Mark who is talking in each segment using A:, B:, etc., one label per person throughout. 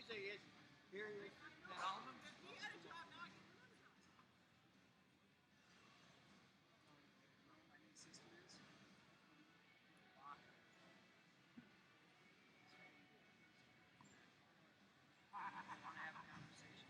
A: say is, here is the album.
B: He had a job knocking.
C: My new sister is.
A: I want to have a conversation.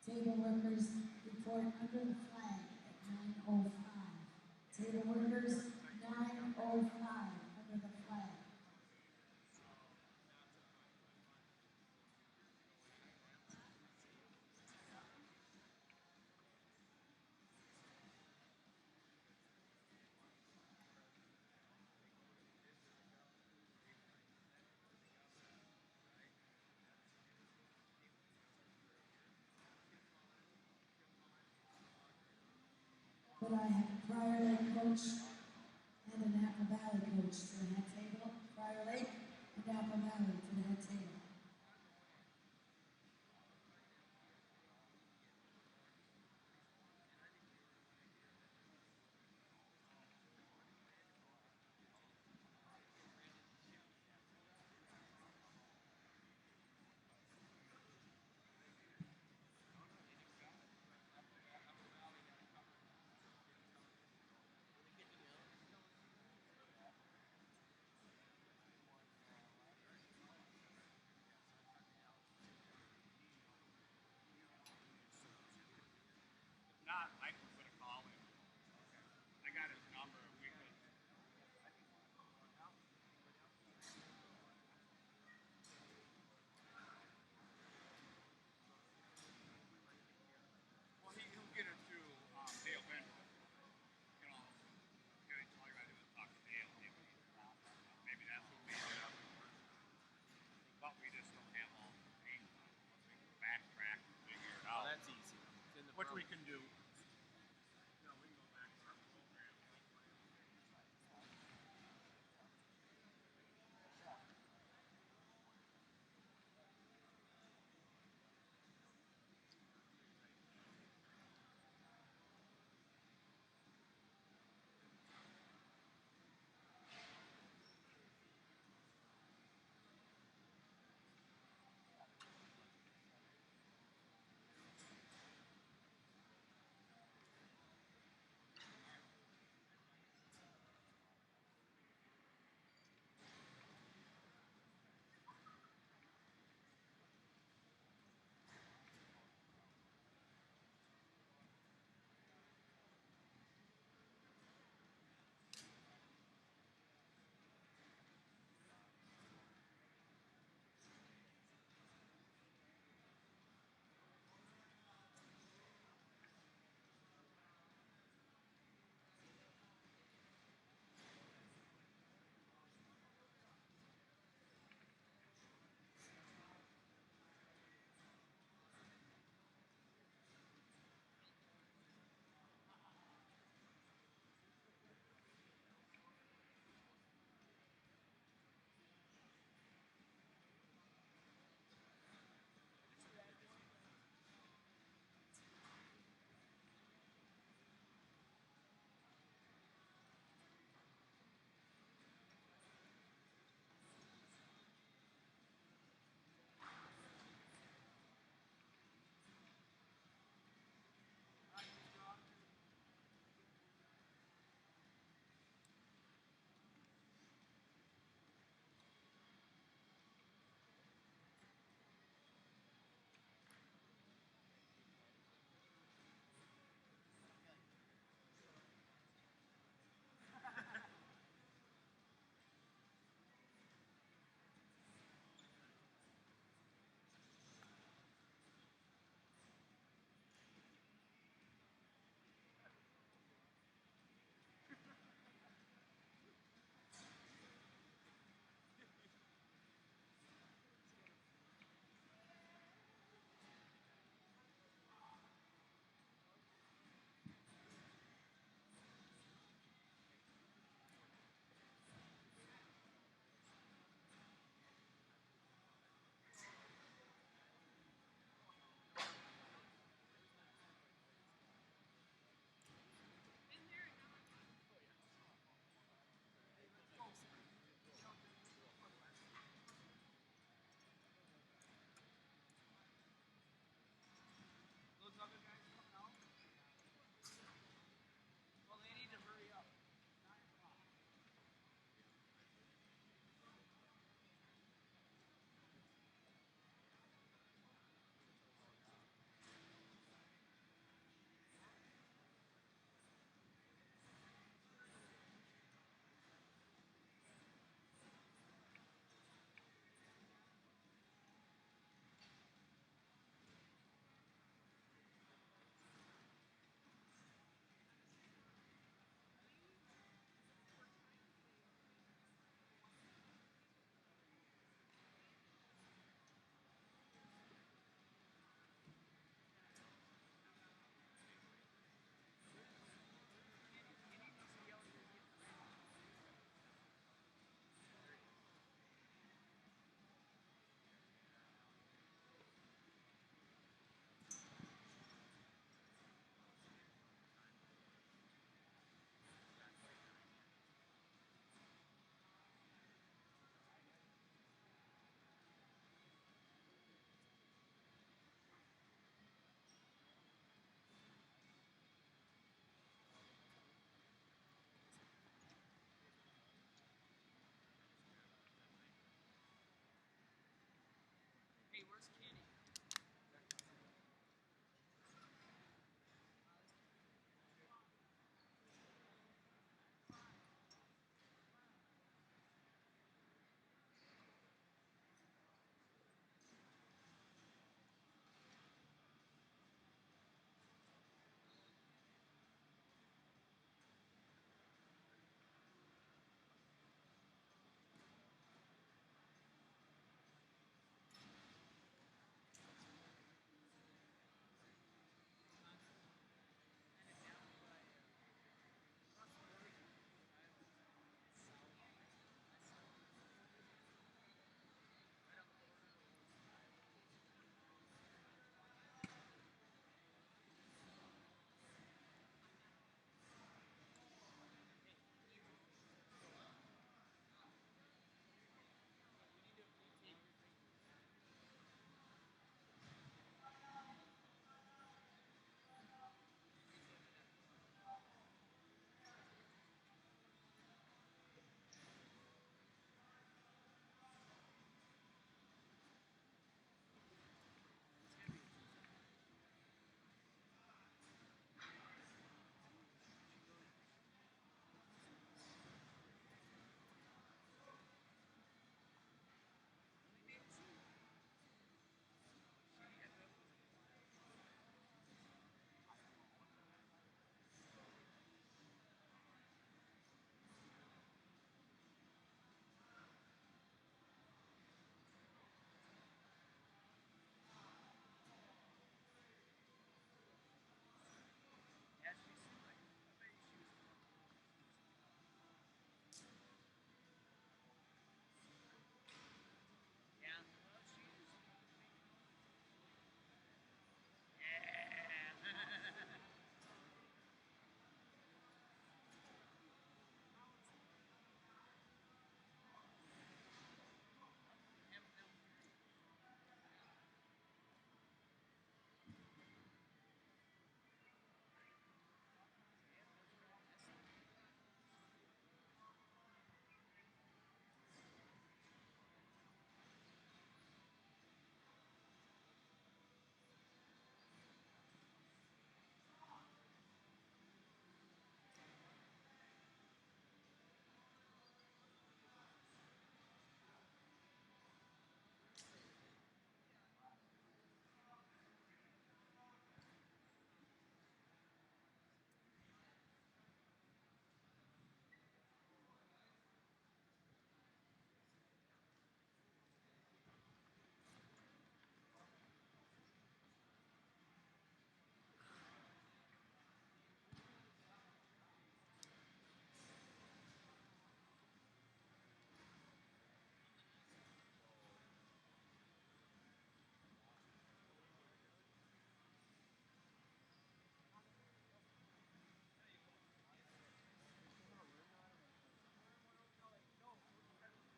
B: Table workers report under the flag at 9:05. Table workers, 9:05 under the flag. But I have a Prior Lake coach and an Apple Valley coach to the head table. Prior Lake and Apple Valley to the head table.
C: Not, I can put a call in. I got his number. We could. Well, he'll get it through Dale Benford. You know, all you gotta do is talk to Dale. Maybe that's what we did. But we just don't have all the names. We can backtrack and figure it
D: Oh,
C: out.
D: that's easy. It's in the
C: Which we
D: program.
C: can do. You know, we can go back to our program.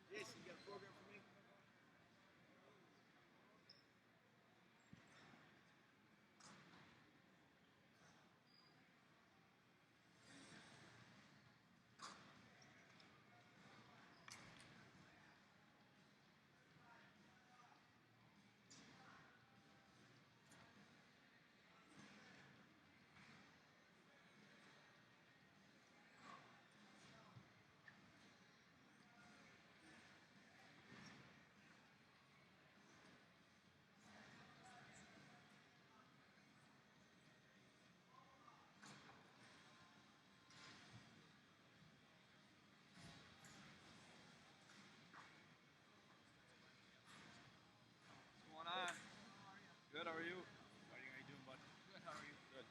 A: Jason, you got a program for me? What's going on? Good, how are you?
C: How you doing, bud?
A: Good, how are you? Good.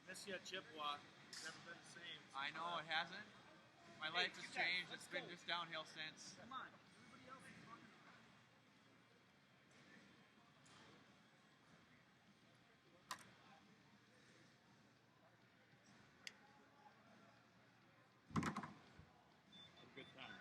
D: Miss you at Chippewa. It's never been the same.
C: I know it hasn't. My
A: Hey,
C: life has
A: you guys,
C: changed.
A: let's
C: It's been
A: go.
C: just downhill since.
A: Come on. Everybody else is talking about it.
C: A good time.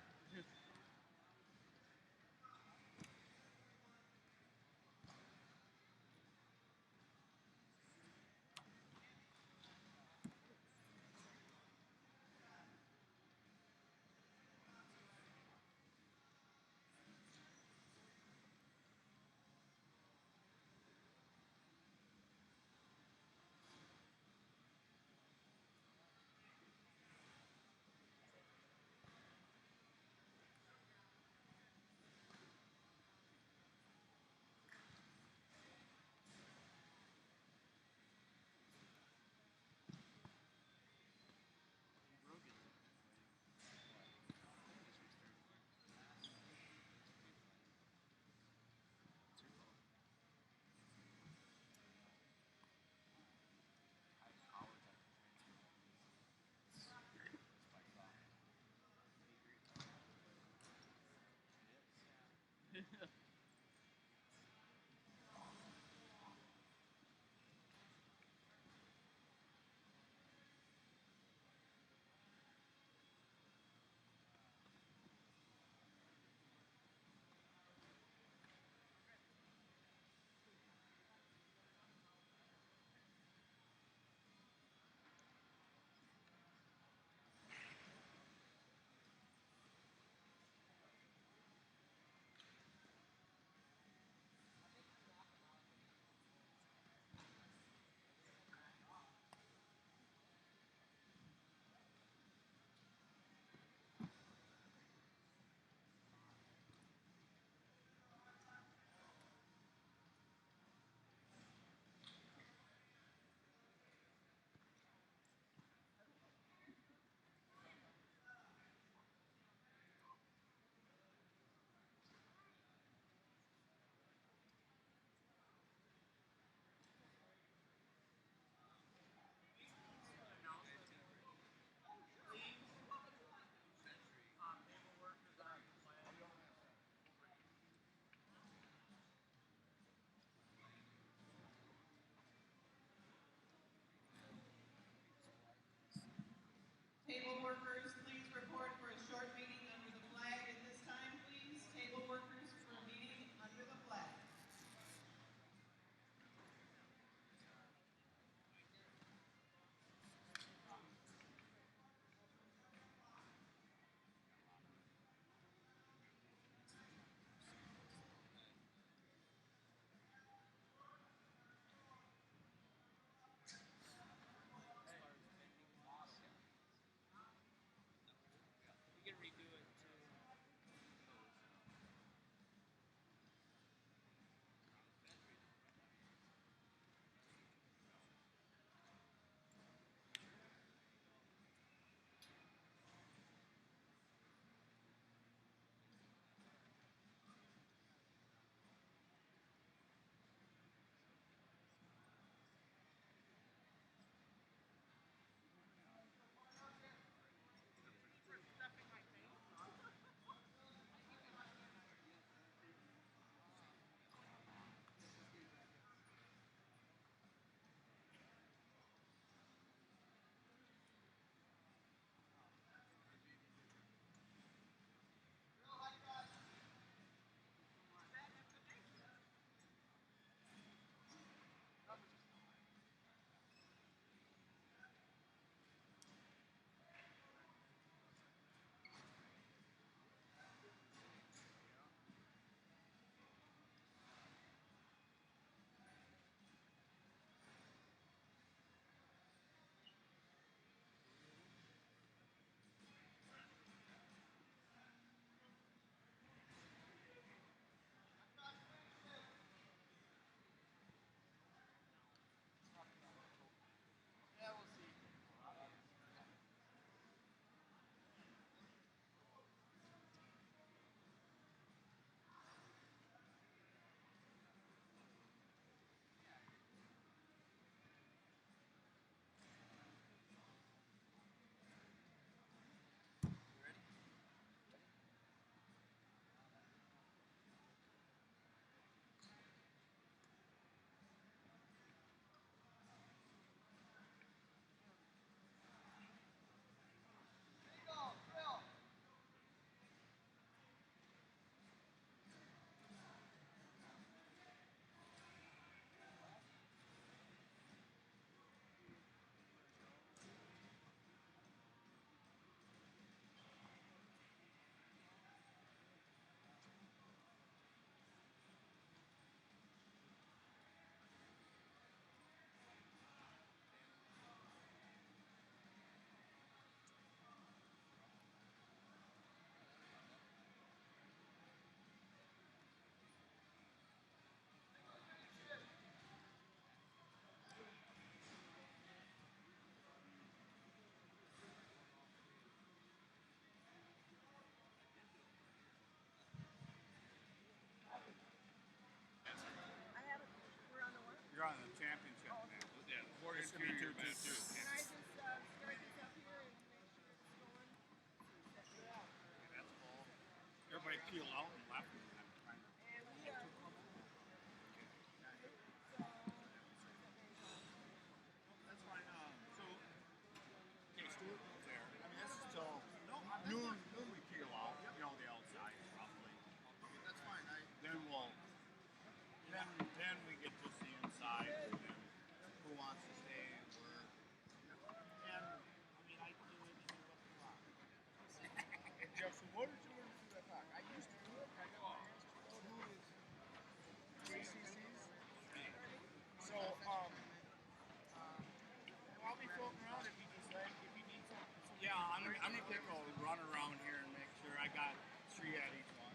C: I'm gonna take a run around here and make sure I got 3 at each one.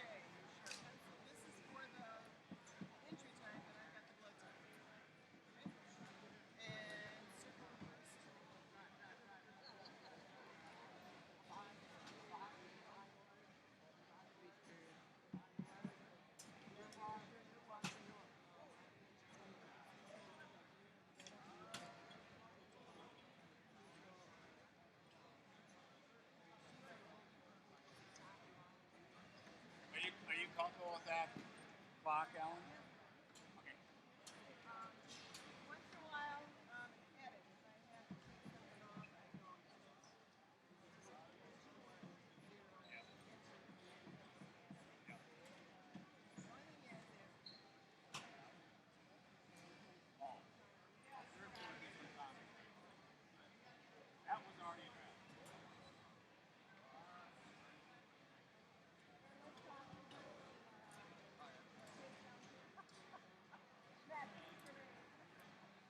E: Okay, sure. This is for the entry time, and I got the blood time. Okay? And circle first.
C: Are you comfortable with that clock, Alan?
E: Yeah.
C: Okay.
E: Once in a while, edit. If I have to take something off, I go edit.
C: Yep. Yep.
E: One is if
C: Oh. There's one different time. That was already draft.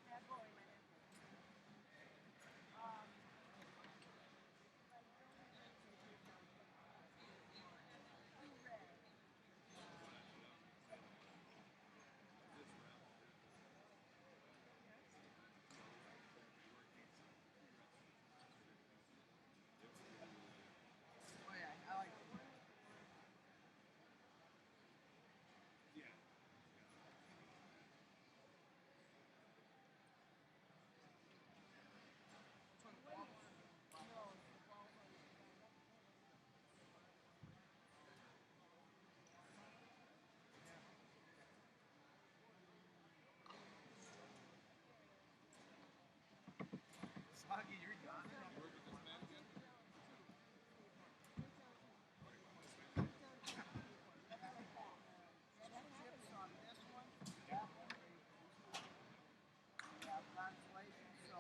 E: that boy, my nephew. Um, oh yeah, I like it.
C: Yeah.
D: Soggy, you're gone.
E: Chips on this one. That one. We have Consolation, so.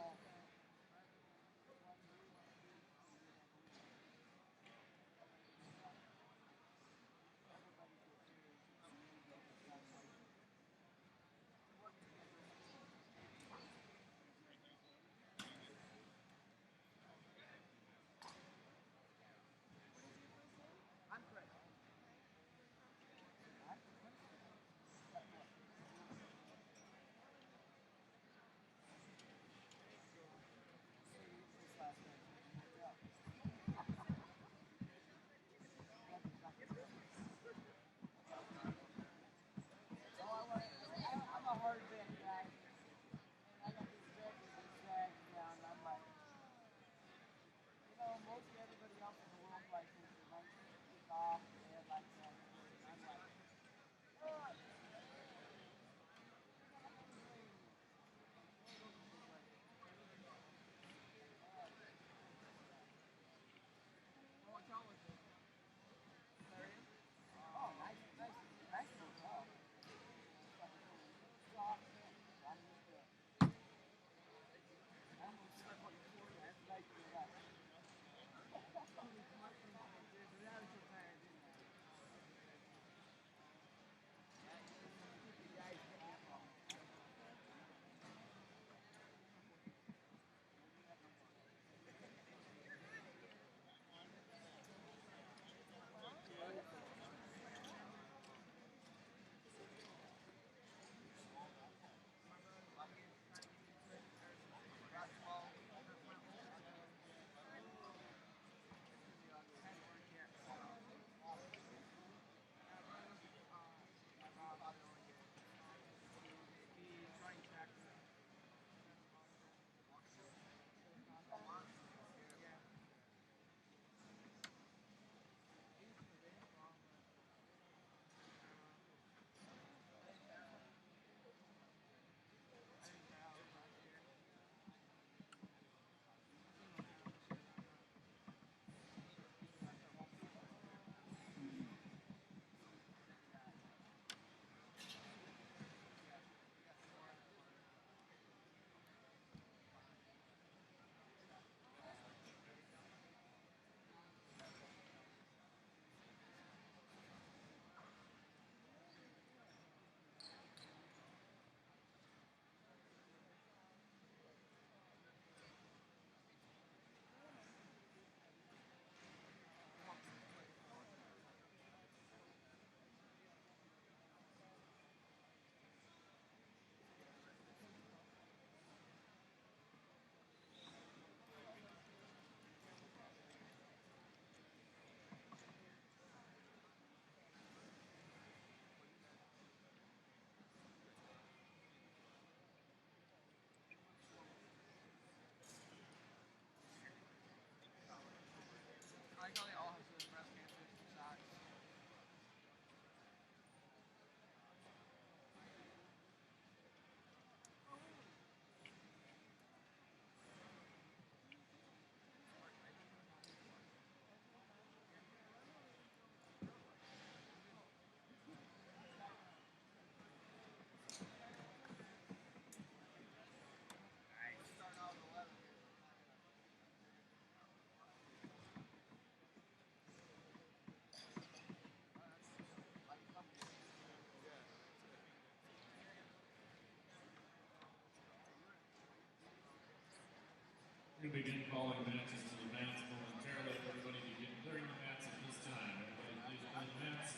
F: We begin calling matches to the mats momentarily. Everybody begin clearing the mats at this time. Everybody please clear the mats.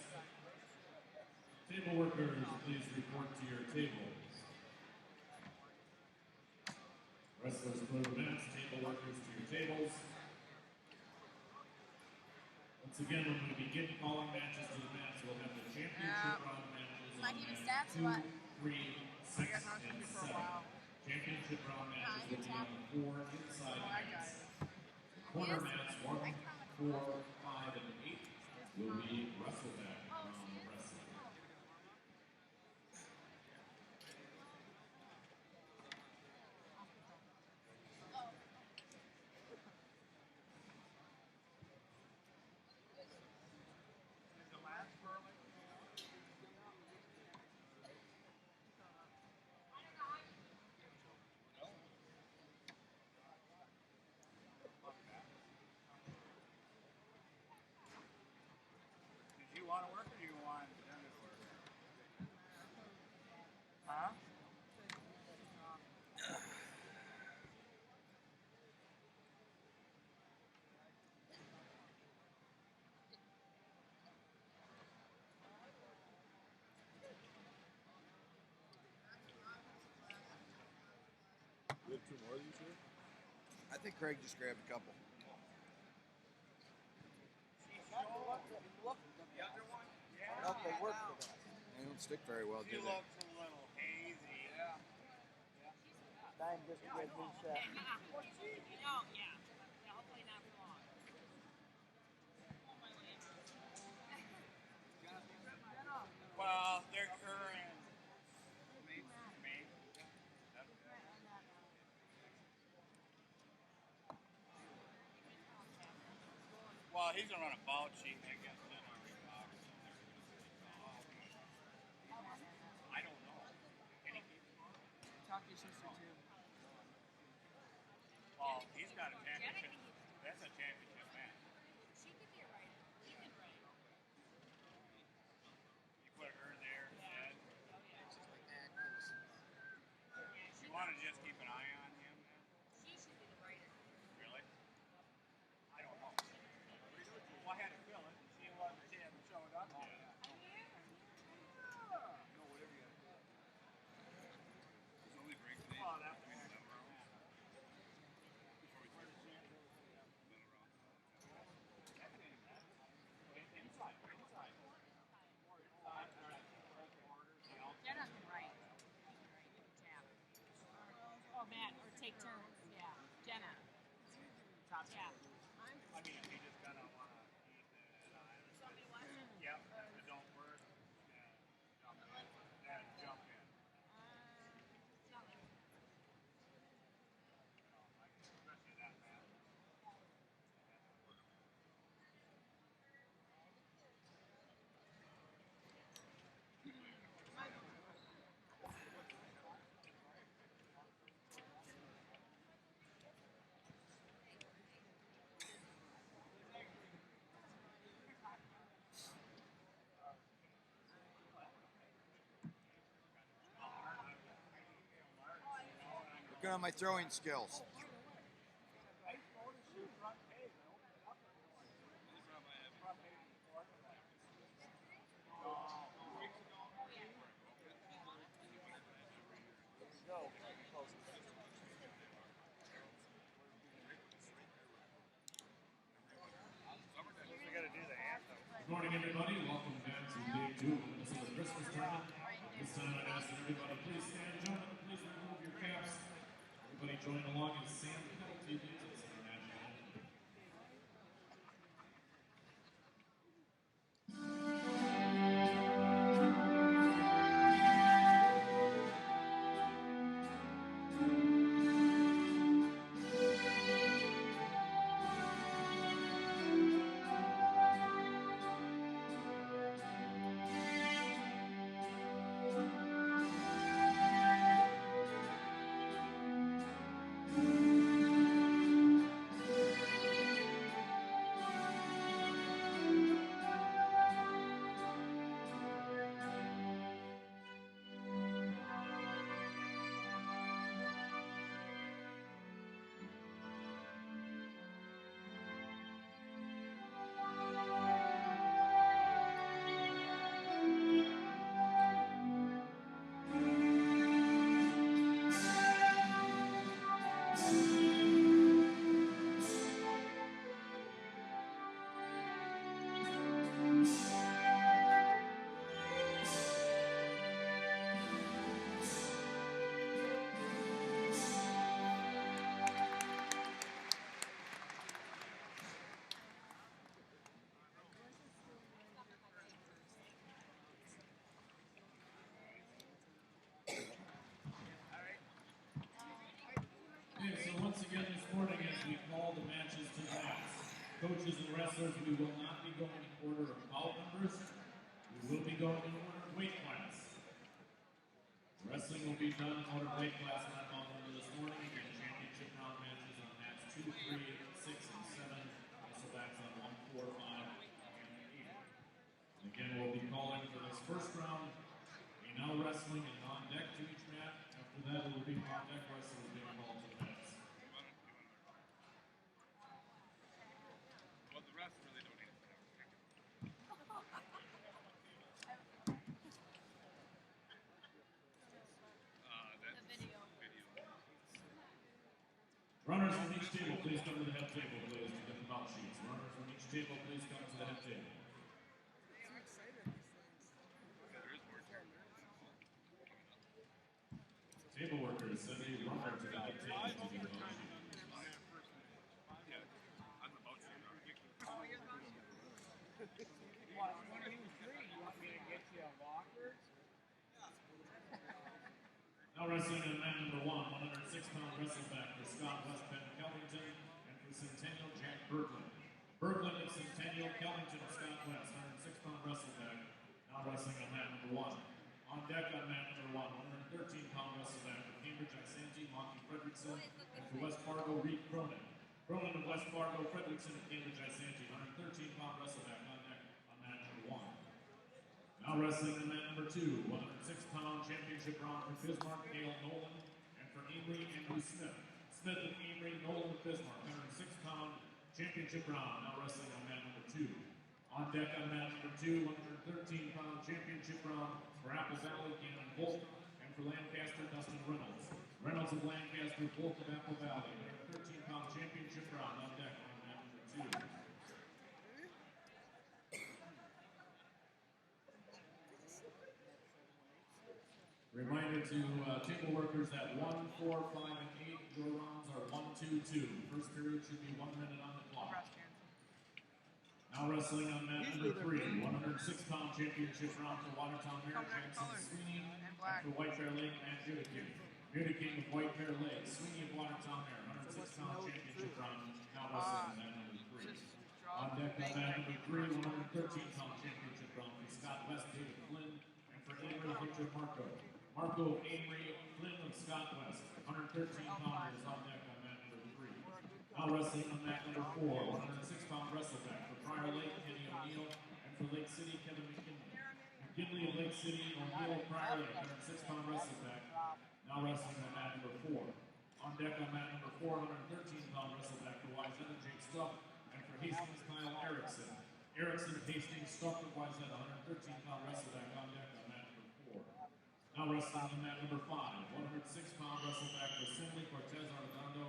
F: Table workers, please report to your tables. Wrestlers clear the mats, table workers to your tables. Once again, when we begin calling matches to the mats, we'll have the championship round matches on mats 2, 3, 6, and 7. Championship round matches will be on the 4 inside mats. Corner mats 1, 4, 5, and 8 will be wrestle back around the wrestling.
C: Did you want to work or do you want them to work? Huh?
A: We have 2 more of these here? I think Craig just grabbed a couple.
C: Yeah.
A: They work for that. They don't stick very well,
C: She
A: do they?
C: looks a little hazy. Yeah.
G: Time just to get his shot.
H: Oh, yeah. Hopefully not for long.
C: Well, they're current. Me? Well, he's gonna run a bout sheet against them. I don't know. Can he keep score?
G: Talk to your sister too.
C: Well, he's got a championship. That's a championship match.
H: She could be a writer. He could write.
C: You put her there instead.
H: Oh, yeah.
C: You want to just keep an eye on him then?
H: She should be the writer.
C: Really? I don't know. Well, I had to fill it. She hasn't showed up yet.
H: I'm here.
A: No, whatever you got to do. There's only break today.
C: Oh, that's the
H: Jenna can write. Tap. Oh, Matt, or take turns. Yeah. Jenna. Yeah.
C: I mean, if you just kind of want to keep an eye on it.
H: Somebody wants to.
C: Yep, if it don't work, jump in. Yeah, jump in.
H: It's not like
C: Especially that man.
A: Working on my throwing skills.
C: We got to do the anthem.
F: Good morning, everybody. Welcome back to Day 2 of the Minnesota Christmas Tournament. This time I'd ask that everybody please stand. Gentlemen, please remove your caps. Everybody join along in once again this morning as we call the matches to bats. Coaches and wrestlers, we will not be going in order of bout numbers. We will be going in order of weight class. Wrestling will be done in order of weight class and bout number this morning. Again, championship round matches on mats 2, 3, 6, and 7. Wrestlebacks on 1, 4, 5, and 8. And again, we'll be calling for this first round. Now wrestling and on deck to each mat. After that, it will be on deck wrestlers being called to mats.
C: Well, the rest really don't need it. That's
H: video.
F: Runners from each table, please come to the head table, please, to get the bout sheets. Runners from each table, please come to the head table. Table workers, send a runner to the head table to get the bout sheets.
C: Yeah, I'm the boat sheet.
E: Oh, you're the boss.
G: When he was 3, you want me to get you a walker?
F: Now wrestling in mat number 1, 106-pound wrestleback for Scott Westpen Kellington and for Centennial Jack Berglund. Berglund and Centennial, Kellington and Scott West, 106-pound wrestleback. Now wrestling on mat number 1. On deck on mat number 1, 113-pound wrestleback for Cambridge Isanti, Monty Fredrickson, and for West Fargo, Reed Cronin. Cronin of West Fargo, Fredrickson of Cambridge Isanti, 113-pound wrestleback on deck on mat number 1. Now wrestling in mat number 2, 106-pound championship round for Bismarck, Dale Nolan, and for Amory, Andrew Smith. Smith and Amory, Nolan of Bismarck, 106-pound championship round. Now wrestling on mat number 2. On deck on mat number 2, 113-pound championship round for Apple Valley, Gannon Volk, and for Lancaster, Dustin Reynolds. Reynolds of Lancaster, Volk of Apple Valley, 113-pound championship round on deck on mat number 2. Reminder to table workers that 1, 4, 5, and 8, your rounds are 1, 2, 2. First period should be 1 minute on the clock. Now wrestling on mat number 3, 106-pound championship round for Watertown Mayor Jackson Sweeney, and for White Bear Lake, Matt Mudiking. Mudiking of White Bear Lake, Sweeney of Watertown Mayor, 106-pound championship round. Now wrestling on mat number 3. On deck on mat number 3, 113-pound championship round for Scott West, David Flynn, and for Amory Victor Marco. Marco Amory, Flynn of Scott West, 113-pounders on deck on mat number 3. Now wrestling on mat number 4, 106-pound wrestleback for Prior Lake, Kenny O'Neill, and for Lake City, Kevin McKinley. McKinley of Lake City, O'Neill of Prior Lake, 106-pound wrestleback. Now wrestling on mat number 4. On deck on mat number 4, 113-pound wrestleback for Wayzata, Jake Stuff, and for Hastings, Kyle Erickson. Erickson of Hastings, Stuff of Wayzata, 113-pound wrestleback on deck on mat number 4. Now wrestling on mat number 5, 106-pound wrestleback for Sinley, Cortez, Arredondo,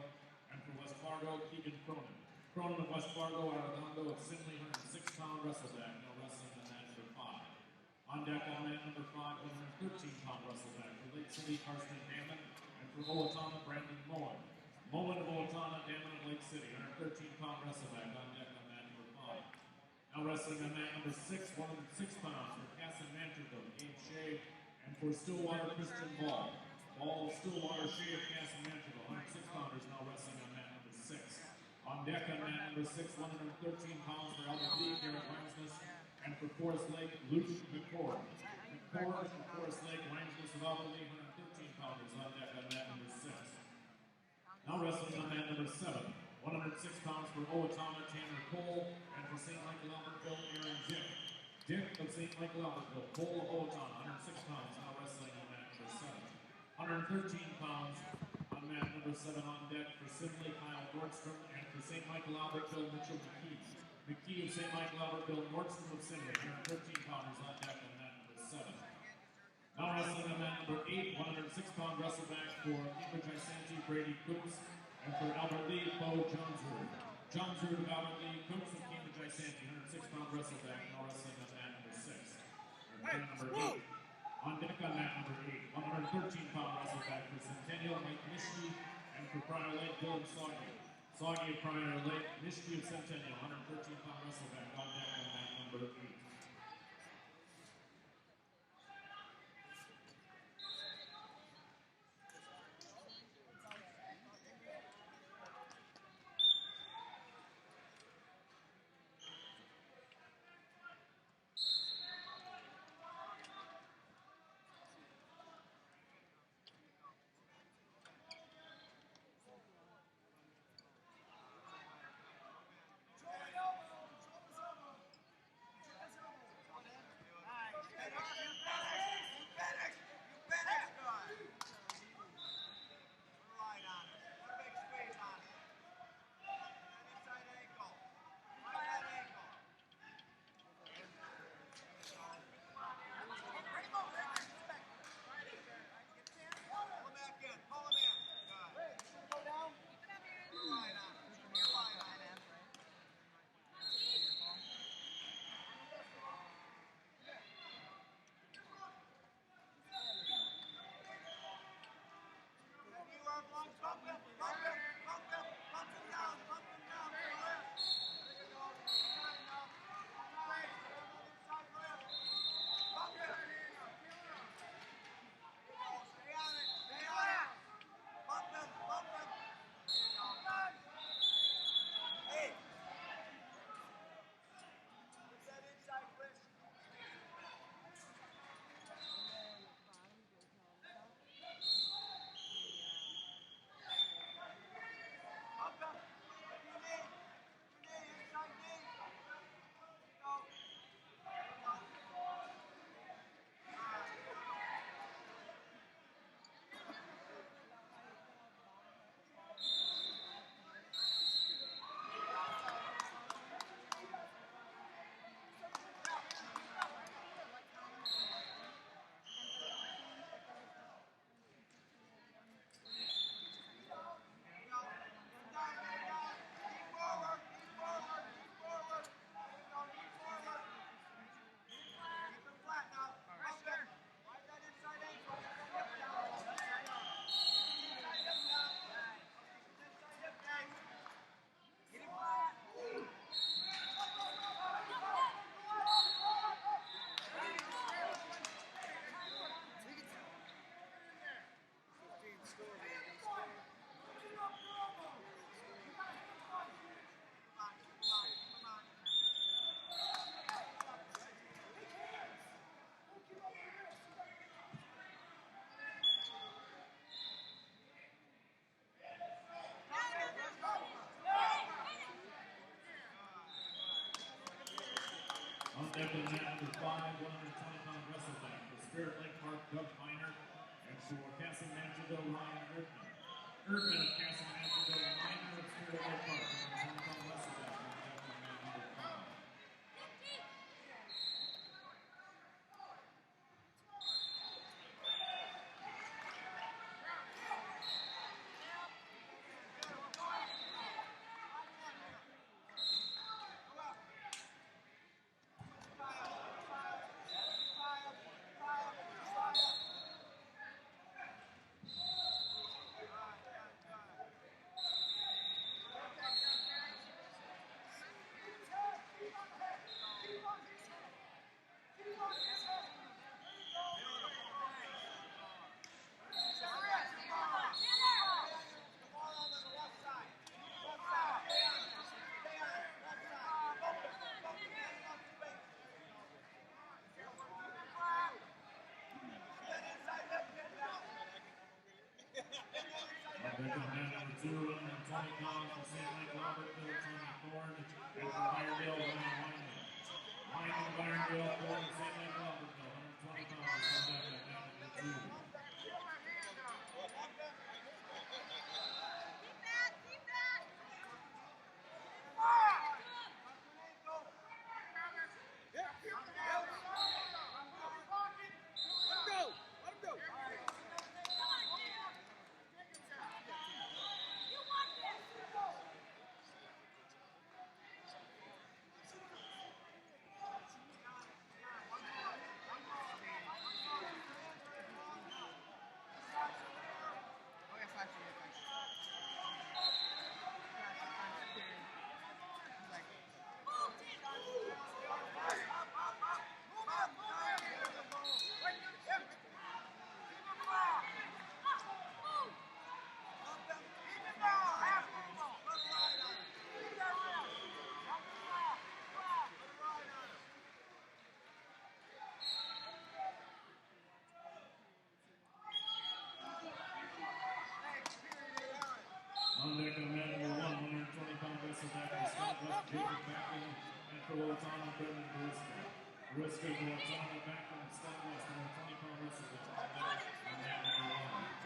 F: and for West Fargo, Keegan Cronin. Cronin of West Fargo, Arredondo of Sinley, 106-pound wrestleback. Now wrestling on mat number 5. On deck on mat number 5, 113-pound wrestleback for Lake City, Carson Hammond, and for Owatonna, Brandon Mullen. Mullen of Owatonna, Hammond of Lake City, 113-pound wrestleback on deck on mat number 5. Now wrestling on mat number 6, 106 pounds for Casson Manterville, Gabe Shea, and for Stillwater, Christian Ball. Ball of Stillwater, Shea of Casson Manterville, 106-pounders now wrestling on mat number 6. On deck on mat number 6, 113 pounds for Albert Lee, Garrett Winesness, and for Forest Lake, Luke McCord. McCord for Forest Lake, Winesness of Albert Lee, 113-pounders on deck on mat number 6. Now wrestling on mat number 7, 106 pounds for Owatonna, Tanner Cole, and for St. Michael Albertville, Aaron Dick. Dick of St. Michael Albertville, Cole of Owatonna, 106 pounds, now wrestling on mat number 7. 113 pounds on mat number 7 on deck for Simley, Kyle Nordstrom, and for St. Michael Albertville, Mitchell McKee. McKee of St. Michael Albertville, Nordstrom of Simley, 113-pounders on deck on mat number 7. Now wrestling on mat number 8, 106-pound wrestleback for Cambridge Isanti, Brady Cooks, and for Albert Lee, Bo Johnsrud. Johnsrud of Albert Lee, Cooks of Cambridge Isanti, 106-pound wrestleback, now wrestling on mat number 6. Mat number 8. On deck on mat number 8, 113-pound wrestleback for Centennial, Mike Nishki, and for Prior Lake, Dylan Soggy. Soggy of Prior Lake, Nishki of Centennial, 113-pound wrestleback on deck on mat number 8. deck of mat number 5, 120-pound wrestleback for Spirit Lake Park, Doug Miner, and for Castle Mancheville, Ryan Erdman. Erdman of Castle Mancheville, Miner of Spirit Lake Park, 120-pound wrestleback on deck of mat number 5. Deck of mat number 2, 120 pounds for St. Mike Robertville, Tony Thorne, and for Iredale, Ryan Wyman. Wyman of Iredale, Thorne of St. Mike Robertville, 120 pounds on deck of mat number 2. On deck of mat number 1, 120-pound wrestleback for Southwest, Jacob Backlund, and for Lotana, Brendan Briska. Briska for Lotana, Backlund, Southwest, 120-pound wrestleback on mat number 1.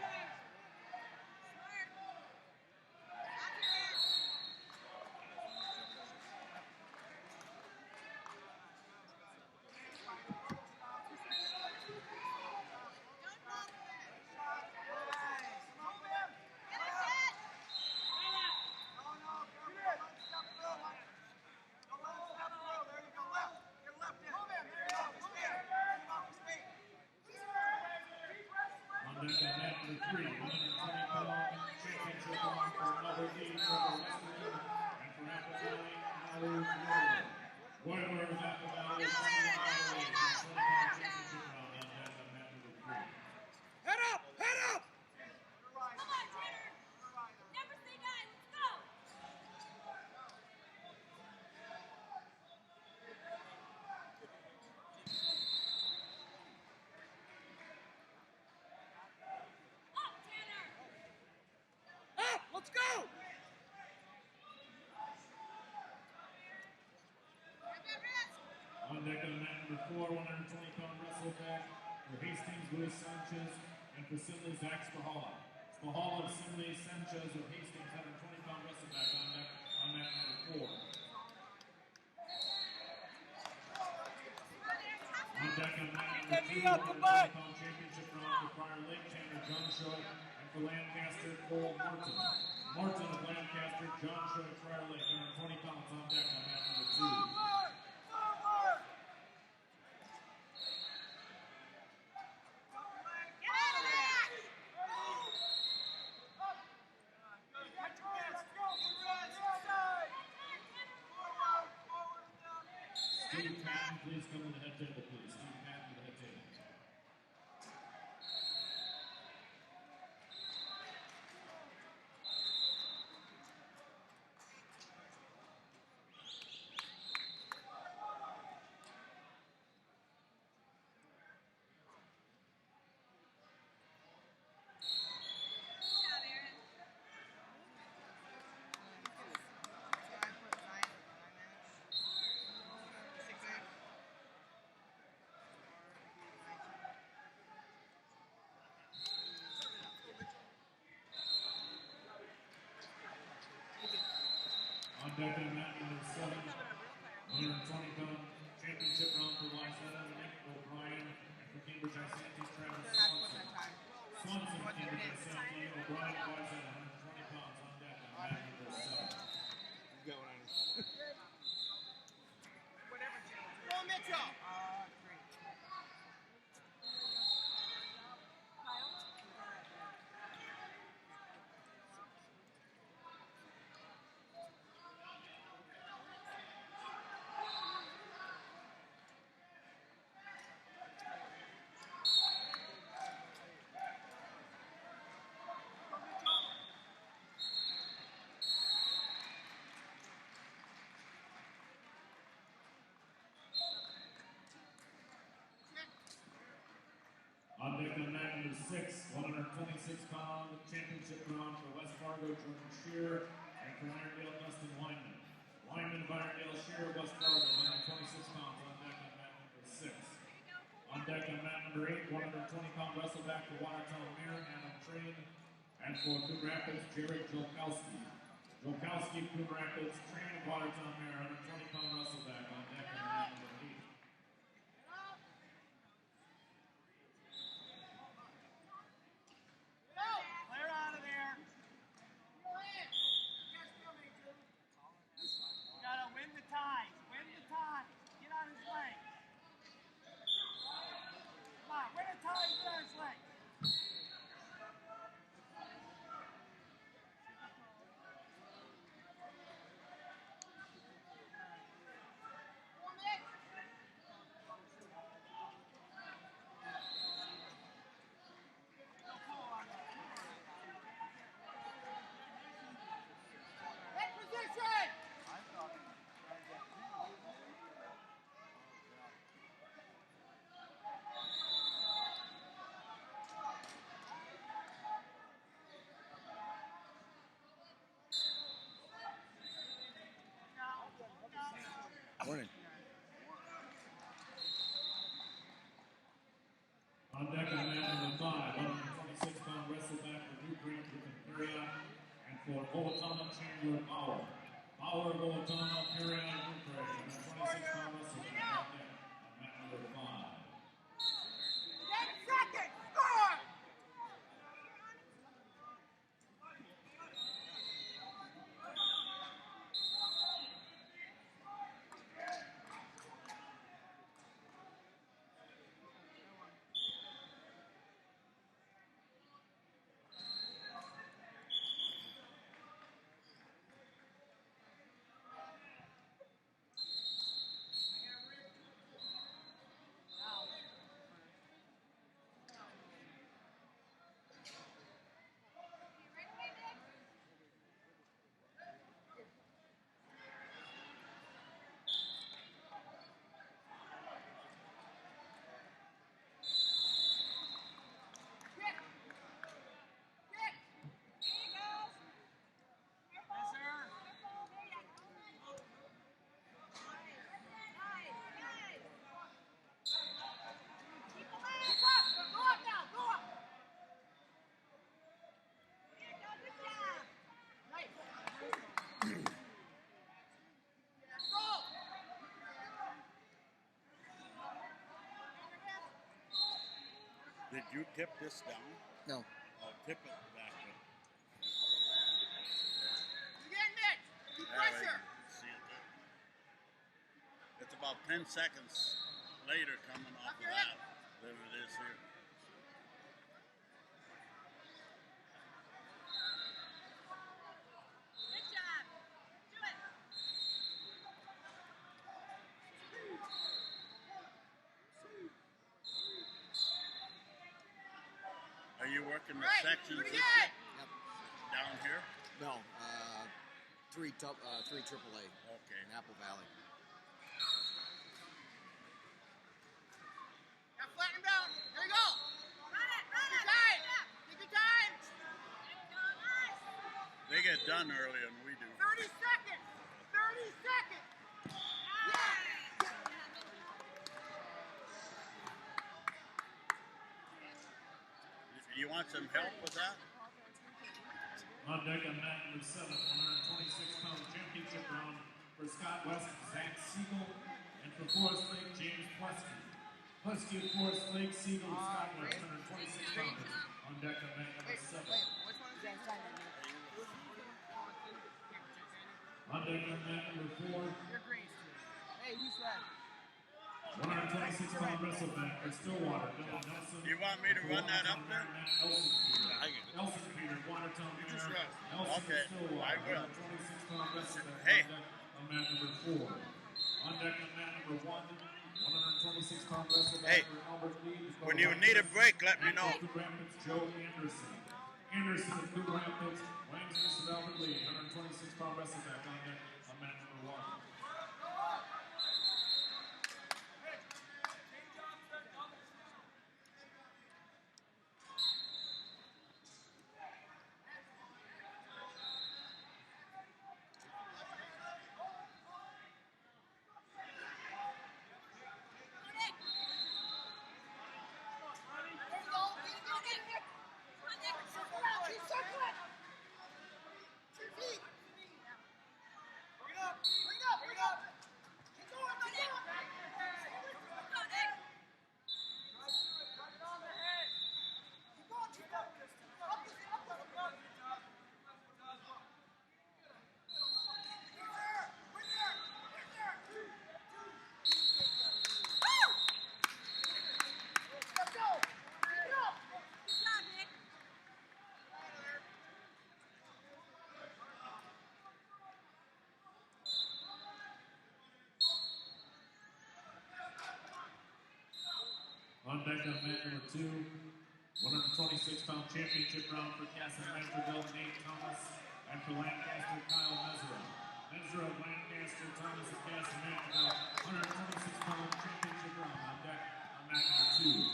F: On deck of mat number 3, 120-pound championship bout for Mother E, Trevor Westerland, and for Apple Valley, Malu Royler. Royler of Apple Valley, Malu Royler, 120-pound championship round on deck of mat number 3.
C: Head up! Head up!
H: Come on, Tanner! Never say die, let's go! Up, Tanner!
C: Up! Let's go!
F: On deck of mat number 4, 120-pound wrestleback for Hastings, Luis Sanchez, and for Simley, Zach Spahala. Spahala of Simley, Sanchez of Hastings, 120-pound wrestleback on mat number 4. On deck of mat number 2, 120-pound championship round for Prior Lake, Chandler John Show, and for Lancaster, Cole Morton. Morton of Lancaster, John Show of Prior Lake, 120 pounds on deck on mat number 2. Steve Patton, please come to the head table, please. Steve Patton to the head table. deck on mat number 7, 120-pound championship round for Wayzata, Nick O'Brien, and for Cambridge Isanti, Travis Swanson. Swanson, Cambridge Isanti, O'Brien, Wayzata, 120 pounds on deck on mat number 7.
A: He's got one on his.
E: Go, Mitchell.
F: On deck on mat number 6, 126-pound championship round for West Fargo, Jordan Shear, and for Irondale, Dustin Wyman. Wyman, Irondale, Shear, West Fargo, 126 pounds on deck on mat number 6. On deck on mat number 8, 120-pound wrestleback for Watertown Mayor, Adam Train, and for Coon Rapids, Jared Jolkowski. Jolkowski, Coon Rapids, Train, Watertown Mayor, 120-pound wrestleback on deck on mat number 8.
G: Clear out of there. You gotta win the ties. Win the ties. Get on his leg. Come on, win the ties, get on his leg.
A: Morning.
F: On deck on mat number 5, 126-pound wrestleback for New Green with Imperial, and for Boatana, Chandler Bauer. Bauer, Boatana, Imperial, New Green, 126-pound wrestleback on deck on mat number 5.
E: 10 seconds. Score.
C: Did you tip this down?
A: No.
C: I'll tip it back up.
E: Again, Mitch. Keep
C: That way
E: pressure.
C: you can see it there. It's about 10 seconds later coming off of that than it is here.
H: Good job. Do it.
C: Are you working the
E: Right,
C: sections
E: pretty
C: this
E: good.
C: year?
A: Yep.
C: Down here?
A: No. Three AAA
C: Okay.
A: in Apple Valley.
E: Now flatten him down. There you go.
H: Run it, run
E: Take
H: it.
E: your time. Take your time.
H: There you go, nice.
C: They get done earlier than we do.
E: 30 seconds. 30 seconds.
H: Nice.
C: You want some help with that?
F: On deck on mat number 7, 126-pound championship round for Scott West, Zach Siegel, and for Forest Lake, James Plesky. Plesky of Forest Lake, Siegel of Scott West, 126 pounders. On deck on mat number 7.
E: Which one is that?
F: On deck on mat number 4.
E: You're green. Hey, who's that?
F: 126-pound wrestle back for Stillwater, Dylan Nelson.
C: You want me to run that up there?
F: Nelson Peter, Watertown Mayor. Nelson
C: Okay,
F: Stillwater,
C: I will.
F: 126-pound wrestle back
C: Hey.
F: on mat number 4. On deck on mat number 1, 126-pound wrestle back
C: Hey,
F: for Albert Lee.
C: when you need a break, let me know.
F: Coon Rapids, Joe Anderson. Anderson of Coon Rapids, Wayne's of Albert Lee, 126-pound wrestle back on deck on mat number 1. On deck on mat number 2, 126-pound championship round for Castle Manterville, Nate Thomas, and for Lancaster, Kyle Mesra. Mesra of Lancaster, Thomas of Castle Manterville, 126-pound championship round on deck on mat number 2.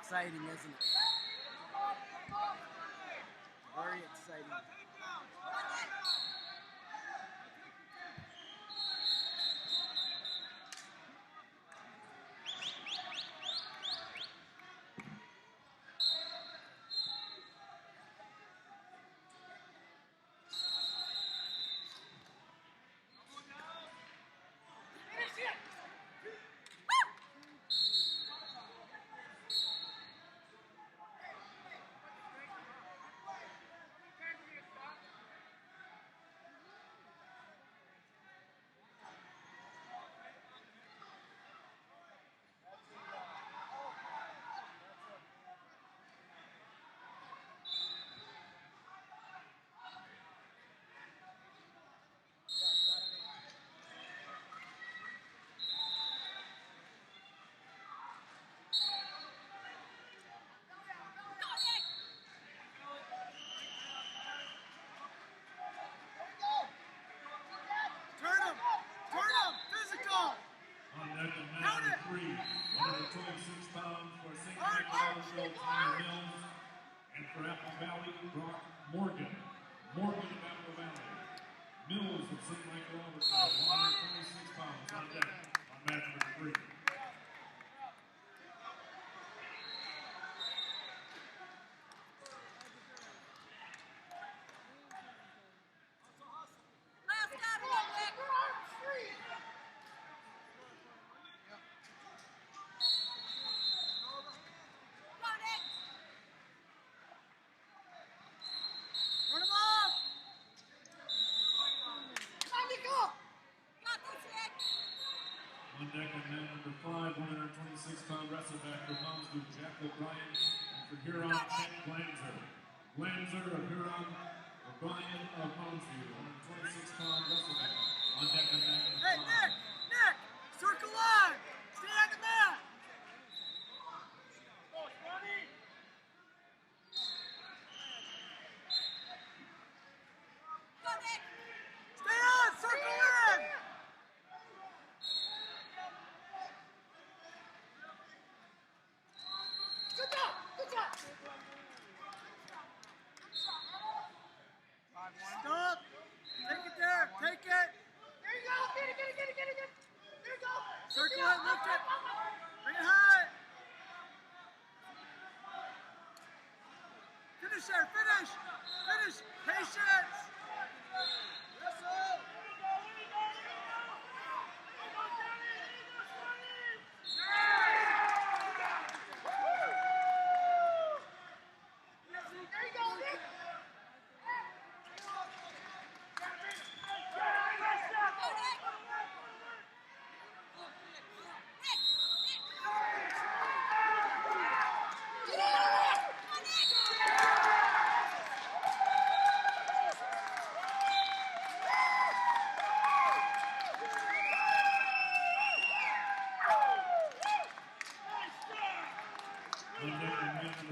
E: Exciting, isn't it? Very exciting. For Apple Valley, Brock Morgan. Morgan of Apple Valley. Mills of St. Michael Albertville, 126 pounds on deck on mat number 3. On deck on mat number 5, 126-pound wrestleback for Moundsview, Jack O'Brien, and for Huron, Chet Glanzer. Glanzer of Huron, O'Brien of Moundsview, 126-pound wrestleback. On deck on mat number 5. Hey, Nick! Circle on! Stay on the mat! Stay on! Circle in! Good job! Stop! Take it down!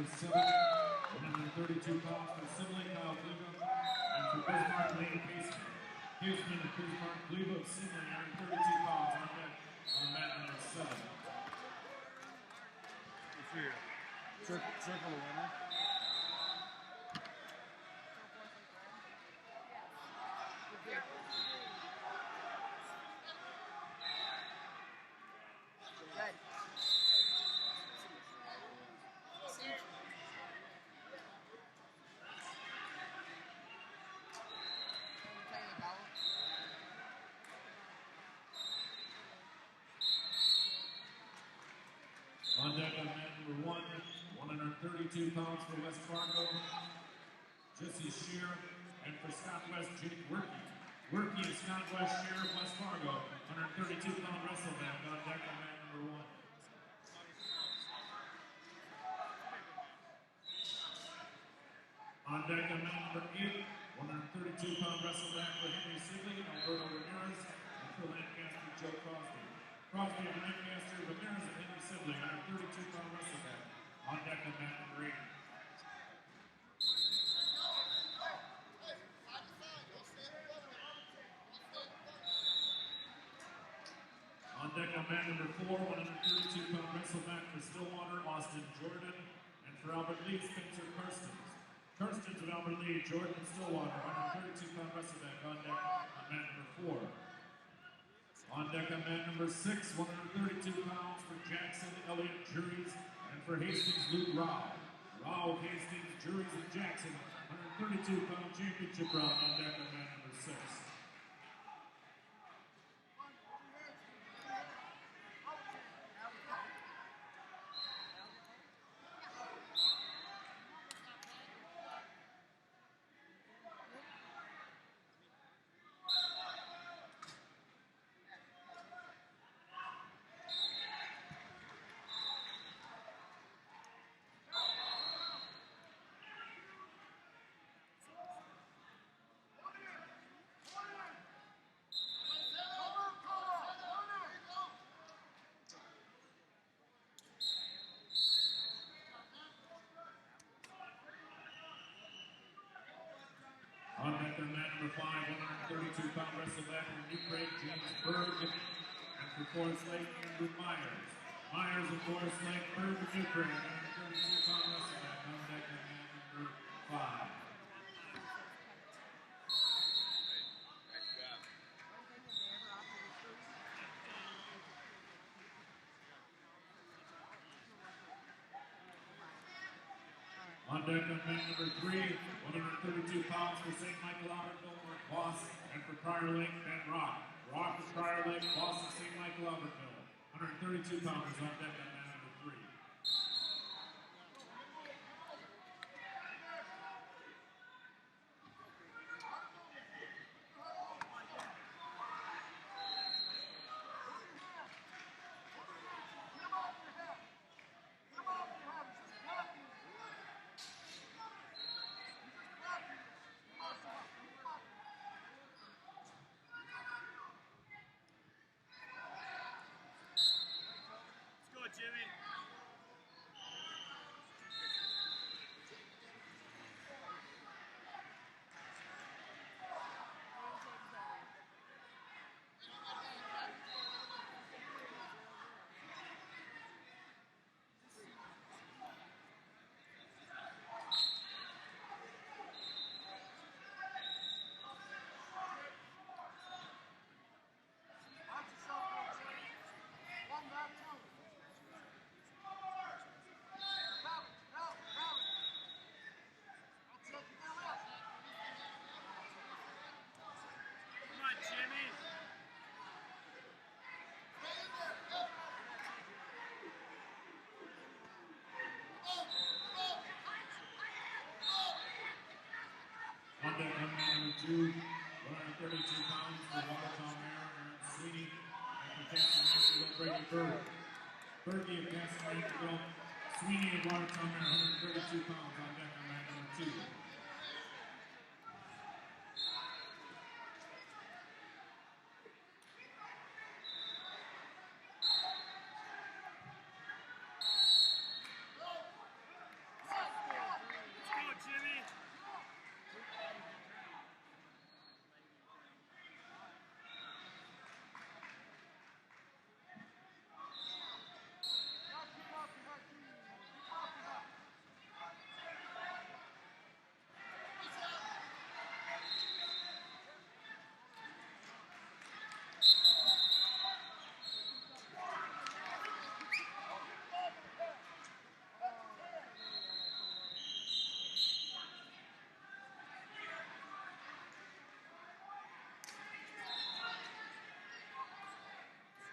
E: number 7, 132 pounds for Simile Kyle Gleba, and for Bismarck Lane Caseman. Caseman and Bismarck Gleba of Simile, 132 pounds on deck on mat number 7.
A: Let's see here. Circle the winner.
E: On deck on mat number 1, 132 pounds for West Fargo, Jesse Shear, and for Scott West, Jake Werke. Werke and Scott West Shear of West Fargo, 132-pound wrestleman on deck on mat number 1. On deck on mat number 8, 132-pound wrestleman for Henry Sigley and Alberto Ramirez, and for Lancaster, Joe Crosby. Crosby of Lancaster, Ramirez and Henry Sigley, 132-pound wrestleman on deck on mat number 8. On deck on mat number 4, 132-pound wrestleman for Stillwater, Austin Jordan, and for Albert Lee, Spencer Karstens. Karstens of Albert Lee, Jordan, and Stillwater, 132-pound wrestleman on deck on mat number 4. On deck on mat number 6, 132 pounds for Jackson, Elliott, Juries, and for Hastings, Luke Rao. Rao, Hastings, Juries, and Jackson, 132-pound championship round on deck on mat number 6. On deck on mat number 5, 132-pound wrestleman from New Prague, James Berg, and for Forest Lake, Andrew Myers. Myers and Forest Lake, Berg of New Prague, 132-pound wrestleman on deck on mat number 5. On deck on mat number 3, 132 pounds for St. Michael Albertville, Mark Boss, and for Prior Lake, Ben Rock. Rock for Prior Lake, Boss of St. Michael Albertville. 132 pounds on deck on mat number 3.
D: Jimmy.
E: On deck on mat number 2, 132 pounds for Watertown Mayor, Aaron Sweeney, and for Castle Mansfield, Brady Berg. Bergie of Castle Mansfield, Sweeney of Watertown Mayor, 132 pounds on deck on mat number 2.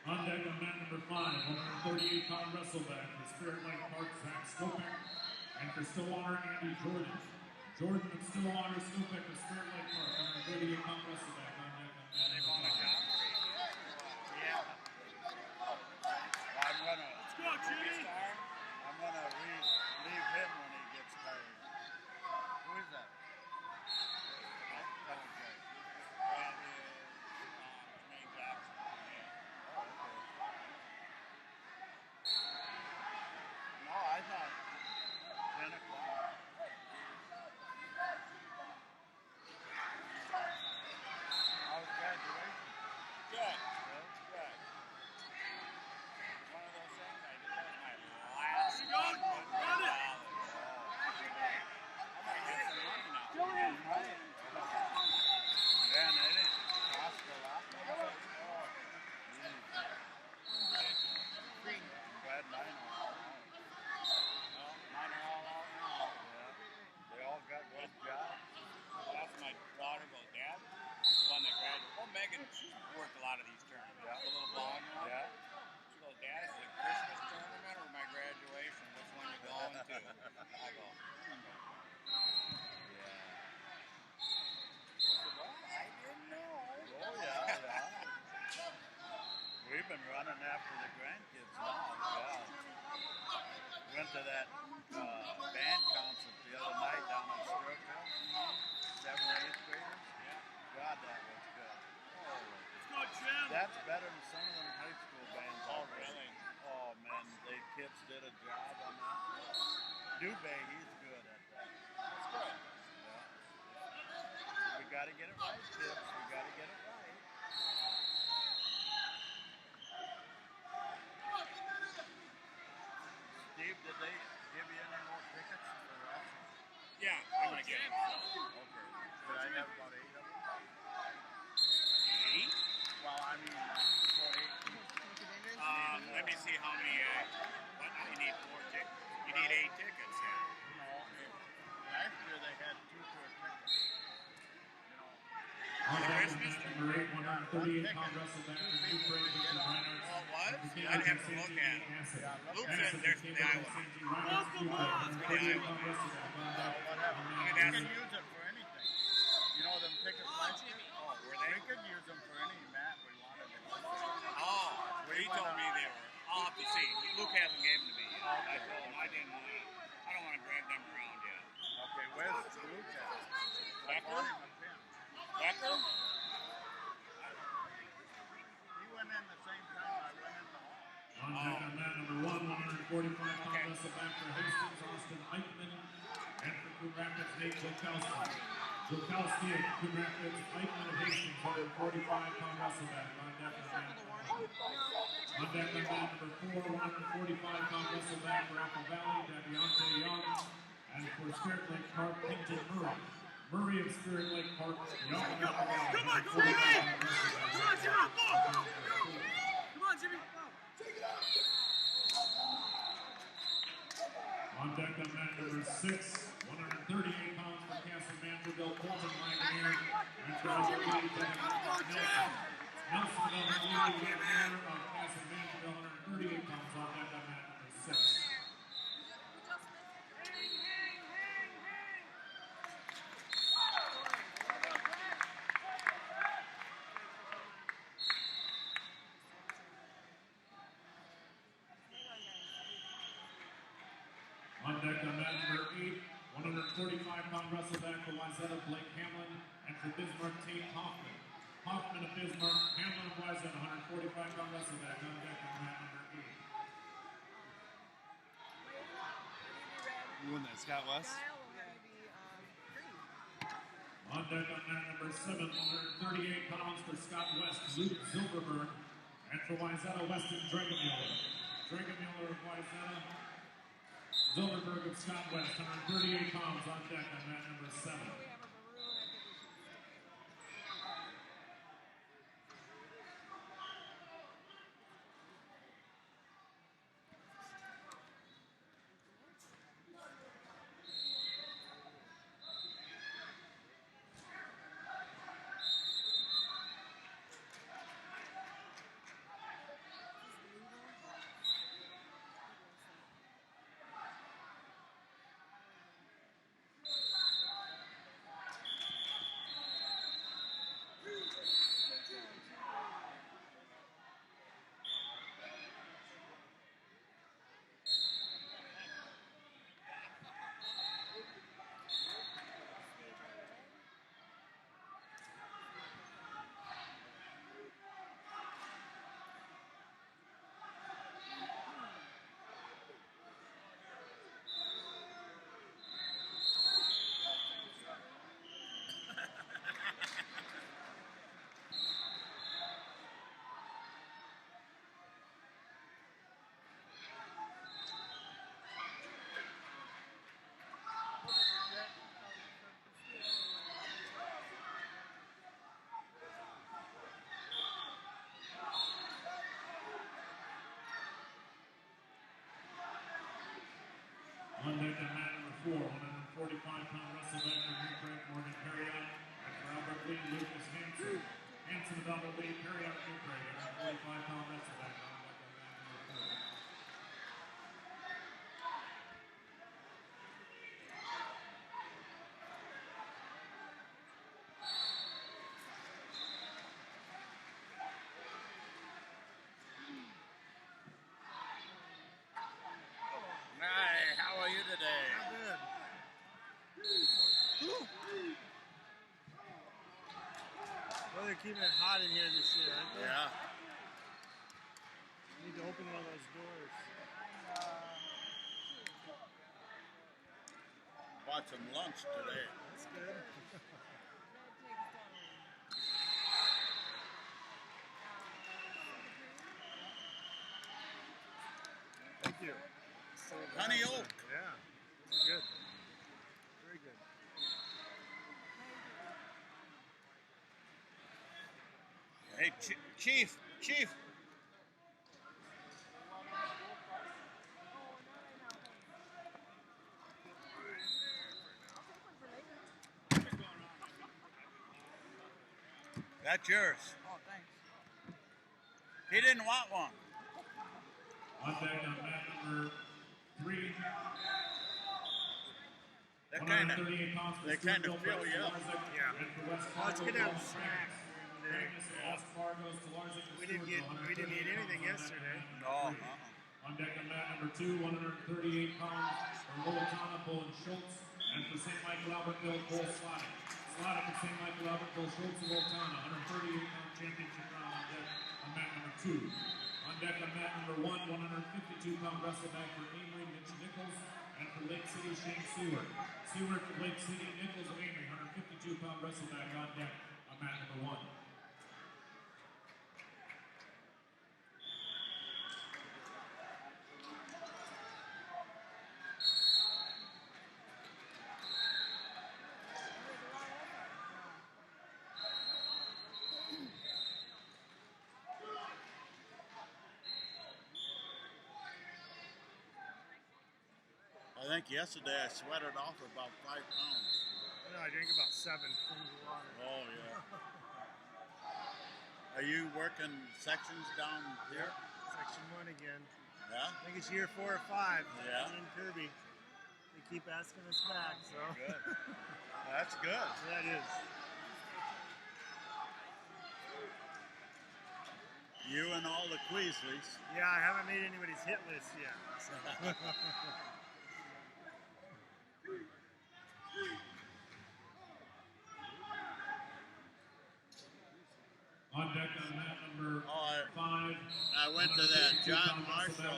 E: On deck on mat number 5, 138-pound wrestleback for Spirit Lake Park, Zach Skopek. And for Stillwater, Andy Jordan. Jordan of Stillwater, Skopek of Spirit Lake Park, 138-pound wrestleback on deck on mat number 5.
C: Yeah. I'm gonna. Let's go, Jimmy. I'm gonna leave him when he gets tired. Who is that? That is Jermaine Jackson. Oh, okay. No, I thought 10 o'clock. How was graduation? Good. Good. One of those things I did that my last one in college. I might have some money now. Right. Man, they didn't cost a lot. Glad mine are all out. Well, mine are all out now. Yeah. They all got good jobs. That's my daughter goes, Dad, the one that graduated. Oh, Megan, she worked a lot of these tournaments. Yeah. The little blonde one. Yeah. She goes, Dad, is it a Christmas tournament or my graduation? Which one you going to? I go, yeah. I said, well, I didn't know. Oh, yeah. We've been running after the grandkids now. Yeah. Went to that band concert the other night down in Strookville. 7th and 8th graders. Yeah. God, that was good. Let's go, Jim. That's better than some of them high school bands. Oh, really? Oh, man. They kids did a job on that. Dubé, he's good at that. That's good. Yeah. We got to get it right, kids. We got to get it right. Steve, did they give you any more tickets for us? Yeah, I'm going to get them. Okay. Should I have about 8 of them? 8? Well, I mean, for 8. Let me see how many. What? I need 4 tickets. You need 8 tickets, yeah. No, last year they had 2 for a ticket.
E: On deck on mat number 8, 138-pound wrestleback for New Prague, Victor Reinhardt.
C: Oh, what?
E: I'd have to look at it.
C: Luke said there's the Iowa.
E: Pound wrestleback on deck.
C: You can use it for anything. You know them tickets last year? Oh, were they? We could use them for any mat we wanted to go to. Oh, he told me they were. I'll have to see. Luke hasn't given them to me yet. Okay. I told him I didn't want to. I don't want to drag them around yet. Okay, where's Luke at? Becker? Becker? He went in the same time I went in the hall.
E: On deck on mat number 1, 145-pound wrestleback for Hastings, Austin Eichmann. And for Coon Rapids, Nate Jokowski. Jokowski of Coon Rapids, Eichmann of Hastings, 145-pound wrestleback on deck on mat number 1. On deck on mat number 4, 145-pound wrestleback for Apple Valley, Daviante Young. And for Spirit Lake Park, Hinton Murray. Murray of Spirit Lake Park, Young of Apple Valley.
A: Come on, Jimmy! Come on, Jimmy!
E: On deck on mat number 6, 138 pounds for Castle Manderville, Colton Wagner, and for Nelson Wagner of Castle Manderville, 138 pounds on deck on mat number 6. On deck on mat number 8, 145-pound wrestleback for Wayzata, Blake Hamlin, and for Bismarck, Tate Hoffman. Hoffman of Bismarck, Hamlin of Wayzata, 145-pound wrestleback on deck on mat number 8.
A: You won that, Scott West?
E: On deck on mat number 7, 138 pounds for Scott West, Luke Zilberberg, and for Wayzata, Weston Dragomuller. Dragomuller of Wayzata, Zilberberg of Scott West, 138 pounds on deck on mat number 7. Glanzer. Hanson of Elmer Lee, Perry out of Newbury. 45-pound wrestleback on deck on mat number 4.
C: Hi, how are you today?
D: I'm good. Well, they're keeping it hot in here this year, aren't they?
C: Yeah.
D: Need to open one of those doors.
C: Bought some lunch today.
D: That's good. Thank you. So
C: Honey
D: nice.
C: oak.
D: Yeah, those are good. Very good.
C: Hey, Chief. That's yours.
H: Oh, thanks.
C: He didn't want one.
E: On deck on mat number 3.
C: They kind of
E: 138 pounds for
C: feel
E: Stuart
C: you
E: Bill
C: up.
E: Larzik,
D: Yeah.
E: and for West
D: Well, let's
E: Fargo,
D: get out
E: Paul
D: the snack
E: Francis.
D: today.
E: Francis and West Fargo's to Larzik and
D: We didn't
E: Stewart,
D: we didn't eat
E: 138
D: anything
E: pounds on
D: yesterday.
E: deck
C: No.
E: on mat number 3. On deck on mat number 2, 138 pounds for Lowitana, Bull and Schultz, and for St. Michael Albertville, Bull Slottick. Slottick and St. Michael Albertville, Schultz and Lowitana, 138-pound championship round on deck on mat number 2. On deck on mat number 1, 152-pound wrestleback for Amory, Mitch Nichols, and for Lake City, Shane Seward. Seward for Lake City, Nichols, and Amory, 152-pound wrestleback on deck on mat number 1.
C: I think yesterday I sweated off about 5 pounds.
D: No, I drink about 7 things of water.
C: Oh, yeah. Are you working sections down here?
D: Section 1 again.
C: Yeah?
D: I think it's year 4 or 5.
C: Yeah.
D: Me and Kirby. They keep asking us back, so.
C: Good. That's good.
D: Yeah, it is.
C: You and all the Queasleys.
D: Yeah, I haven't made anybody's hit list yet. So.
E: On deck on mat number 5.
C: I went to that John Marshall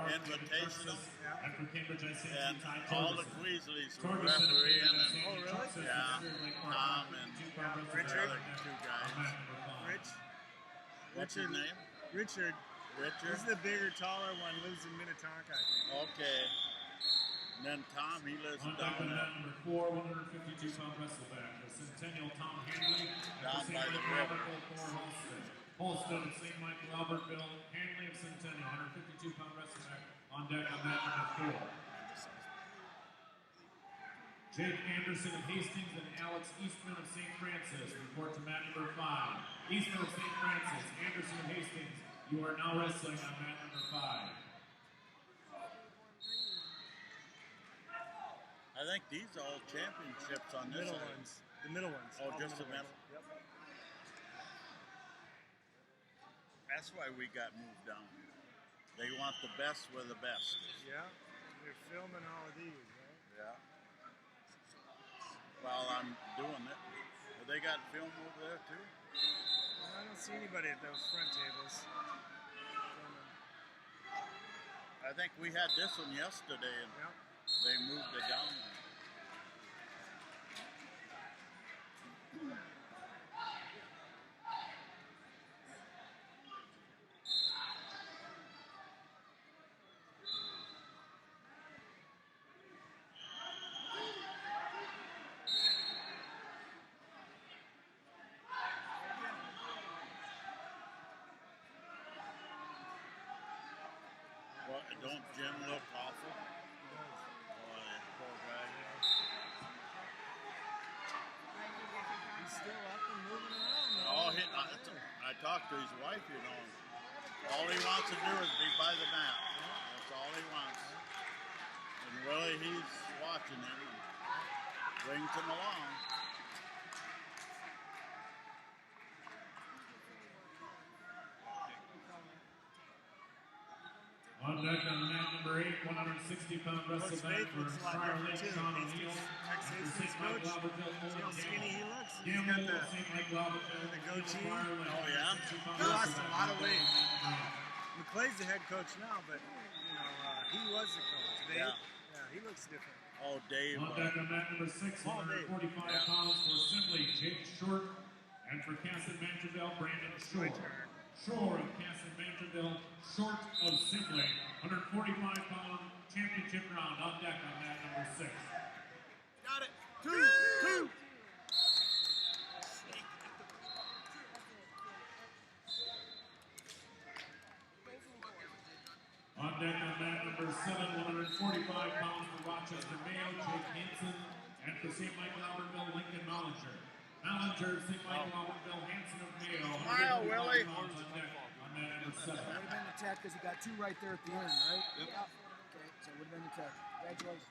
C: Invitational,
E: and for Cambridge, I say
C: and all the Queasleys were refereeing, and
D: Oh, really?
C: yeah, Tom and
D: Richard?
C: the other 2 guys.
D: Rich?
C: What's his name?
D: Richard. This
C: Richard?
D: is the bigger, taller one. Lives in Minnetonka, I think.
C: Okay. And then Tom, he lives
E: On deck
C: down
E: on
C: there.
E: mat number 4, 152-pound wrestleback, the Centennial Tom Hanley,
C: Down
E: and for
C: by
E: St.
C: the
E: Michael
C: river.
E: Albertville, Thor Holston. Holston of St. Michael Albertville, Hanley of Centennial, 152-pound wrestleback, on deck on mat number 4. Jake Anderson of Hastings and Alex Eastman of St. Francis report to mat number 5. Eastman of St. Francis, Anderson of Hastings, you are now wrestling on mat number 5.
C: I think these are all championships on this
D: Middle
C: side.
D: ones. The middle ones.
C: Oh,
D: All
C: just the
D: ones.
C: middle?
D: Yep.
C: That's why we got moved down. They want the best with the best.
D: Yeah. They're filming all of these, right?
C: Yeah. While I'm doing it. Have they got film over there too?
D: I don't see anybody at those front tables.
C: I think we had this one yesterday and
D: Yep.
C: they moved it down. What, don't Jim look awful? Boy, poor guy.
D: He's still up and moving around.
I: talk to his wife, you know. All he wants to do is be by the mat. That's all he wants. And Willie, he's watching him and brings him along.
E: On deck on mat number 8, 160-pound wrestle back for Friar Lake, Sean O'Neill. After St. Mike Loverville,
A: See how skinny he looks? He's
E: Gamble,
A: got the
E: St. Mike Loverville,
A: the goatee.
E: Friar Lake.
I: Oh, yeah?
A: He lost a lot of weight. McClay's the head coach now, but you know he was the coach. Dave, yeah, he looks different.
I: Oh, Dave.
E: On deck on mat number 6, 145 pounds for Assembly, Jake Short. And for Casson Mancherville, Brandon Shore. Shore of Casson Mancherville, Short of Simley, 145-pound championship round on deck on mat number 6.
A: Got it. Two.
E: On deck on mat number 7, 145 pounds for Rochester Mayo, Jake Hansen. And for St. Michael Albertville, Lincoln Mallinger. Mallinger, St. Michael Albertville, Hansen of Mayo.
I: Smile, Willie.
E: On deck on mat number 7.
A: That would have been the tech because he got 2 right there at the end, right? Yep. Okay, so it would have been the tech. Congratulations.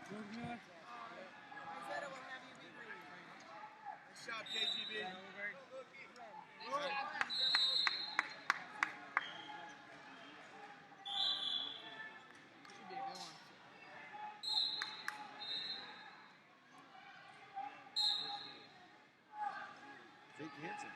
A: Good luck. Nice job, KGB. Jake Hansen.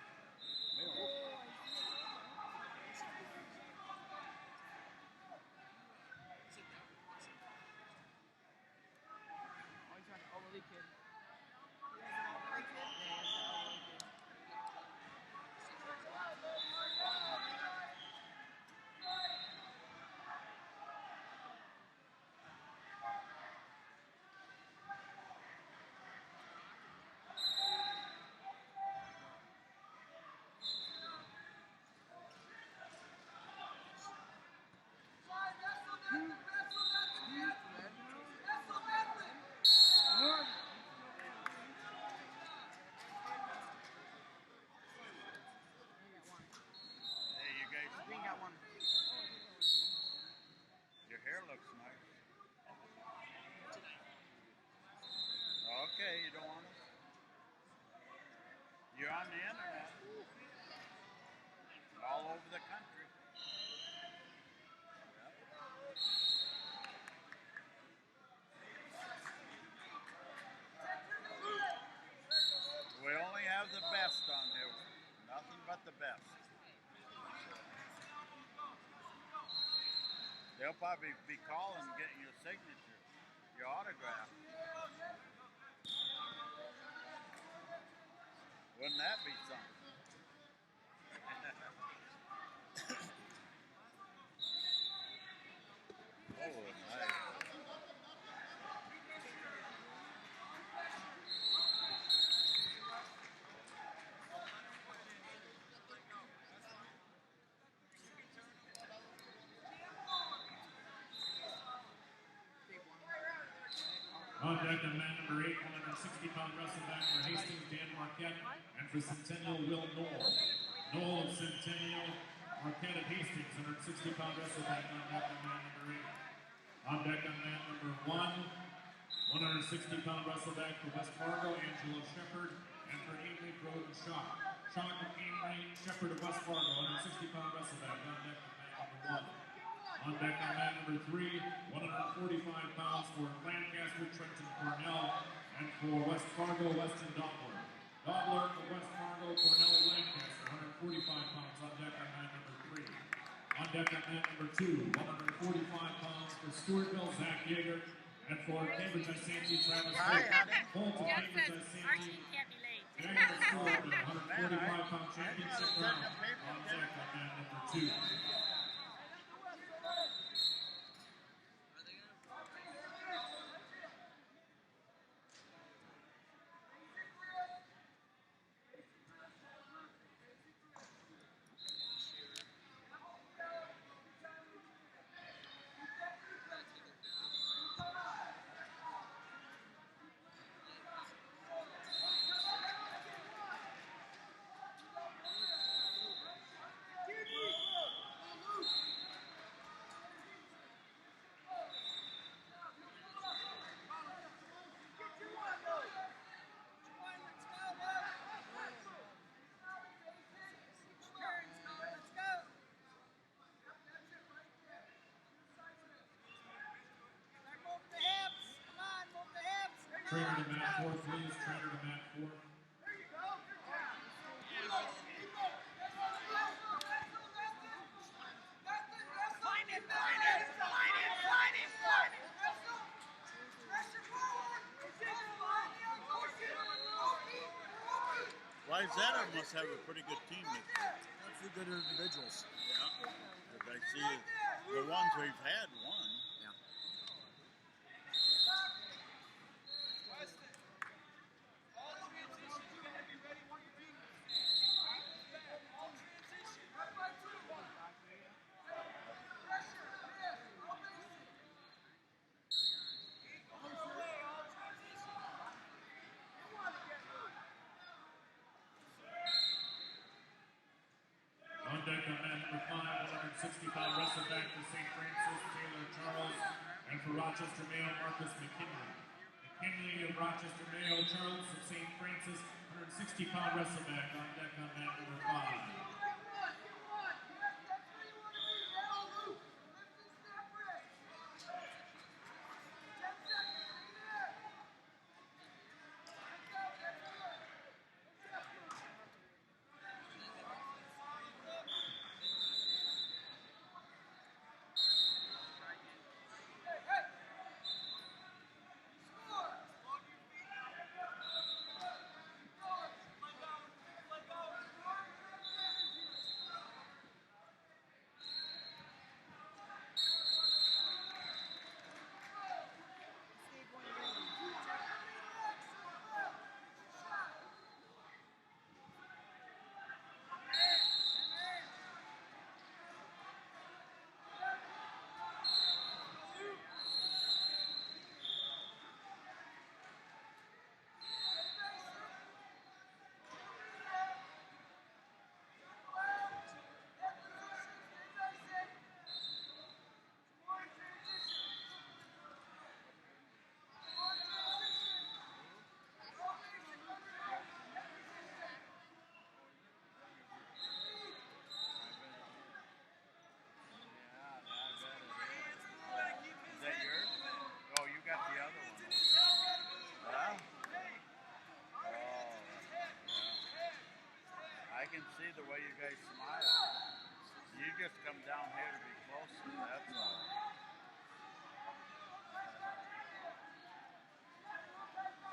I: Your hair looks nice. Okay, you don't want it? You're on the internet. All over the country. We only have the best on here. Nothing but the best. They'll probably be calling and getting your signature, your autograph. Wouldn't that be something? Oh, nice.
E: On deck on mat number 8, 160-pound wrestle back for Hastings, Dan Marquette. And for Centennial, Will Knoll. Knoll of Centennial, Marquette of Hastings, 160-pound wrestle back on deck on mat number 8. On deck on mat number 1, 160-pound wrestle back for West Fargo, Angelo Shepard. And for Amory Groden Shock. Shock of Amory, Shepard of West Fargo, 160-pound wrestle back on deck on mat number 1. On deck on mat number 3, 145 pounds for Lancaster, Trenton Cornell, and for West Fargo, Weston Doppler. Doppler for West Fargo, Cornell, Lancaster, 145 pounds on deck on mat number 3. On deck on mat number 2, 145 pounds for Stewartville, Zach Yeager, and for Cambridge Isanti, Travis Holt of Cambridge Isanti. Daniel Stewart, 145-pound championship round on deck on mat number 2. Trainer to mat 4, please. Trainer to mat 4.
I: Wyzetta must have a pretty good team this year.
A: A few good individuals.
I: Yeah. But I see the ones we've had won.
A: Yeah.
E: On deck on mat number 5, 160-pound wrestle back for St. Francis, Taylor Charles, and for Rochester Mayo, Marcus McKinley. McKinley of Rochester Mayo, Charles of St. Francis, 160-pound wrestle back on deck on mat number 5.
I: See the way you guys smile. You just come down here to be closer, that's all.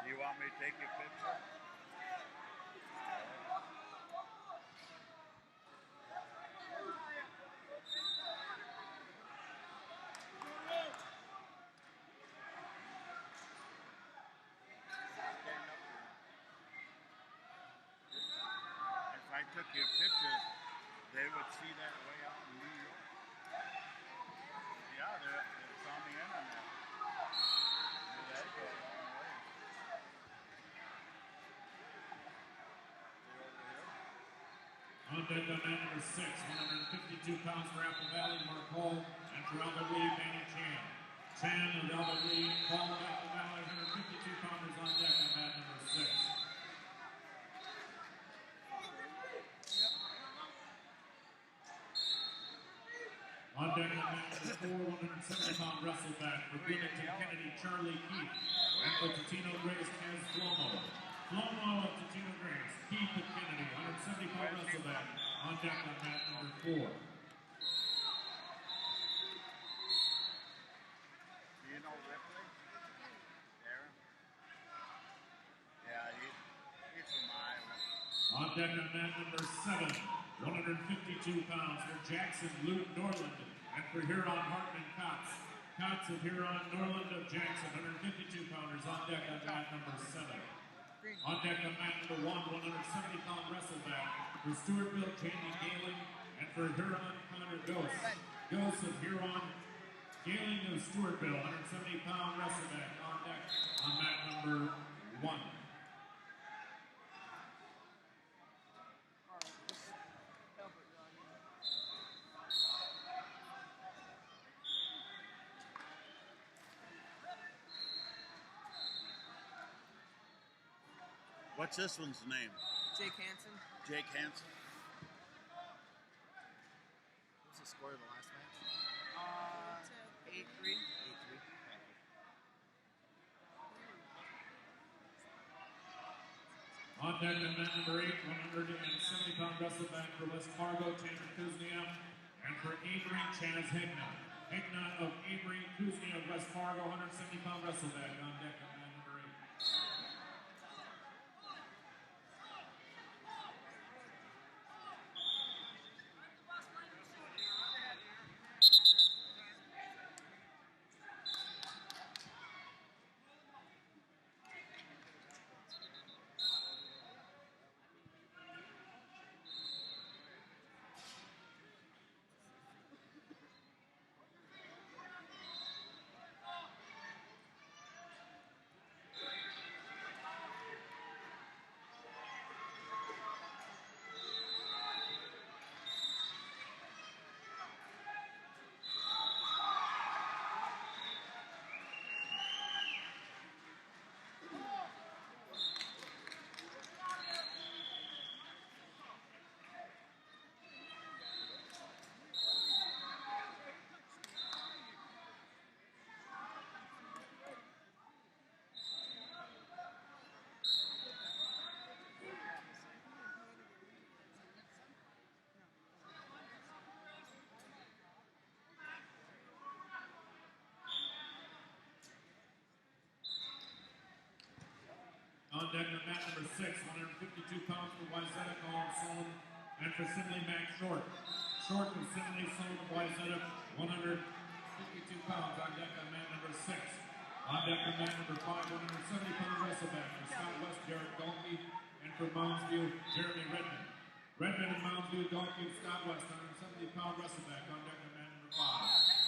I: Do you want me to take your picture? If I took your pictures, they would see that way out in New York. Yeah, it's on the internet. That goes a long way.
E: On deck on mat number 6, 152 pounds for Apple Valley, Mark Hall, and for Albert Lee, Manny Chan. Chan of Albert Lee, Hall of Apple Valley, 152 pounders on deck on mat number 6. On deck on mat number 4, 170-pound wrestleback for Bloomington Kennedy, Charlie Keith, and for Totino Grace, Kaz Flomo. Flomo of Totino Grace, Keith of Kennedy, 170-pound wrestleback on deck on mat number 4.
I: Do you know Ripley? Darren? Yeah, he's from Iowa.
E: On deck on mat number 7, 152 pounds for Jackson Luke Norland, and for Huron Hartman Kotz. Kotz of Huron, Norland of Jackson, 152 pounders on deck on mat number 7. On deck on mat number 1, 170-pound wrestleback for Stewartville, Jamie Galen, and for Huron, Connor Ghost. Ghost of Huron, Galen of Stewartville, 170-pound wrestleback on deck on mat number 1.
I: What's this one's name?
J: Jake Hansen.
I: Jake Hansen.
A: What's the score of the last match?
J: 8-3.
A: 8-3.
E: On deck at mat number 8, 170-pound wrestleback for West Fargo, Tanner Kuznia, and for Avery, Chaz Higna. Higna of Avery, Kuznia of West Fargo, 170-pound wrestleback on deck at mat number 8. On deck at mat number 6, 152 pounds for Wayzata, Colin Solon, and for Simley Max Short. Short for Simley, Solon, Wayzata, 152 pounds on deck on mat number 6. On deck at mat number 5, 170-pound wrestleback for Scott West, Jared Dalkey, and for Mounds View, Jeremy Redmond. Redmond and Mounds View, Dalkey, and Scott West, 170-pound wrestleback on deck at mat number 5.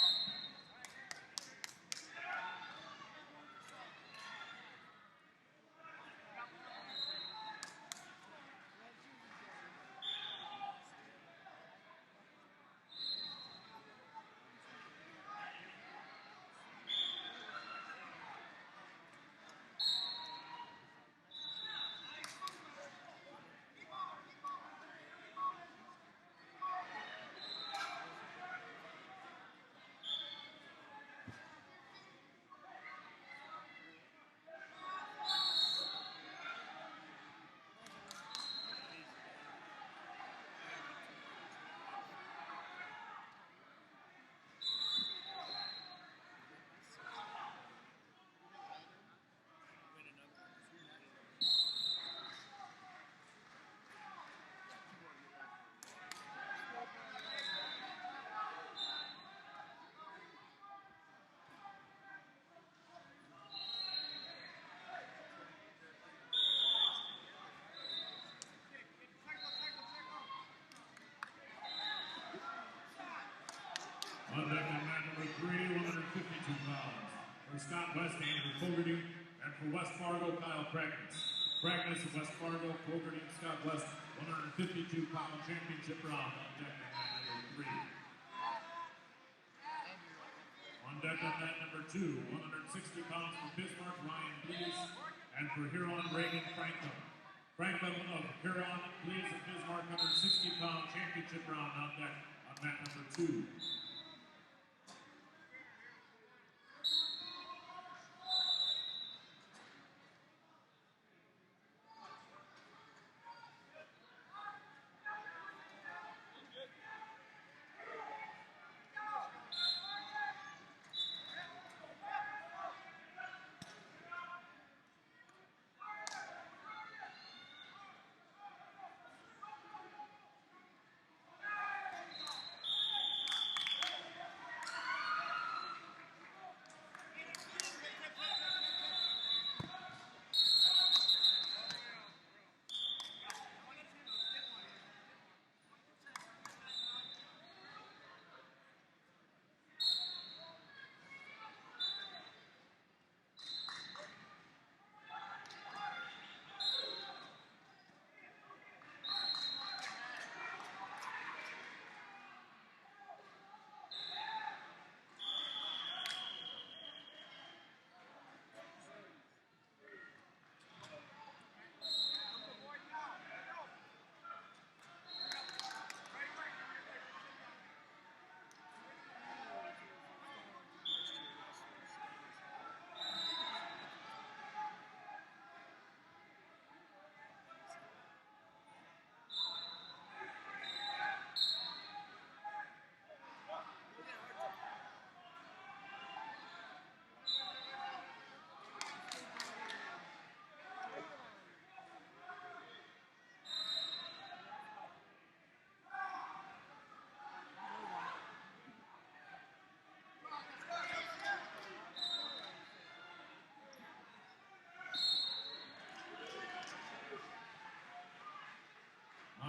E: On deck at mat number 3, 152 pounds. For Scott West, Andrew Fogarty, and for West Fargo, Kyle Pragnis. Pragnis of West Fargo, Fogarty, and Scott West, 152-pound championship round on deck at mat number 3. On deck at mat number 2, 160 pounds for Bismarck, Ryan Blees, and for Huron, Reagan Franklin. Franklin of Huron, Blees of Bismarck, 160-pound championship round on deck on mat number 2.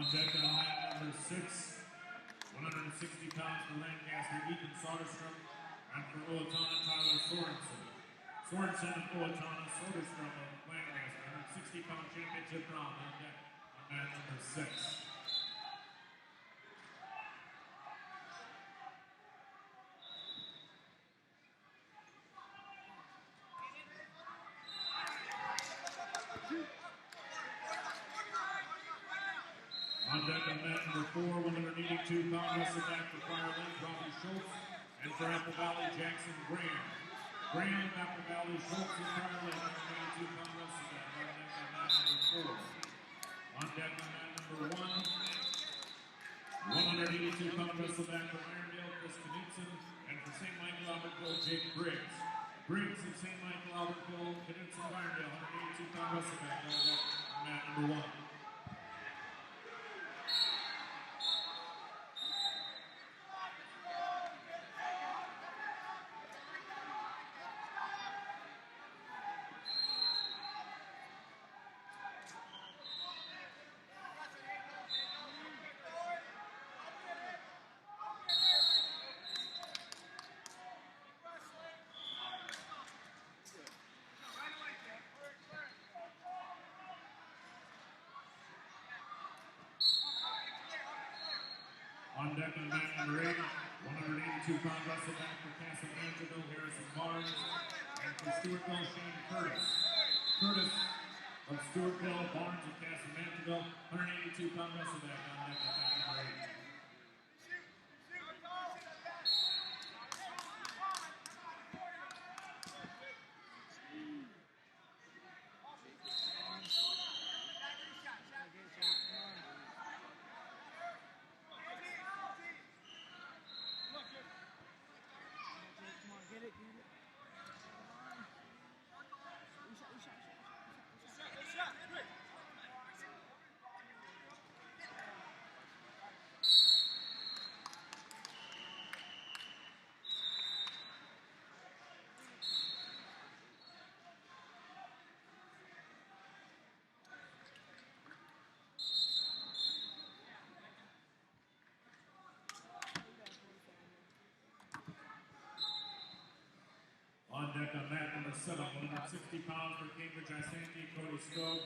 E: On deck on mat number 6, 160 pounds for Lancaster, Ethan Soderstrom, and for Owatonna, Tyler Sorensen. Sorensen and Owatonna, Soderstrom of Lancaster, 160-pound championship round on deck on mat number 6. On deck on mat number 4, 182-pound wrestleback for Fire Lake, Robbie Schultz, and for Apple Valley, Jackson Graham. Graham, Apple Valley, Schultz, and Fire Lake, 182-pound wrestleback on deck on mat number 4. On deck on mat number 1, 182-pound wrestleback for Irondale, Chris Knutson, and for St. Michael Albertville, Jake Briggs. Briggs of St. Michael Albertville, Knutson of Irondale, 182-pound wrestleback on deck on mat number 1. On deck on mat number 8, 182-pound wrestleback for Castle Angelo, Harrison Barnes, and for Stewartville, Shane Curtis. Curtis of Stewartville, Barnes of Castle Angelo, 182-pound wrestleback on deck on mat number 8. On deck on mat number 7, 160 pounds for Cambridge Isanti, Cody Scope,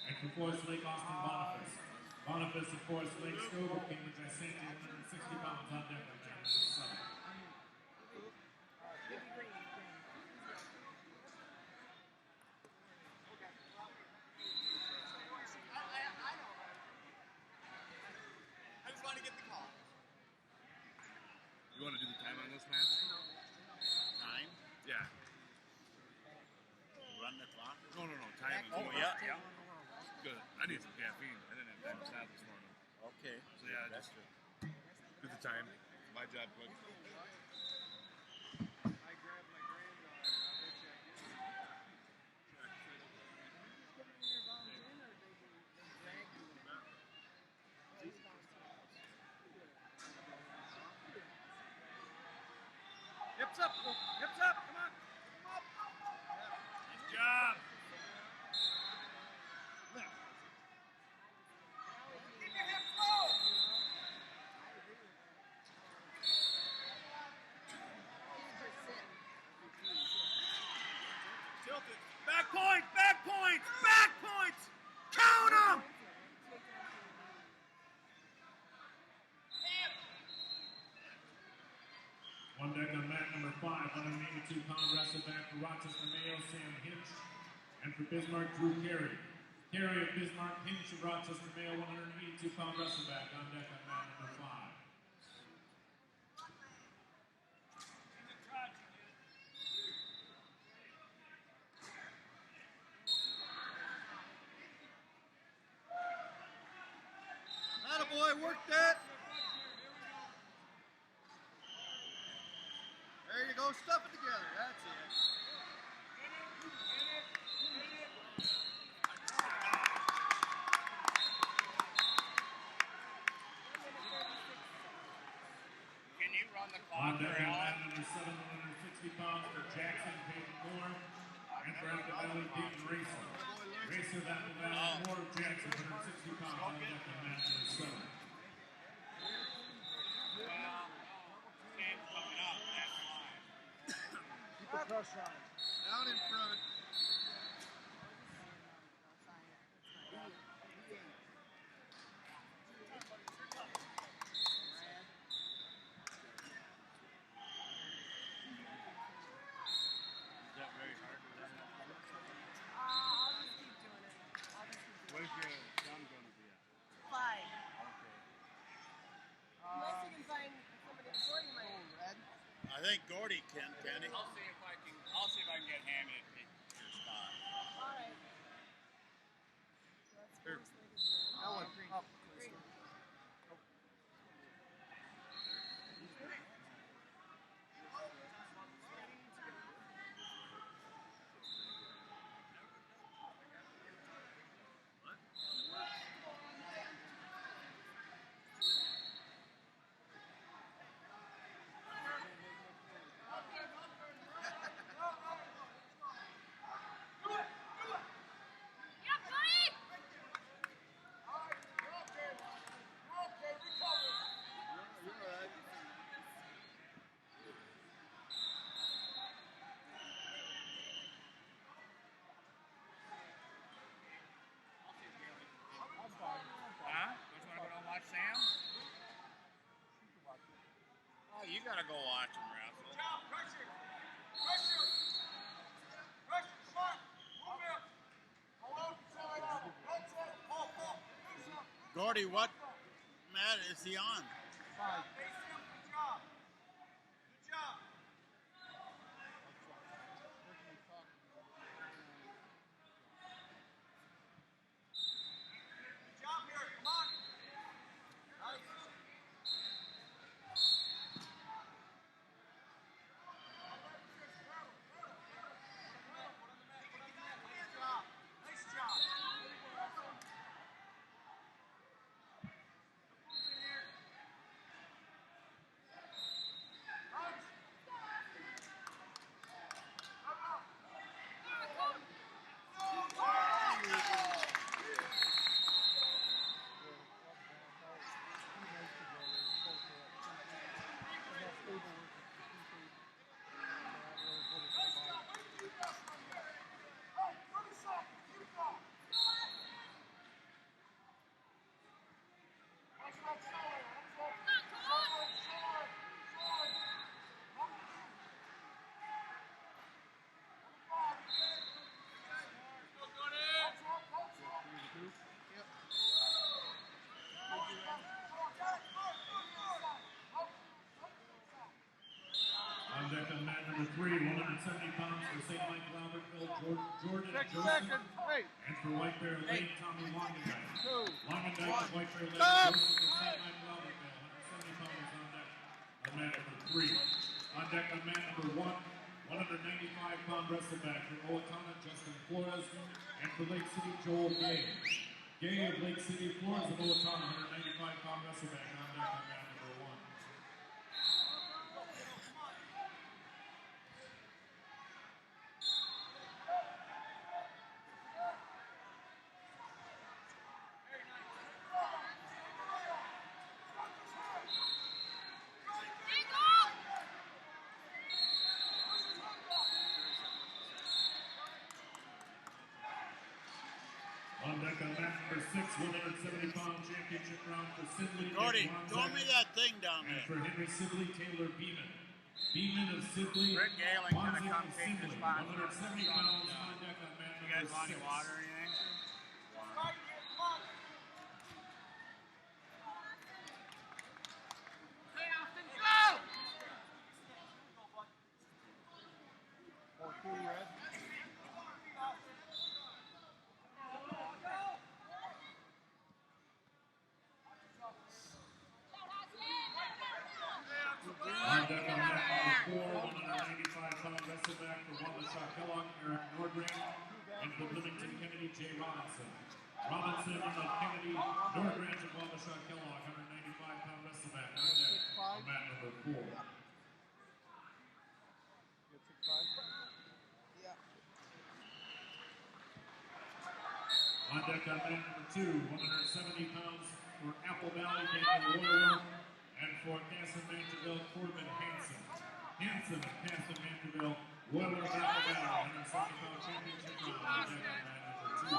E: and for Forest Lake, Austin Boniface. Boniface of Forest Lake, Scope of Cambridge Isanti, 160 pounds on deck on mat number 7.
C: I just want to get the call.
J: You want to do the time on this match?
I: Time?
J: Yeah.
I: Run the clock?
J: No, time.
I: Oh, yeah.
J: Good. I need some caffeine. I didn't have time to stop this morning.
I: Okay.
J: So yeah, just do the time. My job quick.
D: Hips up, come on.
J: Nice job.
D: Tilted. Back points. Count them.
E: On deck on mat number 5, 182-pound wrestleback for Rochester Mayo, Sam Hinch, and for Bismarck, Drew Carey. Carey of Bismarck, Hinch of Rochester Mayo, 182-pound wrestleback on deck on mat number 5.
A: Attaboy, work that. There you go, stuff it together. That's it.
C: Can you run the clock
E: On
C: for
E: deck on mat
C: Alan?
E: number 7, 160 pounds for Jackson Peyton Moore, And for Apple Valley, Dayton Racer. Racer of Apple Valley, Norm Jackson, 160 pounds on deck on match number 7.
C: Well, game's coming up. That's why.
A: Keep the pressure on. Down in front. Where's your gun going to be at?
F: 5.
A: Okay.
F: Unless you can find somebody to Gordy might.
I: I think Gordy can he?
C: I'll see if I can get Hammond to take your spot.
F: All right. So that's
A: Ellen, up.
F: Green.
C: Huh? Don't you want to go watch Sam? Oh, you gotta go watch him wrestle.
I: Gordy, what mat is he on?
A: 5.
E: On deck on mat number 3, 170 pounds for St. Michael Albertville, Jordan
A: 6
E: Joseph.
A: seconds. Wait.
E: And for White Bear Lane, Tommy Longendijk.
A: 2.
E: Longendijk of White Bear Lane,
A: Stop!
E: Joseph of St. Michael Albertville, 170 pounds on deck on mat number 3. On deck on mat number 1, 195-pound wrestleback for Owatonna, Justin Flores. And for Lake City, Joel Gay. Gay of Lake City, Flores of Owatonna, 195-pound wrestleback on deck on mat number 1. On deck on mat number 6, 170-pound championship round for Sidley.
I: Gordy, throw me that thing down
E: And
I: there.
E: for Henry Sibley, Taylor Beeman. Beeman of Sibley,
C: Rick Galen's gonna
E: Ponzi
C: come
E: of
C: take the
E: Sibley,
C: spot.
E: 170 pounds on deck on mat
C: You
E: number
C: guys want
E: 6.
C: any water or anything?
A: Red.
E: On deck on mat number 4, 195-pound wrestleback for Waukesha Kellogg, Eric Nordgren. And for Bloomington Kennedy, Jay Robinson. Robinson of Kennedy, Nordgren of Waukesha Kellogg, 195-pound wrestleback on deck on mat number 4.
A: Get 6'5". Yeah.
E: deck on man number 2, 170 pounds for Apple Valley, Daniel Royal, and for Castle Mancheville, Corbin Hanson. Hanson and Castle Mancheville, Royal of Apple Valley, 170 pound championship round on deck on man number 2.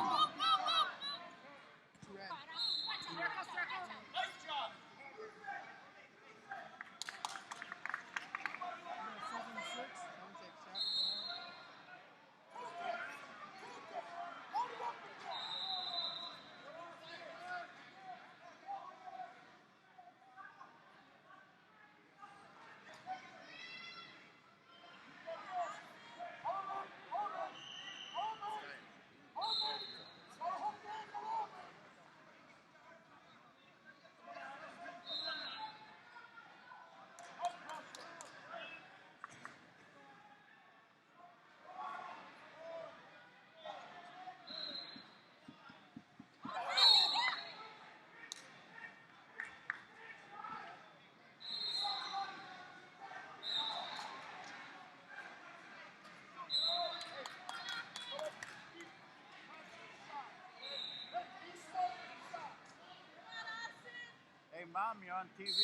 I: Hey, Mom, you're on TV.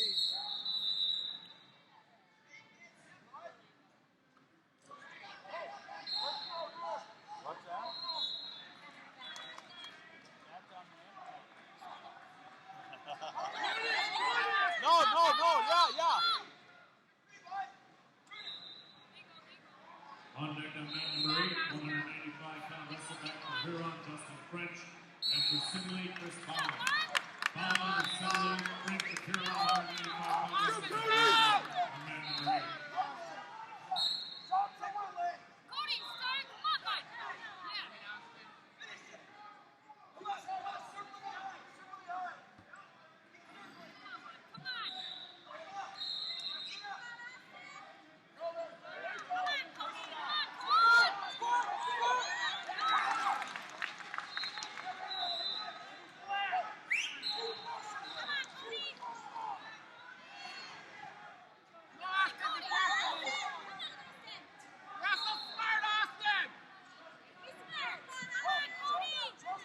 I: What's that? That's on the internet. No, yeah.
E: On deck on man number 8, 195 pound wrestleback for Huron, Justin French, and for Simile, Chris Bauman. Bauman and Simile, French for Huron, 195 pound wrestleback on man number 8.
F: Cody,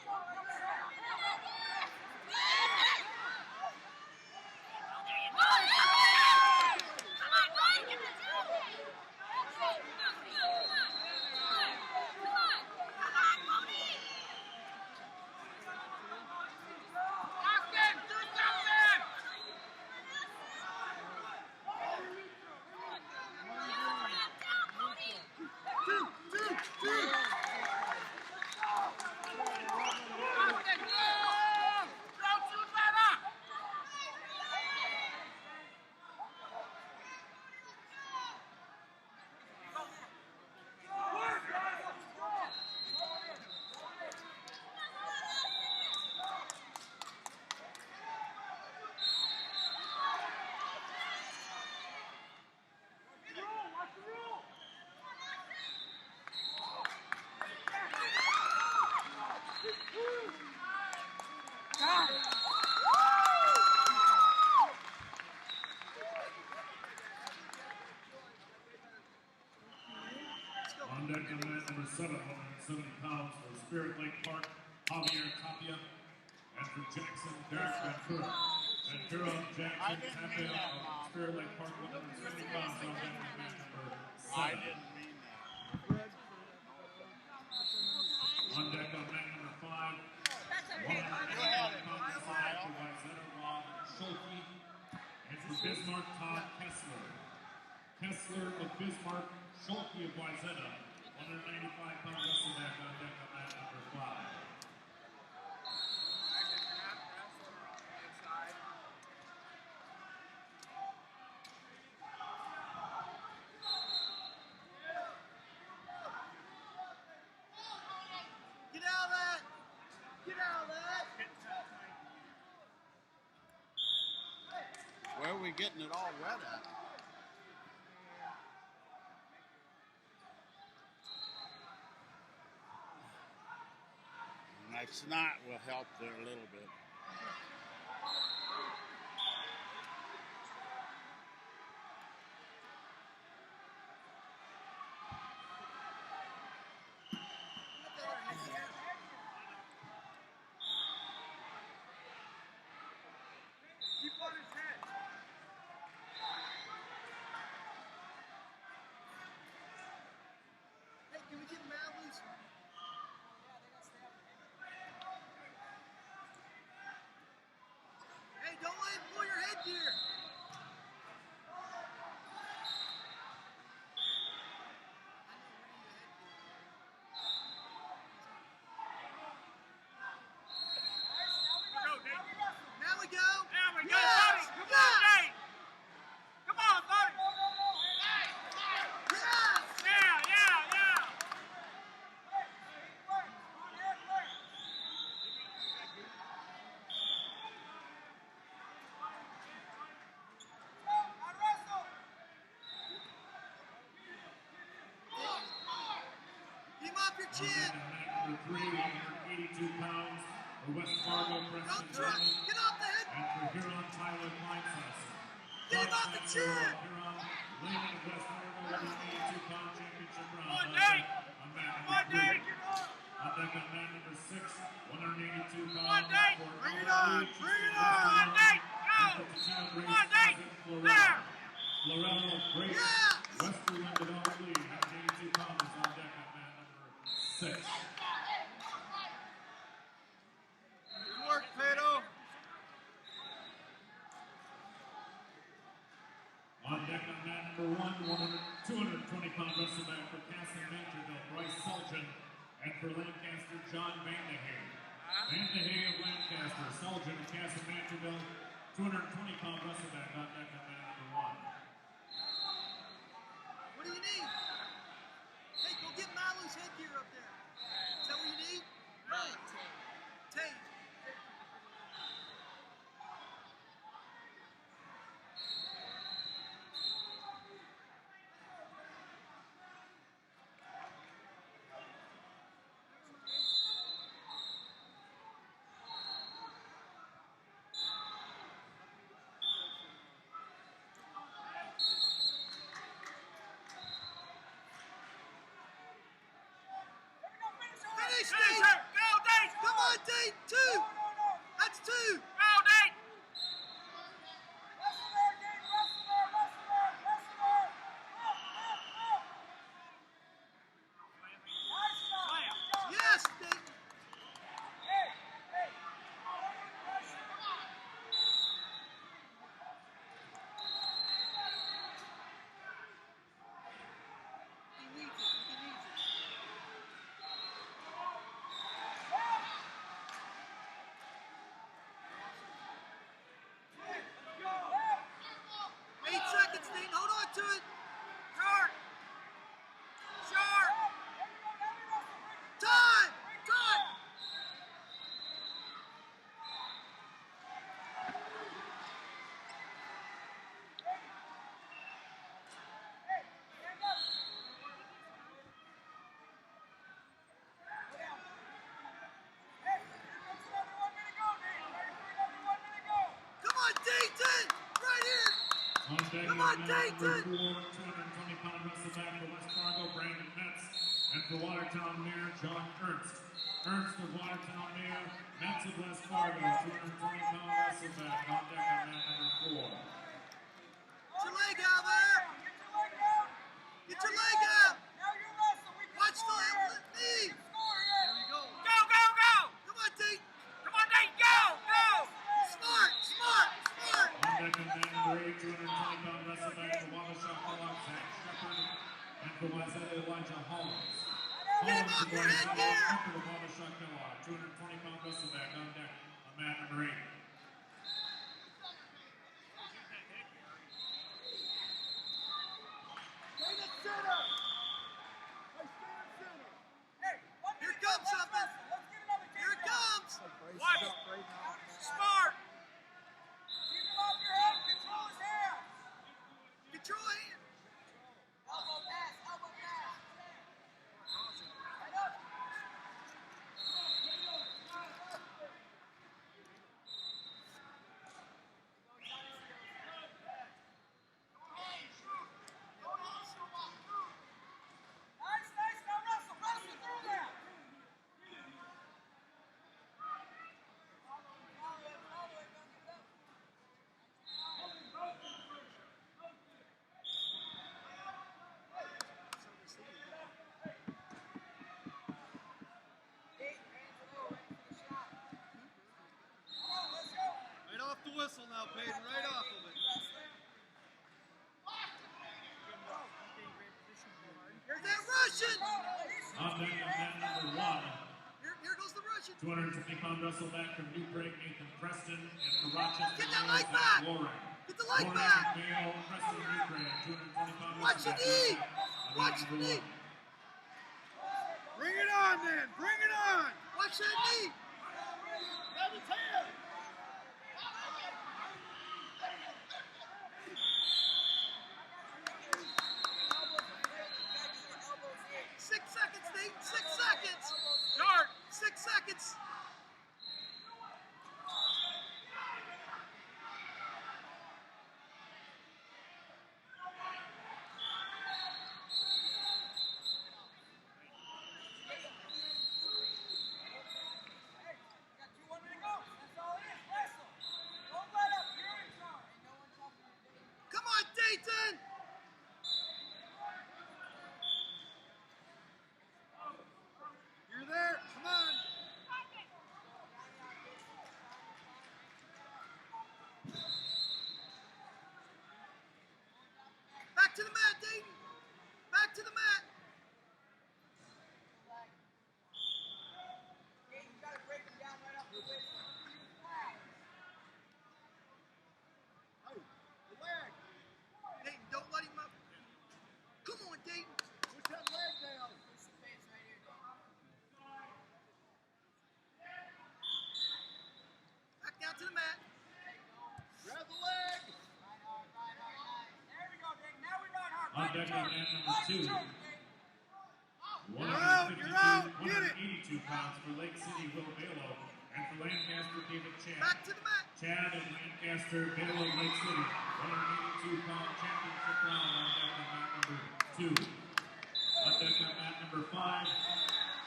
F: start. Come on, bud. Yeah.
E: On deck on man number 7, 170 pounds for Spirit Lake Park, Javier Tapia, and for Jackson, Derek Ventura. Ventura, Jackson, Tapia of Spirit Lake Park, 170 pounds on deck on man number 7.
I: I didn't mean that.
E: On deck on man number 5, 195 pounds for Wayzata Rob Schulke, and for Bismarck, Todd Kessler. Kessler of Bismarck, Schulke of Wayzata, 195 pound wrestleback on deck on man number 5.
I: Where are we getting it all wet at? My snot will help there a little bit.
B: chin.
E: Number 3, 182 pounds for West Fargo, Preston Drummond.
B: Get off the head.
E: And for Huron, Tyler Kleinsasser.
B: Get him off the chin.
E: Huron, Lehman of West Fargo, 182 pound championship round.
C: Come on, Nate.
E: On mat
C: Come on,
E: number 3.
C: Nate.
E: On deck on mat number 6, 182
C: Come on,
E: pounds
C: Nate.
E: for
C: Bring it
E: Noah
C: on.
E: Leach.
C: Bring it on. Come on, Nate. Go. Come on, Nate. There.
E: Florell of Great Westerland Development League, 182 pounds on deck on mat number 6.
A: Good work, Pato.
E: On deck on mat number 1, 220-pound wrestleman for Castle Mancherville, Bryce Sullivan, and for Lancaster, John Vandehay. Vandehay of Lancaster, Sullivan of Castle Mancherville, 220-pound wrestleman on deck on mat number 1.
B: What do you need? Hey, go get Malu's headgear up there. Is that what you need? Right. Tape. Finish,
C: Finish
B: Nate!
C: her. Go, Nate.
B: Come on, Dave! 2! That's 2!
C: Go, Nate.
B: Yes, Dave! He needs it. He needs it.
E: Come on, Dayton! 220-pound wrestleman for West Fargo, Brandon Metz. And for Watertown Mayor, John Ernst. Ernst of Watertown Mayor, Metz of West Fargo, 220-pound wrestleman. On deck on mat number 4.
B: Get your leg out there! Get your leg out! Watch the knee! There you go.
C: Go, go, go!
B: Come on, Dayton!
C: Come on, Nate, go, go!
B: Smart, smart, smart!
E: On deck on mat number 8, 220-pound wrestleman for Wabasha Kellogg, Zach Shepard. And for Wayzata, Elijah Hollins.
B: Get him off your head gear!
E: Shepard of Wabasha Kellogg, 220-pound wrestleman on deck on mat number 8.
B: Here comes something! Here it comes!
C: Watch it. Smart.
B: Control hand!
A: Right off the whistle now, Peyton. Right off of it.
B: Here's that Russian!
E: On deck on mat number 1.
B: Here goes the Russian!
E: 250-pound wrestleman from New Prague, Nathan Preston. And for Rochester,
B: Get that
E: Mayo,
B: leg
E: Zach
B: back!
E: Loring.
B: Get the leg
E: Loring,
B: back!
E: Mayo, Preston, New Prague, 220-pound
B: Watch your knee!
E: wrestleman.
B: Watch your knee!
A: Bring it on, man. Bring it on.
B: Watch that knee!
A: Have his hand.
B: 6 seconds, Nate! 6 seconds!
A: minutes. Come on, Dayton! You're there. Come on. Back to the mat, Dayton. Back to the mat. Oh, the leg. Dayton, don't let him up. Come on, Dayton. Push that leg down. Back down to the mat. Grab the leg.
G: There we go, Dave. Now we run hard.
E: On deck on man number 2.
A: You're out. You're out. Get it.
E: 182 pounds for Lake City, Will Balo, and for Lancaster, David Chad.
A: Back to the mat.
E: Chad and Lancaster, Balo, Lake City. 182-pound championship round on deck on mat number 2. On deck on mat number 5.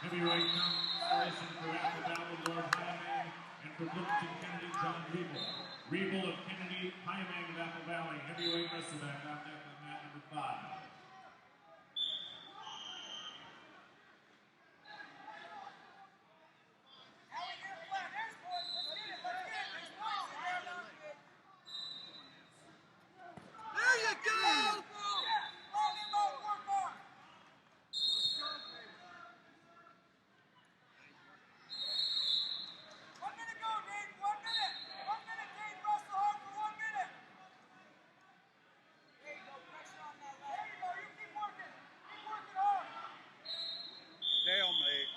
E: Heavyweight Consolation for Apple Valley, Lord Hyman, and for Bloomington Kennedy, John Rebel. Rebel of Kennedy, Hyman of Apple Valley, heavyweight wrestleback on deck on mat number 5.
A: There you go.
I: Stalemate.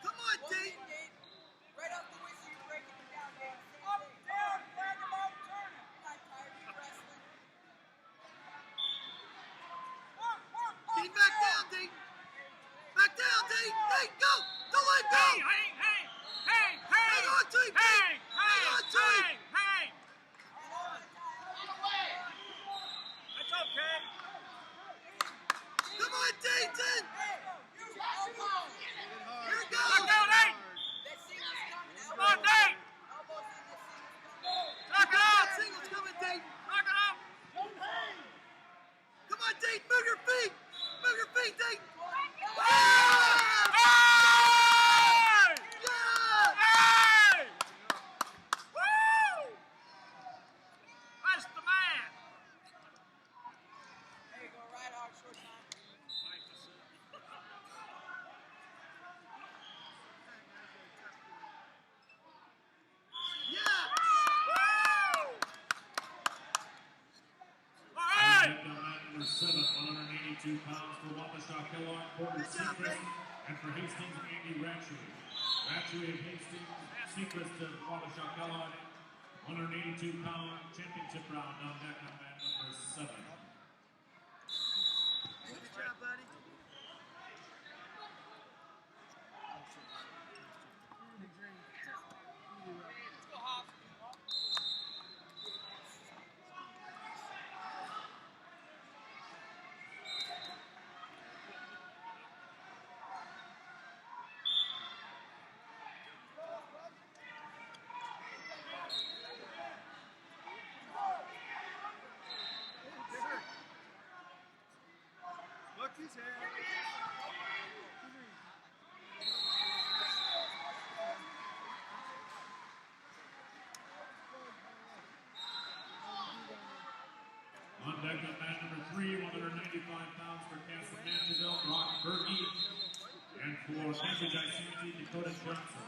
A: Come on, Dayton.
F: Right off the whistle, you're breaking it down, Dave.
G: Up, down, flag him out, turn it.
F: You're not tired of wrestling.
A: Get him back down, Dayton. Back down, Dayton. Dayton, go. Don't let go. Hang on to him, Dayton. Hang on to him.
D: That's okay.
A: Come on, Dayton. Here it goes.
D: Knock out 8.
F: That single's coming.
D: Come on, Nate.
F: Elbows in, that single's coming.
D: Knock it
A: That
D: out.
A: single's coming, Dayton.
D: Knock it out.
A: Come on, Dayton. Move your feet. Move your feet, Dayton.
D: Hey!
A: Yeah.
D: Hey! Woo! That's the man.
F: There you go, right hard, short time.
A: Yeah.
D: All right.
E: On mat number 7, 182 pounds for Waukesha Kellogg, Porter Seacrest, and for Hastings, Andy Ratchery. Ratchery of Hastings, Seacrest of Waukesha Kellogg, 182-pound championship round on deck on mat number 7.
A: Good job, buddy. Look his head.
E: On deck on mat number 3, 195 pounds for Castle Mancheville, Brock Berge, and for Cambridge Isanti, Dakota Johnson.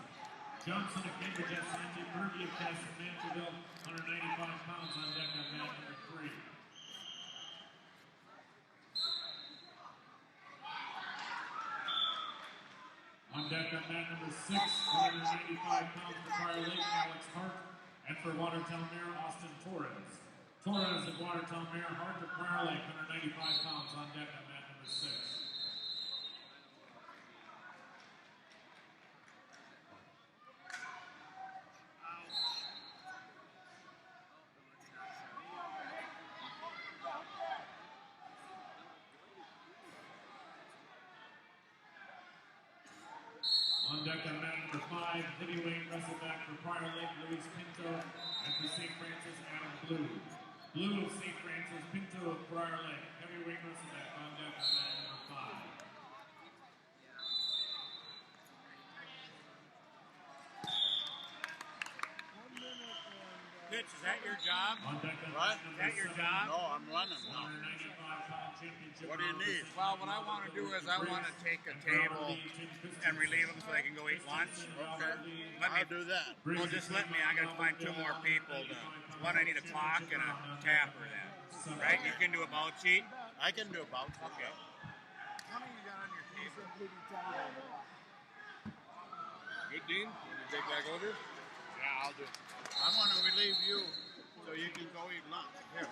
E: Johnson of Cambridge Isanti, Berge of Castle Mancheville, 195 pounds on deck on mat number 3. On deck on mat number 6, 195 pounds for Prior Lake, Alex Hart, and for Watertown Mayor, Austin Torres. Torres of Watertown Mayor, Hart of Prior Lake, 195 pounds on deck on mat number 6. On deck on mat number 5, heavyweight wrestleback for Prior Lake, Luis Pinto, and for St. Francis, Adam Blue. Blue of St. Francis, Pinto of Prior Lake, heavyweight wrestleback on deck on mat number 5.
C: Pitch, is that your job?
E: On deck on
I: What?
C: Is that your job?
I: No, I'm running now.
E: 195-pound championship.
I: What do you need?
C: Well, what I want to do is I want to take a table and relieve them so they can go eat lunch.
I: Okay.
C: Let me,
I: I'll do that.
C: well, just let me. I got to find 2 more people. One, I need a clock and a tapper then. Right? You can do a bout sheet?
I: I can do about.
C: Okay. How many you got on your table?
J: Good, Dean? Can you take back over?
C: Yeah, I'll do it.
I: I want to relieve you so you can go eat lunch. Here.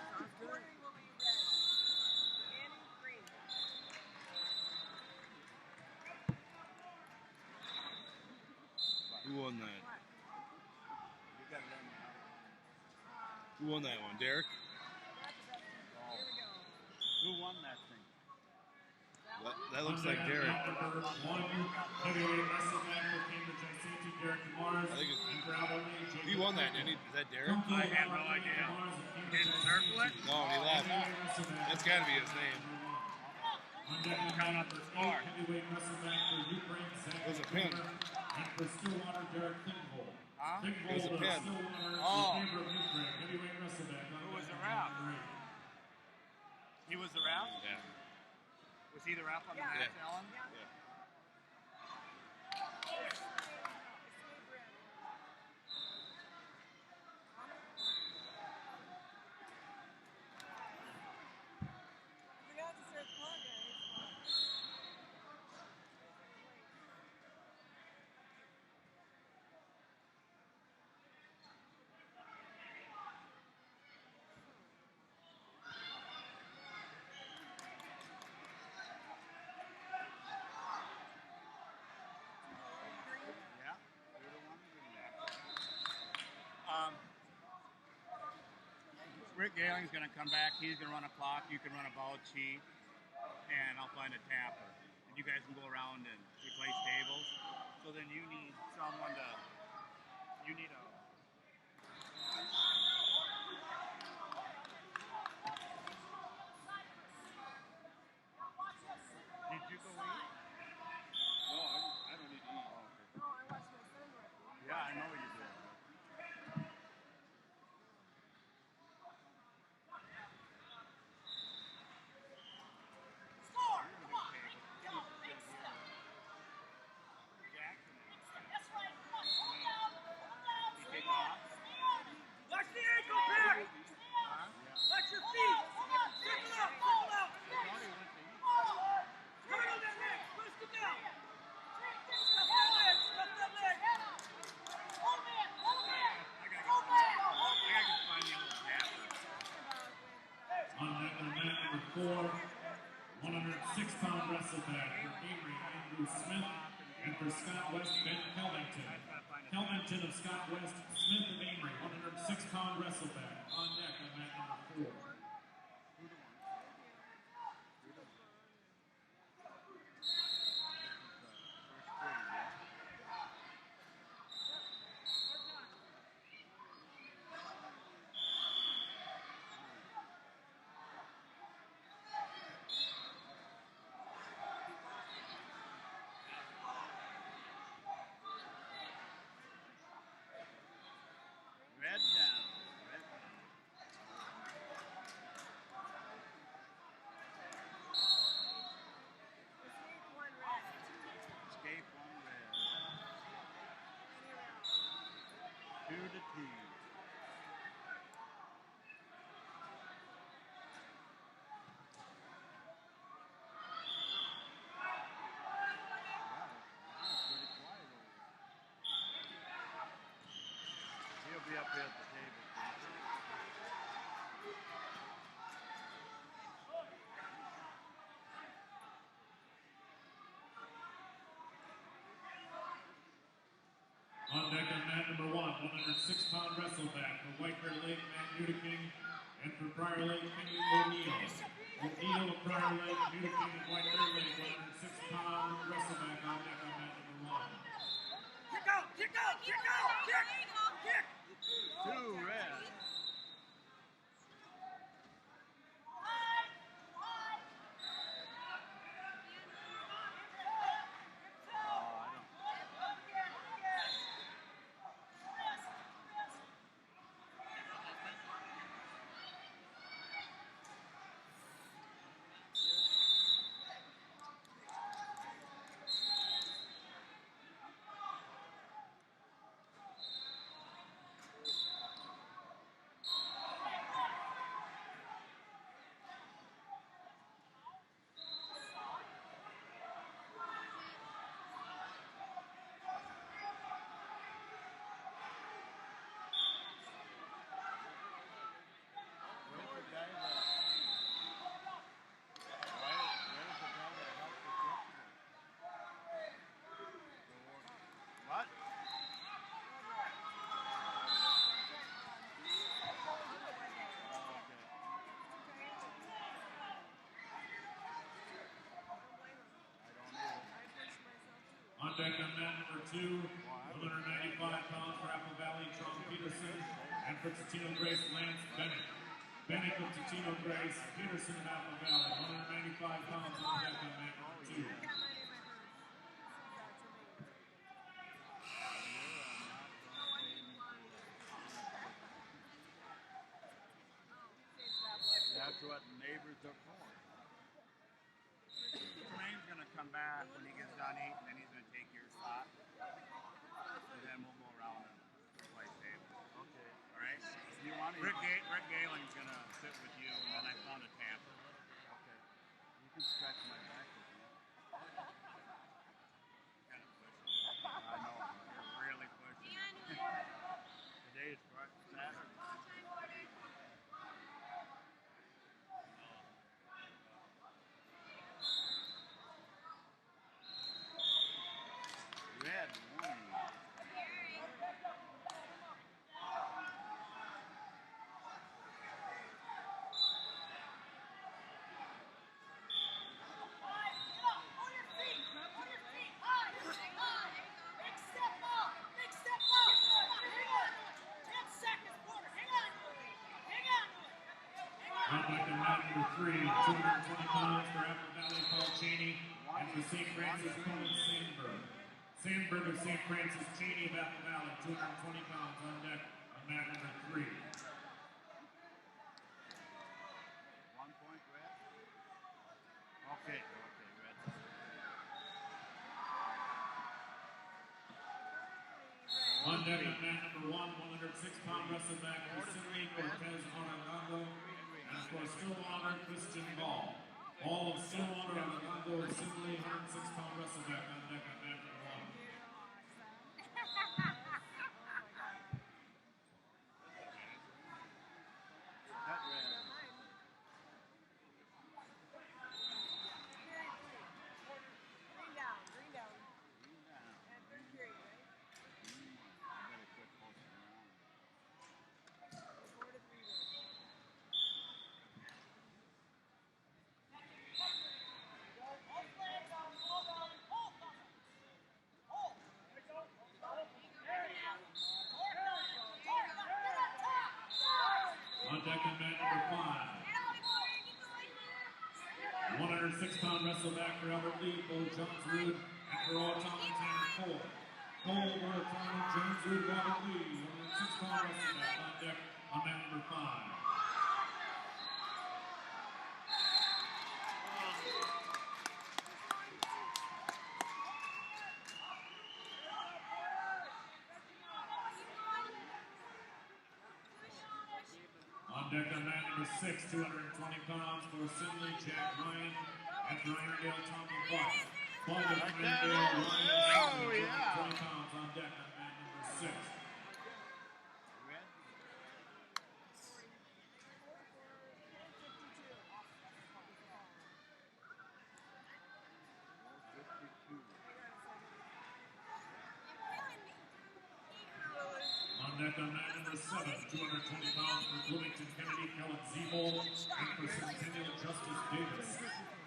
J: Who won that? Who won that one? Derek?
I: Who won that thing?
J: That looks like Derek.
E: Heavyweight wrestleback for Cambridge ICT, Derek Mars.
J: I think it's-
E: And for Albany, Jacob
J: He won that, didn't he? Is that Derek?
C: I have no idea. Didn't circle it?
J: No, he left. That's got to be his name.
E: Count up the score. Heavyweight wrestleback for Ukraine, Zach
J: It was a pin.
E: And for Stillwater, Derek Thingvold.
C: Huh?
E: Thingvold
J: It was a
E: of
J: pin.
E: Stillwater,
C: Oh.
E: in favor of Ukraine. Heavyweight wrestleback.
C: Who was the ref? He was the ref?
J: Yeah.
C: Was he the ref on the match, Ellen? Yeah. You're the one doing that. Rick Galing's going to come back. He's going to run a clock. You can run a bout sheet. And I'll find a tapper. And you guys can go around and replace tables. So then you need someone to... You need a... Did you go eat?
J: No, I don't need to eat.
C: Yeah, I know you did.
G: Watch the ankle back! Watch your feet! Circle out! Circle out! Turtle that leg! Twist it down! Stuff that leg! Stuff that leg!
E: On mat number 4, 106-pound wrestleback for Avery Andrew Smith, and for Scott West, Ben Kelvington. Kelvington of Scott West, Smith of Amory, 106-pound wrestleback on deck on mat number 4.
I: Red down. Red down.
E: Utica, and for Prior Lake, Kenny O'Neill. O'Neill of Prior Lake, Utica of White Bear Lake, 106-pound wrestleback on deck on mat number 1.
G: Kick out! Kick out! Kick out! Kick! Kick!
I: 2 red. What?
E: On deck on mat number 2, 195 pounds for Apple Valley, Tom Peterson, and for Totino Grace, Lance Bennett. Bennett of Totino Grace, Peterson of Apple Valley, 195 pounds on deck on mat number 2.
I: That's what neighbors are for.
C: Tremane's gonna come back when he gets done eating, and he's gonna take your spot. And then we'll go around and play table.
I: Okay.
C: All right?
I: If you want to,
C: Rick Galen's gonna sit with you, and then I found a tapper.
I: okay. You can scratch my back with me.
C: Kind of pushing.
I: I know.
C: You're really pushing.
I: Today is Saturday. Red warning.
E: On deck on mat number 3, 220 pounds for Apple Valley, Paul Cheney, and for St. Francis, Colin Sandberg. Sandberg of St. Francis, Cheney of Apple Valley, 220 pounds on deck on mat number 3.
I: 1 point red. Okay, red.
E: On deck on mat number 1, 106-pound wrestleback for Sidney Cortez Arredondo, and for Stillwater, Christian Ball. All of Stillwater, Arredondo, and Sidney, 106-pound wrestleback on deck on mat number 1.
I: That red. Green down. I better quit posting around.
E: On deck on mat number 5. 106-pound wrestleback for Albert Lee, Bo Johnswood, and for all Tom and Tanner Cole. Cole, Tom, Johnswood, Albert Lee, 106-pound wrestleback on deck on mat number 5. On deck on mat number 6, 220 pounds for Sidney Jack Ryan, and for Irondale Tommy Buck. Ball of Irondale Ryan, 220 pounds on deck on mat number 6.
I: Red.
E: On deck on mat number number 7, 220 pounds for Bloomington Kennedy, Kellen Zeeble, and for Centennial Justice Davis.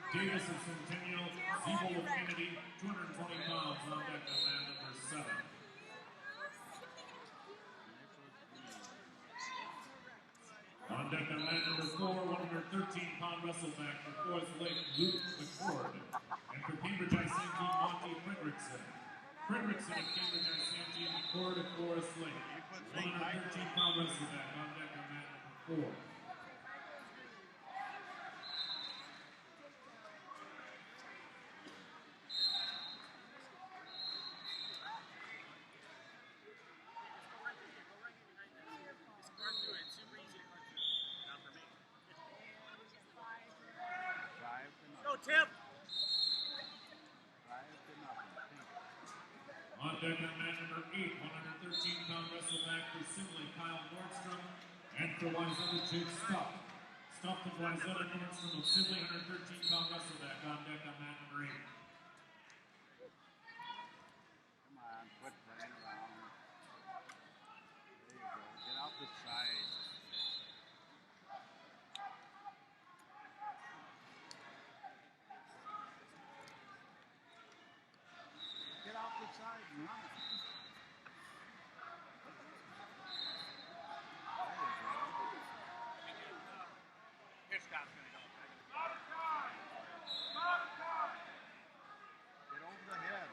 E: Davis of Centennial, Zeeble of Kennedy, 220 pounds on deck on man number 7. On deck on man number 4, 113-pound wrestleback for Forest Lake, Luke McCord. And for Cambridge I-17, Monty Fredrickson. Fredrickson of Cambridge I-17, McCord of Forest Lake. 113-pound wrestleback on deck on man number 4.
G: Tip.
E: On deck on man number 8, 113-pound wrestleback for Simley, Kyle Nordstrom, and for Wayzata, Jake Stuff. Stuff of Wayzata, Nordstrom of Simley, 113-pound wrestleback on deck on man number 8.
I: Come on, quit playing around. There you go. Get out the side. Get out the side and run it.
C: Hitchcock's going to go.
I: Get over the head.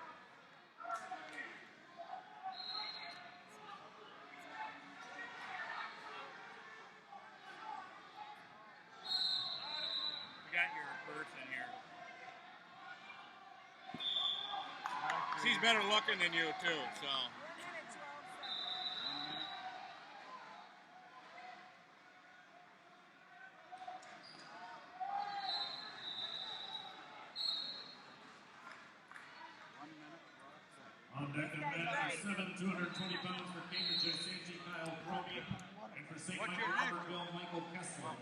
C: You got your purse in here. She's better looking than you, too, so.
I: 1 minute.
E: On deck on man number 7, 220 pounds for Cambridge I-17, Kyle Cromie. And for St. Michael Albertville, Michael Kessler.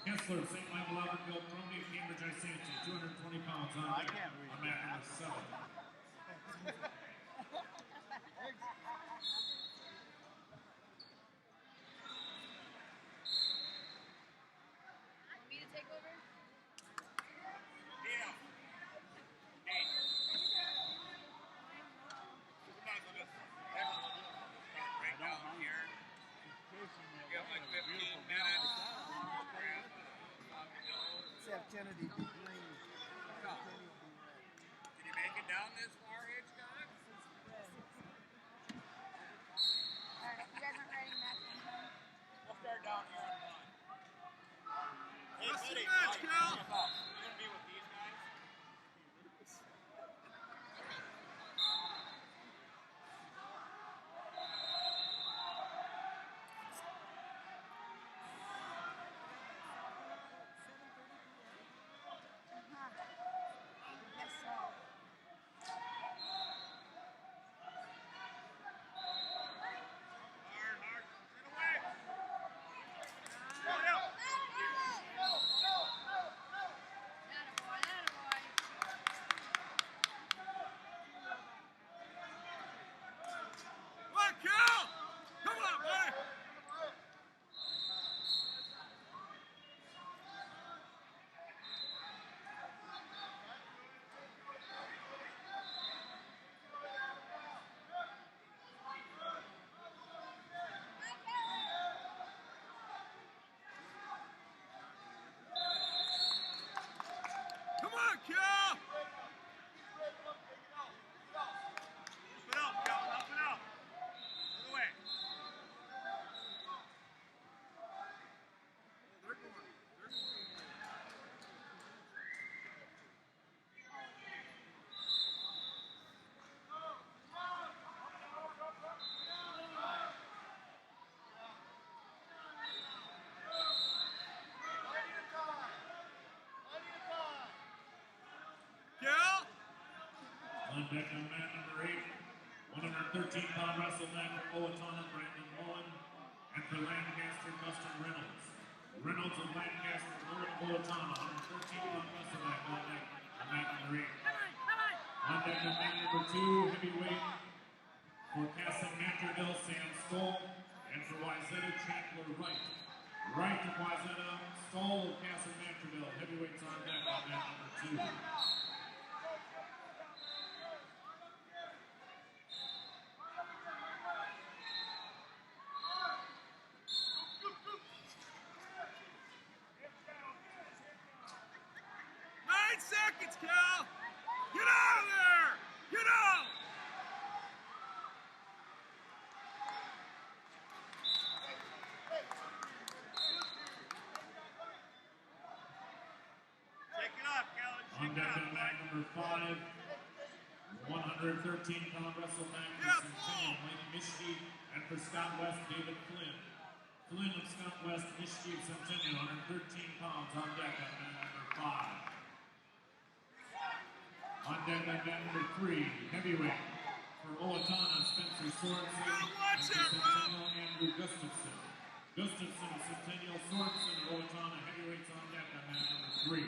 E: Kessler, St. Michael Albertville, Cromie of Cambridge I-17, 220 pounds on deck on man number 7.
F: Me to take over?
C: Yeah. Hey. We might as well just start right down here. You have like 15 minutes.
A: Except Kennedy be green.
C: Did you make it down this far, Hitchcock?
F: Alright, you guys aren't riding back then, huh?
C: We'll start down here on one. Hey,
A: What's the
C: buddy,
A: match,
C: buddy,
A: Cal?
C: you gonna be with these guys?
F: Guess so.
C: Hard. Get away. Get out.
F: Attaboy, attaboy.
A: Come on, Cal! Come on, buddy! Come on, Cal!
C: Up and out, Cal. Up and out. Other way.
A: Cal!
E: On deck on man number 8, 113-pound wrestleman for Owatonna, Brandon Mullen. And for Lancaster, Dustin Reynolds. Reynolds of Lancaster, Mullen of Owatonna, 113-pound wrestleman on deck on man number 8. On deck on man number 2, heavyweight for Castle Manterville, Sam Stoll. And for Wyzetta, Chandler Wright. Wright of Wyzetta, Stoll of Castle Mantreville. Heavyweights on deck on mat number 2.
A: Seconds, Cal! Get out of there! Get out!
C: Shake it off, Cal.
E: On deck on mat number 5, 113-pound wrestle match for Centennial Mike Mischke, and for Scott West, David Flynn. Flynn of Scott West, Mischke of Centennial, 113 pounds on deck on mat number 5. On deck on mat number 3, heavyweight for Owatonna, Spencer Sorensen, and for Centennial, Andrew Gustafson. Gustafson of Centennial, Sorensen of Owatonna, heavyweights on deck on mat number 3.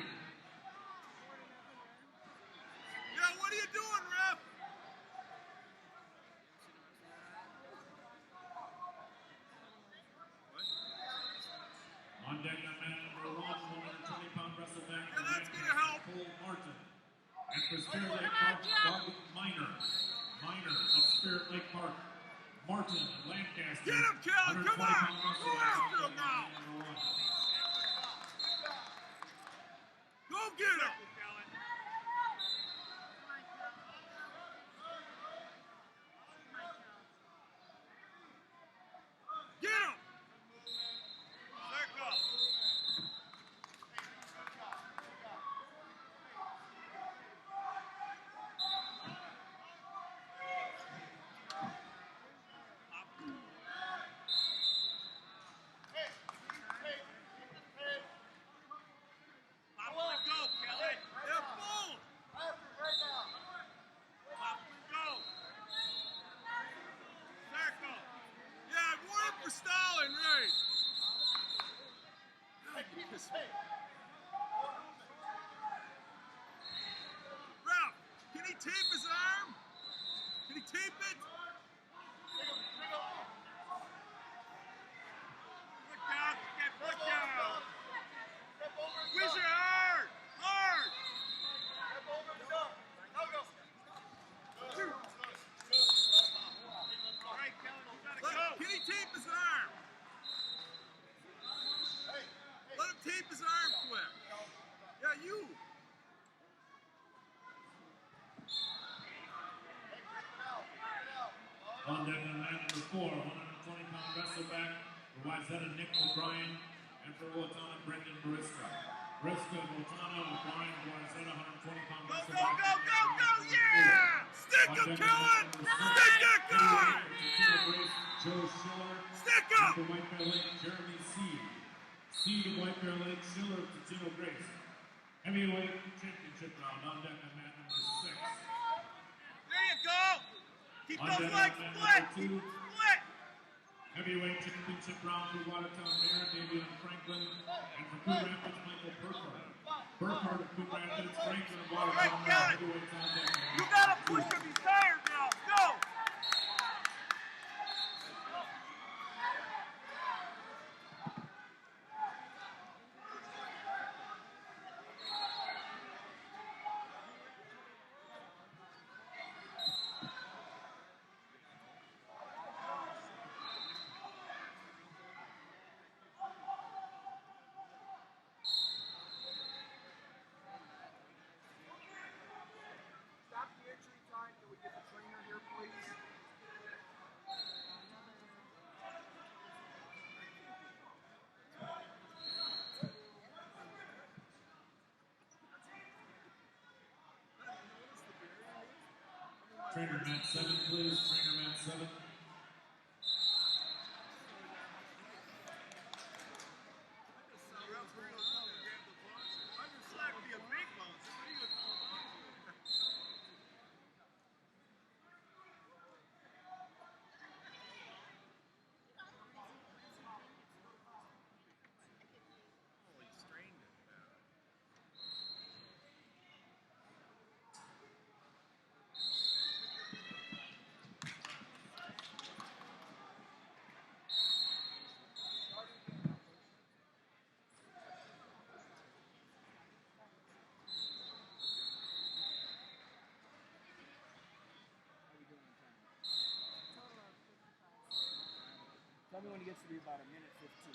A: Yeah, what are you doing, ref?
E: On deck on mat number 1, 120-pound wrestle match for Cole Martin. And for Spirit Lake Park, Doug Minor of Spirit Lake Park. Martin of Lancaster.
A: Get him, Kelly! Come on! Go after him now! Go get him! Get him!
C: Circle. Pop and go, Kelly.
A: They're full!
C: Pop and go. Circle.
A: Yeah, warning for stalling, right? Ralph, can he tape his arm? Can he tape it?
C: Foot down. Get foot down. Squeeze your hard. Hard. All right, Kelly, you gotta go.
A: Can he tape his arm? Let him tape his arm quick. Yeah, you.
E: On deck on mat number 4, 120-pound wrestle back for Wyzetta, Nick O'Brien, and for Owatonna, Brendan Mariska. Mariska of Owatonna, O'Brien of Wyzetta, 120-pound
A: Go,
E: wrestle
A: go,
E: back.
A: go, go, go! Yeah! Stick him, Kellen! Stick that guy!
E: Joe Schiller.
A: Stick
E: And
A: him!
E: for White Bear Lake, Jeremy Seed. Seed of White Bear Lake, Schiller of Tino Grace. Heavyweight championship round on deck on mat number 6.
C: There you go. Keep
E: On
C: those
E: deck
C: legs
E: on mat
C: split.
E: number 2.
C: Split.
E: Heavyweight championship round for Watertown Mayor, Davion Franklin, and for Coon Rapids, Michael Burkhardt. Burkhardt of Coon Rapids, Franklin of Watertown Mayor, heavyweights on deck.
C: You gotta push him. He's tired now. Go.
A: Stop the entry time. Can we get the trainer here, please?
E: Trainer mat 7, please. Trainer mat 7.
D: me when it gets to be about a minute 15.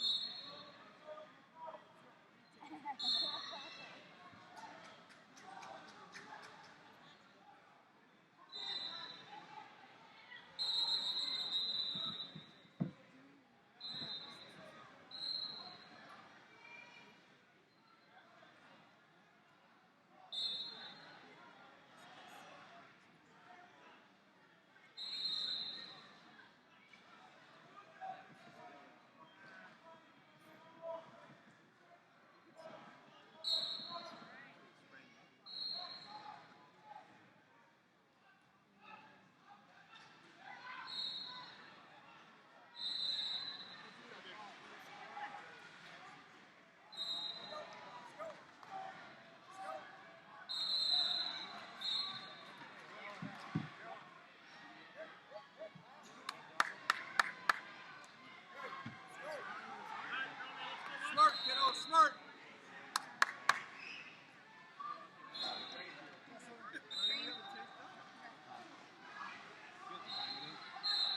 A: Smart, kiddo, smart.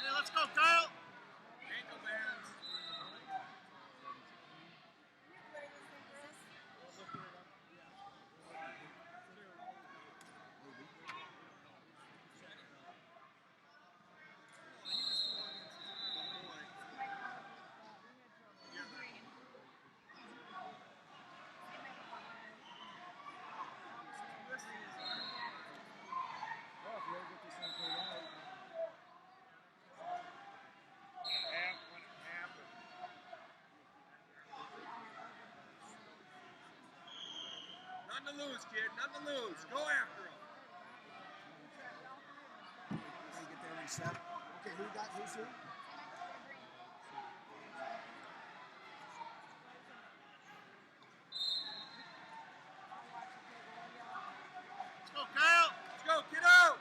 A: Hey, let's go, Kyle. Ankle bands. Nothing to lose, kid. Nothing to lose. Go after him.
D: Get there and set. Okay, who's who?
A: Let's go, Kyle. Let's go, kiddo.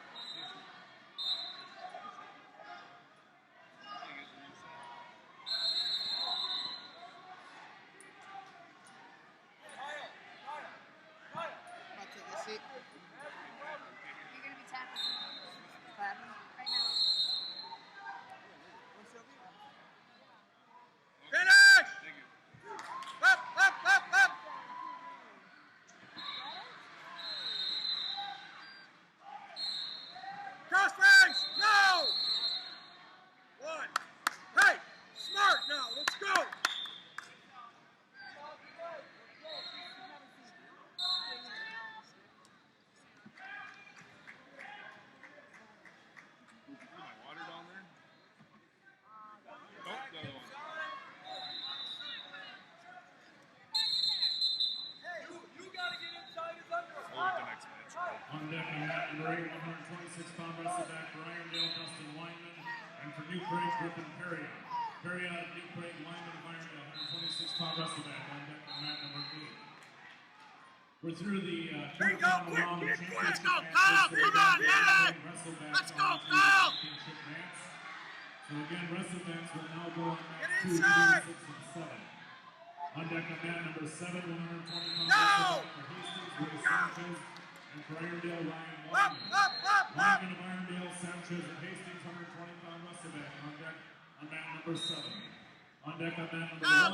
F: You're going to be tapping. Right now.
A: Finish. Up, up, up, up. Crossface. No. One. Hey, smart now. Let's go.
J: My water down there? Oh, the other one.
A: You gotta get inside his underwear.
J: Oh, the next match.
E: On deck on mat number 8, 126-pound wrestleback for Irondale, Dustin Weinman, and for New Prague, Griffin Perriott. Perriott of New Prague, Weinman of Irondale, 126-pound wrestleback on deck on mat number 8. We're through the quarterfinal round of championship
A: Let's go,
E: matches.
A: Kyle.
E: So
A: Come
E: again,
A: on, hit it.
E: WrestleBacks
A: Let's go,
E: on to the
A: Kyle.
E: championship match. So again, WrestleBacks will now go on
A: Get
E: match 2,
A: inside.
E: 3, 6, and 7. On deck on mat number 7, 120-pound
A: No.
E: wrestleback for Hastings, Will Sanchez, and for Irondale, Ryan
A: Up,
E: Weinman.
A: up, up, up.
E: Weinman of Irondale, Sanchez of Hastings, 120-pound wrestleback on deck on mat number 7. On deck on mat number 1,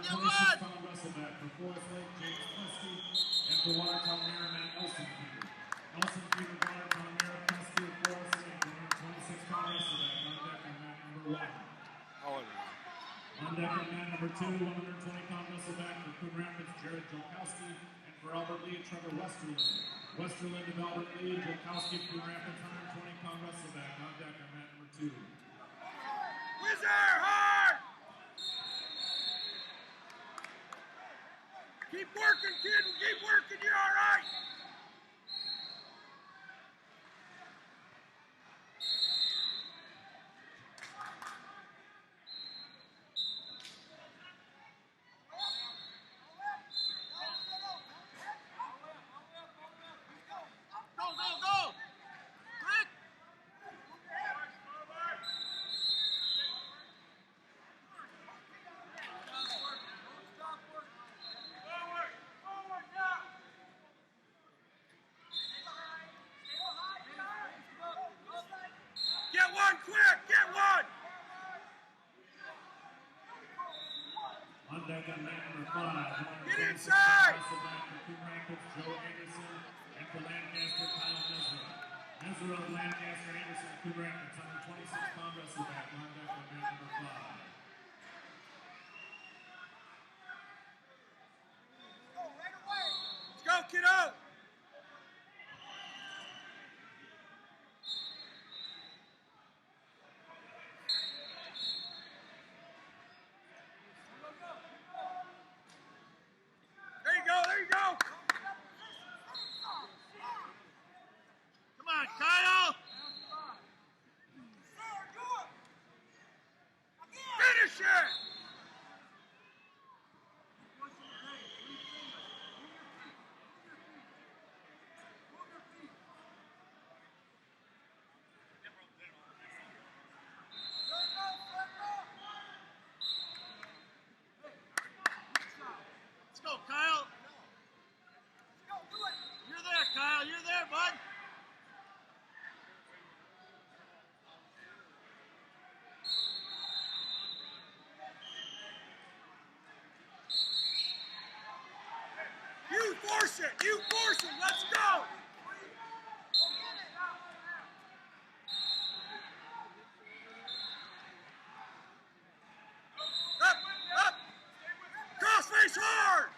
E: 126-pound wrestleback for Forest Lake, James Plesky, and for Watertown Mayor, Matt Elsenkeeter. Elsenkeeter, Watertown Mayor, Plesky of Forest Lake, 126-pound wrestleback on deck on mat number 11. On deck on mat number 2, 120-pound wrestleback for Coon Rapids, Jared Jolkowski, and for Albert Lee, Trevor Westerland. Westerland of Albert Lee, Jolkowski of Coon Rapids, 120-pound wrestleback on deck on mat number 2.
A: Whizzer, hard. Keep working, kid. Keep working. You're all right. Go, go, go. Quick. Forward, forward now.
E: of Lancaster Anderson, Coon Rapids, 126-pound wrestleback, on deck on mat number 5.
G: Let's go, kiddo! There you go, there you go!
I: Come on, Kyle!
G: Finish it!
I: Let's go, Kyle! You're there, Kyle. You're there, bud.
G: You force it! You force it! Let's go! Up! Up! Crossface hard!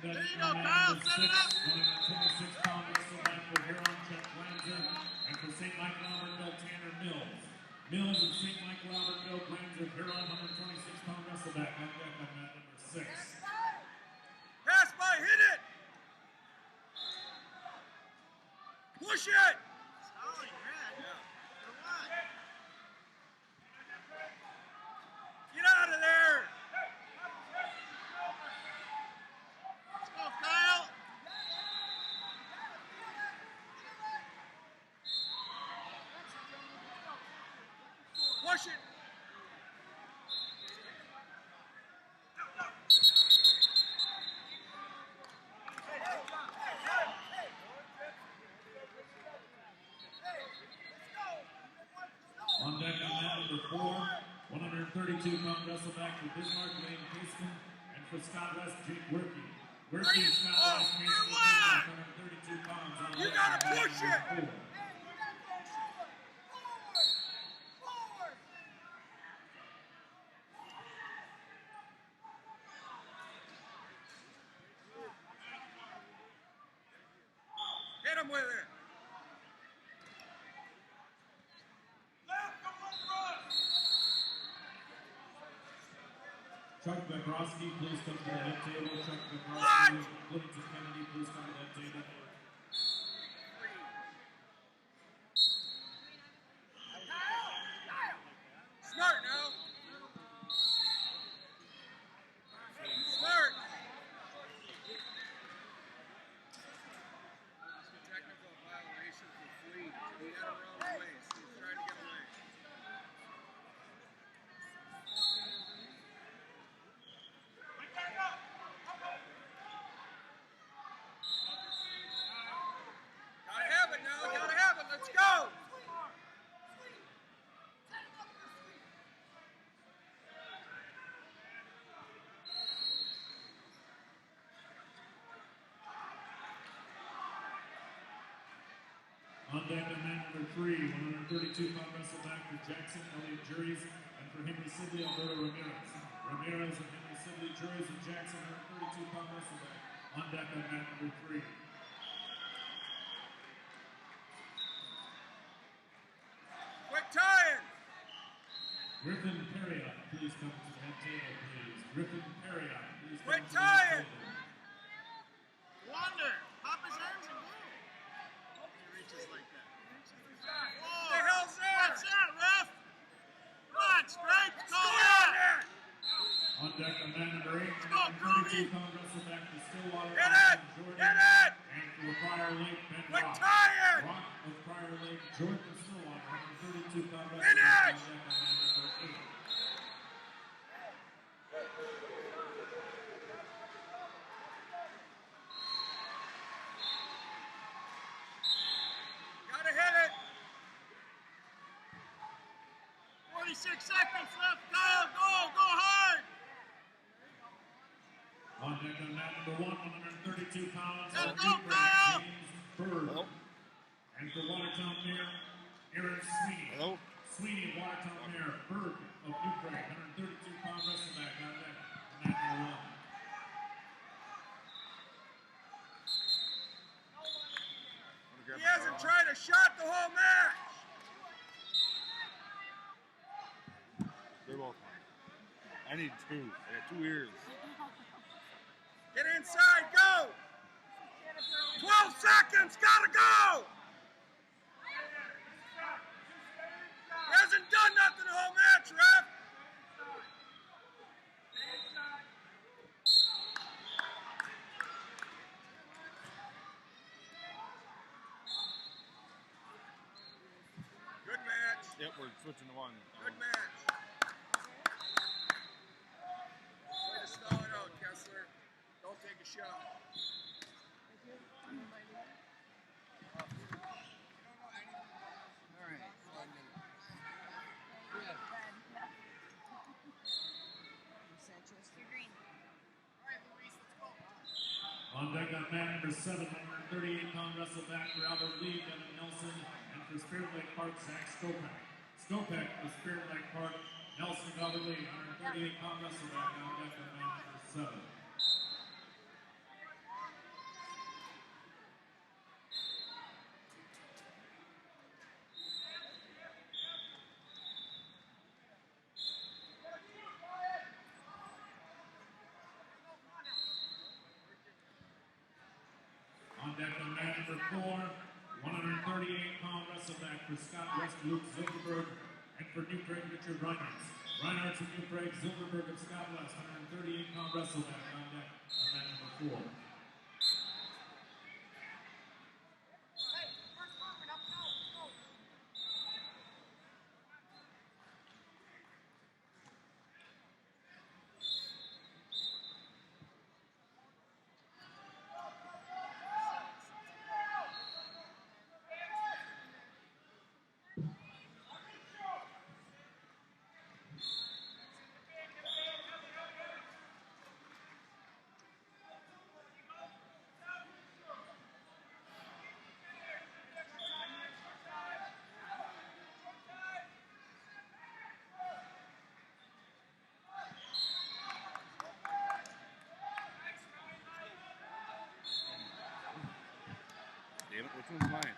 E: There
I: you go, Kyle. Set it up.
E: 126-pound wrestleback for Huron, Chuck Glanzer, and for St. Michael Albertville, Tanner Mills. Mills of St. Michael Albertville, Glanzer, Huron, 126-pound wrestleback, on deck on mat number 6.
G: Pass by, hit it! Push it!
I: Solid, man. For what?
G: Get out of there!
I: Let's go, Kyle.
G: Push it!
E: On deck on mat number 4, 132-pound wrestleback for Bismarck, Lane Caston, and for Scott West, Jake Werke. Werke, Scott West, Caston, 132 pounds. On
G: You
E: deck
G: gotta
E: on mat
G: push
E: number
G: it!
E: 4.
G: Hit him with it!
E: Chuck Bekrosky, please come to the head table. Chuck Bekrosky, Livingston Kennedy, please come to the head table.
G: Smart now! Smart! Technical violation for Fleet. He had him around the waist. He's trying to get away. Gotta have it now, gotta have it, let's go!
E: On deck on mat number 3, 132-pound wrestleback for Jackson Elliott Juries, and for Henry Sibley, Alberto Ramirez. Ramirez and Henry Sibley Juries and Jackson, 132-pound wrestleback. On deck on mat number 3.
G: Quit tying!
E: Griffin Perriott, please come to the head table, please. Griffin Perriott, please come
G: Quit
E: to the head
G: tying!
E: table.
I: Wonder. Pop his arms and go. He reaches like that.
G: What the hell's that?
I: What's that, ref? Come on, Stripes. Call
G: Score
I: that.
G: on that!
E: On deck on mat number 8,
I: go, Groovy.
E: 132-pound wrestleback for Stillwater,
G: Hit it!
E: Austin Jordan,
G: Hit it!
E: and for Prior Lake, Ben
G: Quit
E: Rock.
G: tying!
E: Rock of Prior Lake, Jordan Stillwater, 132-pound wrestleback.
G: Finish!
E: On deck on mat number 8.
G: Gotta hit it!
I: 46 seconds left, Kyle. Go hard.
E: On deck on mat number 1, 132 pounds.
I: Let's
E: of
I: go,
E: Ukraine,
I: Kyle!
E: James Bird. And for Watertown Mayor, Aaron Sweeney.
J: Hello?
E: Sweeney of Watertown Mayor, Berg of New Prague, 132-pound wrestling back on deck. And that's the one.
G: He hasn't tried a shot the whole match.
J: They're both. I need two. I got 2 ears.
G: Get inside, go! 12 seconds, gotta go! He hasn't done nothing the whole match, ref! Good match.
J: Yep, we're switching to one.
G: Good match. Way to stall it out, Kessler. Don't take a shot.
E: On deck on mat number 7, 138-pound wrestle back for Albert Lee, Devin Nelson, and for Spirit Lake Park, Zach Skopek. Skopek for Spirit Lake Park, Nelson of Albert Lee, 138-pound wrestle back on deck on mat number 7. On deck on mat number 4, 138-pound wrestle back for Scott West, Luke Zilberberg, and for New Prague, Richard Reinhardt. Reinhardt of New Prague, Zilberberg of Scott West, 138-pound wrestle back on deck on mat number 4.
J: Damn it, which one's mine?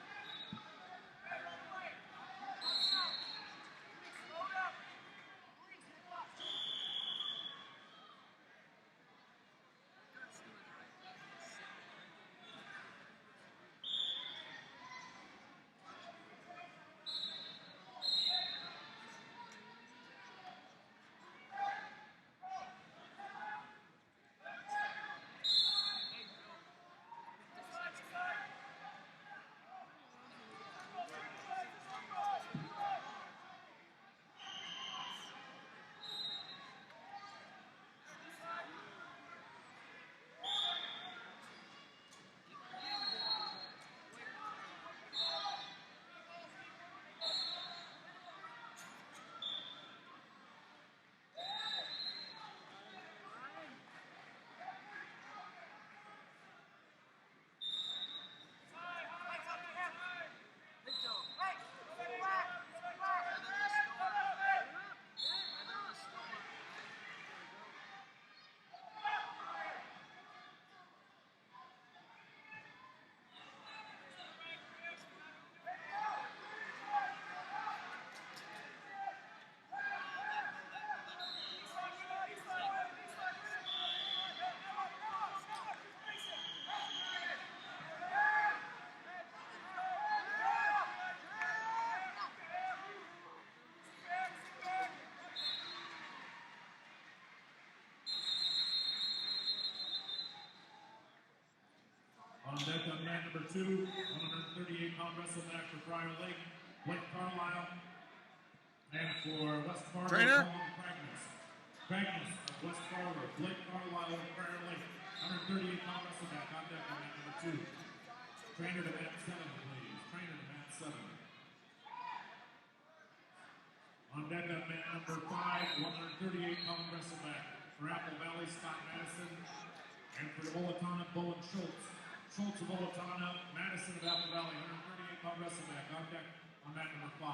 J: On deck on mat number 2, 138-pound wrestle back for Friar Lake, Blake Carlisle, and for West Fargo, Trainer?
E: Cragness of West Fargo, Blake Carlisle of Friar Lake, 138-pound wrestle back on deck on mat number 2. Trainer to mat 7, please. Trainer to mat 7. On deck on mat number 5, 138-pound wrestle back for Apple Valley, Scott Madison, and for the Olatana, Bowen Schultz, Schultz of Olotana, Madison of Apple Valley, 138-pound wrestleback on deck on mat number 5.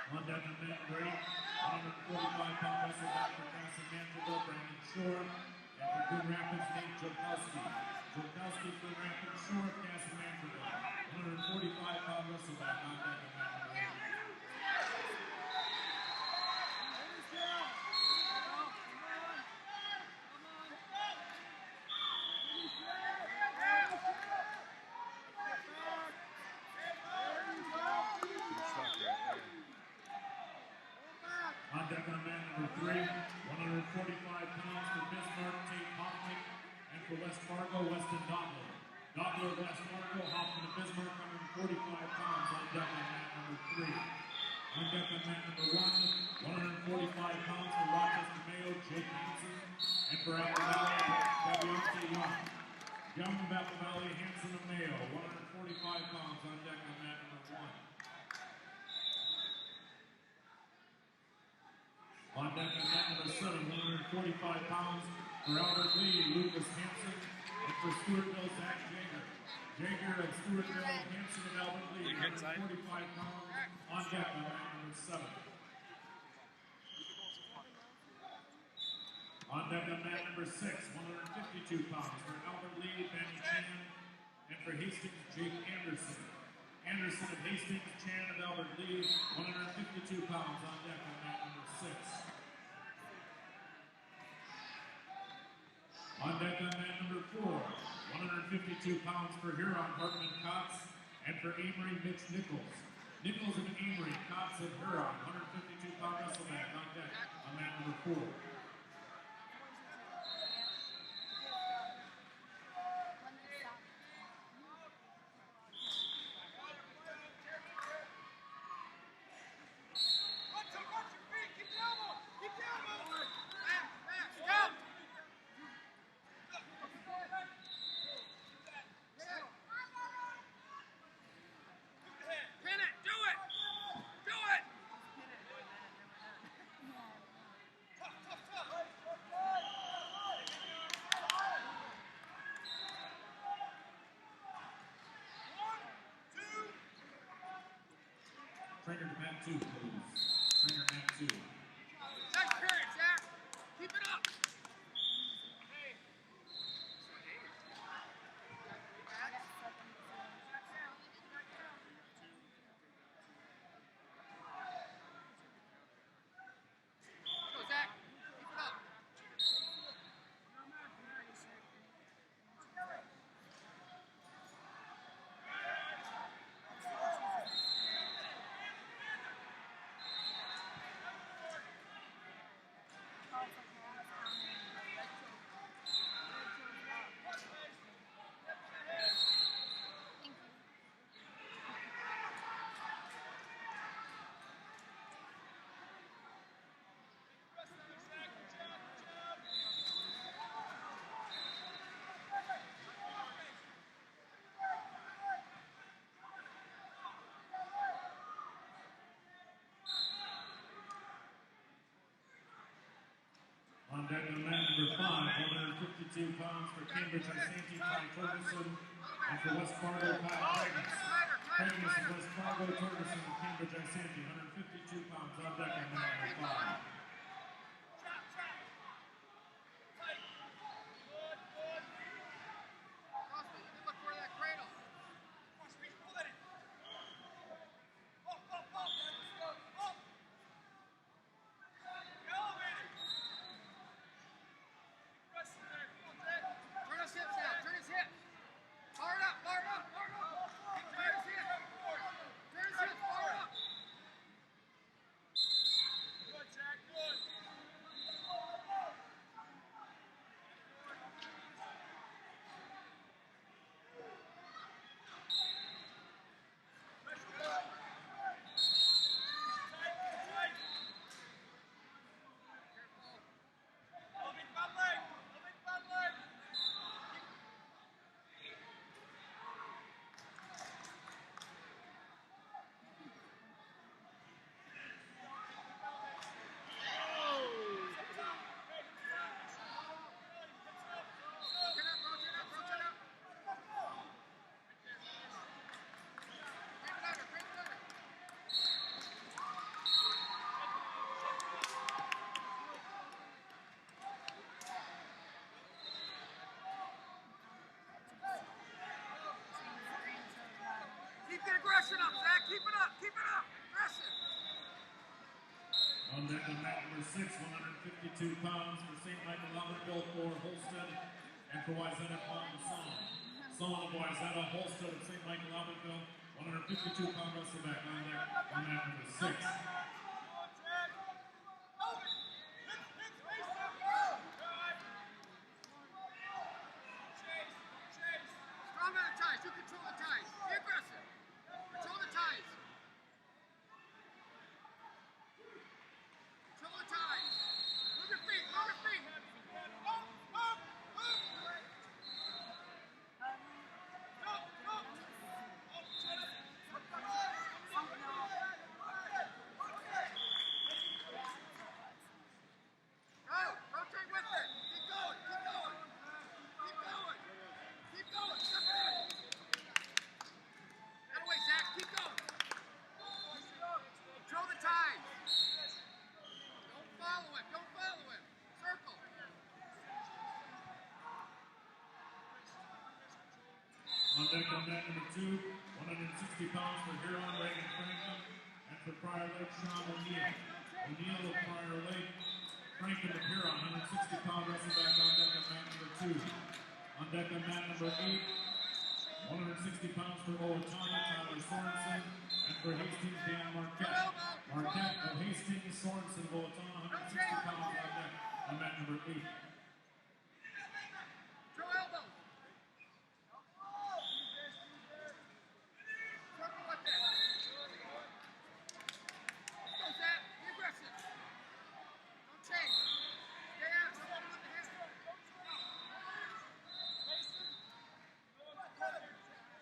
E: On deck on mat 3, 145-pound wrestleback for Castle Manchester, Brandon Shore, and for Coon Rapids, Nate Jorkowski. Jorkowski, Coon Rapids, Shore, Castle Manchester, 145-pound wrestleback on deck on mat number 8. On deck on mat number 3, 145 pounds for Bismarck, Tate Hoffman, and for West Fargo, Weston Doppler. Doppler, West Fargo, Hoffman, and Bismarck, 145 pounds on deck on mat number 3. On deck on mat number 1, 145 pounds for Rochester Mayo, Jake Hansen, and for Apple Valley, Fabiante Young. Young of Apple Valley, Hansen of Mayo, 145 pounds on deck on mat number 1. On deck on mat number 7, 145 pounds for Albert Lee, Lucas Hansen, and for Stewartville, Zach Jager. Jager and Stewartville, Hansen and Albert Lee, 145 pounds on deck on mat number 7. On deck on mat number 6, 152 pounds for Albert Lee, Benny Chan, and for Hastings, Jake Anderson. Anderson of Hastings, Chan of Albert Lee, 152 pounds on deck on mat number 6. On deck on mat number 4, 152 pounds for Huron, Hartman Kotz, and for Amory, Mitch Nichols. Nichols and Amory, Kotz and Huron, 152-pound wrestleback on deck on mat number 4. 2, please. Trainer mat 2.
A: Nice period, Zach. Keep it up. Go, Zach. Keep it up.
E: On deck of mat number 5, 152 pounds for Cambridge Isanti, Ty Torgerson, and for West Fargo, Kyle Cragnis. Cragnis of West Fargo, Torgerson, and Cambridge Isanti, 152 pounds on deck of mat number 5.
A: Keep the aggression up, Zach. Keep it up. Keep it up. Aggressive.
E: On deck of mat number 6, 152 pounds for St. Michael Albertville for Holstead, and for Wayzata, Paul Son. Son of Wayzata, Holstead of St. Michael Albertville, 152 pound wrestleback on deck on mat number 6.
A: Strong on the ties. You control the ties. Be aggressive. Control the ties. Control the ties. Move your feet. Move your feet. Go. Rotate with it. Keep going. Keep going. Keep going. Keep going. Step in. That way, Zach. Keep going. Control the ties. Don't follow him. Don't follow him. Circle.
E: On deck on mat number 2, 160 pounds for Huron, Reagan Franklin, and for Prior Lake, Sean O'Neill. O'Neill of Prior Lake, Franklin of Huron, 160 pound wrestleback on deck on mat number 2. On deck on mat number 8, 160 pounds for Owatonna, Tyler Sorensen, and for Hastings, Dan Marquette. Marquette of Hastings, Sorensen of Owatonna, 160 pounds on deck on mat number 8.
A: Throw elbows. Circle with it. Let's go, Zach. Be aggressive. Don't chase. Stay out. Don't open up the hands.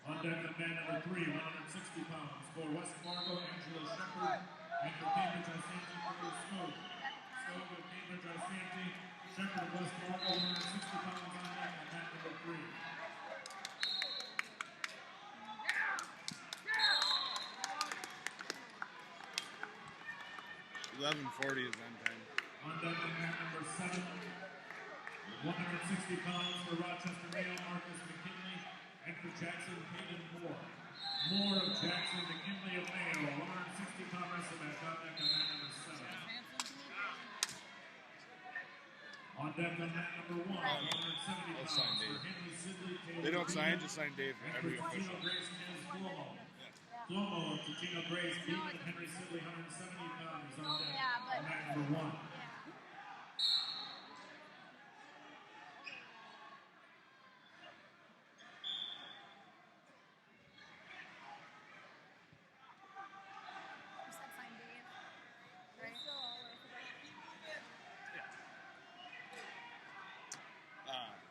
E: On deck of mat number 3, 160 pounds for West Fargo, Angelo Shepard, and for Cambridge Isanti, Curtis Smoke. Smoke of Cambridge Isanti, Shepard of West Fargo, 160 pounds on deck on mat number 3.
I: 11:40 is end time.
E: On deck on mat number 7, 160 pounds for Rochester Mayo, Marcus McKinley, and for Jackson Hayden Moore. Moore of Jackson, McKinley of Mayo, 160-pound wrestler match on deck on mat number 7. On deck on mat number 1, 170 pounds for Henry Sidley, Taylor.
I: They don't sign, just sign Dave for every official.
E: Grace Ms. Flomo. Flomo of Tino Grace beating Henry Sidley, 170 pounds on deck on mat number 1.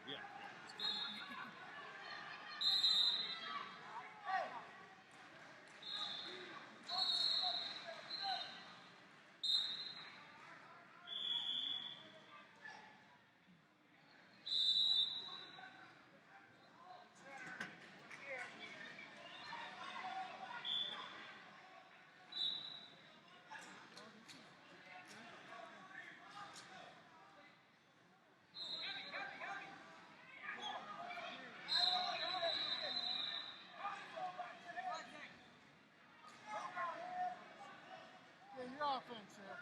I: Yeah.
A: Offense here.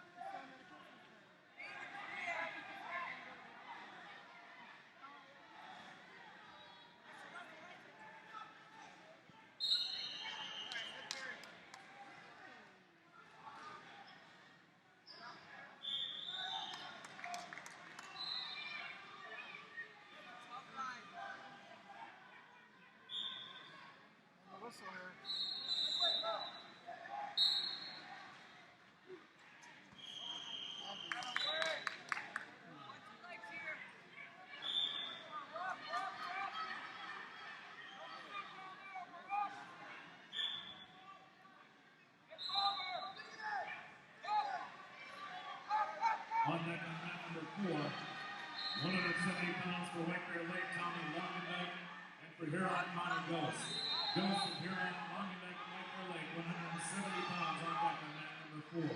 A: Whistle here.
E: On deck on mat number 4, 170 pounds for White Bear Lake, Tommy Longendijk, and for Huron, Connor Ghost. Ghost of Huron, Longendijk, and White Bear Lake, 170 pounds on deck on mat number 4.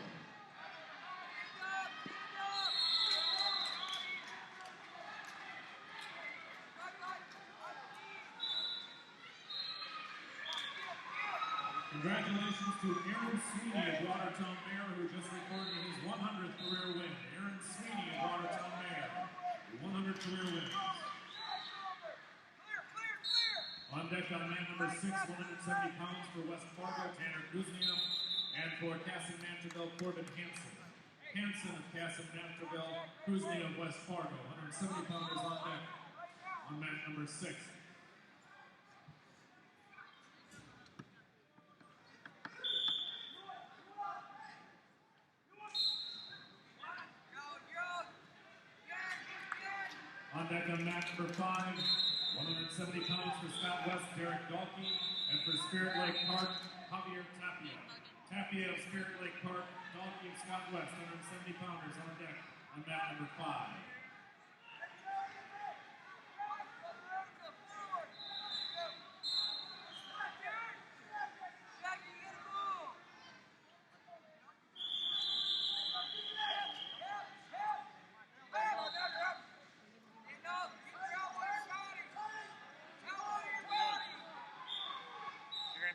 E: Congratulations to Aaron Sweeney of Watertown Mayor, who just recorded his 100th career win. Aaron Sweeney of Watertown Mayor, 100 career wins. On deck on mat number 6, 170 pounds for West Fargo, Tanner Kuzniak, and for Cassin Manterville, Corbin Hansen. Hansen of Cassin Manterville, Kuzniak of West Fargo, 170 pounders on deck on mat number 6. On deck on mat number 5, 170 pounds for Scott West, Derek Dalkey, and for Spirit Lake Park, Javier Tapia. Tapia of Spirit Lake Park, Dalkey of Scott West, 170 pounders on deck on mat number 5.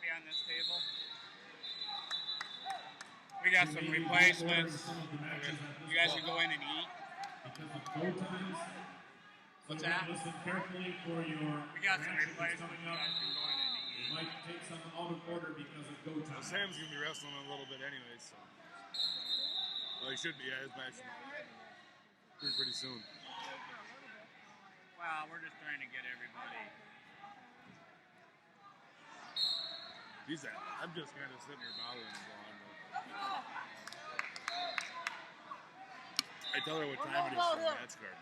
C: On this table. We got some replacements. You guys can go in and eat.
E: Because of go times.
C: What's that?
E: Listen carefully for your
C: we got some replacements
E: coming up.
C: You guys can go in and eat.
E: You might take some out of order because of go time.
I: Well, Sam's gonna be wrestling in a little bit anyway, so. Well, he should be. Yeah, his match pretty soon.
C: Well, we're just trying to get everybody.
I: He's at. I'm just kind of sitting here bothering him going. I tell her what time it is for the match card.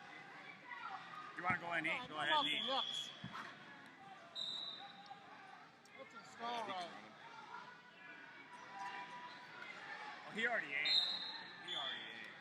C: You want to go and eat? Go ahead and eat.
A: What's a skull right?
C: Oh, he already ate. He already ate.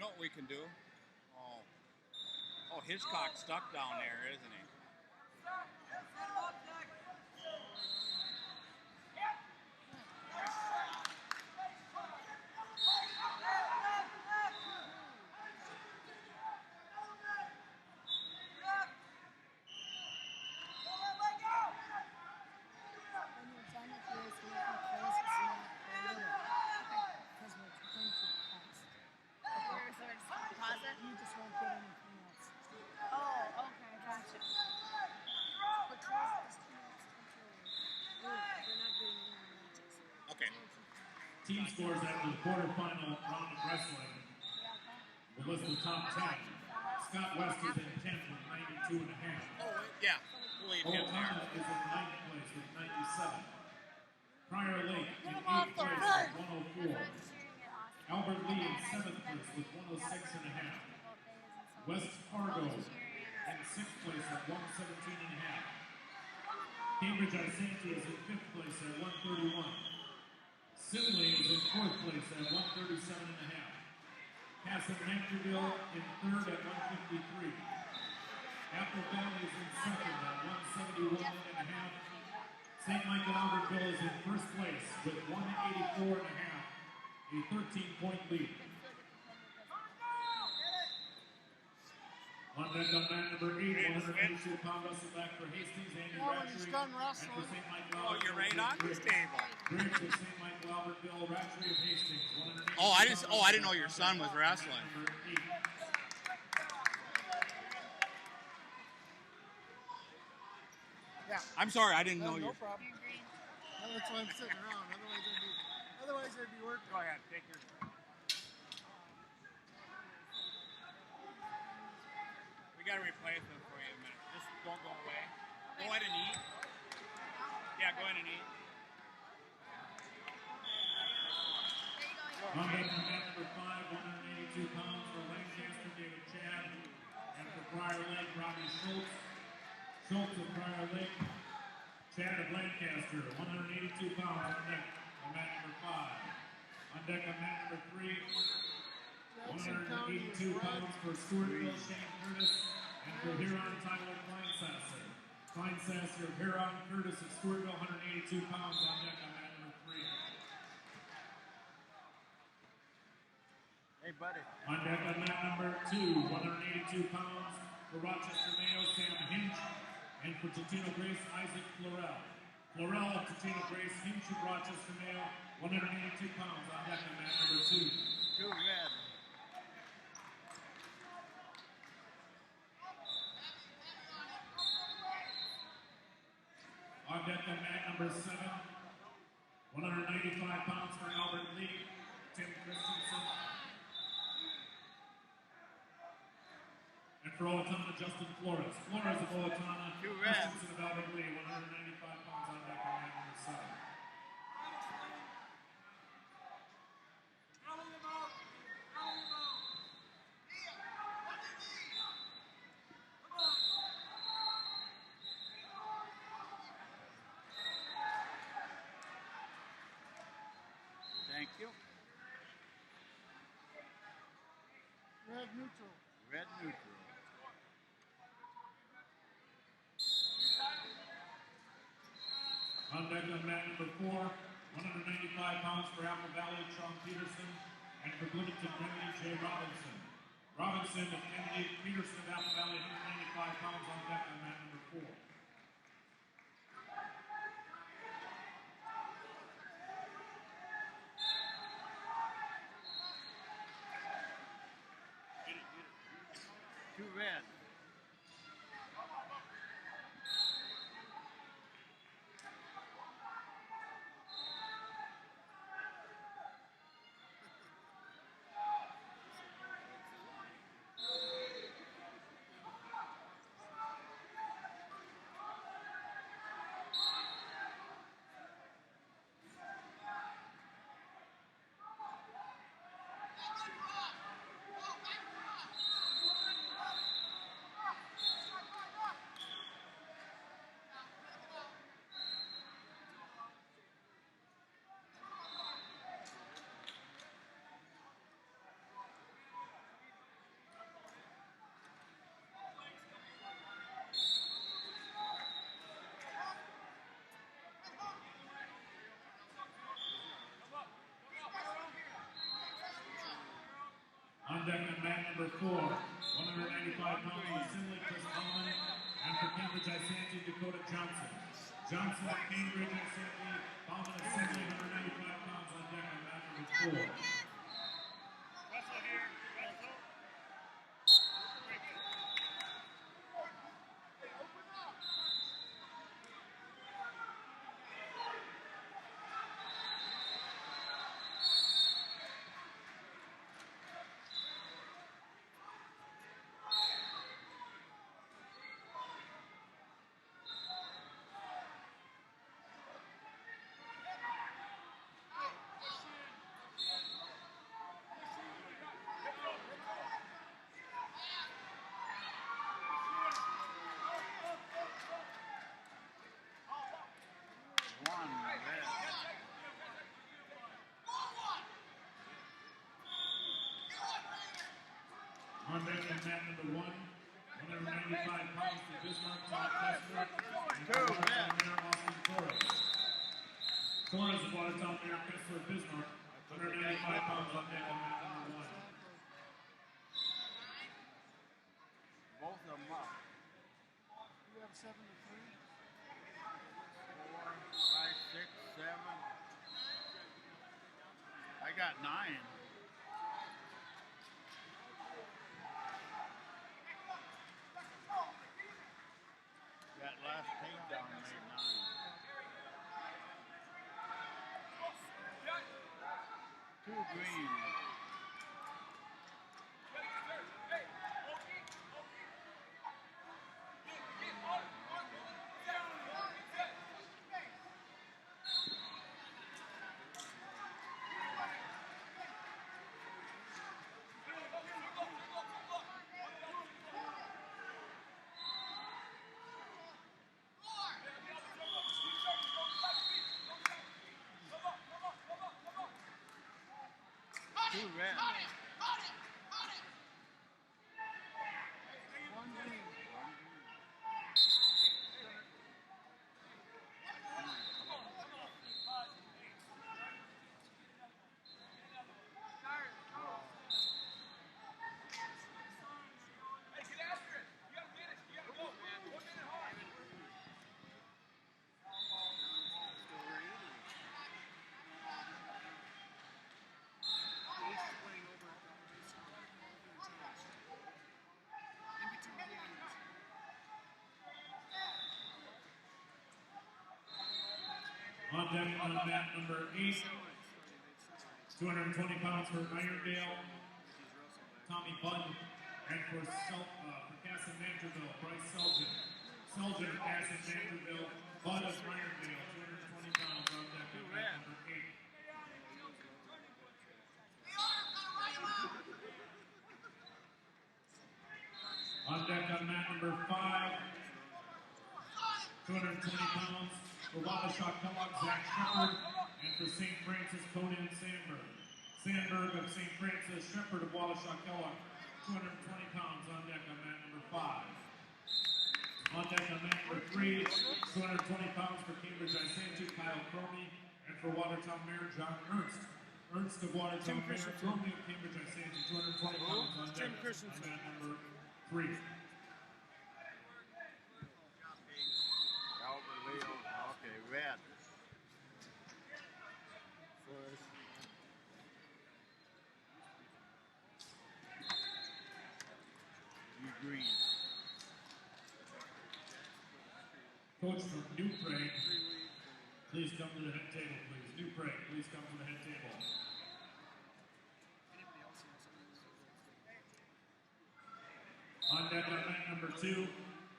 C: know what we can do? Oh, Hitchcock's stuck down there, isn't he?
B: You just won't get anything else.
F: Oh, okay, gotcha. But close this 2 minutes temporary. They're not getting any more matches.
C: Okay.
E: Team scores after the quarterfinal round of wrestling. The list of top 10. Scott West is in 10th with 92 and a half.
C: Oh, yeah. We'll leave him there.
E: Otana is in 9th place with 97. Prior Lake in 8th place with 104. Albert Lee in 7th place with 106 and a half. West Fargo in 6th place at 117 and a half. Cambridge Isanti is in 5th place at 131. Simley is in 4th place at 137 and a half. Castle Mantorville in 3rd at 153. Apple Valley is in 2nd at 171 and a half. St. Michael Albertville is in 1st place with 184 and a half, a 13-point lead. On deck on mat number 8, 182-pound wrestle back for Hastings, Andy Ratchery. And for St. Michael Albertville,
C: You're right on this table.
E: Briggs of St. Michael Albertville, Ratchery of Hastings.
C: I didn't know your son was wrestling.
A: Yeah.
C: I'm sorry, I didn't know you.
A: No problem. No, that's why I'm sitting around. Otherwise I'd be working.
C: Go ahead, take your. We gotta replace them for you in a minute. Just don't go away. Go ahead and eat. Yeah, go ahead and eat.
E: On deck on mat number 5, 182 pounds for Lancaster, David Chad. And for Prior Lake, Robbie Schultz. Schultz of Prior Lake. Chad of Lancaster, 182 pounds on deck on mat number 5. On deck on mat number 3, 182 pounds for Stewartville, Shane Curtis. And for Huron, Tyler Kleinsasser. Kleinsasser of Huron, Curtis of Stewartville, 182 pounds on deck on mat number 3.
I: Hey, buddy.
E: On deck on mat number 2, 182 pounds for Rochester Mayo, Sam Hinch. And for Totino Grace, Isaac Florell. Florell of Totino Grace, Hinch of Rochester Mayo, 182 pounds on deck on mat number 2.
I: Too red.
E: On deck on mat number 7, 195 pounds for Albert Lee, Tim Christensen. And for Owatonna, Justin Flores. Flores of Owatonna, Christensen of Albert Lee, 195 pounds on deck on mat number 7.
I: Thank you.
A: Red neutral.
I: Red neutral.
E: On deck on mat number 4, 195 pounds for Apple Valley, Sean Peterson. And for Bloomington, Kennedy, Jay Robinson. Robinson of Kennedy, Peterson of Apple Valley, 195 pounds on deck on mat number 4.
I: Too red.
E: number 4, 195 pounds for Simley, Chris Bowman, and for Cambridge Isanti, Dakota Johnson. Johnson of Cambridge Isanti, Bowman of Simley, 195 pounds on deck on mat number 4.
C: Wrestle here. Wrestle.
E: On deck on mat number 1, 195 pounds for Bismarck, Todd Kessler, and for Watertown Mayor, Austin Torres. Torres of Watertown Mayor, Kessler, Bismarck, 195 pounds on deck on mat number 1.
I: Both of them up.
A: You have 7 to 3.
I: 4, 5, 6, 7. I got 9. That last takedown made 9. 2 green. Two red.
A: 1 green.
E: On deck on mat number 8, 220 pounds for Irondale, Tommy Budd, and for Casson Manderville, Bryce Selgin. Selgin of Casson Manderville, Budd of Irondale, 220 pounds on deck on mat number 8. On deck on mat number 5, 220 pounds for Wabasha Kellogg, Zach Shepard, and for St. Francis, Conan Sandberg. Sandberg of St. Francis, Shepard of Wabasha Kellogg, 220 pounds on deck on mat number 5. On deck on mat number 3, 220 pounds for Cambridge Isanti, Kyle Cromie, and for Watertown Mayor, John Ernst. Ernst of Watertown Mayor, Cromie of Cambridge Isanti, 220 pounds on deck on mat number 3.
I: Okay, red. You green.
E: Coach from New Prague, please come to the head table, please. New Prague, please come to the head table. On deck on mat number 2,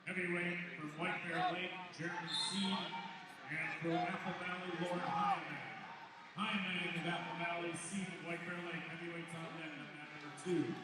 E: heavyweight from White Bear Lake, Jeremy Seed, and from Apple Valley, Lauren Hyman. Hyman of Apple Valley, Seed of White Bear Lake, heavyweights on deck on mat number 2.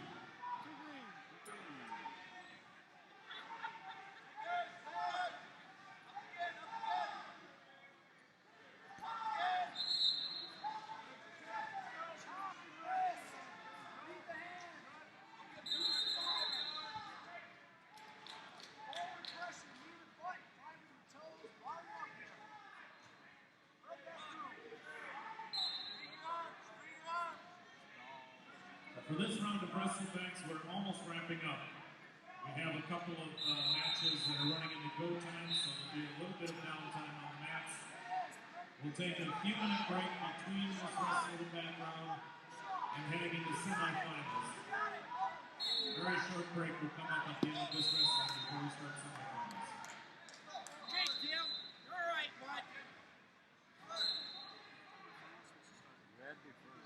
E: For this round of WrestleBacks, we're almost wrapping up. We have a couple of matches that are running into go time, so there'll be a little bit of downtime on the mats. We'll take a few minute break between this WrestleBack round and heading into semifinals. A very short break will come up at the end of this wrestling before we start semifinals.
G: Okay, Tim. All right, bud.
I: Red before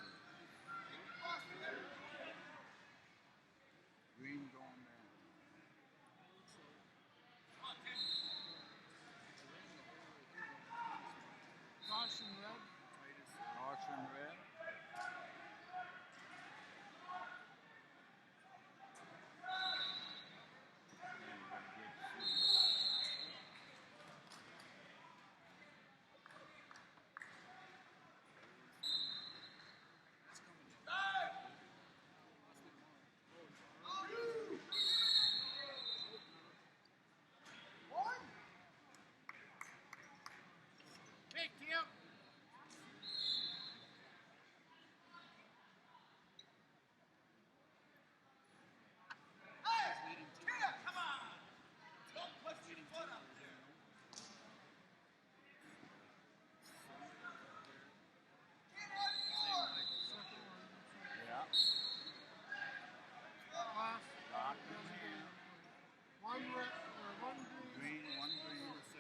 I: green going down.
A: Caution red.
I: Caution red.
G: Hey, Tim.
I: Yeah.
A: Last.
I: Locked in hand.
A: One red or one green.
I: Green, one green.
A: So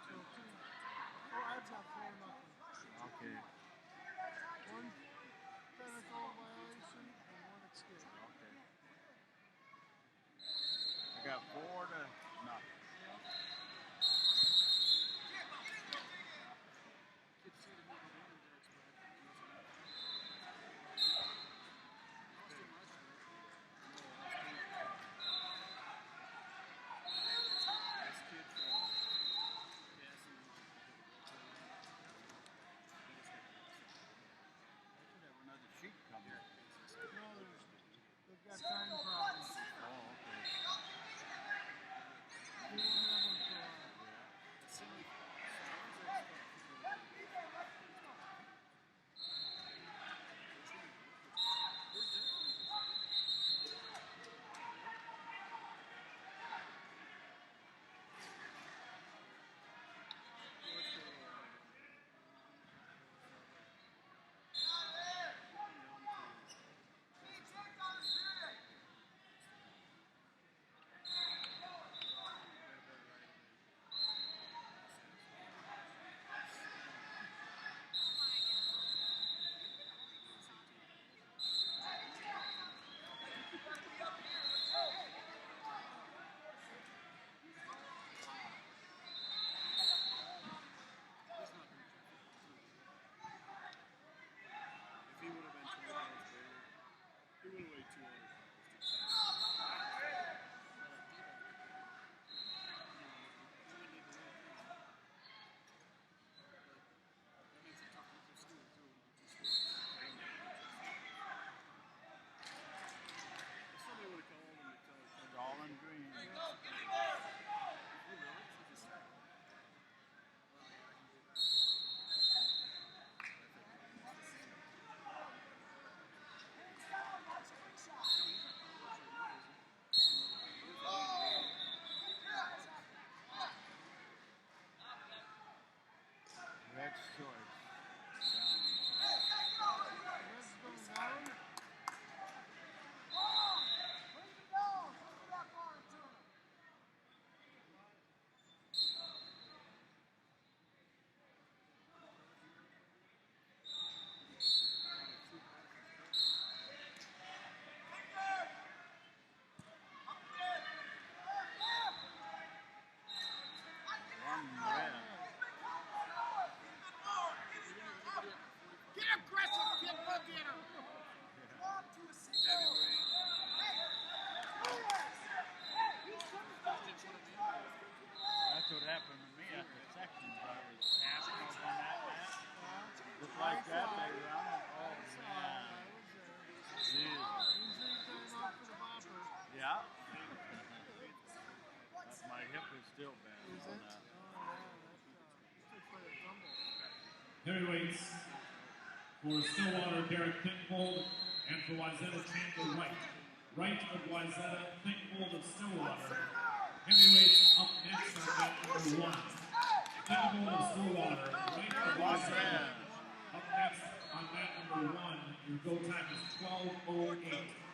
A: two. Oh, I've got 4-0.
I: Okay.
A: One technical violation and one escape.
I: Okay. I got 4 to nothing. Another sheet coming.
A: No, they've got time problems.
I: Oh, okay.
A: We won't have them for a while.
I: All in green. Red's choice. Down.
A: Red's going down.
I: One red.
G: Get aggressive, kid. Look at him.
I: That's what happened to me at the sections. I was passing up on that mat. Just like that, they run it. Oh, man. Jeez.
A: Injury time off for the bopper.
I: Yeah. My hip is still bad
A: Is
I: on
A: it?
I: that.
A: Oh, yeah. That's quite a tumble.
E: Heavyweights, For Stillwater, Derek Thinkfold. And for Wayzata, Chandler Wright. Wright of Wayzata, Thinkfold of Stillwater. Heavyweights up next on mat number 1. Thinkfold of Stillwater, Wright of Wayzata. Up next on mat number 1, your go time is 12:08.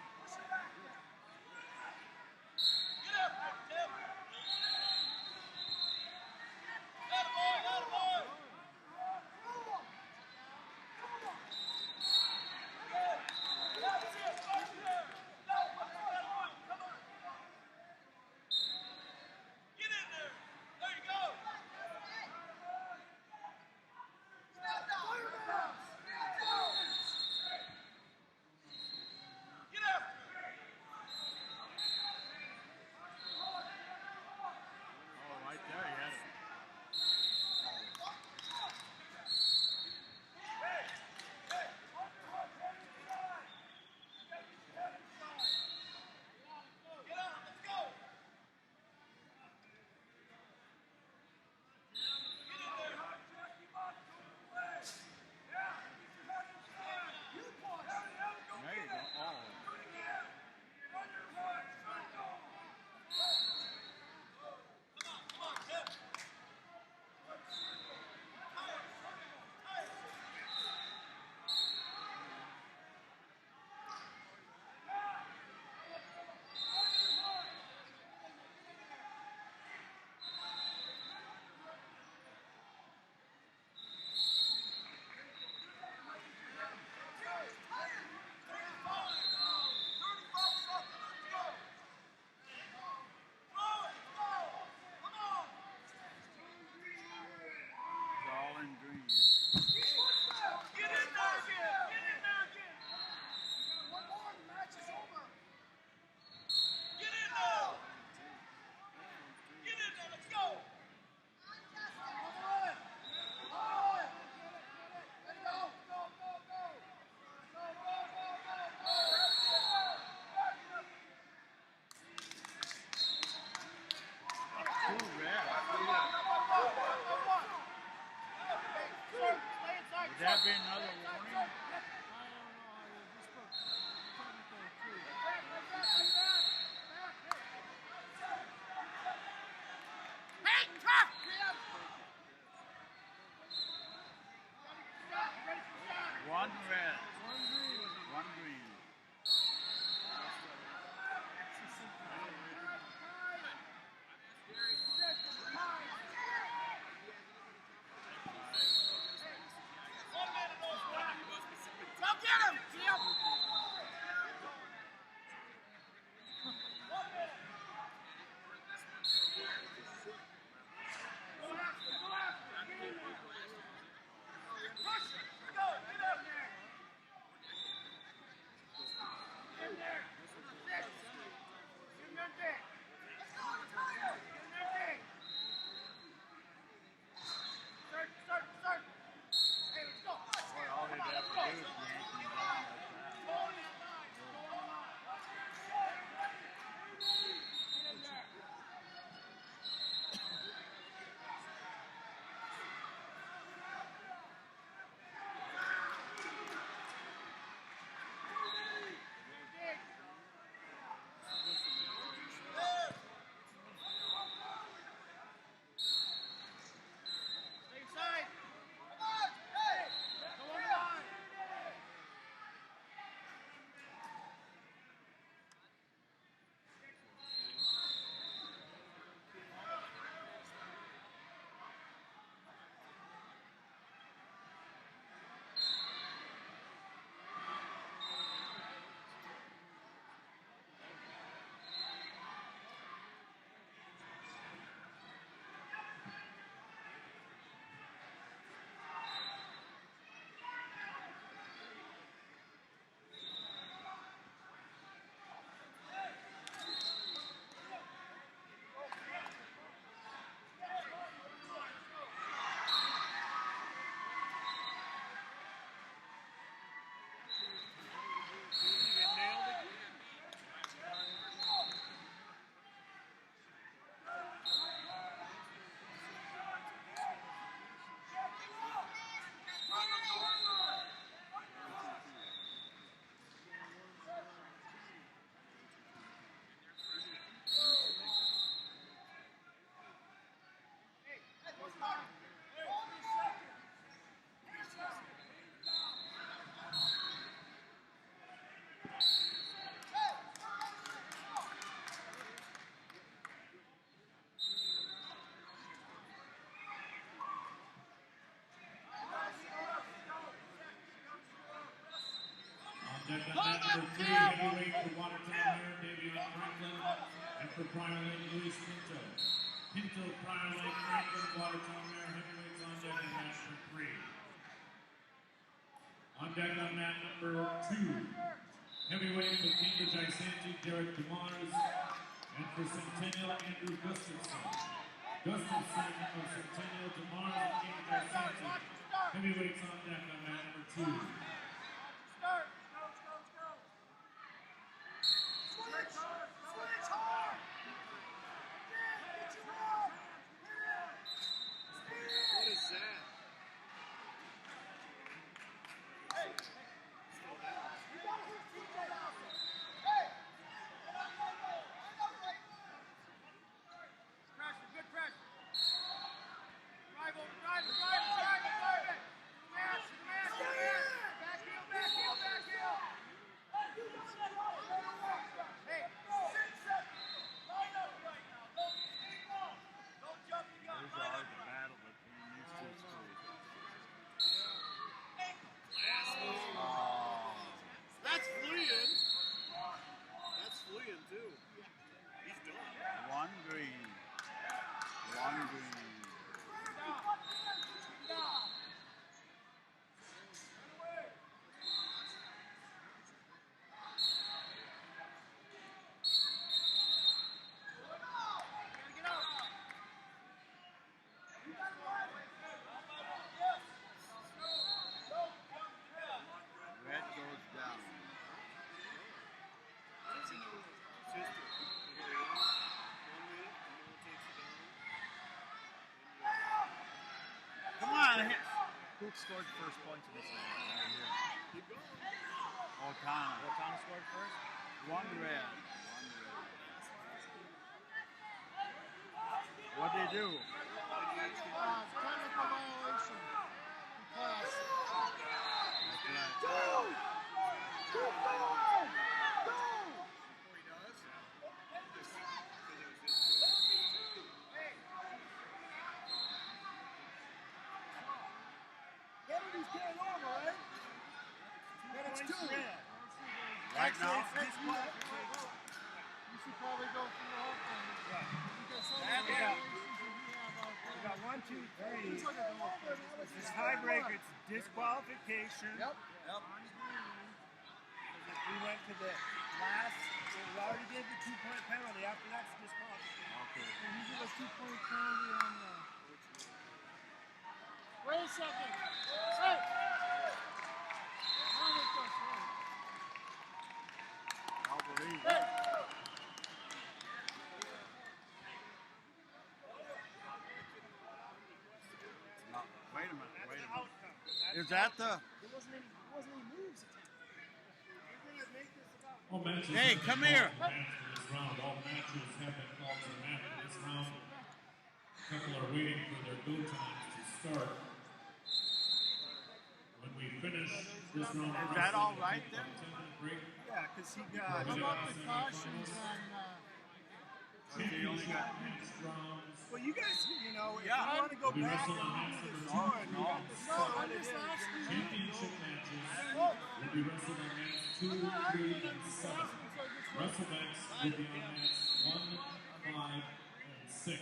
E: number 3, heavyweight for Watertown Mayor, Davion Franklin. And for Prior Lake, Luis Pinto. Pinto, Prior Lake, Franklin, Watertown Mayor, heavyweights on deck in match number 3. On deck on mat number 2, heavyweight for Cambridge Isanti, Derek DeMars. And for Centennial, Andrew Gustafson. Gustafson of Centennial, DeMars, and Cambridge Isanti. Heavyweights on deck on mat number 2.
G: Start. Go. Switch hard. Get you up.
D: What is that?
G: Hey. You gotta hit TJ out there. Hey. Pressure, good pressure. Drive it. Back heel. Hey. Line up right now. Don't jump the gun.
I: There's always a battle between these two schools.
A: That's Fleeing. That's Fleeing too. He's done.
I: One green.
G: Stop.
I: Red goes down. Come on, hit. Who scored the first point in this game? Right here.
A: Keep going.
I: O'Connor.
C: O'Connor scored first.
I: One red. What'd they do?
G: Technical violation. Pass.
I: That's right.
G: Go!
A: Before he does.
G: Kennedy's getting over, right? Then it's 2.
I: Right now?
G: You should probably go through the whole thing.
C: We got 1, 2, 3. This tiebreaker, it's disqualification.
G: Yep.
C: If we went to the last, we already did the 2-point penalty. After that's disqualification.
I: Okay.
G: And you give a 2-point penalty on the... Wait a second. Hey! I'll make this right.
I: I'll believe
G: Hey!
I: it. No, wait a minute. Is that the...
G: There wasn't any moves attempted. We're gonna make this about...
E: All matches
I: Hey,
E: have
I: come
E: been
I: here.
E: called to match for this round. All matches have been called to match for this round. People are waiting for their go times to start. When we finish this round,
I: Is that all right then?
E: Break.
C: Yeah, because he got...
G: How about the cautions on...
I: He only got...
E: Next rounds.
C: Well, you guys, you know, if
I: Yeah.
C: you want to go
E: We
C: back
E: wrestle
C: and
E: on match
C: do
E: number
C: this
E: 2,
C: on,
E: 3,
I: No.
E: and
G: No,
E: 7.
G: I'm just asking you.
E: Championship matches will be wrestled on mats 2, 3, and 7. WrestleMats will be on mats 1, 5, and 6.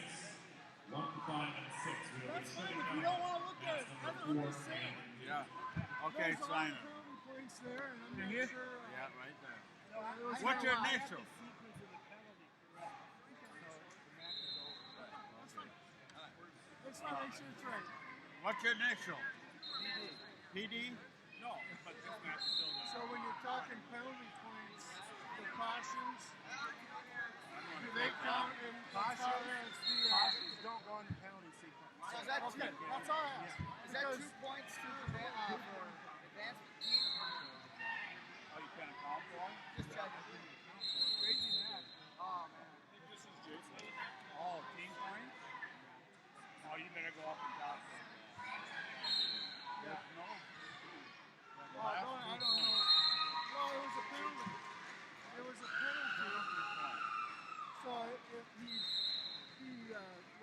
E: 1, 5, and 6. We will be
G: That's fine.
E: splitting
G: If you
E: out
G: don't want to look at
E: mats
G: it,
E: number
G: I'm
E: 4
G: just saying.
E: and
I: Yeah. Okay,
G: There's a lot
I: sign
G: of
I: it.
G: penalty points there, and I'm not
C: Here?
G: sure...
I: Yeah, right there.
G: there was
I: What's
G: no
I: your
G: lie.
I: initial?
G: Let's not make sure it's right.
I: What's your initial? PD?
C: No, but this match is still
G: So when you're talking penalty points, the cautions, do they count in cautions?
C: Cautions don't go in the penalty sequence.
G: So is that okay, that's all I asked.
K: Is that 2 points to for advancement team?
C: Oh, you can't account for them?
K: Just checking.
G: Crazy man.
K: Oh, man.
C: Oh, team points? Oh, you better go up and down.
I: Yes, no.
G: Oh, I don't know. Well, it was a penalty. It was a penalty. So if he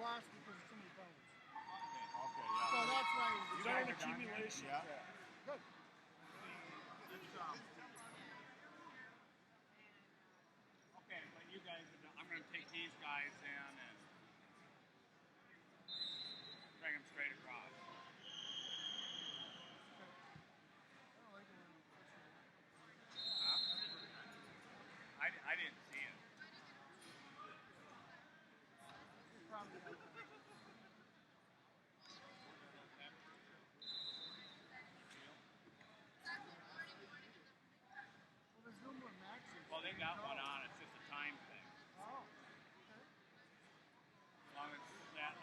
G: lost because of too many penalties.
I: Okay,
G: So
I: yeah.
G: that's why
C: You got an accumulation.
I: Yeah.
G: good.
C: not one on. It's just a time thing.
G: Oh, okay.
C: As long as that,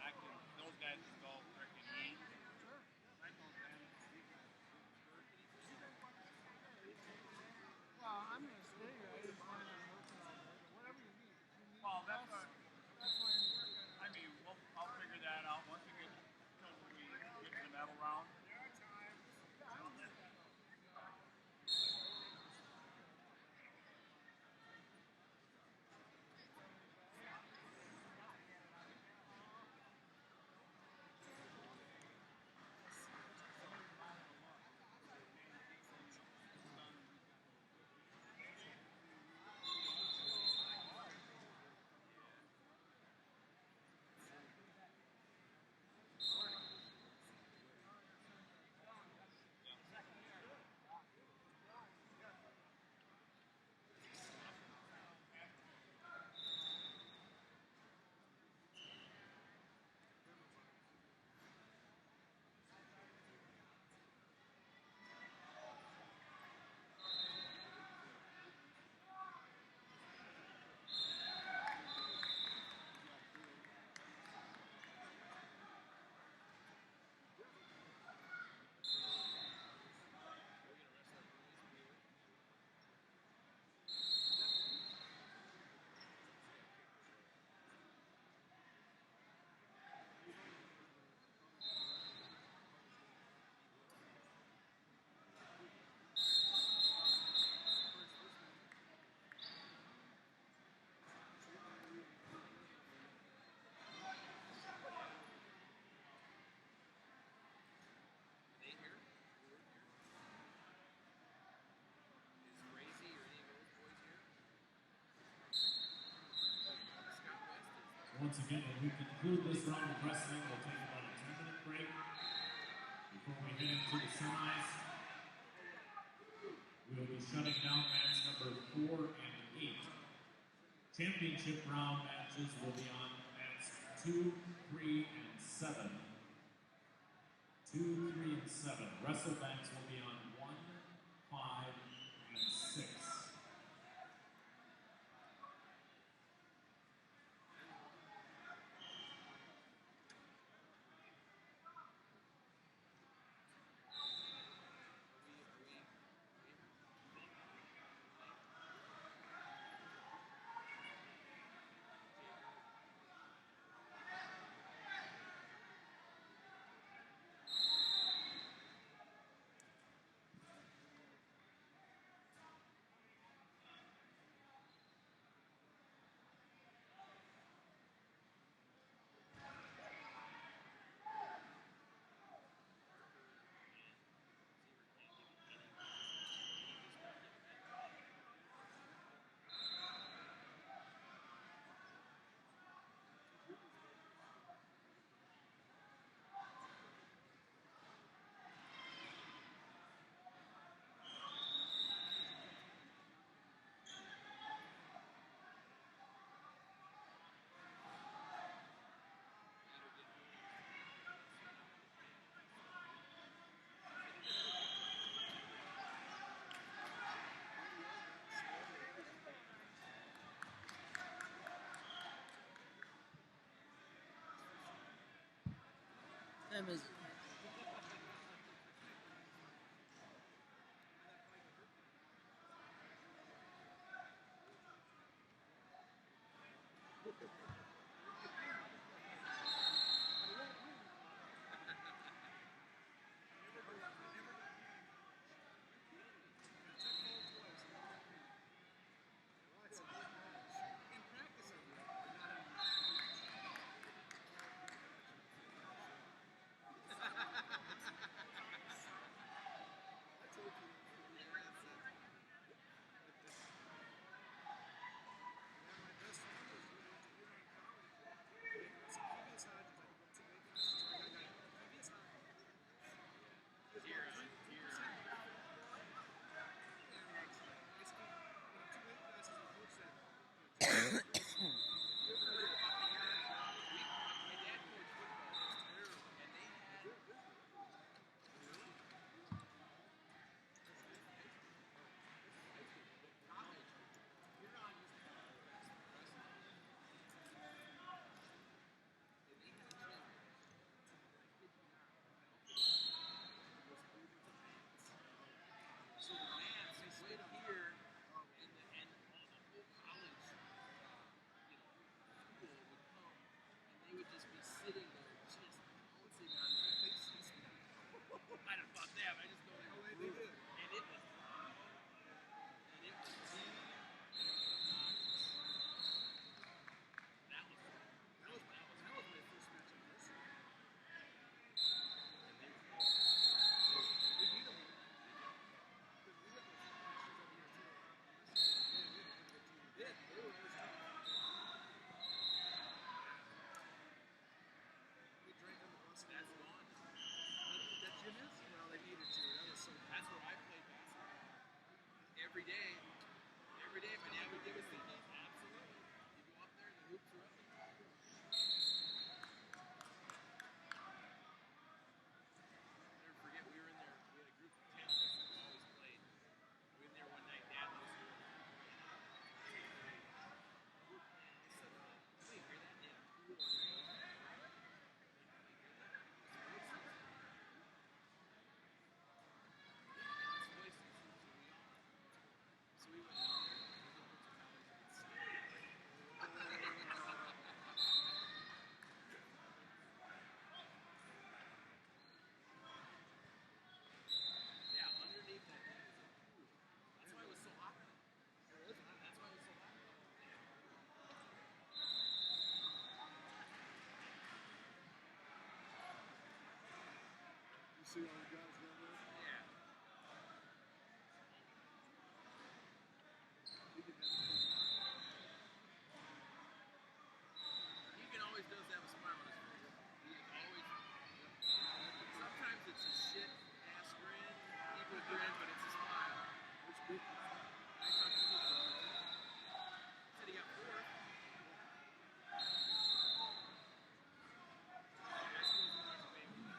C: those guys can go freaking eat.
G: Sure. Well, I'm going to stay here. I didn't plan on working all day, but whatever you need. If you need
C: Well, that's
G: us, that's why I'm here.
C: I mean, I'll figure that out once we get to the medal round.
E: Once again, when we conclude this round of wrestling, we'll take about a 10-minute break before we head into the semis. We will be shutting down match number 4 and 8. Championship round matches will be on mats 2, 3, and 7. 2, 3, and 7. Wrestle backs will be on 1, 5, and 6.
K: Time is it?
G: see all the guys down there?
A: Yeah.
G: He can have fun.
A: Egan always does have a smile on his face. He is always. Sometimes it's a shit ass grin, evil grin, but it's a smile.
G: It's good.
A: I talked to him about it. Said he got 4. I suppose he wants a baby.
G: Yeah.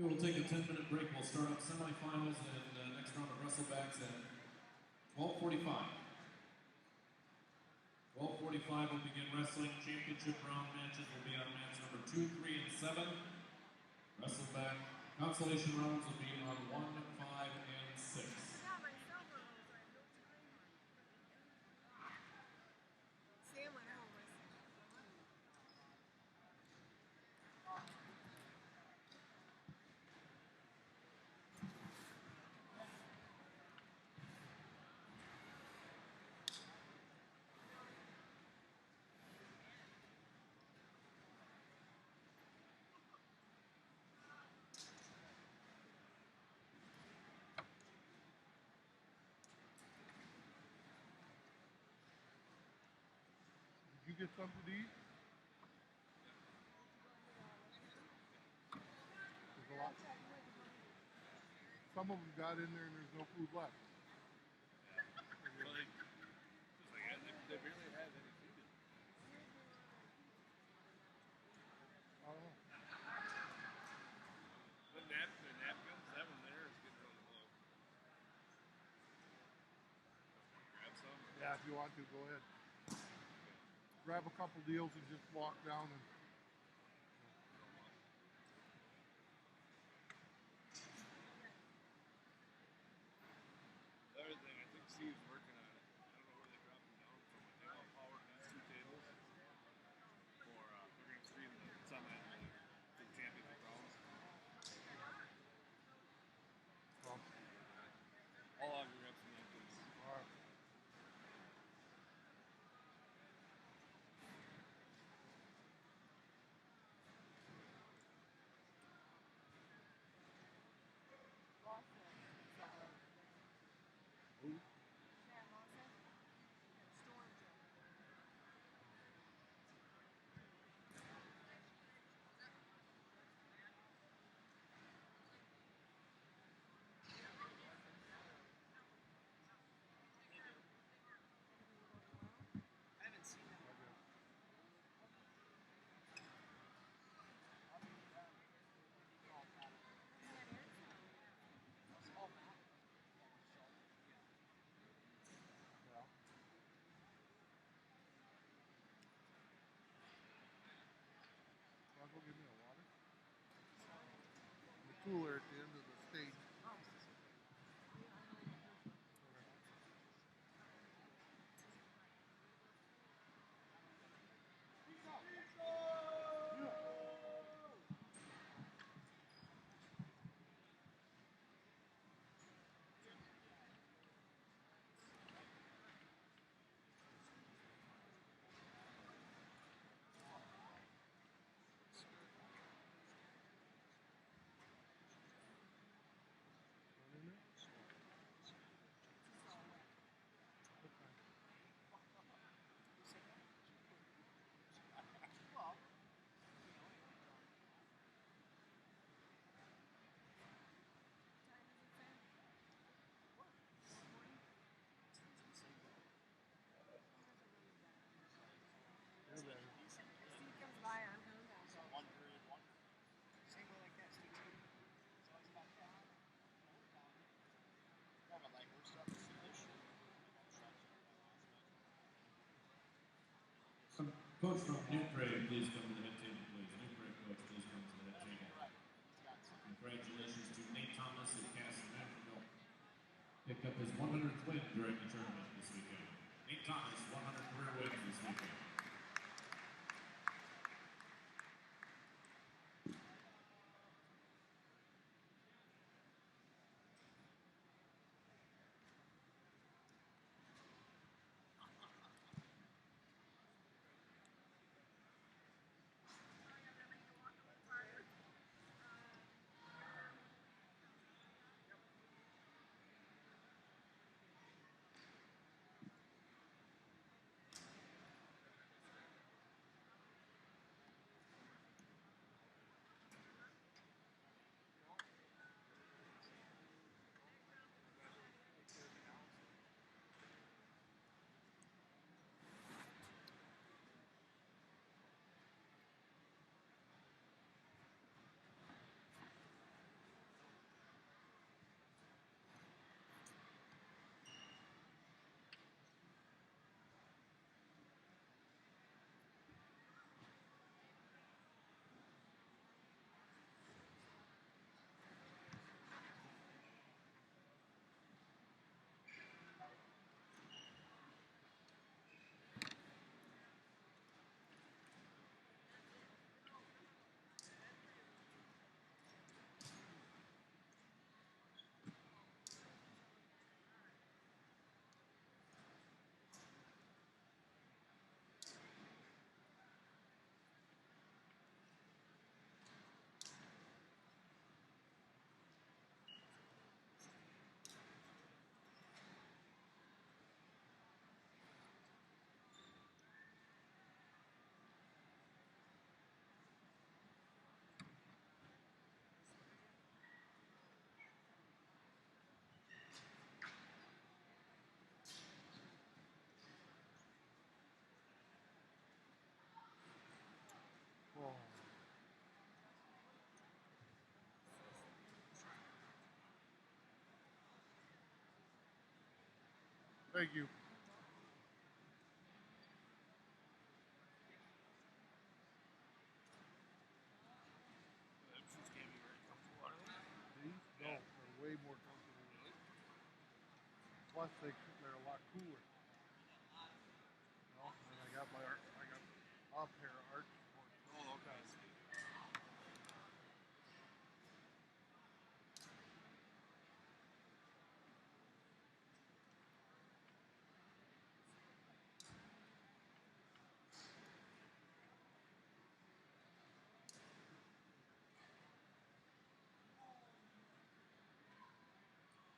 E: We will take a 10-minute break. We'll start up semifinals and next round of wrestlebacks at 12:45. 12:45 will begin wrestling. Championship round matches will be on match number 2, 3, and 7. Wrestleback consolation rounds will be on 1, 5, and 6.
K: Sam went home.
G: Did you get something to eat? There's a lot. Some of them got in there and there's no food left.
C: Well, they barely had any food in.
G: I don't know.
C: The napkins, that one there is getting really low. Grab some?
G: Yeah, if you want to, go ahead. Grab a couple deals and just walk down and.
C: The other thing, I think Steve's working on it. I don't know where they dropped them down from, but they all powered these 2 tables for they're going to stream the summit and the championship rounds.
G: Well,
C: I'll have to grab some napkins.
G: all right. Who?
K: I haven't seen them.
G: Yeah. I'll go give me a water. And the cooler at the end of the stage. You're better.
K: Steve comes by, I'm coming down.
C: One period, one.
K: Same way like that, Steve.
C: Yeah, but like we're starting to see this year.
E: Coach from New Prague, please come to the head table, please. New Prague coach, please come to the head table. Congratulations to Nate Thomas and Cass Nashville. Picked up his 100th win during the tournament this weekend. Nate Thomas, 100 career wins this weekend.
G: Thank you. These? No, they're way more comfortable. Plus, they're a lot cooler. No, and I got a pair of arch sports.
D: Oh, okay.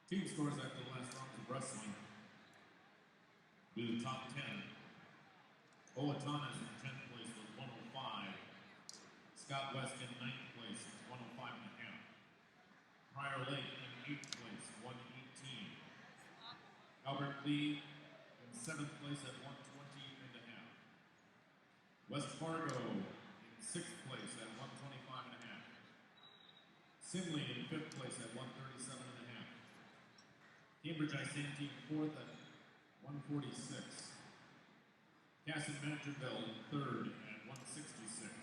E: Team scores after the last round of wrestling. Do the top 10. Owatonna is in 10th place with 105. Scott West in 9th place with 105 and a half. Prior Lake in 8th place, 118. Albert Lee in 7th place at 120 and a half. West Fargo in 6th place at 125 and a half. Simley in 5th place at 137 and a half. Cambridge Isantine 4th at 146. Casson Mancherville in 3rd at 166.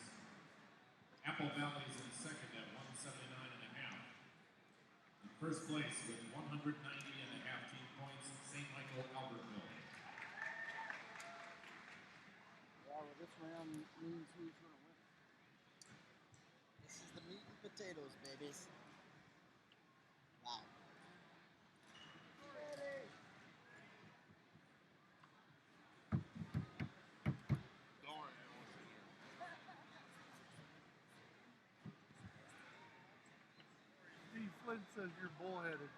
E: Apple Valley is in 2nd at 179 and a half. In 1st place with 190 and a half team points, St. Michael Albertville.
G: Yeah, well, this round means who's going to win.
K: This is the meat and potatoes, babies. Wow.
G: Steve Flynn says you're bullheaded.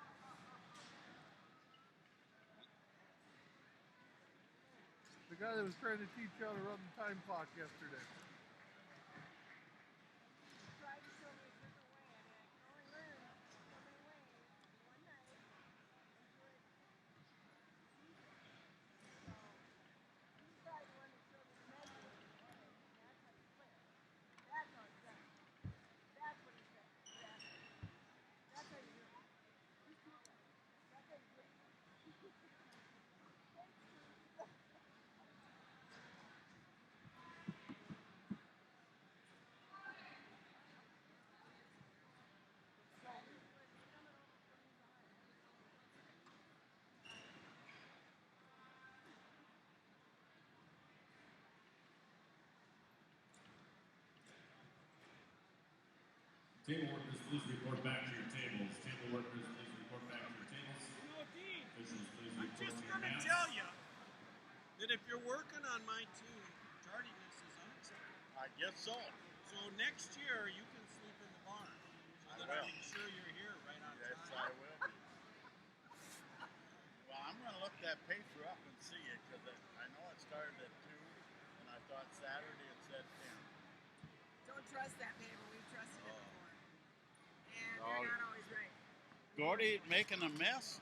G: The guy that was trying to teach you how to run the time clock yesterday.
H: Tried to show me a different way. I mean, I can only learn so many ways one night and do it easy. So he's probably the one that showed me the menu. And that's how you flip. That's how it's done. That's what he said. Exactly. That's how you do it. That's how you do it. Thanks, Steve.
E: Table workers, please report back to your tables. Table workers, please report back to your tables.
A: No, Dean,
E: Officials, please
A: I'm
E: report
A: just
E: to your
A: going to
E: mats.
A: tell you that if you're working on my team, tardiness is unacceptable.
I: I guess so.
A: So next year, you can sleep in the barn so that I make sure you're here right on
I: Yes,
A: time.
I: I will be. Well, I'm going to look that paper up and see it because I know it started at 2, and I thought Saturday it said 10.
H: Don't trust that paper. We've trusted it before. And
I: Oh.
H: they're not always right.
I: Gordy making a mess?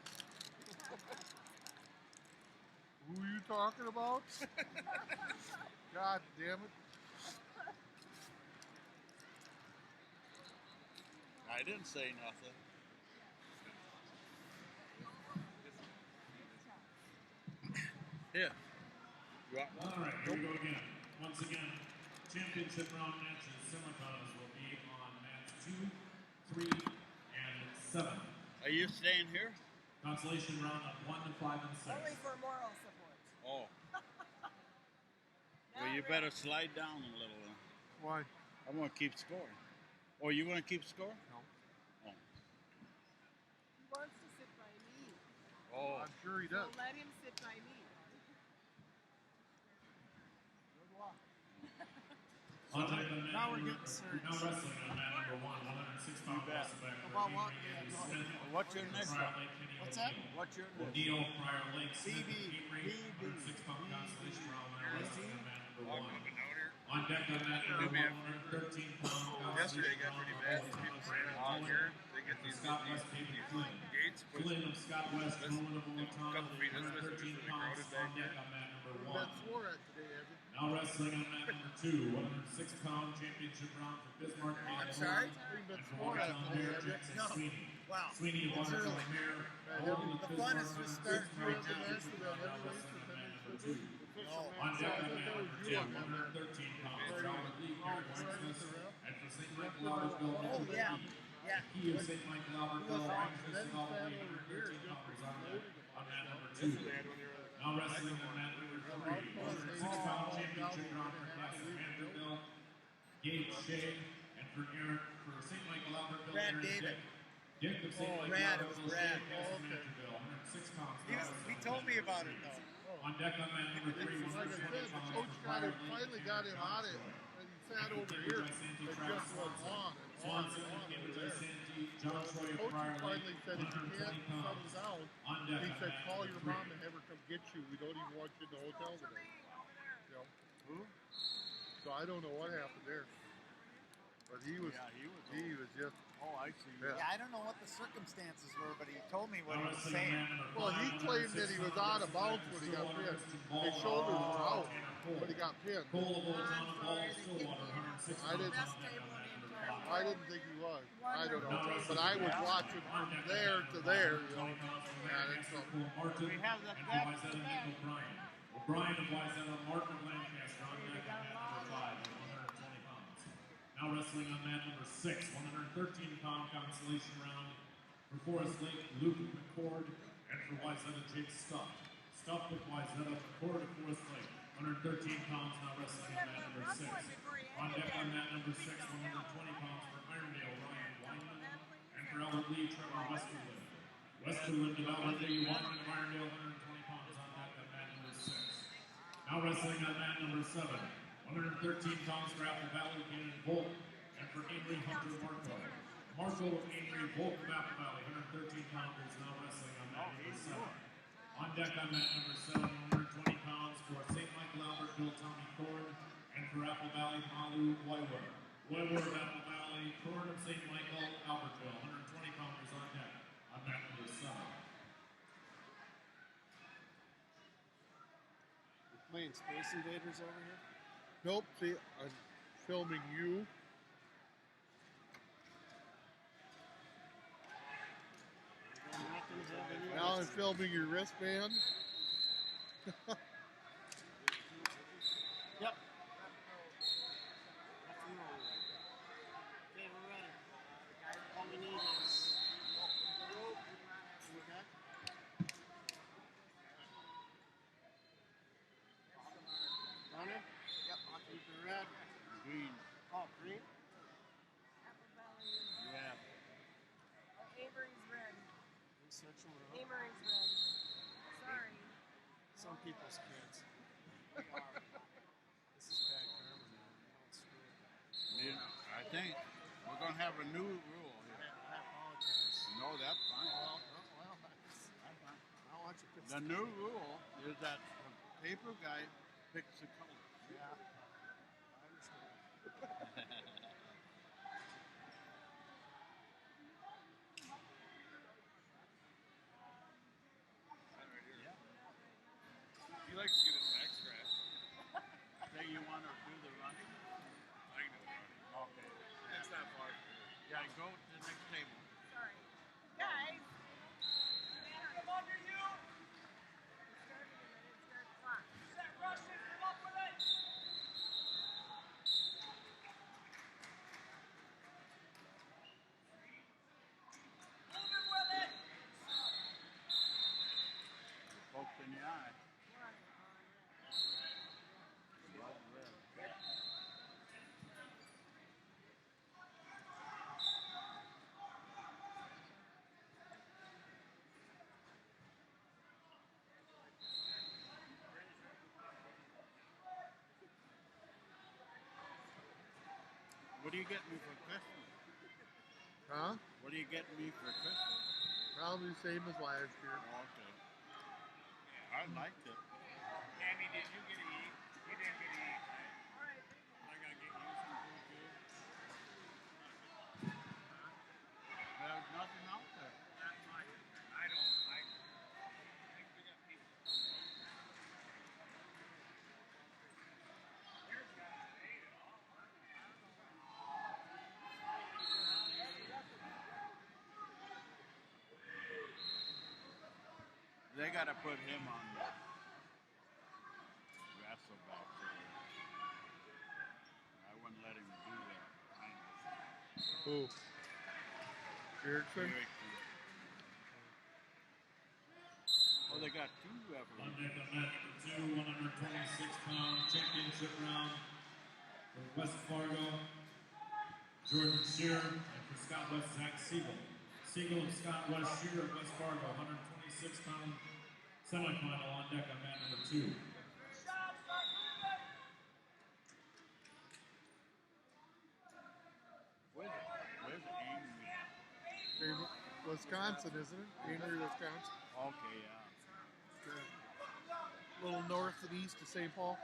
G: Who are you talking about? God damn it.
I: I didn't say nothing. Here.
E: All right, here we go again. Once again, championship round matches, semifinals will be on mats 2, 3, and 7.
I: Are you staying here?
E: Consolation round of 1 to 5 and 6.
H: Only for moral support.
I: Oh. Well, you better slide down a little.
G: Why?
I: I'm going to keep scoring. Oh, you going to keep score?
G: No.
I: Oh.
H: He wants to sit by me.
I: Oh.
G: I'm sure he does.
H: So let him sit by me.
G: Good luck.
E: On deck on mat
K: Now we're
E: number,
K: getting serious.
E: now wrestling on mat number 1, 106-pound wrestleback for
K: About what?
E: Andy
K: Yeah,
E: Smith.
I: What's your next
E: Prior
I: one?
E: Lake, Kenny
K: What's that?
E: O'Neill.
I: What's your next
E: O'Neill, Prior Lake, Smith,
K: BB.
E: Avery,
K: BB.
E: 106-pound consolation round now wrestling on mat number 1.
C: Up and down here.
E: On deck on mat number 113-pound
C: Yesterday
E: consolation
C: got
E: round
C: pretty
E: of
C: bad.
E: Owatonna,
C: People
E: Brandon
C: ran along
E: Flynn,
C: here. They get
E: and
C: these
E: Scott West, David Flynn.
C: gates.
E: Flynn of Scott West, Nolan of Owatonna,
C: couple feet. That's supposed to be
E: 113
C: really
E: pounds
C: crowded back
E: on deck
C: here.
E: on mat number
G: Who
E: 1.
G: bet swore at today, Evan?
E: Now wrestling on mat number 2, 106-pound championship round for Bismarck.
K: I'm sorry?
G: Who
E: And
G: bet
E: for
G: swore at
E: Watertown
G: today,
E: Bear,
G: Evan?
E: Jackson
K: No.
E: Sweeney.
A: Wow.
E: Sweeney of
A: It's
E: Watertown
A: early.
E: Mayor,
A: The fun is just starting right now. No.
E: On deck on man number 10, 113 pounds, Robert Lee, Garrett Wenceslas, and for St. Michael Albert Bill,
A: Oh,
E: Nicholas
A: yeah.
E: Lee.
A: Yeah.
E: The key of St. Michael Albert Bill, Wenceslas, Albert Lee, 113 pounds on man number 2. Now wrestling on man number 3, 106-pound championship round for Class of Manderville, Gabe Shea, and for St. Michael Albert Bill,
A: Brad
E: Aaron
A: David.
E: Dick of St. Michael
A: Brad,
E: Albert
A: it was
E: Bill,
A: Brad.
E: Shea, Class of Manderville, 106 pounds.
A: He told me about it, though.
E: On deck on man number 3,
G: Like I
E: 120
G: said, the
E: pounds
G: coach
E: for
G: got
E: Fire
G: it,
E: Lake,
G: finally
E: and
G: got him
E: John
G: on it,
E: Troy.
G: and he sat over here. It just went on and on
E: Swanson,
G: and on
E: Cambridge
G: over there.
E: Santee, John Troy of
G: Coach
E: Fire
G: finally
E: Lake,
G: said, if you
E: 120
G: can't
E: pounds.
G: settle down,
E: On deck
G: he
E: on
G: said,
E: man
G: call
E: number
G: your
E: 3.
G: mom and have her come get you. We don't even want you in the hotel today. You know?
I: Who?
G: So I don't know what happened there. But he was just...
I: Oh, I see.
G: Yeah.
A: Yeah, I don't know what the circumstances were, but he told me what he was saying.
G: Well, he claimed that he was out of bounds when he got pinned. His shoulders were out, but he got pinned. I didn't think he was. I don't know. But I was watching from there to there, you know. And it's
I: We have the back to back.
E: O'Brien of Wayzata, Martin of Lancaster on deck at mat number 5 at 120 pounds. Now wrestling on mat number 6, 113-pound consolation round for Forest Lake, Luke McCord, and for Wayzata, Jake Stuff. Stuff with Wayzata, McCord of Forest Lake, 113 pounds, now wrestling on mat number 6. On deck on mat number 6, 120 pounds for Irondale, Ryan Weinman, and for Albert Lee, Trevor Westerland. Westerland of Albert Lee, Weinman of Irondale, 120 pounds on deck on mat number 6. Now wrestling on mat number 7, 113 pounds for Apple Valley, Gannon Volk, and for Amory Hunter Marco. Marco of Amory, Volk of Apple Valley, 113 pounders, now wrestling on mat number 7. On deck on mat number 7, 120 pounds for St. Michael Albert, Bill Tommy Thorne, and for Apple Valley, Malu Weiwer. Weiwer of Apple Valley, Thorne of St. Michael, Albertville, 120 pounders on deck on mat number 7.
D: Playing Space Invaders over here?
G: nope, see, I'm filming you. Now I'm filming your wristband.
D: Yep.
K: Okay, we're ready. All we need is the rope. Okay. Runner? Yep, I'll keep it red.
I: Green.
K: Oh, green?
H: Apple Valley is.
I: Yeah.
H: Oh, Avery's red.
D: Searching around.
H: Avery's red. Sorry.
D: Some people's kids. This is bad karma, man. Don't screw it.
I: I think we're going to have a new rule here.
D: I apologize.
I: No, that's fine.
D: Well,
I: That's fine.
D: I want you to
I: The new rule is that the paper guy picks the color.
D: Yeah. I understand.
C: He likes to get his back scratched.
I: Say you want to do the running?
C: I can do it.
I: Okay.
C: It's not far.
I: Yeah, go to the next table.
H: Sorry. Guys! Come under you! It started and then it started clock. Set Russian, come up with it! Moving with it!
I: Poked in the eye. What do you get me for Christmas?
G: Huh?
I: What do you get me for Christmas?
G: Probably the same as last year.
I: Okay. I liked it.
C: Andy, did you get to eat? You didn't get to eat, right? I gotta get you some food too.
I: There's nothing out there.
C: Not much. I don't. I think we got people. There's guys that ate it all.
I: they got to put him on the wrestle back there. I wouldn't let him do that.
G: Who? Erickson?
I: Oh, they got two referees.
E: On deck on mat number 2, 126-pound championship round for West Fargo, Jordan Shearer, and for Scott West, Zach Siegel. Siegel and Scott West, Shearer of West Fargo, 126-pound semifinal on deck on mat number 2.
I: Where's Amory?
G: Wisconsin, isn't it? Amory, Wisconsin.
I: Okay, yeah.
G: A little north and east of St. Paul.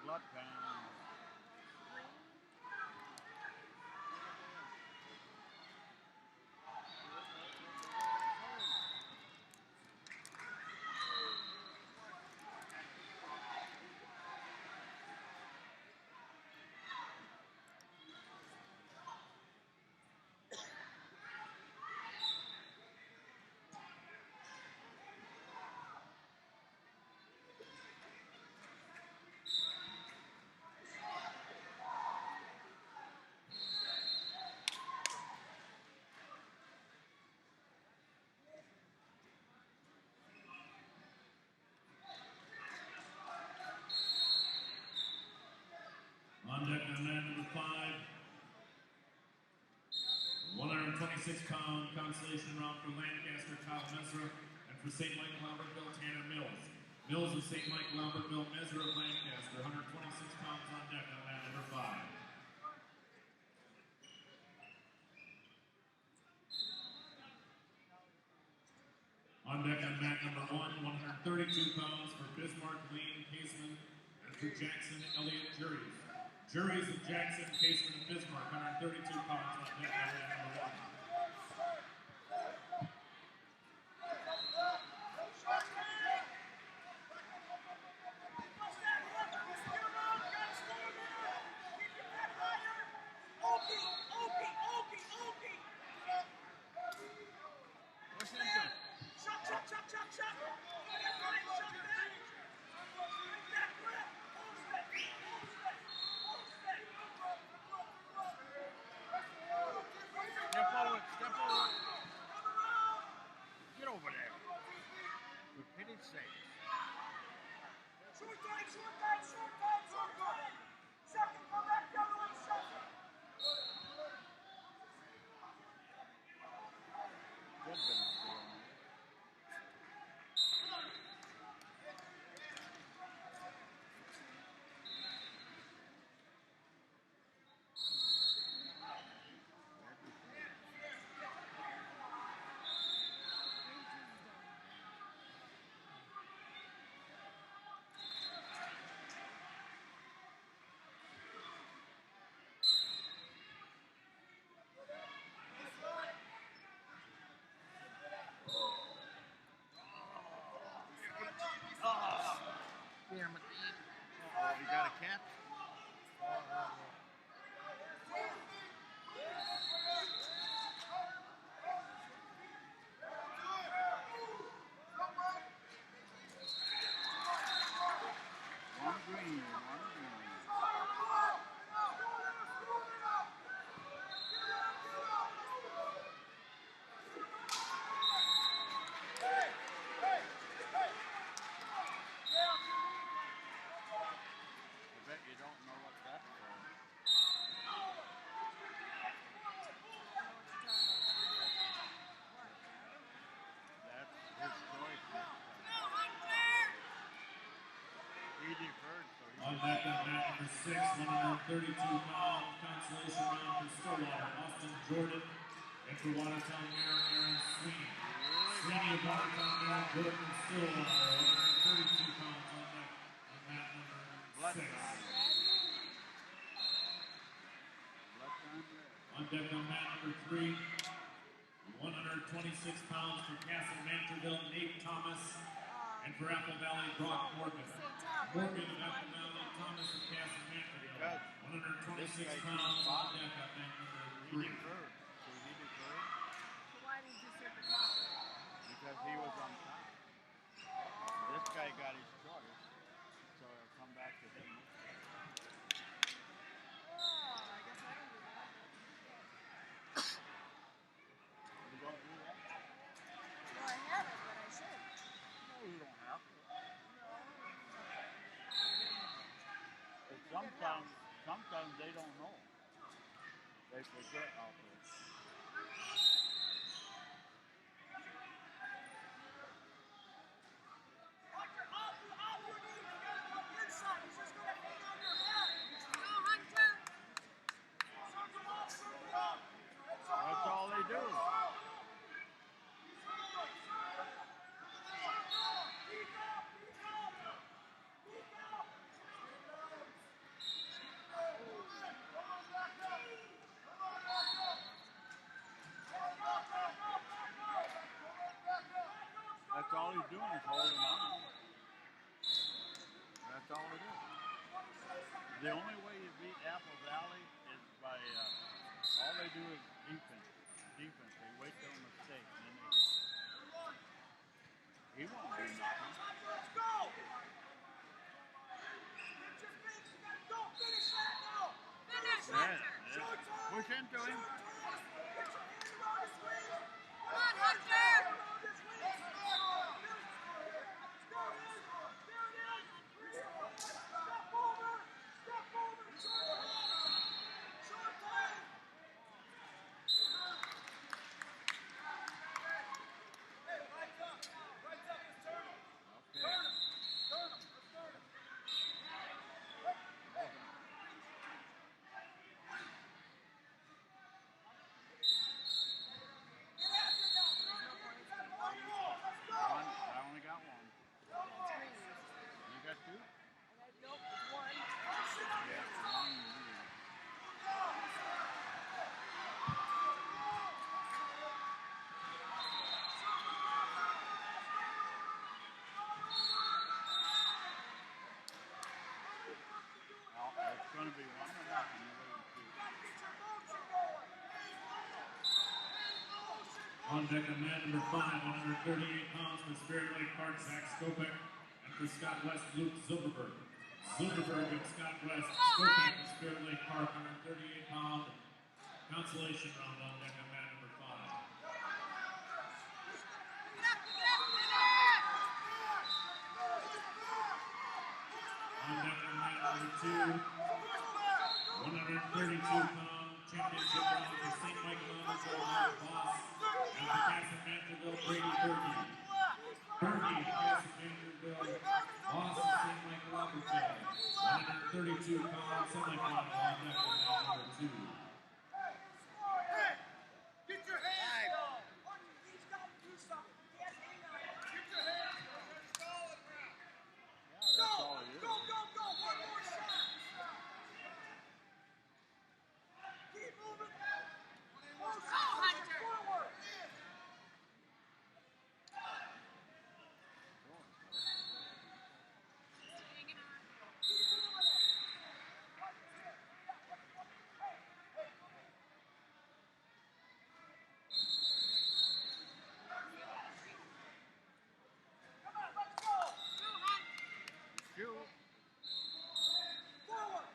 I: Blood pound.
E: On deck on mat number 5, 126-pound consolation round for Lancaster, Kyle Mesra, and for St. Michael Albertville, Tanner Mills. Mills of St. Michael Albertville, Mesra of Lancaster, 126 pounds on deck on mat number 5. On deck on mat number 1, 132 pounds for Bismarck, Lane, Caseman, and for Jackson, Elliott, Juries. Juries of Jackson, Caseman, and Bismarck, 132 pounds on deck on mat number 1.
I: Step forward, step forward. Get over there. For pity's sake.
A: Short time, short time, short time, short time. Second, come back the other way, second.
I: Good bounce there.
G: Damn it.
I: Oh, you got a catch? One green, one green. I bet you don't know what that's for. That's his choice next time. He deferred, so he
E: On deck on mat number 6, 132-pound consolation round for Stillwater, Austin Jordan, and for Watertown Mayor, Aaron Sweeney. Sweeney of Watertown Mayor, Jordan from Stillwater, 132 pounds on deck on mat number 6.
I: blood time red.
E: On deck on mat number 3, 126 pounds for Castle Manterville, Nate Thomas. And for Apple Valley, Brock Morgan. Morgan of Apple Valley, Thomas of Castle Manterville. 126 pounds on deck on mat number 3.
I: He deferred. So he deferred
H: So why did you sit the top?
I: because he was on top. This guy got his choice, so it'll come back to him.
H: Oh, I guess I don't do that.
I: You don't do that?
H: Well, I haven't, but I should.
I: No, you don't have to. But sometimes they don't know. They forget out there. That's all they do. That's all he's doing is holding on. That's all it is. The only way you beat Apple Valley is by, all they do is defense. Defense. They wait till a mistake and then they hit. He won't do nothing.
A: Let's go! Finish that now! Finish!
I: Push into him.
A: Come on, Hunter!
I: I only got one. You got two?
H: Nope, one.
I: Yeah, one. It's going to be 1-0.
E: On deck on mat number 5, 138 pounds for Spirit Lake Park, Zach Skopek. And for Scott West, Luke Zilberberg. Zilberberg and Scott West, Skopek and Spirit Lake Park, 138 pound consolation round on deck on mat number 5. On deck on mat number 2, 132 pound championship round for St. Michael Elementary, Boss. And for Castle Manterville, Brady Berkey. Berkey, Castle Manterville, Boss of St. Michael Elementary. 132 pound semifinal on deck on mat number 2.
A: Get your hands down! He's got to do something. He has to hang on. Get your hands down. Solid round.
I: Yeah, that's all it is.
A: Go, go, go. One more shot. Keep moving. Forward.
I: Shoot.
A: Forward.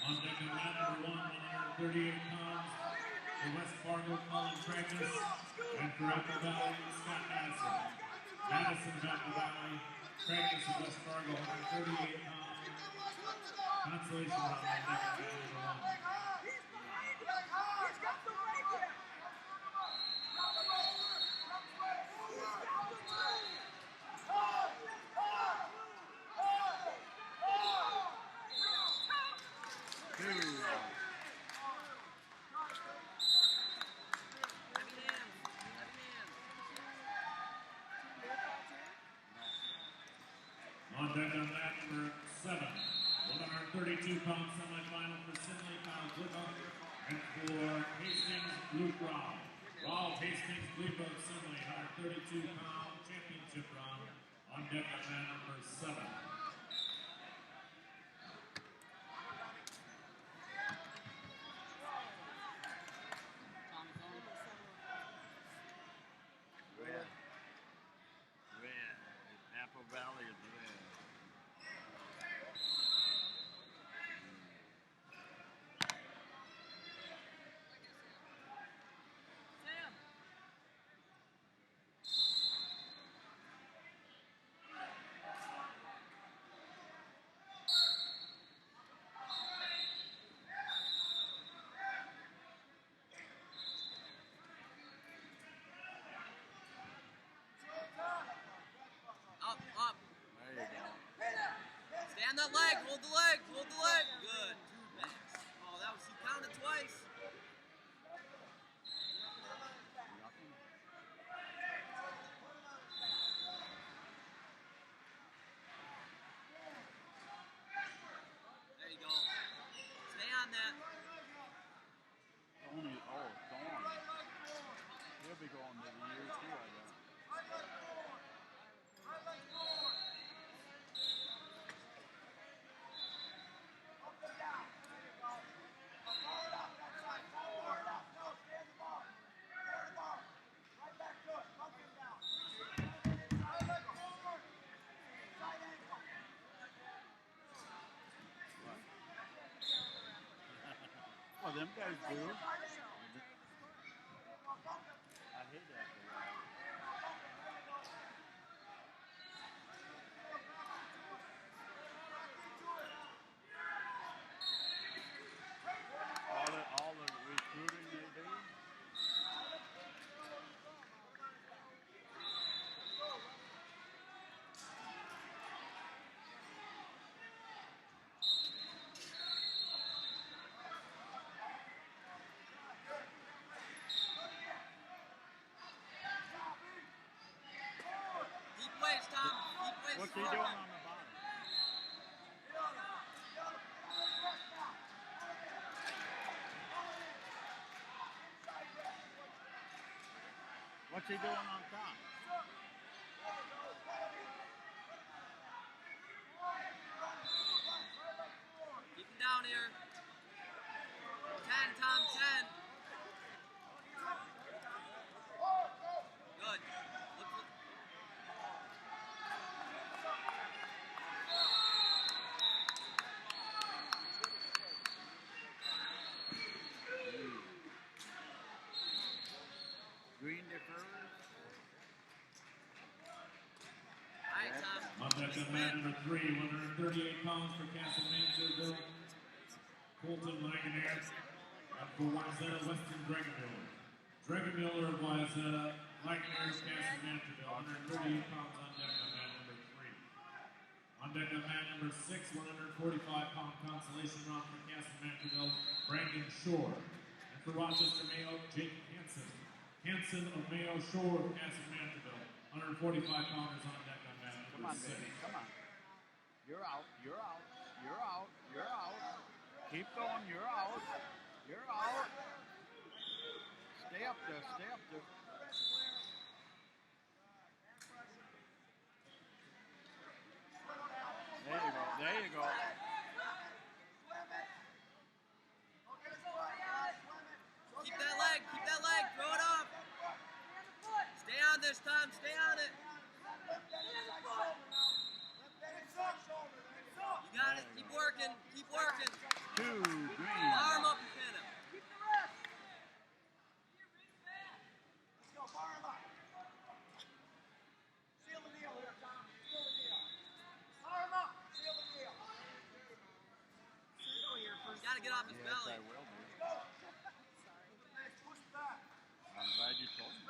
E: On deck on mat number 1, 138 pounds for West Fargo, Colin Tragus. And for Apple Valley, Scott Madison. Madison of Apple Valley, Tragus of West Fargo, 138 pounds. Consolation round on deck on mat number 1.
A: He's behind him. He's got the right here.
E: On deck on mat number 7, 138 132-pound semifinal for Sinley, Kyle Gliba, and for Hastings, Luke Rao. Rao, Hastings, Gliba of Sinley, 132-pound championship round on deck of man number 7.
I: Red. Napa Valley is red.
A: Up, up.
I: There you go.
A: Stay on that leg. Hold the leg. Hold the leg. Good. Oh, that was, he counted twice. There you go. Stay on that.
I: Tony, Thorne. He'll be going to the year too, I guess. Well, them guys do. I hate that. All the recruiting they do.
A: Deep waist, Tom. Deep waist.
I: What's he doing on the bottom? What's he doing on top?
A: Keep him down here. 10, Tom, 10. Good. Look for...
I: Green defers.
A: All right, Tom.
E: On deck of man number 3, 138 pounds for Castle Mansfield, Colton Langenair, and for Wayzata Weston Dragonmiller. Dragonmiller was Langenair's Castle Mansfield, 138 pounds on deck of man number 3. On deck of man number 6, 145-pound consolation round for Castle Mansfield, Brandon Shore. And for Rochester Mayo, Jake Hansen. Hansen of Mayo, Shore of Castle Mansfield, 145-pounders on deck on man
I: Come
E: number
I: on,
E: 6.
I: baby. Come on. You're out. You're out. You're out. You're out. Keep going. You're out. You're out. Stay up there. Stay up there. There you go. There you go.
A: Keep that leg. Keep that leg. Throw it up. Stay on this, Tom. Stay on it. You got it. Keep working. Keep working.
I: 2 green.
A: Arm up and pin him. You got to get off his
I: Yes,
A: belly.
I: I will do. I'm glad you told me.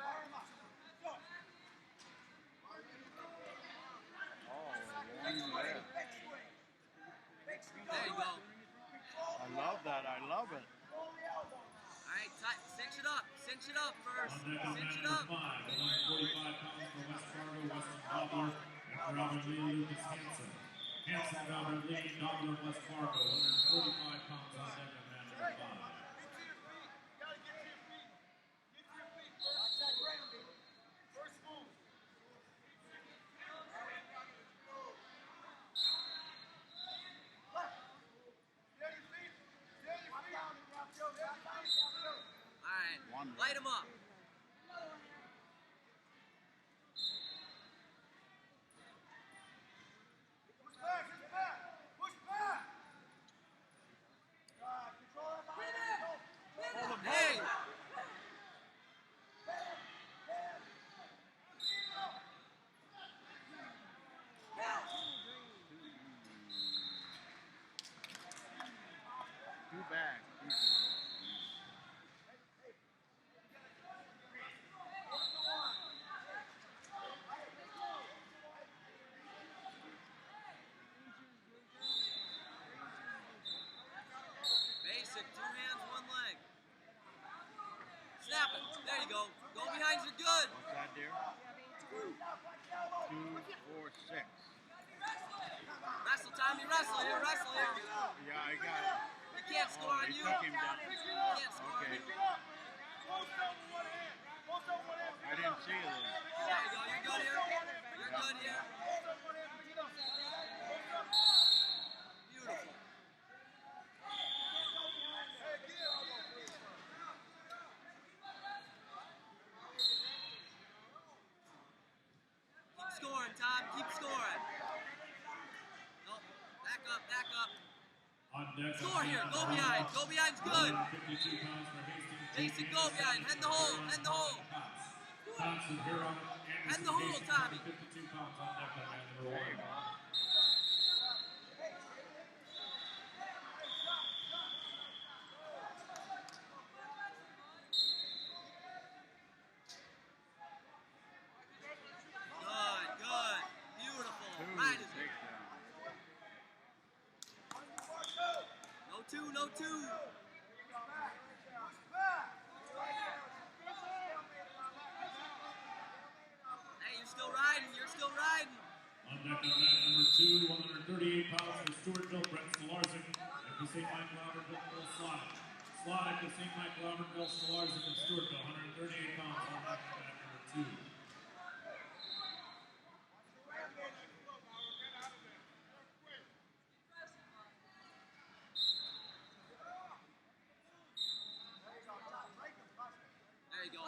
I: Oh, one left.
A: There you go.
I: I love that. I love it.
A: All right, cinch it up. Cinch it up first.
E: On deck of
A: Cinch
E: man
A: it up.
E: number 5, 145 pounds for West Fargo, Weston Butler, and for Alvin Lee, Lucas Hansen. Hanson Valley Lee, Daughter of West Fargo, 145 pounds on deck on match number 5.
A: Get to your feet. You gotta get to your feet. Get to your feet first. Watch that ground, baby. First move.
F: All right, light him up.
A: Push back, push back, push back. Control that body.
F: Hey!
I: Too bad.
F: Basic, 2 hands, 1 leg. Snap it. There you go. Go behinds are good.
I: What's that, dear? 2, 4, 6.
F: Wrestle, Tommy. Wrestle here. Wrestle here.
I: Yeah, I got it.
F: You can't score on
I: he
F: you.
I: took him down.
F: Can't score on
I: Okay.
F: you.
I: I didn't see it then.
F: There you go. You're good here. You're good here. Beautiful. Keep scoring, Tom. Keep scoring. Nope. Back up. Back up.
E: On deck,
F: Score here. Go behind. Go behind's good.
E: 152 pounds for Hastings.
F: Basic go behind. Head the hole. Head the hole.
E: Pounds from Huron.
F: Head the hole, Tommy.
E: 52 pounds on deck on match number 1.
F: Good. Good. Beautiful. Right is it. No 2. No 2. Hey, you're still riding. You're still riding.
E: On deck on match number 2, 138 pounds for Stewartville, Brent Stolarczyk. And for St. Michael Albertville, Phil Slottick. Slottick for St. Michael Albertville, Stolarczyk and Stewartville, 138 pounds on deck on match number 2.
F: There you go.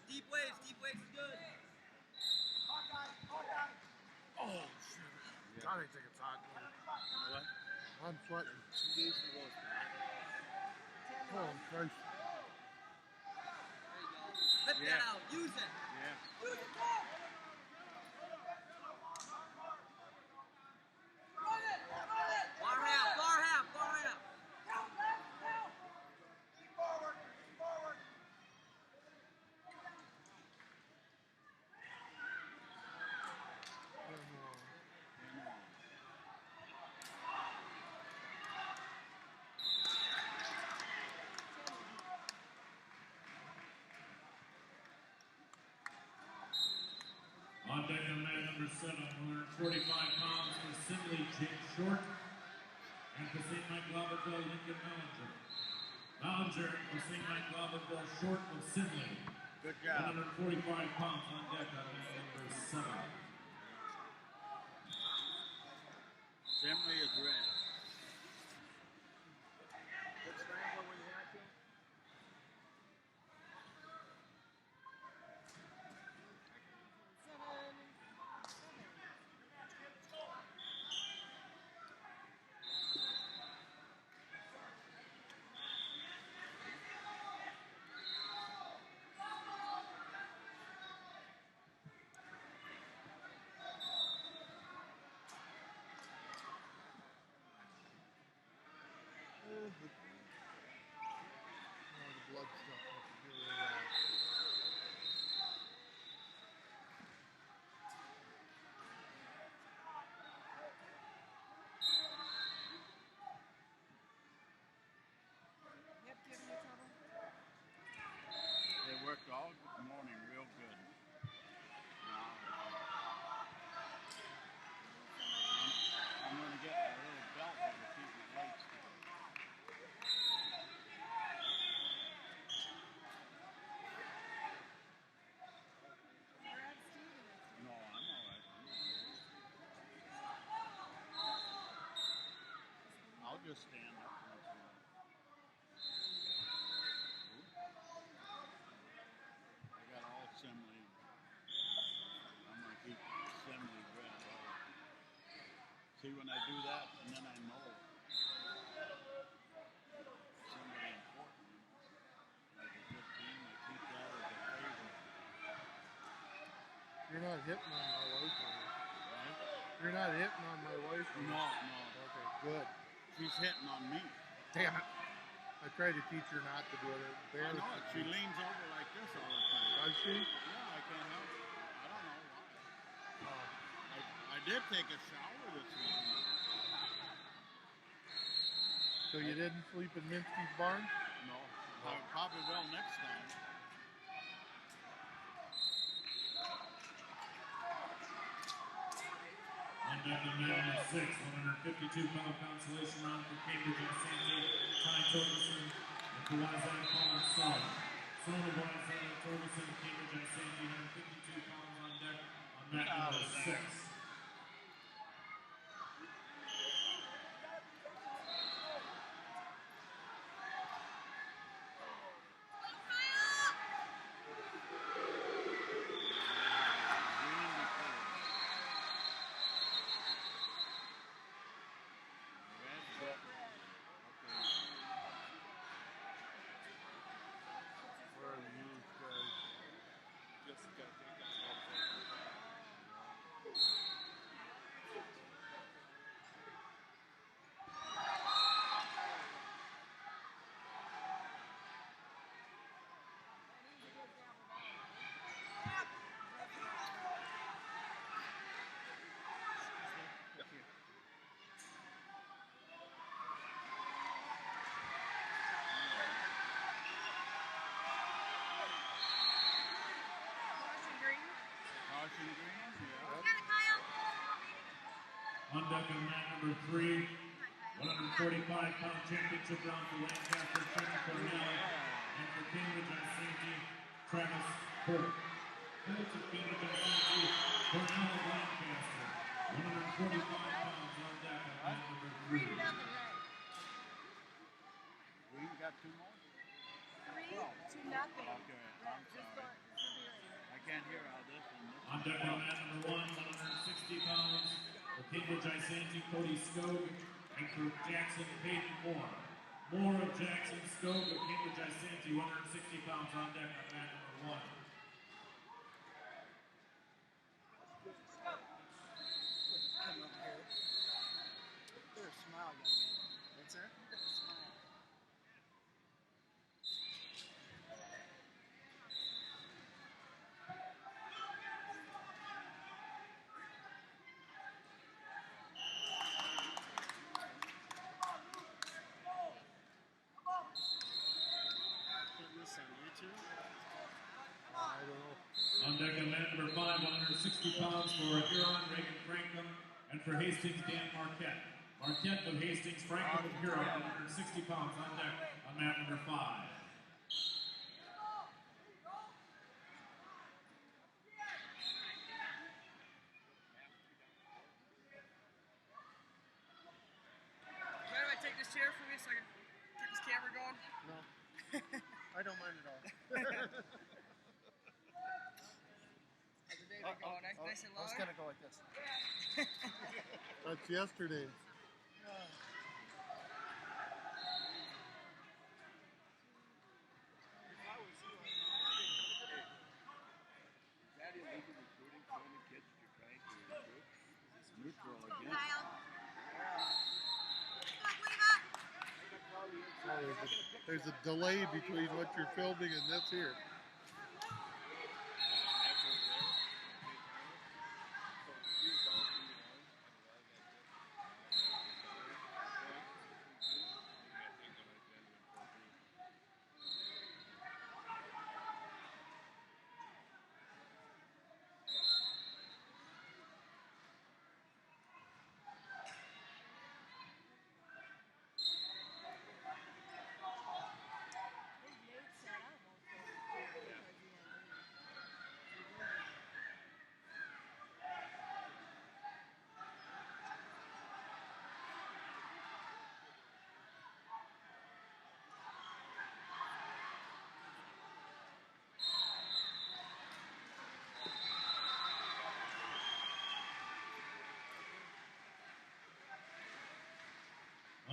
F: Deep waves. Deep waves is good.
G: Oh, shit. God, I think it's hot.
I: What?
G: I'm sweating. 2 days ago. Oh, Christ.
F: There you go. Flip that out. Use it.
I: Yeah.
F: Bar half. Bar half. Bar half.
E: On deck on man number 7, 145 pounds for Simley, Jake Short. And for St. Michael Albertville, Lincoln Mallinger. Mallinger for St. Michael Albertville, Short with Simley.
I: Good job.
E: 145 pounds on deck on man number 7.
I: Simley is red.
K: What's Wrangler when you had to?
G: The blood stuff. Really loud.
I: They worked all morning real good. stand up once in a while. I got all assembly. I'm gonna keep assembly red. See, when I do that, and then I know somebody important, like a good team, I keep that as a favorite.
G: You're not hitting on my wife, are you?
I: Right?
G: You're not hitting on my wife, are you?
I: No.
G: Okay, good.
I: She's hitting on me.
G: Damn it. I try to teach her not to do it.
I: I know it. She leans over like this all the time.
G: Does she?
I: Yeah, I can't help it. I don't know why. I did take a shower this morning.
G: So you didn't sleep in Minsky's barn?
I: No. I probably will next time.
E: On deck in man number 6, 152-pound consolation round for Cambridge and Santee, Ty Torgerson, and for Wazan Colin Son. Son of Wazan Torgerson, Cambridge and Santee, 152 pounds on deck on mat number 6. On deck in mat number 3, 145-pound championship round for Lancaster, Kenny Cornell, and for Cambridge and Santee, Travis Burke. Coach of Cambridge and Santee, Cornell of Lancaster, 145 pounds on deck on mat number 3.
I: We got 2 more?
H: 3-0.
I: Okay, I'm sorry. I can't hear all this one.
E: On deck on mat number 1, 160 pounds, for Cambridge and Santee, Cody Skog, and for Jackson Peyton Moore. Moore of Jackson, Skog of Cambridge and Santee, 160 pounds on deck on mat number 1.
K: Come up here. Put a smile, young man. What's that? Put a smile. Putting this on YouTube?
G: I don't know.
E: On deck on mat number 5, 160 pounds for Huron, Reagan Franklin, and for Hastings, Dan Marquette. Marquette of Hastings, Franklin of Huron, 160 pounds on deck on mat number 5.
K: Mind if I take this chair for me so I can get this camera going?
G: No. I don't mind at all.
K: How's the day been going? Nice and long?
G: I was going to go like this. That's yesterday.
I: Neutral again.
G: Oh, there's a delay between what you're filming and this here.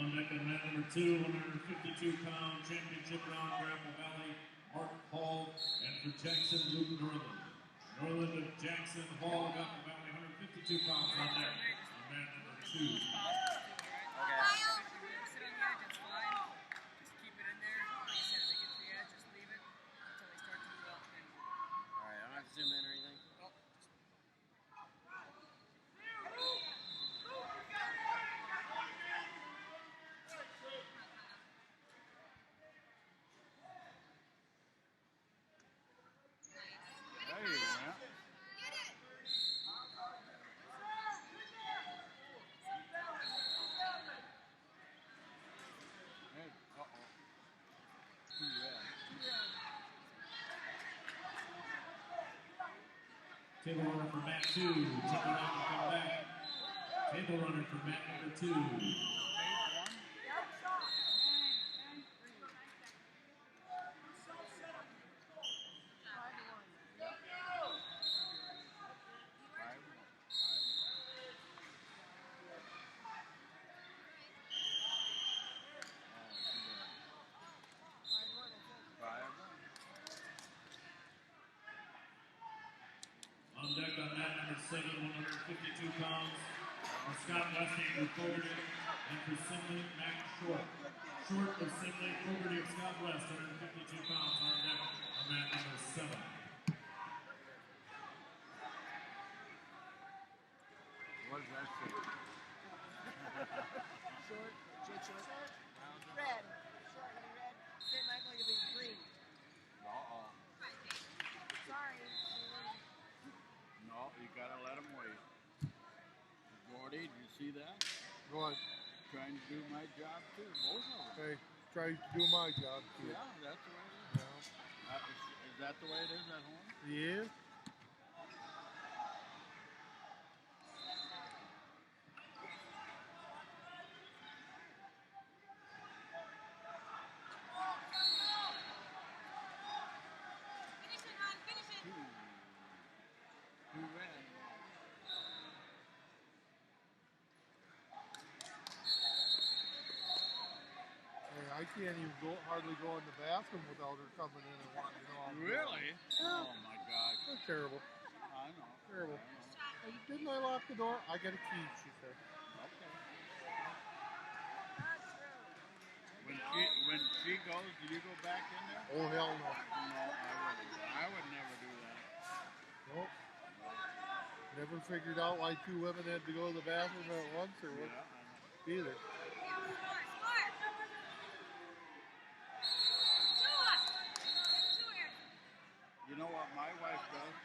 E: On deck of mat number 2, 152-pound championship round, Grapple Valley, Mark Hall, and for Jackson, Luke Norland. Norland of Jackson, Hall, Grapple Valley, 152 pounds on deck on mat number 2.
K: Okay. Sit on the edge, it's fine. Just keep it in there. Like I said, if they get to the edge, just leave it until they start to move up. Alright, I don't have to zoom in or anything.
I: There you went. Hey, uh-oh. Too red.
E: Table runner for mat 2. Table runner come back. Table runner for mat number 2. On deck on mat number 7, 152 pounds. For Scott West, Andrew Fogarty, and for Simley, Mac Short. Short of Simley, Fogarty of Scott West, 152 pounds on deck on mat number 7.
I: What does that say?
K: Short, short. Red. Short and red. Say Michael, you'll be green.
I: Uh-oh.
K: Sorry.
I: No, you gotta let him wait. Gordy, did you see that?
G: What?
I: Trying to do my job too, both of them.
G: Hey, try to do my job too.
I: Yeah, that's the way it is.
G: Yeah.
I: Is that the way it is at home?
G: Yeah.
I: Too red.
G: Hey, I can't even hardly go in the bathroom without her coming in and wanting to know I'm
I: Really?
G: Yeah.
I: Oh my gosh.
G: That's terrible.
I: I know.
G: Terrible.
I: I know.
G: Hey, didn't I lock the door? I got a key, she said.
I: Okay. When she goes, do you go back in there?
G: Oh, hell no.
I: No, I wouldn't. I would never do that.
G: Nope. Never figured out why two women had to go to the bathroom at once or what either.
I: You know what my wife does?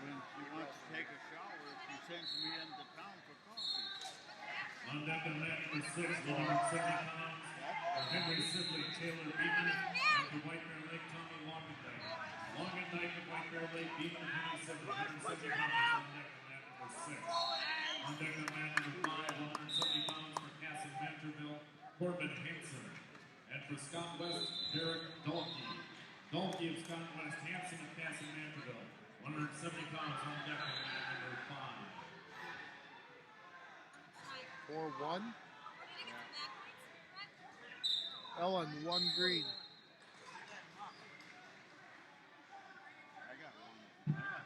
I: When she wants to take a shower, she sends me into town for coffee.
E: On deck of mat number 6, 170 pounds. For Henry Sibley, Taylor Beeman, and for White Bear Lake, Tommy Longendike. Longendike of White Bear Lake, Beeman, and Henry Sibley, 170 pounds on deck of mat number 6. On deck of mat number 5, 170 pounds for Cassie Manterville, Corbin Hanson. And for Scott West, Derek Dalkey. Dalkey of Scott West, Hanson of Cassie Manterville, 170 pounds on deck of mat number 5.
G: 4-1. Ellen, 1 green.
I: I got one. I got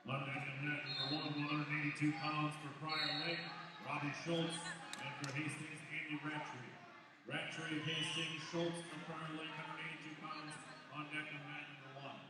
E: On deck of mat number 1, 182 pounds for Prior Lake, Robbie Schultz, and for Hastings, Andy Rattray. Rattray, Hastings, Schultz from Prior Lake, 182 pounds on deck of mat number 1.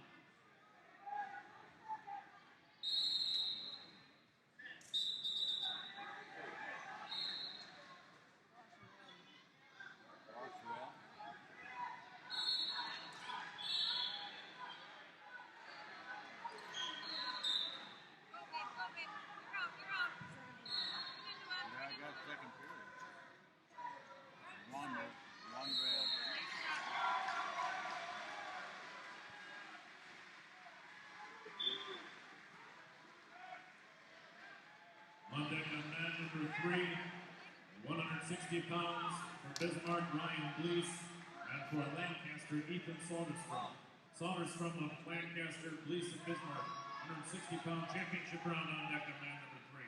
E: 160 pounds for Bismarck, Ryan Blees, and for Lancaster, Ethan Soderstrom. Soderstrom of Lancaster, Blees of Bismarck, 160-pound championship round on deck of man number 3.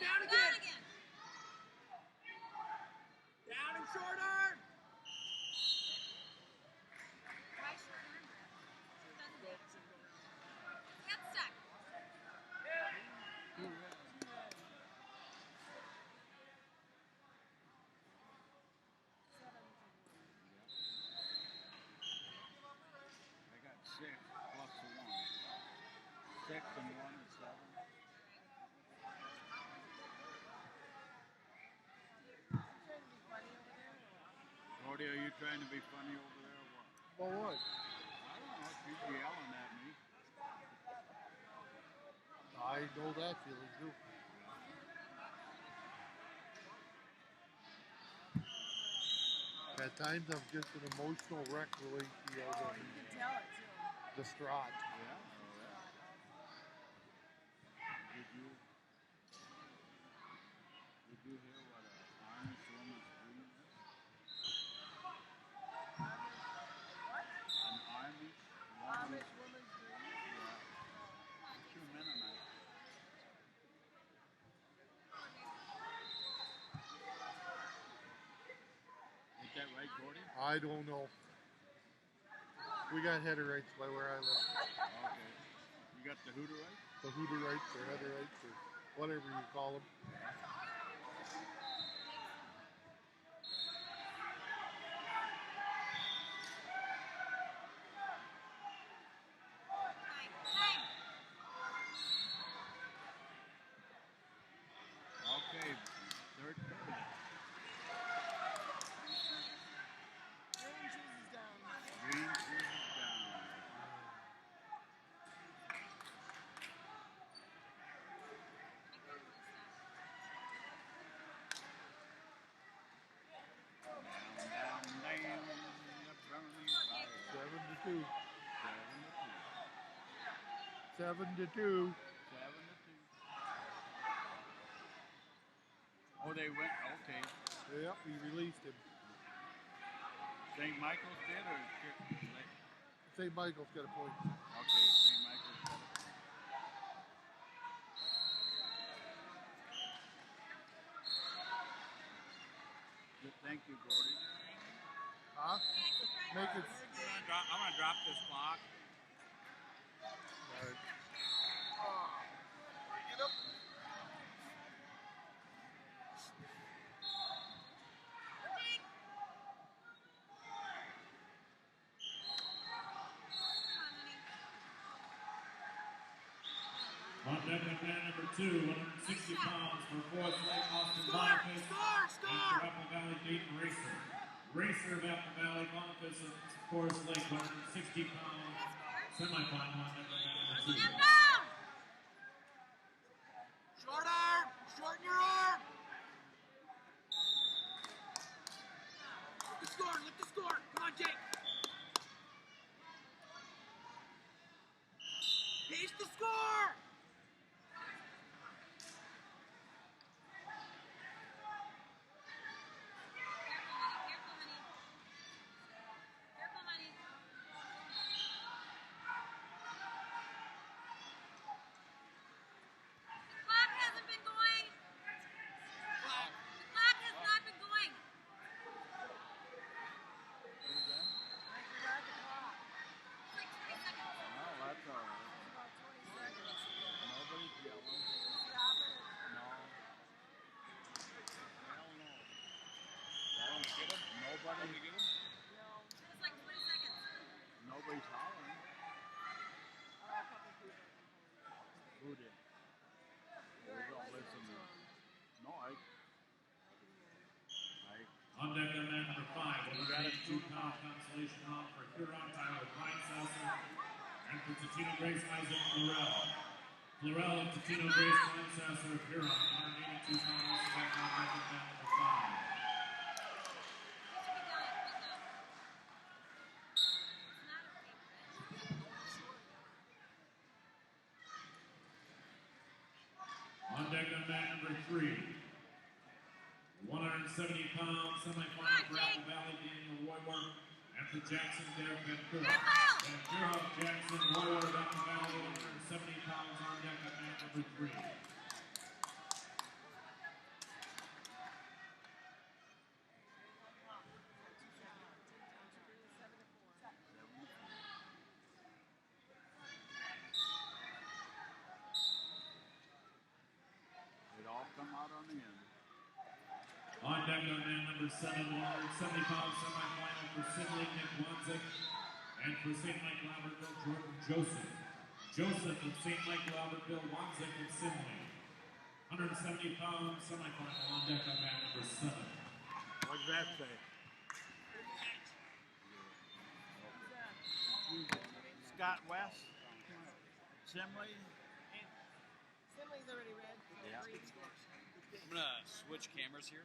A: Down again. Down and short arm.
F: Why short arm grab? Doesn't it? Get stuck.
I: I got 6 plus the 1. 6 and 1 is 7. Gordy, are you trying to be funny over there or what?
G: Well, what?
I: I don't know. She's yelling at me.
G: I know that feeling too. At times I'm just an emotional wreck the way she yells at me.
F: You can tell it too.
G: Distraught.
I: Yeah. Did you hear what an Amish woman's dream is? An Amish woman's dream? Yeah. 2 Mennonites. Is that right, Gordy?
G: I don't know. We got headerites by where I live.
I: Okay. You got the Hooterites?
G: The Hooterites or headerites or whatever you call them.
I: Okay, third period.
F: Green cheese is down.
I: Green cheese is down. Down, the brownie fire.
G: 7-2.
I: 7 to 2.
G: 7-2.
I: 7 to 2. Oh, they went, okay.
G: Yep, we released him.
I: St. Michael's did or
G: St. Michael's got a point.
I: Okay, St. Michael's got a point. Good, thank you, Gordy.
G: Huh? Make it.
C: I'm gonna drop this clock.
G: Alright.
A: Get up.
E: On deck of man number 2, 160 pounds for Forest Lake, Austin Boniface, and for Apple Valley, Dayton Racer. Racer of Apple Valley, Boniface of Forest Lake, 160 pounds, semifinal on deck of man number 2.
A: Short arm. Shorten your arm. Lift the score. Lift the score. Come on, Jake. Pace the score.
I: Nobody's hollering. Who did? We don't listen to them. No,
E: On deck of man number 5, 182-pound consolation round for Huron Tyler Ryan Sasser, and for Totino Grace Isaac Florell. Florell and Totino Grace Ryan Sasser of Huron, 182-pound also back on deck of man number 5. pound semifinal for Apple Valley, Daniel Roywer. And for Jackson, Derek Van Buren, Jackson, Roywer, Apple Valley, 170 pounds on deck at mat number 3.
I: Come out on the end.
E: On deck on man number 7, 170 pounds semifinal for Sidley, Nick Wanzik. And for St. Michael Albertville, Jordan Joseph. Joseph of St. Michael Albertville, Wanzik of Sidley. 170 pounds semifinal on deck on man number 7.
I: What does that say? Scott West. Simley.
K: Simley's already red.
I: Yeah.
L: I'm gonna switch cameras here.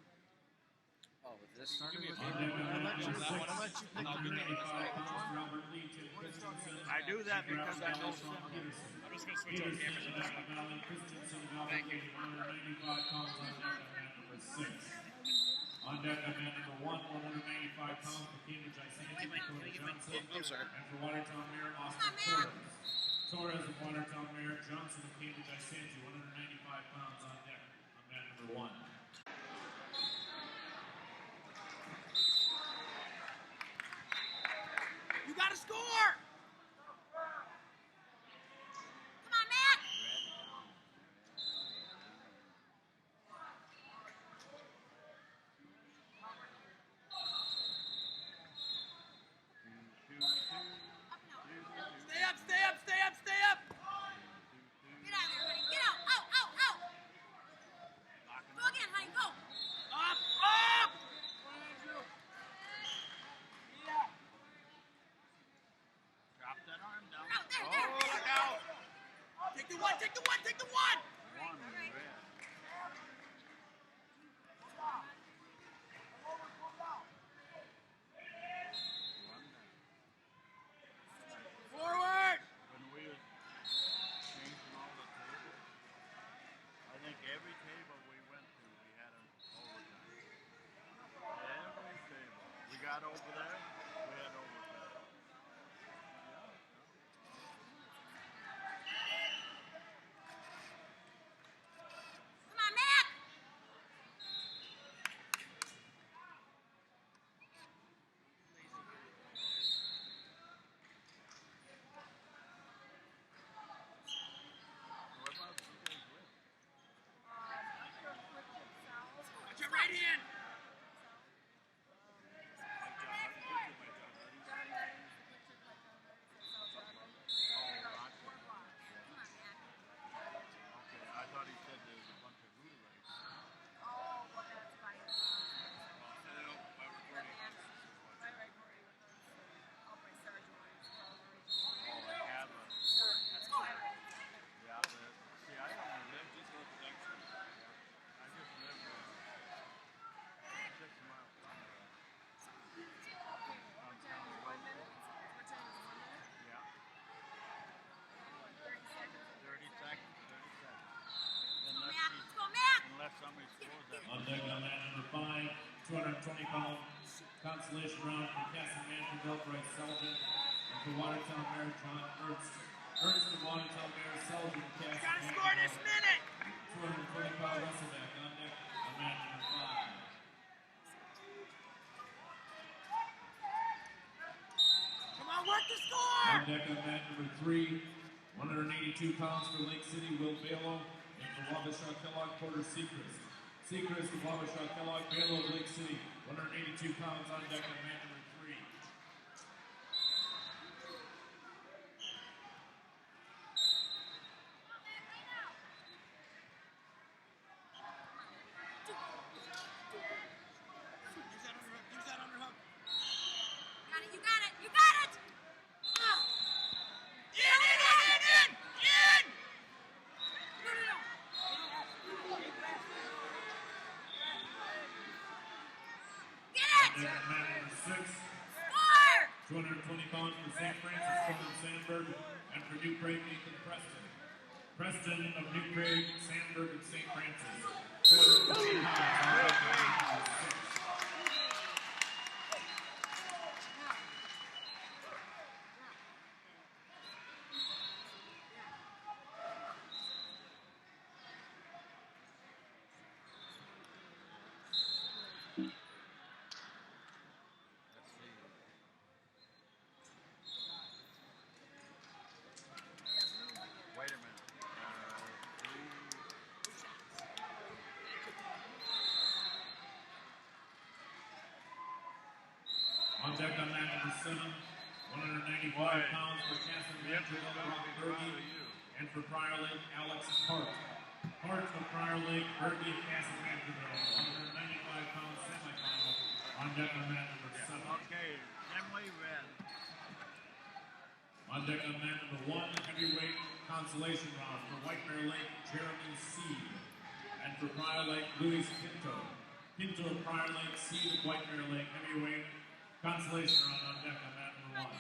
K: Oh, with this started with
E: On deck on man number 6,
I: I'll let you pick
E: 195 pounds for Albert Lee, Tim Christensen.
I: I do that because I know
E: Sean
I: Simley.
E: Peterson.
L: I'm just gonna switch over cameras.
E: Peterson of Apple Valley, Christensen of Albert Lee, 195 pounds on deck on man number 6. On deck on man number 1, 195 pounds for Cambridge Isanti, Dakota Johnson.
L: I'm sorry.
E: And for Watertown Mayor, Austin Torres. Torres of Watertown Mayor, Johnson of Cambridge Isanti, 195 pounds on deck on man number 1.
A: You got to score! Come on, Matt! Stay up, stay up, stay up, stay up! Get out of there, honey. Get out! Out, out, out! Go again, honey, go! Up, up!
I: Drop that arm down.
A: Out, there,
I: Oh,
A: there, there.
I: look out!
A: Take the one, take the one, take the one!
I: One red.
A: Forward!
I: When we were changing all the tables, I think every table we went to, we had an overtime. Every table. We got over there, we had overtime.
A: Come on, Matt!
I: What about you guys with?
A: Watch your right hand!
I: Okay, I thought he said there was a bunch of Rudelaites. Oh, like Adler. Yeah, see, I don't live just north of Dexter. Yeah. I just live 6 miles from on County Road. Yeah. 30 seconds.
A: Matt, let's go, Matt!
I: Unless somebody scores that.
E: On deck on mat number 5, 220 pound consolation round for Cassie Manfredville, Bryce Selden. And for Watertown Mayor, John Ernst. Ernst of Watertown Mayor, Selden, Cassie
A: Gotta score this minute!
E: 220 pound wrestleback on deck on mat number 5.
A: Come on, work the score!
E: On deck on mat number 3, 182 pounds for Lake City, Will Balo. And for Wabasha Kellogg, Porter Seacrest. Seacrest of Wabasha Kellogg, Balo of Lake City, 182 pounds on deck on mat number 3.
A: Use that underhook. Got it, you got it, you got it! In! No! Get it!
E: On deck on mat number 6,
A: Score!
E: 220 pounds for St. Francis, Colin Sandberg. And for New Craig, Nathan Preston. Preston of New Craig, Sandberg of St. Francis. 220 pounds on deck on mat number 6. On deck on mat number 7, 195 pounds for Castle Bergie, and for Prior Lake, Alex Hart. Hart of Prior Lake, Bergie of Castle Manchester, 195 pounds semifinal. On deck on mat number 7.
I: Okay, then we red.
E: On deck on mat number 1, heavyweight consolation round for White Bear Lake, Jeremy Seed. And for Prior Lake, Luis Pinto. Pinto of Prior Lake, Seed of White Bear Lake, heavyweight consolation round on deck on mat number 1.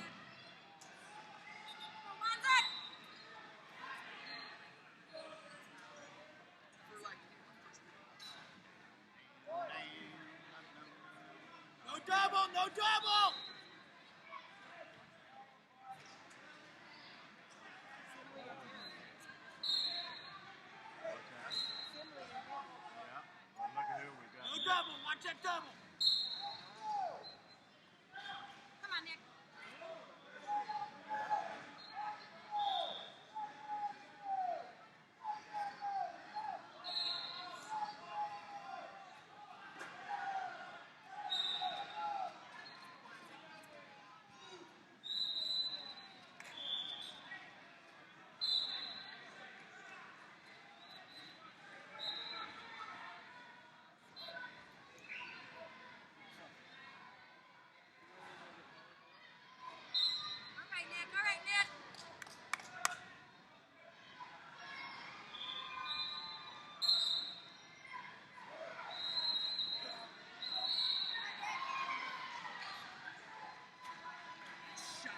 A: No double, no double! No double, watch that double!
H: Come on, Nick. All right, Nick.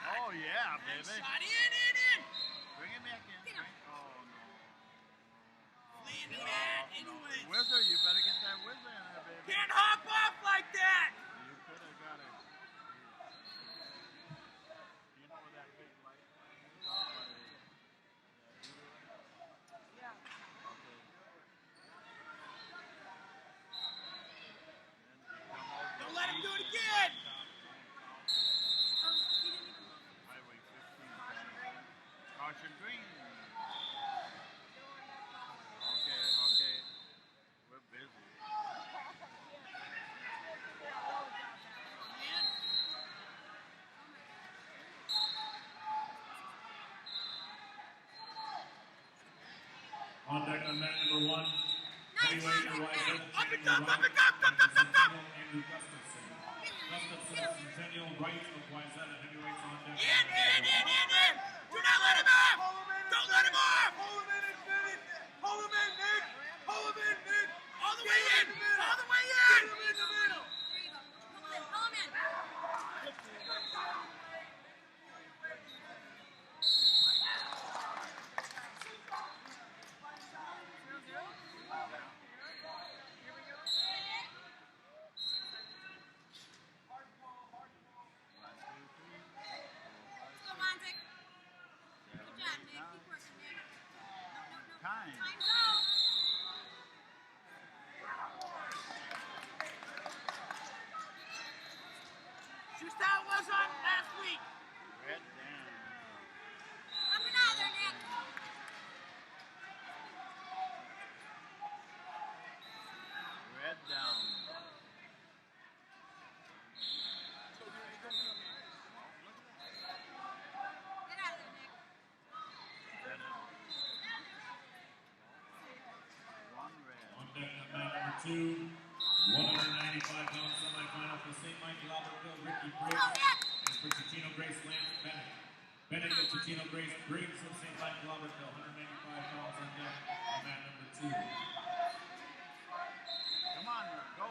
I: Oh yeah, baby.
A: Shot in!
I: Bring him back in. Oh no.
A: Lean the mat, anyway.
I: Whizzer, you better get that whizzer in there, baby.
A: Can't hop off like that!
I: You could have got it. You know where that big light is?
H: Yeah.
I: Okay.
A: Don't let him do it again!
H: Oh, he didn't even move.
I: Highway 15. Caution green. Okay. We're busy.
E: On deck on mat number 1, heavyweight Horizon,
A: Up and
E: Centennial
A: up,
E: Right, Andrew Gustafson. Gustafson, Centennial Right of Wyzetta, heavyweights on deck.
A: In! Do not let him off! Don't let him off! Pull him in and finish! Pull him in, Nick! Pull him in, Nick! All the way in! All the way in! Get him in the middle!
H: There you go. Pull him in. Go, Montic. Good job, Nick. Keep working, Nick. No.
I: Time.
H: Time's out.
A: Just how it was on last week!
I: Red down.
H: Up and out there, Nick.
I: Red down.
H: Get out of there, Nick.
I: One red.
E: On deck on mat number 2, 195 pound semifinal for St. Michael Albertville, Ricky Briggs. And for Ticino Grace, Lance Bennett. Bennett of Ticino Grace, Briggs of St. Michael Albertville, 195 pounds on deck on mat number 2.
I: Come on, go,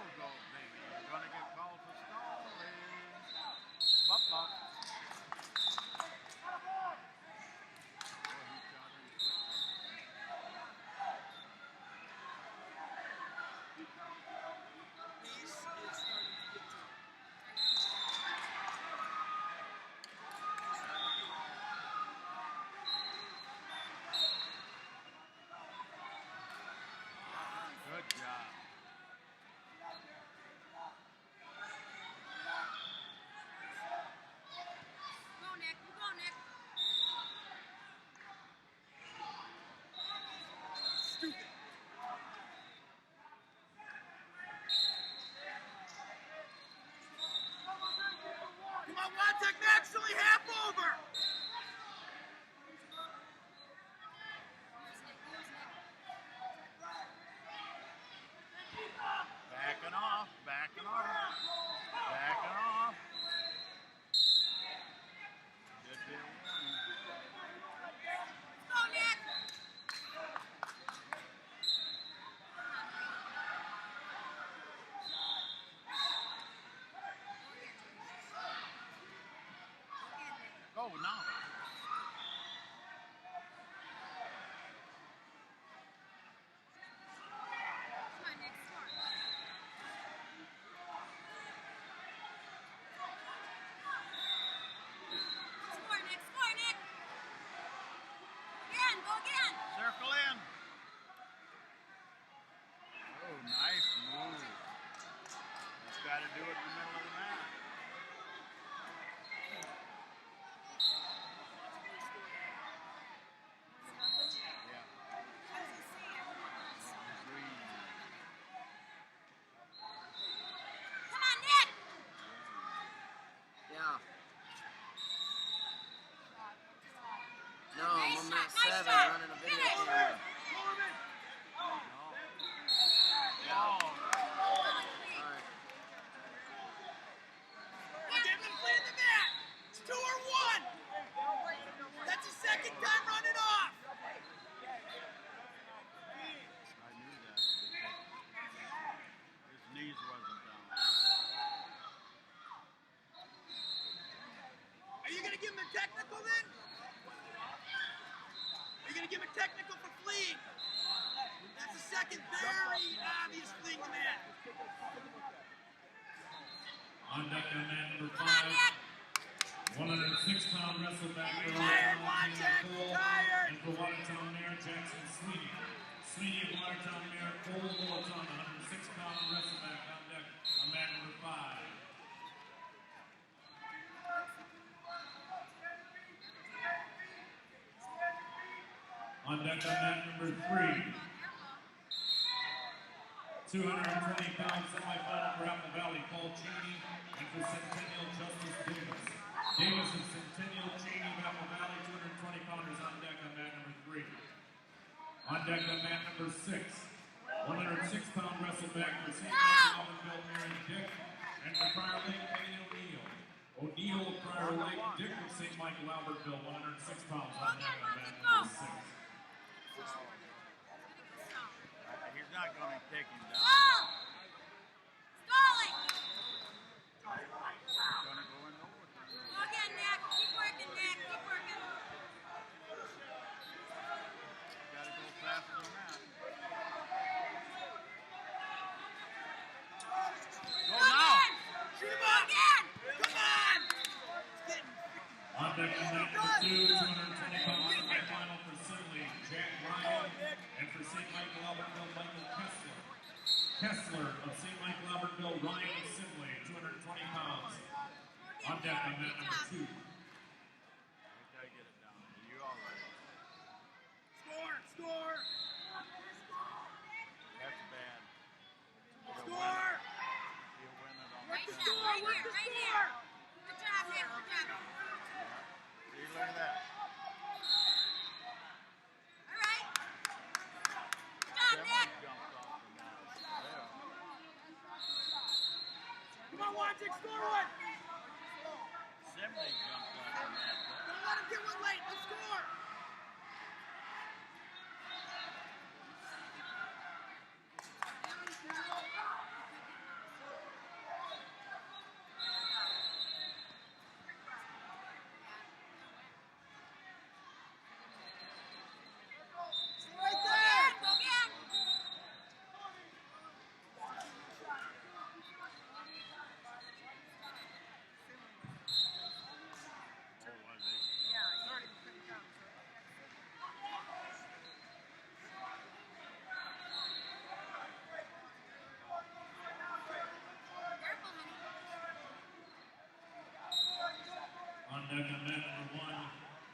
I: baby. You're gonna get called for stalling. Bop. Oh, no. Circle in. Oh, nice move. Just got to do it in the middle of the mat. Yeah.
K: Come on, Nick!
M: Yeah. No, I'm on mat 7 running a video camera.
A: Get him clean the mat. It's 2 or 1. That's the second time running off.
I: I knew that. His knees wasn't down.
A: Are you going to give him a technical then? Are you going to give him a technical for fleeing? That's the second very obvious fleeing the mat.
E: On deck on mat number 5, 106-pound wrestle back for
A: Tired, Cole, tired.
E: and for Watertown Mayor Jackson Sweeney. Sweeney of Watertown Mayor Cole Watertown, 106-pound wrestle back on deck on mat number 5. On deck on mat number 3. 220-pound semifinal for Apple Valley, Paul Cheney, and for Centennial Justice Davis. Davis and Centennial Cheney of Apple Valley, 220-pounders on deck on mat number 3. On deck on mat number 6, 106-pound wrestleback for St. Michael, Allenville, Mary Dick, and for Prior Lake, Kenny O'Neill. O'Neill of Prior Lake, Dick of St. Michael, Albertville, 106 pounds on deck on mat number 6.
I: He's not going to take him down.
K: Stalling!
I: He's going to go in overtime.
K: Go again, Nick. Keep working, Nick. Keep working.
I: Got to go faster than that. Go now!
A: Shoot him up! Again! Come on!
E: On deck on mat number 2, 220-pound semifinal for Sinley, Jack Ryan, and for St. Michael, Albertville, Michael Kessler. Kessler of St. Michael, Albertville, Ryan of Sinley, 220 pounds. On deck on mat number 2.
I: I got to get it down. Are you all right?
A: Score! Score!
I: That's bad.
A: Score!
I: He'll win it on the
K: Right
I: 10.
K: here, right here, right here. Good job, Nick. Good job.
I: See, look at that.
K: All right. Good job, Nick.
I: Jumped off the mat. There.
A: Come on, watch it! Score one!
I: Simley jumped off the mat.
A: Don't let him get one late. Let's score! Right there!
K: Go again.
I: Oh, was he?
H: Yeah, he already couldn't come.
K: Careful, honey.
E: On deck on mat number 1,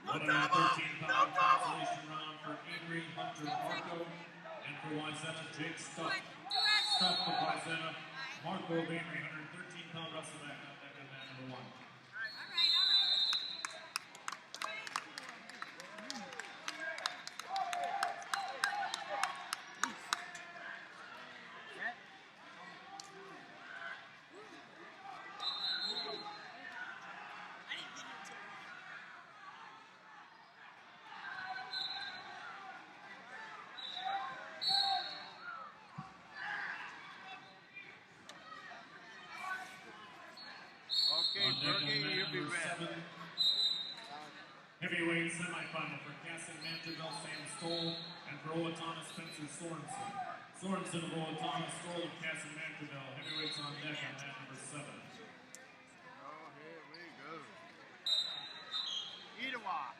A: No double!
E: 113-pound consolation round for Avery Hunter Marco, and for Wyzetta, Jake Stuff. Stuff of Wyzetta, Marco of Avery, 113-pound wrestleback on deck on mat number 1.
K: All right, all right.
I: Okay,
E: On deck on
I: Berkey,
E: mat
I: you'll be
E: number
I: ready.
E: 7, Heavyweight semifinal for Cassin Manterville, Sam Stoll, and for Owatonna, Spencer Sorensen. Sorensen of Owatonna, Stoll of Cassin Manterville. Heavyweights on deck on mat number 7.
I: Oh, here we go. Itawa.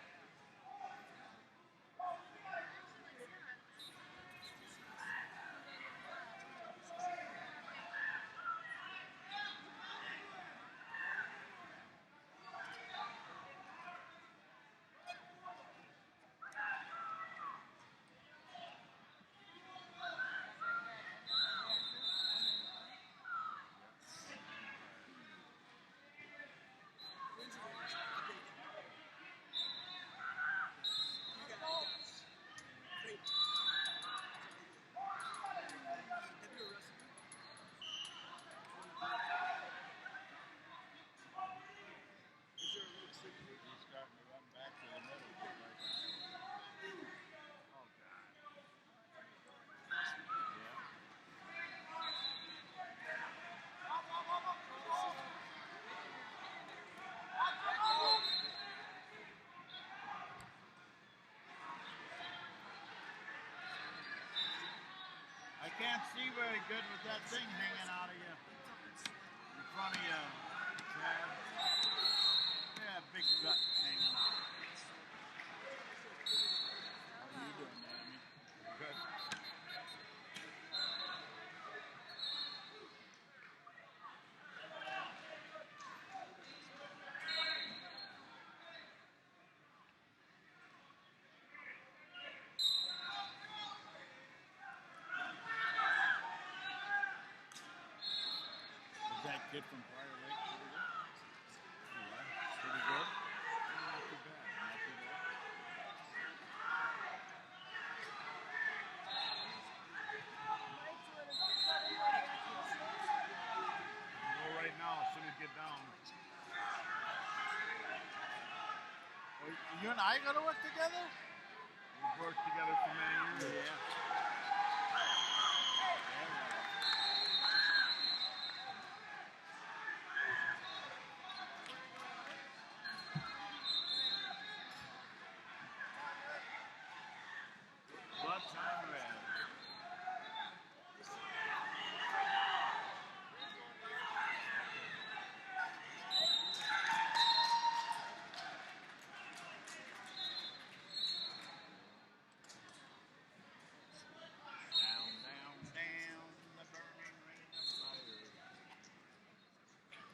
I: I can't see very good with that thing hanging out of you. In front of you, Chad. Yeah, big gut hanging out. How are you doing, Naomi? Good. Is that kid from Prior Lake pretty good? Pretty good? Not too bad. Not too bad. Go right now as soon as you get down. Well, you and I gotta work together? We've worked together for many years. Yeah. Blood time red. Down, down, down, the burning ring of fire.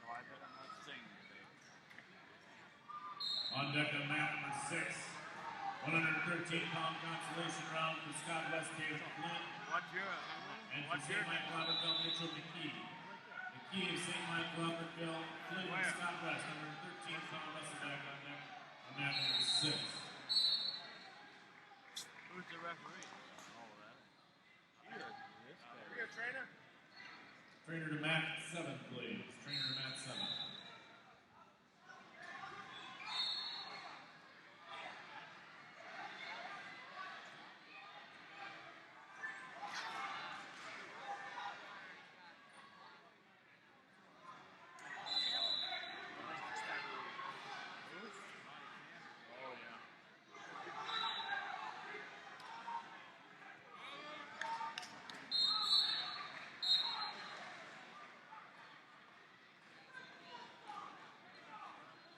I: Oh, I better not sing today.
E: On deck on mat number 6, 113-pound consolation round for Scott Westgate of Flint.
I: What's your
E: And for St. Mike Robertville, Mitchell McKee. McKee of St. Mike Robertville, Flint and Scott West, 113-pound wrestleback on deck on mat number 6.
I: Who's the referee? Oh, that. This guy.
D: Are you a trainer?
E: Trainer to mat 7, please. Trainer to mat 7.
I: Oh, yeah.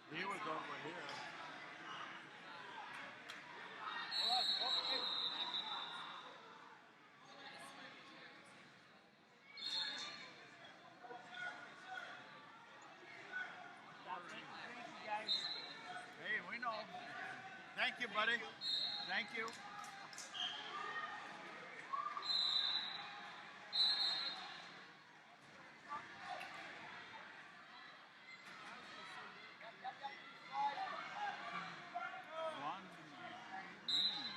I: He was over here. Hey, we know. Thank you, buddy. Thank you. One green.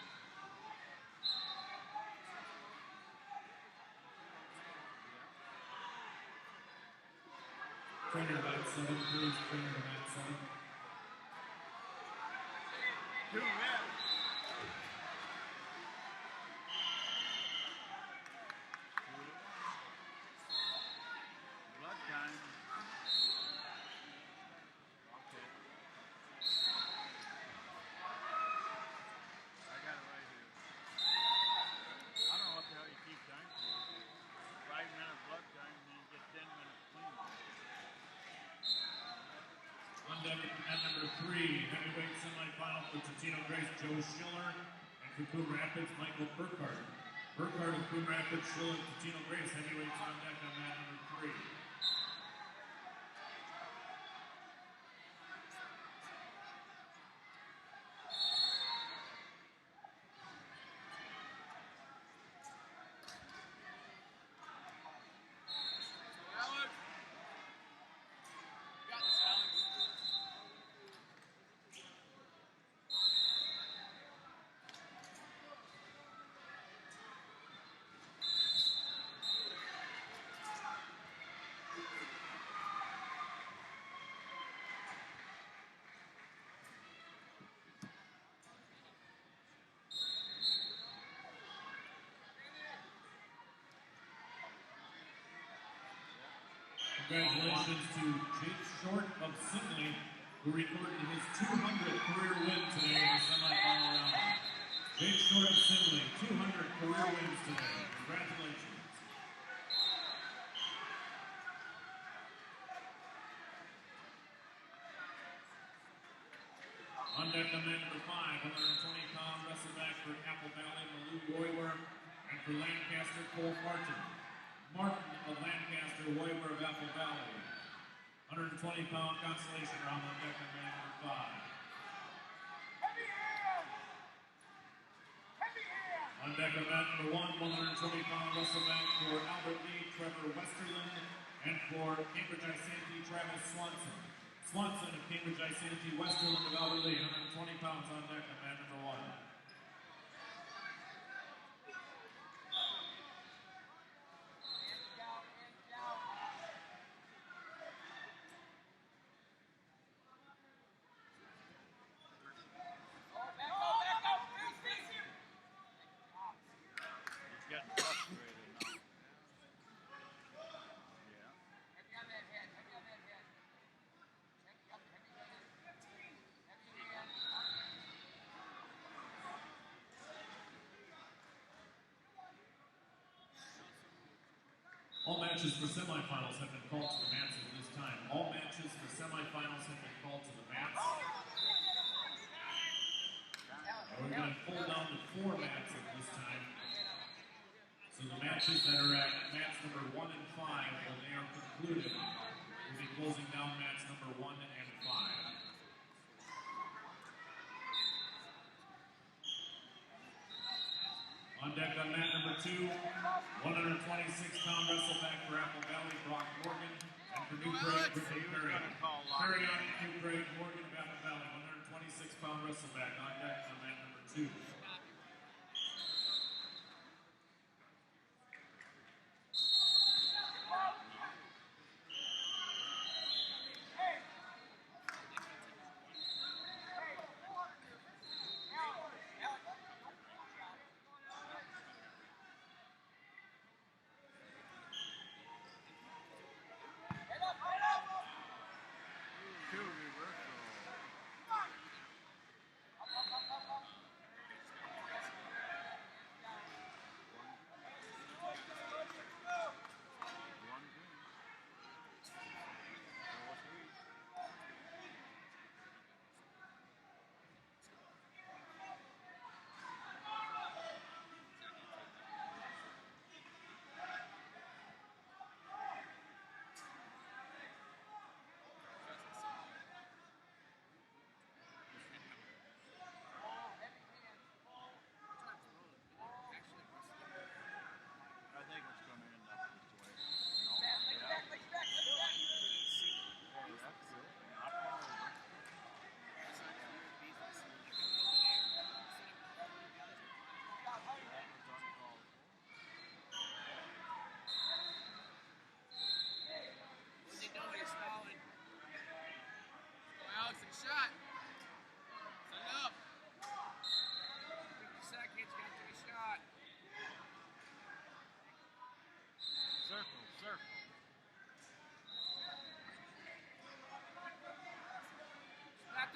E: Trainer to mat 7, please. Trainer to mat 7.
I: Two red. Blood time. Okay.
E: deck at number 3, heavyweight semifinal for Totino Grace, Joe Schiller, and for Coon Rapids, Michael Burkhardt. Burkhardt of Coon Rapids, Schiller, Totino Grace, heavyweights on deck on mat number 3. Congratulations to Jake Short of Singley, who recorded his 200th career win today in the semifinal round. Jake Short of Singley, 200 career wins today. Congratulations. On deck on mat number 5, 120-pound wrestleback for Apple Valley, Malou Roywer, and for Lancaster, Cole Martin. Martin of Lancaster, Roywer of Apple Valley. 120-pound Consolation round on deck on mat number 5. On deck on mat number 1, 120-pound wrestleback for Albert Lee, Trevor Westerland, and for Cambridge Isanti, Travis Swanson. Swanson of Cambridge Isanti, Westerland of Albert Lee, 120 pounds on deck on mat number 1. All matches for semifinals have been called to the mats at this time. All matches for semifinals have been called to the mats. We're going to pull down to 4 mats at this time. So the matches that are at mats number 1 and 5, when they are concluded, we'll be closing down mats number 1 and 5. On deck on mat number 2, 126-pound wrestleback for Apple Valley, Brock Morgan, and for New Prague, Griffin Perry. Perry on New Prague, Morgan of Apple Valley, 126-pound wrestleback on deck on mat number 2.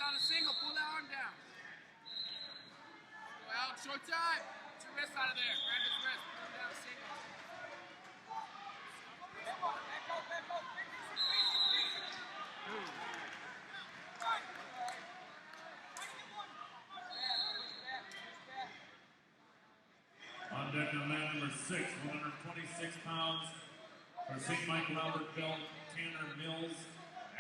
K: On a single, pull that arm down. Go out, short time. Get your wrist out of there. Grab his wrist, pull him down a single. Back up.
E: 6, 126 pounds. For St. Michael Albertville, Tanner Mills.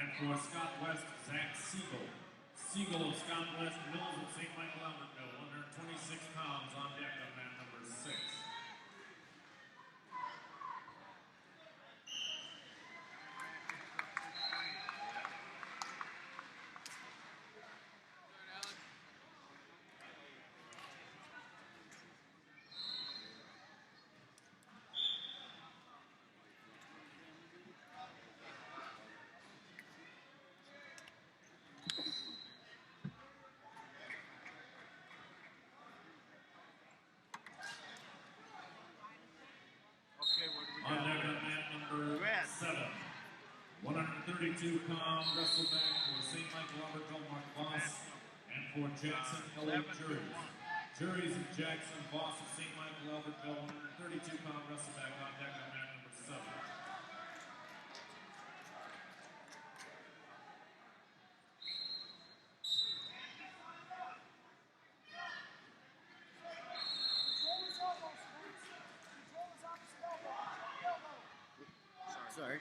E: And for Scott West, Zach Siegel. Siegel of Scott West, Mills of St. Michael Albertville, 126 pounds on deck on mat number 6. On deck on mat number 7. 132-pound wrestleback for St. Michael Albertville, Mark Voss. And for Jackson, Elliott Juries. Juries of Jackson, Voss of St. Michael Albertville, 132-pound wrestleback on deck on mat number 7.
M: Sorry.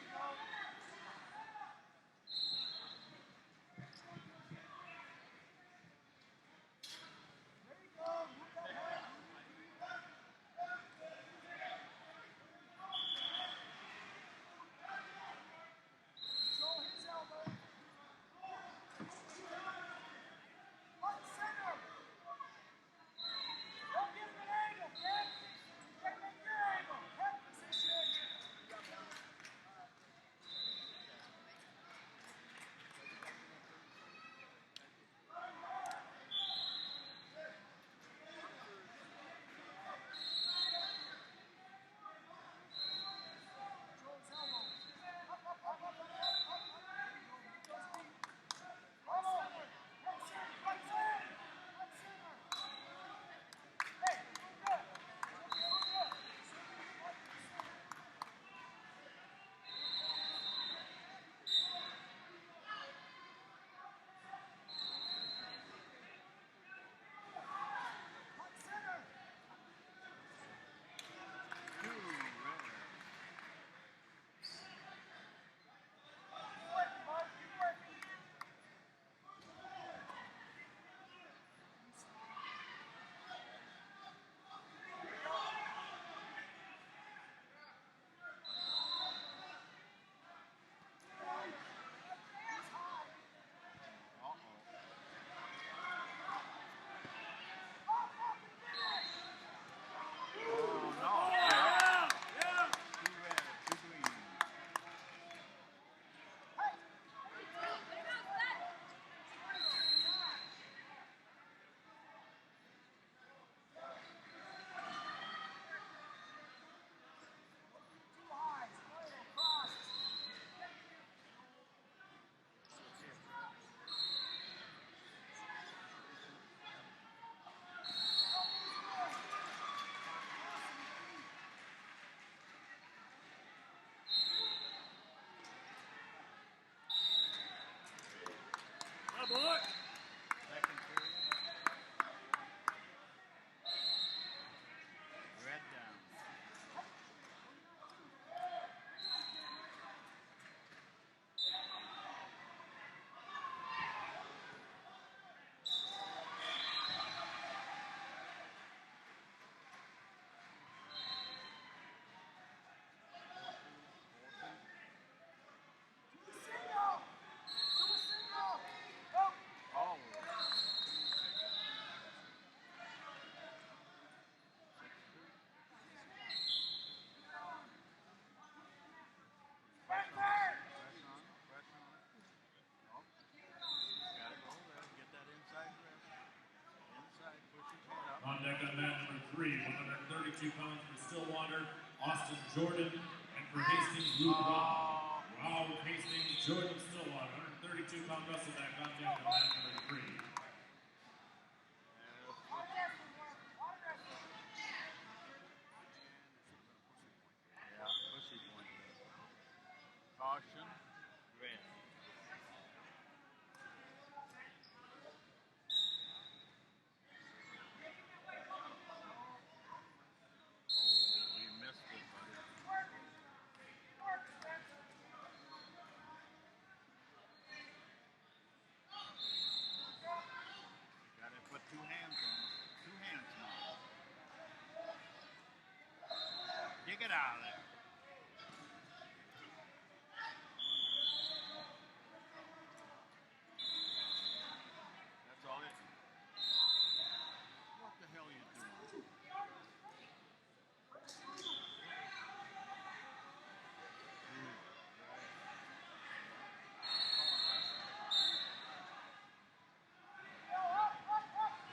E: On deck on mat number 3, 132 pounds for Stillwater, Austin Jordan, and for Hastings, Luke Wow. Wow, Hastings, Jordan, Stillwater, 132-pound wrestleback on deck on mat number 3.
I: Caution, red. Holy out of there. That's all it. What the hell are you doing?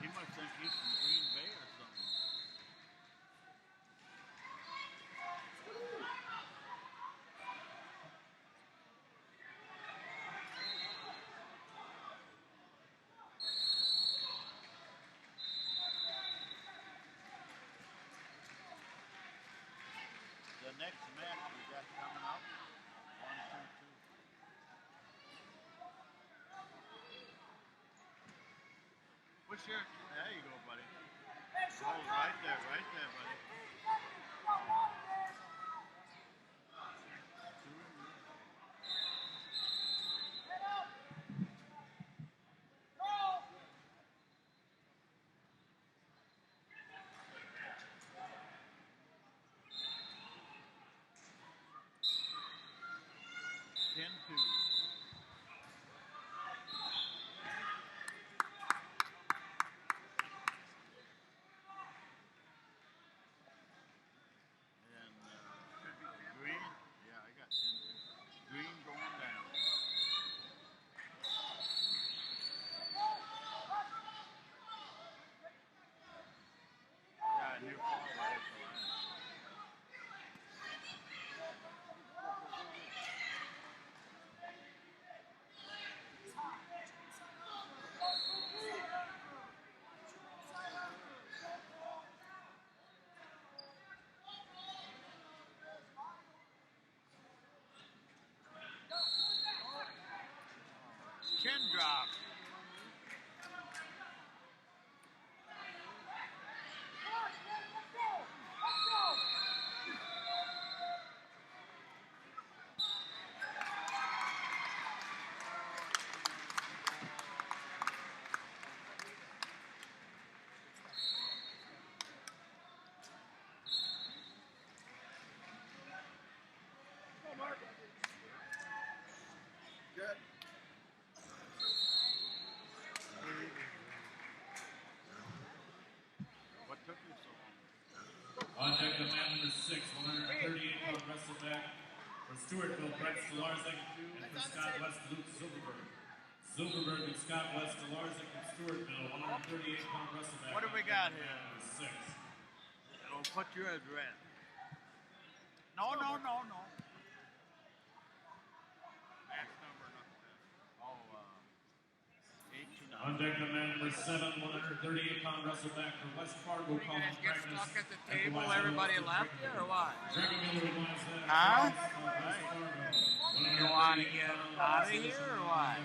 I: He must think he's from Green Bay or something. The next match we got coming up, 1, 2, 2. What's your? There you go, buddy. Oh, right there, buddy. Ten two. And Green, yeah, I got 10-2. Green going down. Yeah, new ball right at the line. Chin drop.
A: Good.
I: What took you so long?
E: On deck, the man number 6, 138-pound wrestleback for Stewartville, Brett Stolarczyk, and for Scott West, Luke Silverberg. Silverberg and Scott West, Stolarczyk from Stewartville, 138-pound wrestleback.
I: What do we got here?
E: Number 6.
I: We'll put you as red. No. Match number nothing. Oh, 8-9.
E: On deck, the man number 7, 138-pound wrestleback for West Fargo, Colin
K: Get
E: Practice.
K: stuck at the table, everybody left you, or what?
E: Dragon Miller reminds that.
K: Huh?
E: West Fargo,
K: You want to get out of here, or what?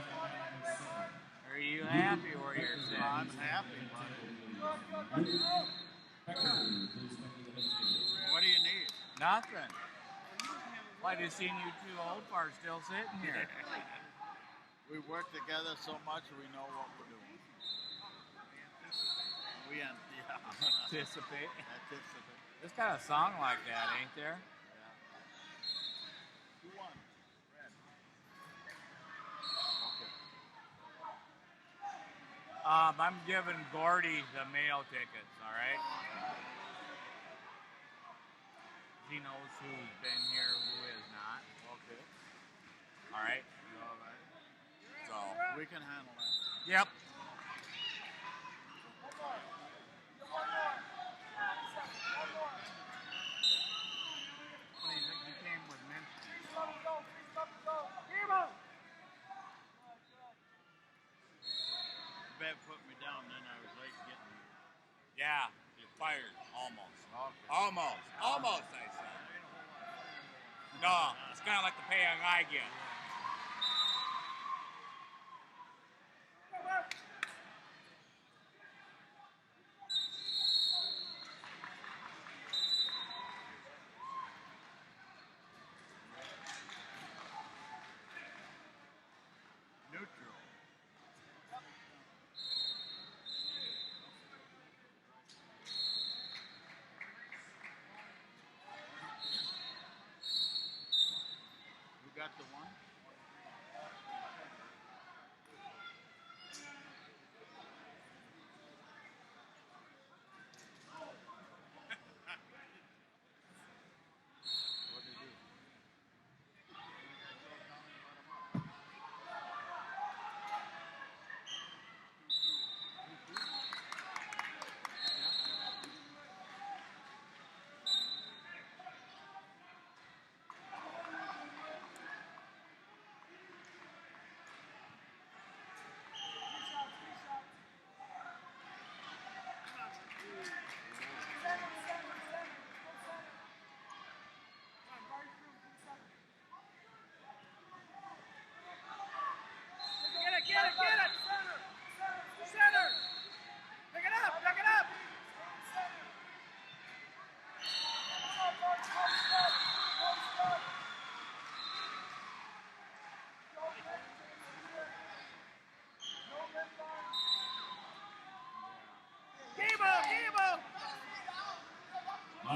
K: Are you happy where you're sitting?
I: I'm happy, buddy. What do you need?
K: Nothing. Well, I just seen you two old farts still sitting here.
I: We work together so much we know what we're doing. We
K: Anticipate.
I: Anticipate.
K: There's kind of a song like that, ain't there?
I: Yeah. 2-1. Red. Okay.
K: I'm giving Gordy the mail tickets, all right? He knows who's been here, who is not.
I: Okay.
K: All right?
I: You all right?
K: So.
I: We can handle that.
K: Yep. What do you think? He came with Minsky.
I: Bev put me down, then I was late getting here.
K: Yeah, you're fired. Almost.
I: Okay.
K: Almost, I said. No, it's kind of like the pay I get.
I: Neutral.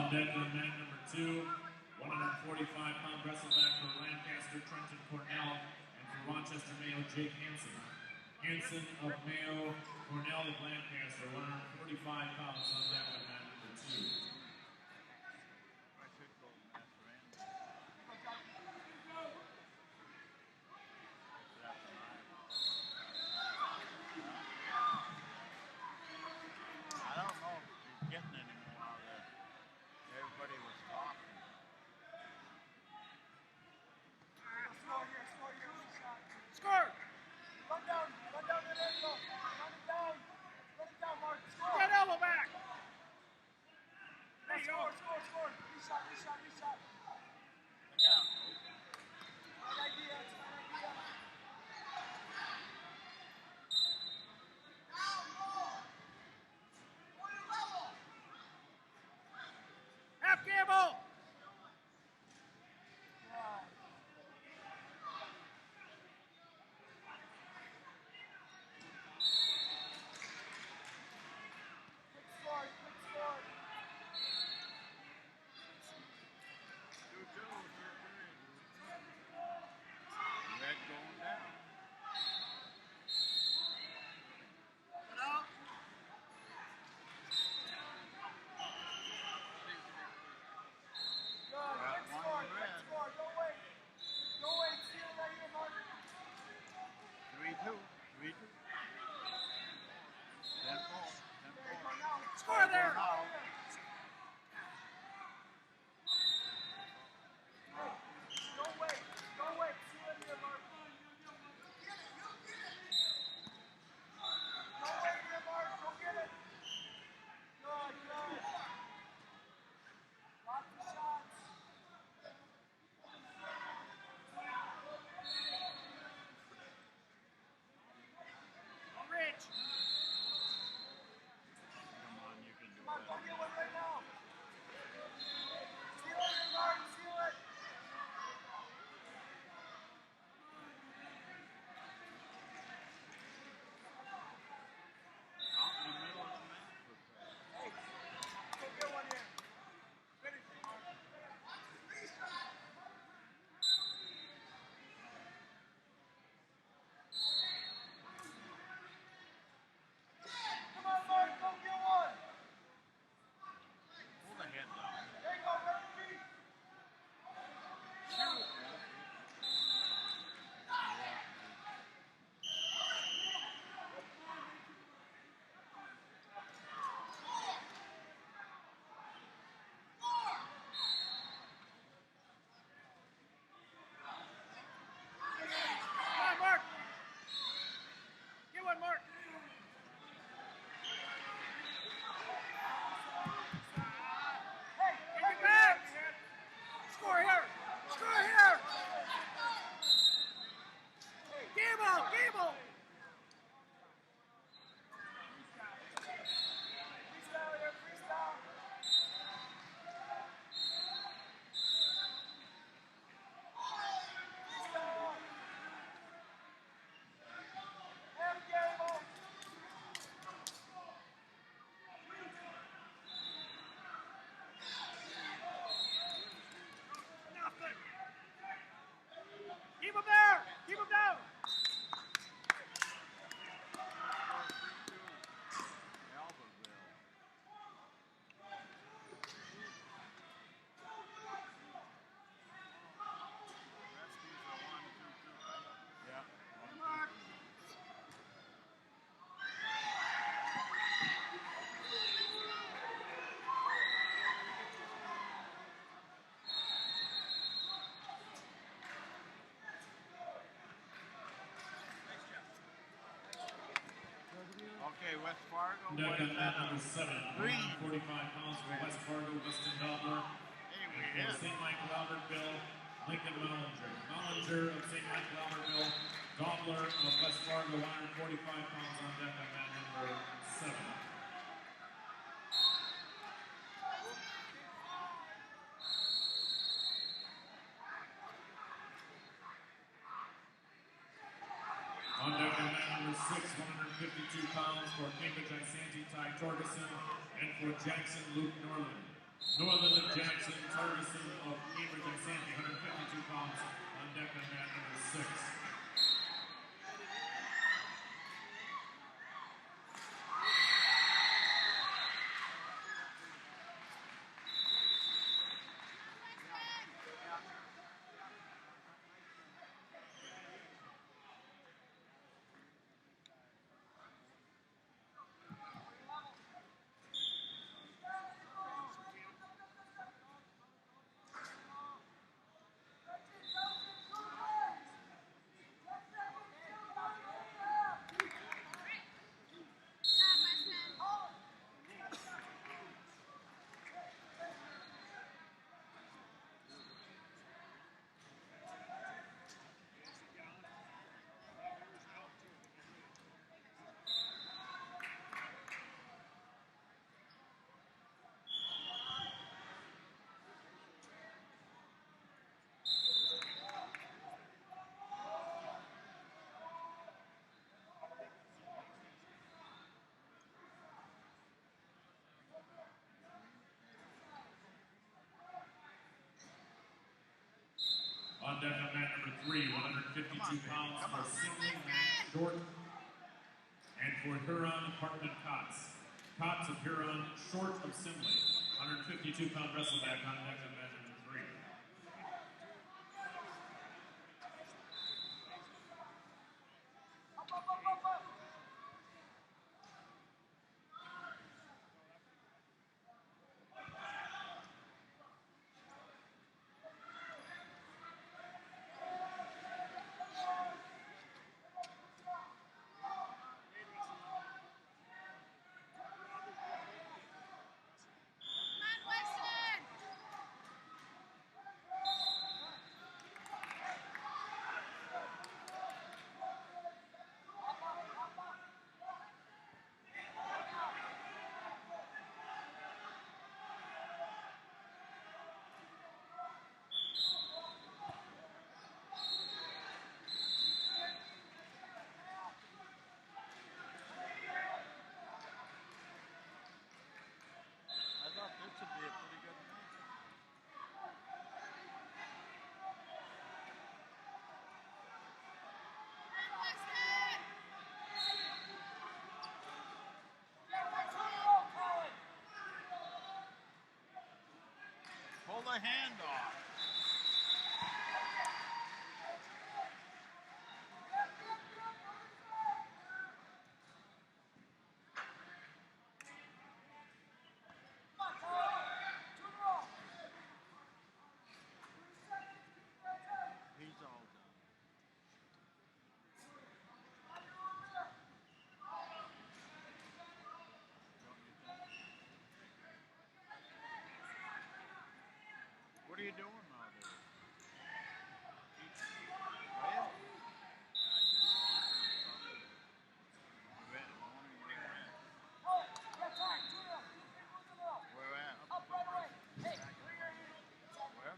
E: On deck on mat number 2, 145-pound wrestleback for Lancaster, Trenton Cornell, and for Rochester, Mayo, Jake Hansen. Hansen of Mayo, Cornell of Lancaster, 145 pounds on deck on mat number 2.
I: I don't know if he's getting any more out of this. Everybody was talking.
G: Score! Run down that angle. Run it down, Mark. Score. That elbow back. There you go. Score. Reset.
I: Look out.
G: Bad idea. Half gamble.
I: Red going down. Got one red.
G: Don't wait. See it right here, Mark.
I: 3-2. 10-4.
G: Score there.
I: Now.
G: Don't wait. See it here, Mark. Don't wait here, Mark. Go get it. Good. Lots of shots. Rich.
I: Come on, you can do
G: Mark, go
I: that.
G: get one right now. Seal it, Mark. Seal it.
I: Out in the middle of the match.
G: Hey, go get one here. Finish it, Mark. Come on, Mark. Go get one.
I: Pull the head down.
G: There you go, referee. Come on, Mark. Get one, Mark. Hey, get your back. Score here. Gamble. Freestyle here, freestyle. Half gamble. Nothing. Keep him there. Keep him down.
I: Albertville. Rescues are 1-2-2, right? Yeah.
G: Mark.
I: Okay, West Fargo.
E: Deck
I: What
E: on
I: is
E: mat
I: that?
E: number 7, 145 pounds for West Fargo, Weston Dobler.
I: Hey, we
E: And
I: did.
E: for St. Michael Albertville, Lincoln Mollinger. Mollinger of St. Michael Albertville, Dobler of West Fargo, 145 pounds on deck on mat number 7. On deck on mat number 6, 152 pounds for Cambridge Isanti, Ty Torgerson, and for Jackson, Luke Norland. Northern of Jackson, Ferguson of Cambridge and Sandy, 152 pounds on deck on mat number 6. On deck on mat number 3, 152 pounds for Sydney Matt Short. And for Huron, Hartman Kotz. Kotz of Huron, Short of Simley. 152-pound wrestleback on deck on mat number 3.
I: Pull the hand off. He's all done. What are you doing now, dude? Well, where at? Where?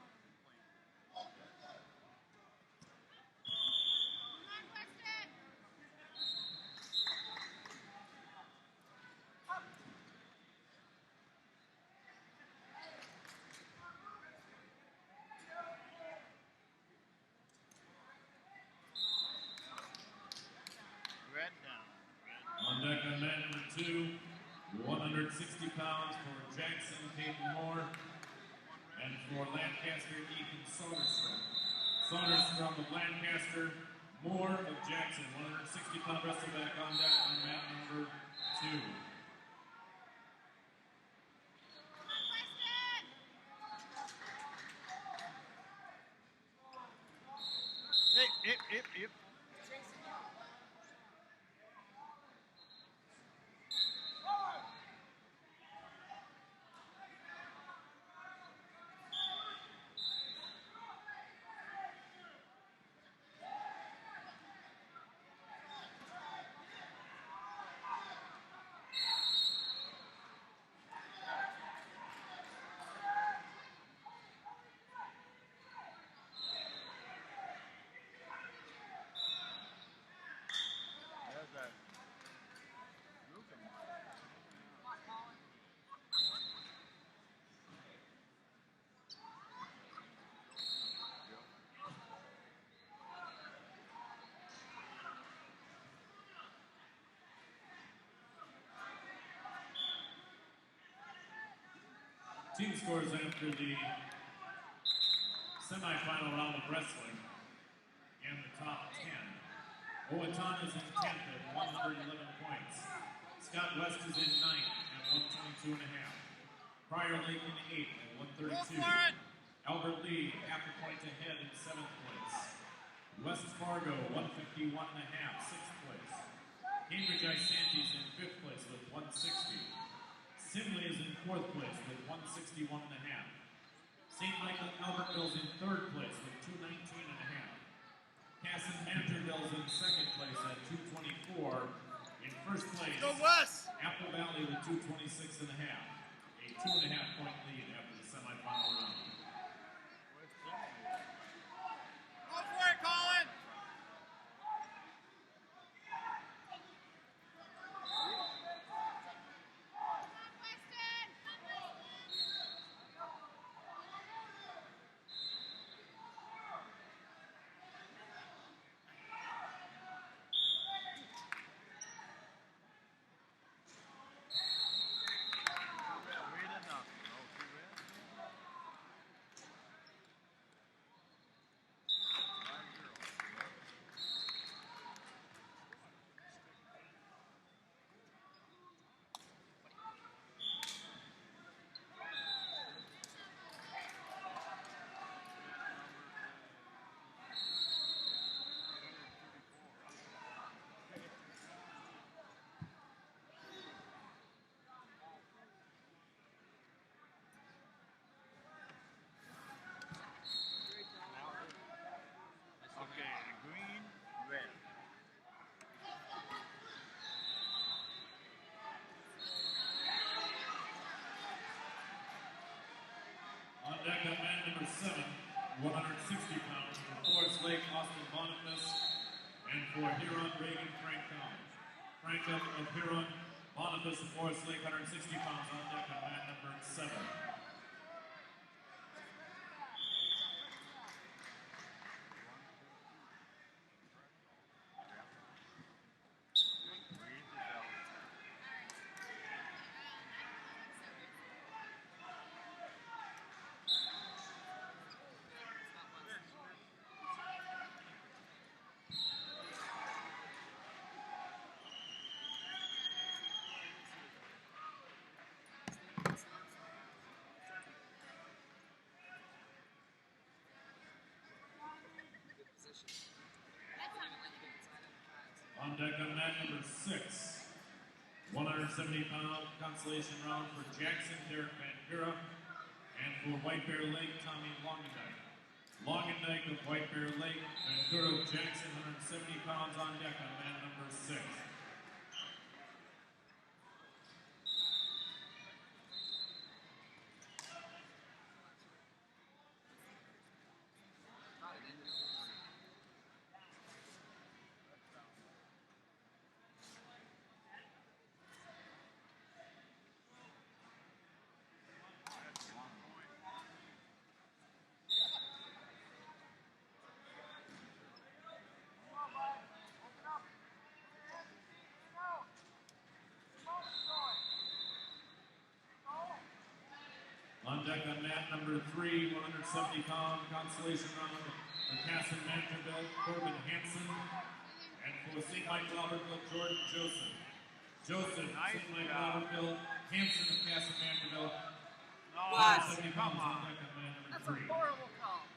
I: Red down.
E: On deck on mat number 2, 160 pounds for Jackson Peyton Moore. And for Lancaster, Ethan Soderstrom. Soderstrom of Lancaster, Moore of Jackson. 160-pound wrestleback on deck on mat number 2.
I: Yep.
E: Team scores after the semifinal round of wrestling and the top 10. Owatonna is in 10th at 111 points. Scott West is in 9th at 122.5. Prior Lake in 8th at 132. Albert Lee, half a point ahead in 7th place. West Fargo, 151.5, 6th place. Cambridge Isantes in 5th place with 160. Simley is in 4th place with 161.5. St. Michael Albertville's in 3rd place with 219.5. Casson Mantorville's in 2nd place at 224. In 1st place,
D: Go West!
E: Apple Valley with 226.5. A 2.5 point lead after the semifinal round.
D: Go for it, Colin!
I: Okay, green, red.
E: On deck up man number 7, 160 pounds for Forest Lake, Austin Boniface, and for Huron, Reagan Franklin. Franklin of Huron, Boniface of Forest Lake, 160 pounds on deck on man number 7. On deck on mat number 6, 170-pound consolation round for Jackson Derek Van Gura, and for White Bear Lake, Tommy Longendijk. Longendijk of White Bear Lake, Van Gura of Jackson, 170 pounds on deck on mat number 6. On deck on mat number 3, 170-pound consolation round for Casson Mantorville, Corbin Hansen, and for St. Michael Albertville, Jordan Joseph. Joseph, St. Michael Albertville, Hansen of Casson Mantorville, 170 pounds on deck on mat number 3.
D: Horrible call.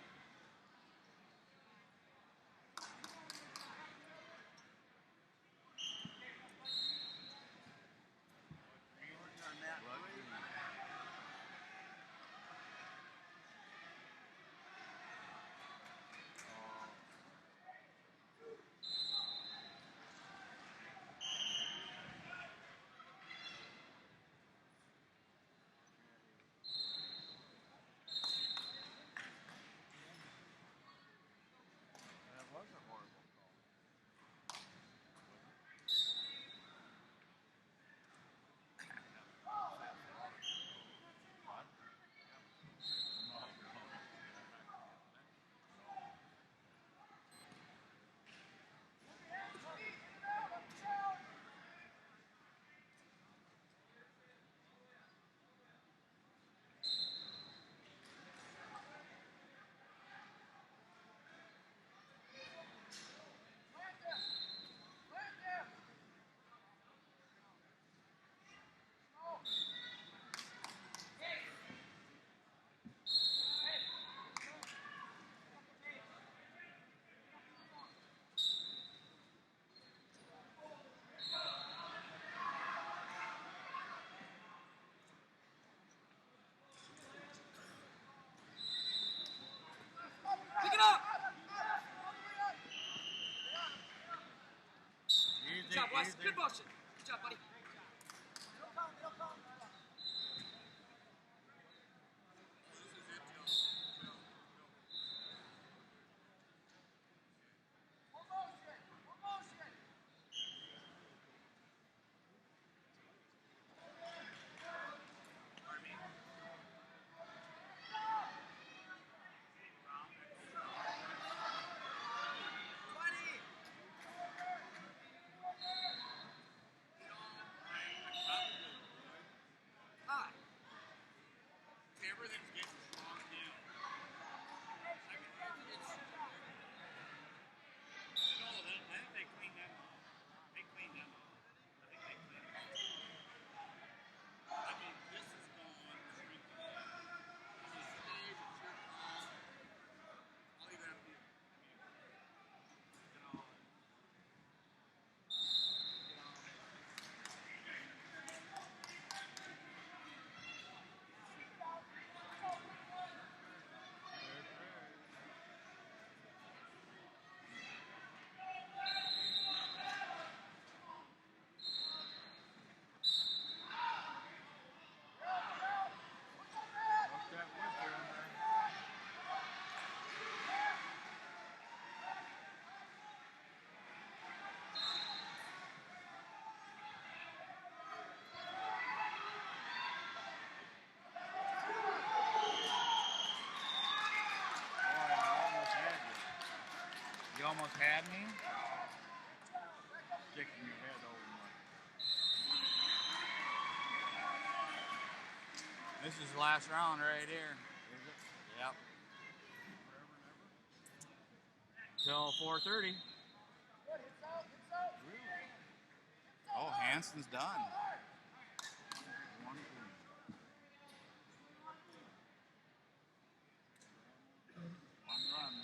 K: Wes, good motion. Good job, buddy.
C: Everything's getting strong now. I think they cleaned them. They cleaned them. I think they cleaned them. I mean, this is gone. This is stage. It's your call. I'll leave that to you.
I: You almost had me? Sticking your head over my... This is the last round right here. Is it? Yep. Till 4:30. Oh, Hanson's done. One run.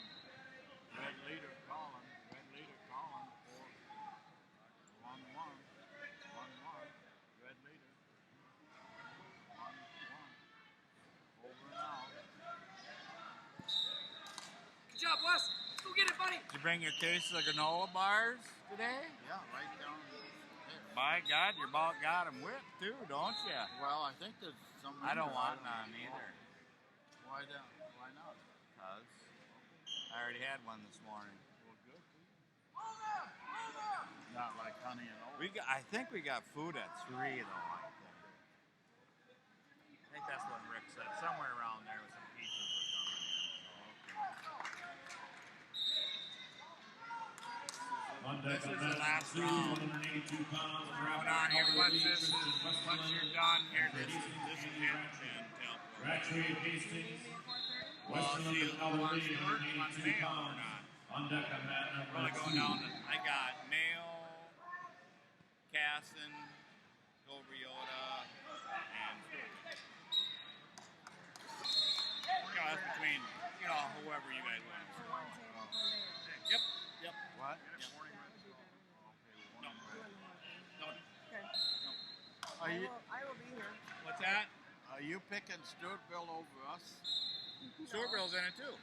I: Red leader calling. Red leader calling for 1-1. 1-1. Red leader. 1-1. Over and out.
K: Good job, Wes. Let's go get it, buddy.
I: Did you bring your case of granola bars today?
N: Yeah, right down there.
I: By God, you about got them whipped too, don't you?
N: Well, I think there's some...
I: I don't want none either.
N: Why not?
I: Because I already had one this morning.
N: Well, good. Not like honey and oats.
I: I think we got food at 3 though, I think that's what Rick said. Somewhere around there with some pizzas or something. This is the last round. Round on here. Once you're done here, this is it.
E: Ratchet Hastings,
I: Well,
E: Western
I: see
E: of
I: who wants
E: Cavalry,
I: to work on
E: 182
I: mail or
E: pounds.
I: not.
E: On deck on mat
I: Really
E: number
I: going
E: 2.
I: down. I got Mayo, Casson, Gobriota, and that's between whoever you guys want. Yep.
N: What?
I: Yep. No.
H: Okay. I will be here.
I: What's that?
N: Are you picking Stewartville over us?
I: Stewartville's in it too.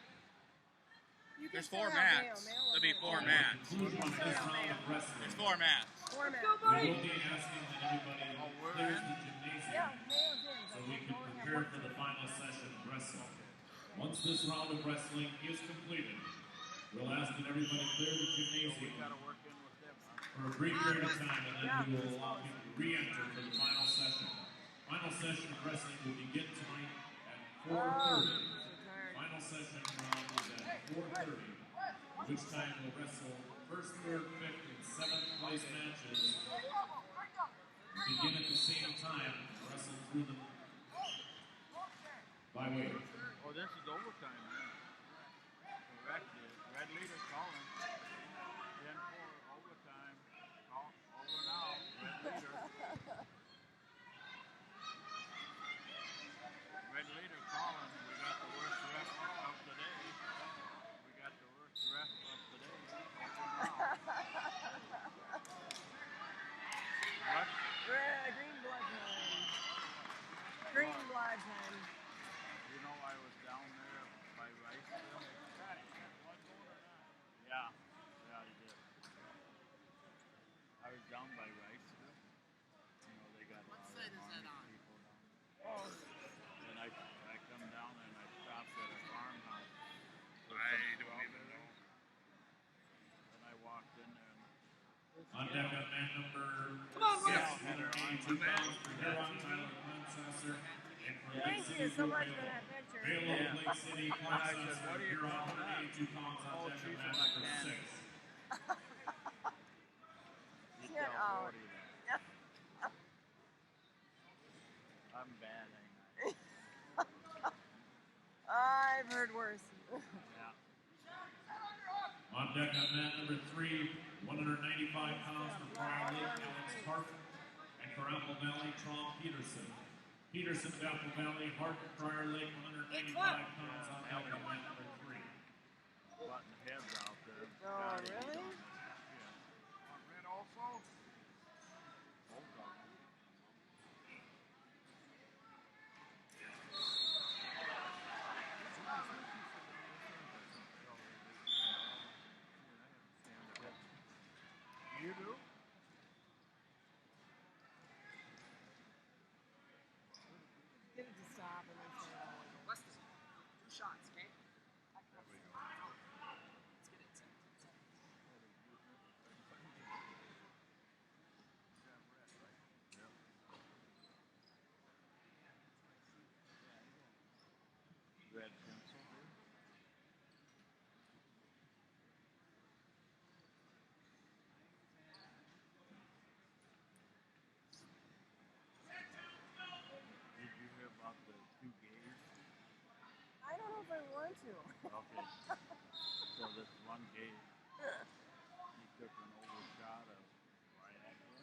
H: You can
I: There's 4
H: start out
I: mats.
H: Mayo.
I: There'll be 4 mats. There's 4 mats.
H: 4 mats.
E: We will be asking that everybody clears the gymnasium
H: Yeah, Mayo's in.
E: so we can prepare for the final session of wrestling. Once this round of wrestling is completed, we'll ask that everybody clear the gymnasium for a brief period of time, and then we will allow people to re-enter for the final session. Final session of wrestling will begin tonight at 4:30. Final session round is at 4:30, at which time we'll wrestle first, third, fifth, and seventh place matches. Begin at the same time, wrestle through them by way.
N: Oh, this is overtime, man. Correct. Red leader calling. 10-4 overtime. Call over and out. Red leader. Red leader calling. We got the worst ref of the day. We got the worst ref of the day. Over and out. What?
H: Green blood time. Green blood time.
N: You know, I was down there
E: On deck on man number
A: Come on,
E: 6,
A: Wes.
E: 182 pounds for Huron, Tyler Clensasser. And for Lake
H: Thank
E: City,
H: you so much
E: Vale,
H: for that picture.
E: Vale of Lake City,
N: And I said,
E: Clensasser,
N: what do you
E: Huron,
N: call that?
E: 182 pounds on
N: Oh,
E: deck on
N: she's
E: man
N: a
E: number
N: mechanic.
E: 6.
N: You
H: Get
N: tell
H: out.
N: Gordy that. I'm bad, ain't
H: I've heard worse.
N: I? Yeah.
E: On deck on man number 3, 195 pounds for Prior Lake, Alex Hart. And for Apple Valley, Tom Peterson. Peterson, Apple Valley, Hart, Prior Lake, 195 pounds on deck on man number 3.
N: Button heads out there.
H: Oh,
N: God, he
H: really?
N: don't know shit. Want red also? Hold on. You do?
H: Get it to stop and then say it all again.
K: Weston, 2 shots, okay?
N: There we go.
K: Let's get it set.
N: Yep. Red pencil here. Did you hear about the 2 gays?
H: I don't know if I want to.
N: Okay. So this one gay, he took an overshot of Viagra.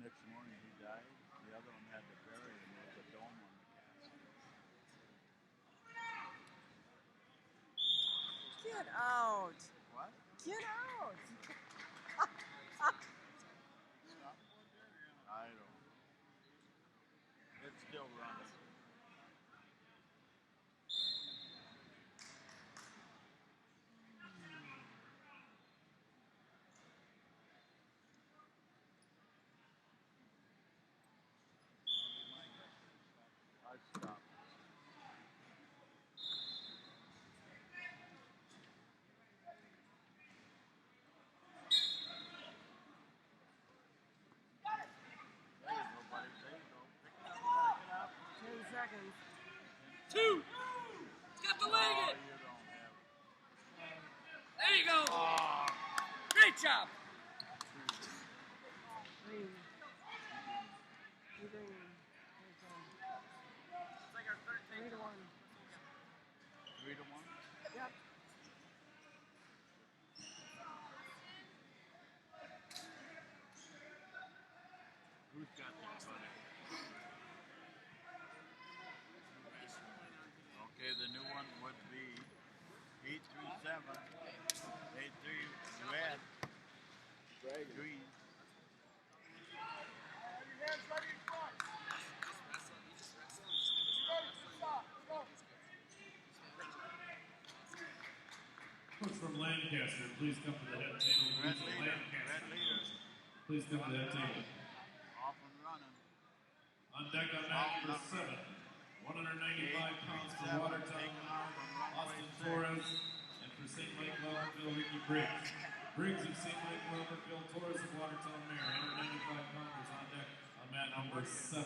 N: Next morning he died. The other one had to bury him with a dome on the casket.
H: Get out.
N: What?
H: Get out.
N: I don't know. It's still running. I stopped. There you go, buddy. There you go. Pick it up. Pick it up.
H: 10 seconds.
K: 2! He's got the leg
N: Oh,
K: it!
N: you don't have it.
K: There you go!
N: Oh,
K: Great job!
H: 3. Either one.
K: It's like our third
H: 3 to 1.
N: 3 to 1.
H: Yep.
N: Who's got this, buddy? Okay, the new one would be 837, 83 red, green.
G: Your hands ready in front. You ready to stop? Go.
E: Coach from Lancaster, please come to the head table.
N: Red
E: Coach from
N: leader,
E: Lancaster,
N: red leader.
E: please come to the head table.
N: Off and running.
E: On deck on man number 7, 195 pounds for Watertown, Austin Torres, and for St. Mike Loverville, Ricky Briggs. Briggs of St. Mike Loverville, Torres of Watertown Mayor, 195 pounders on deck on man number 7.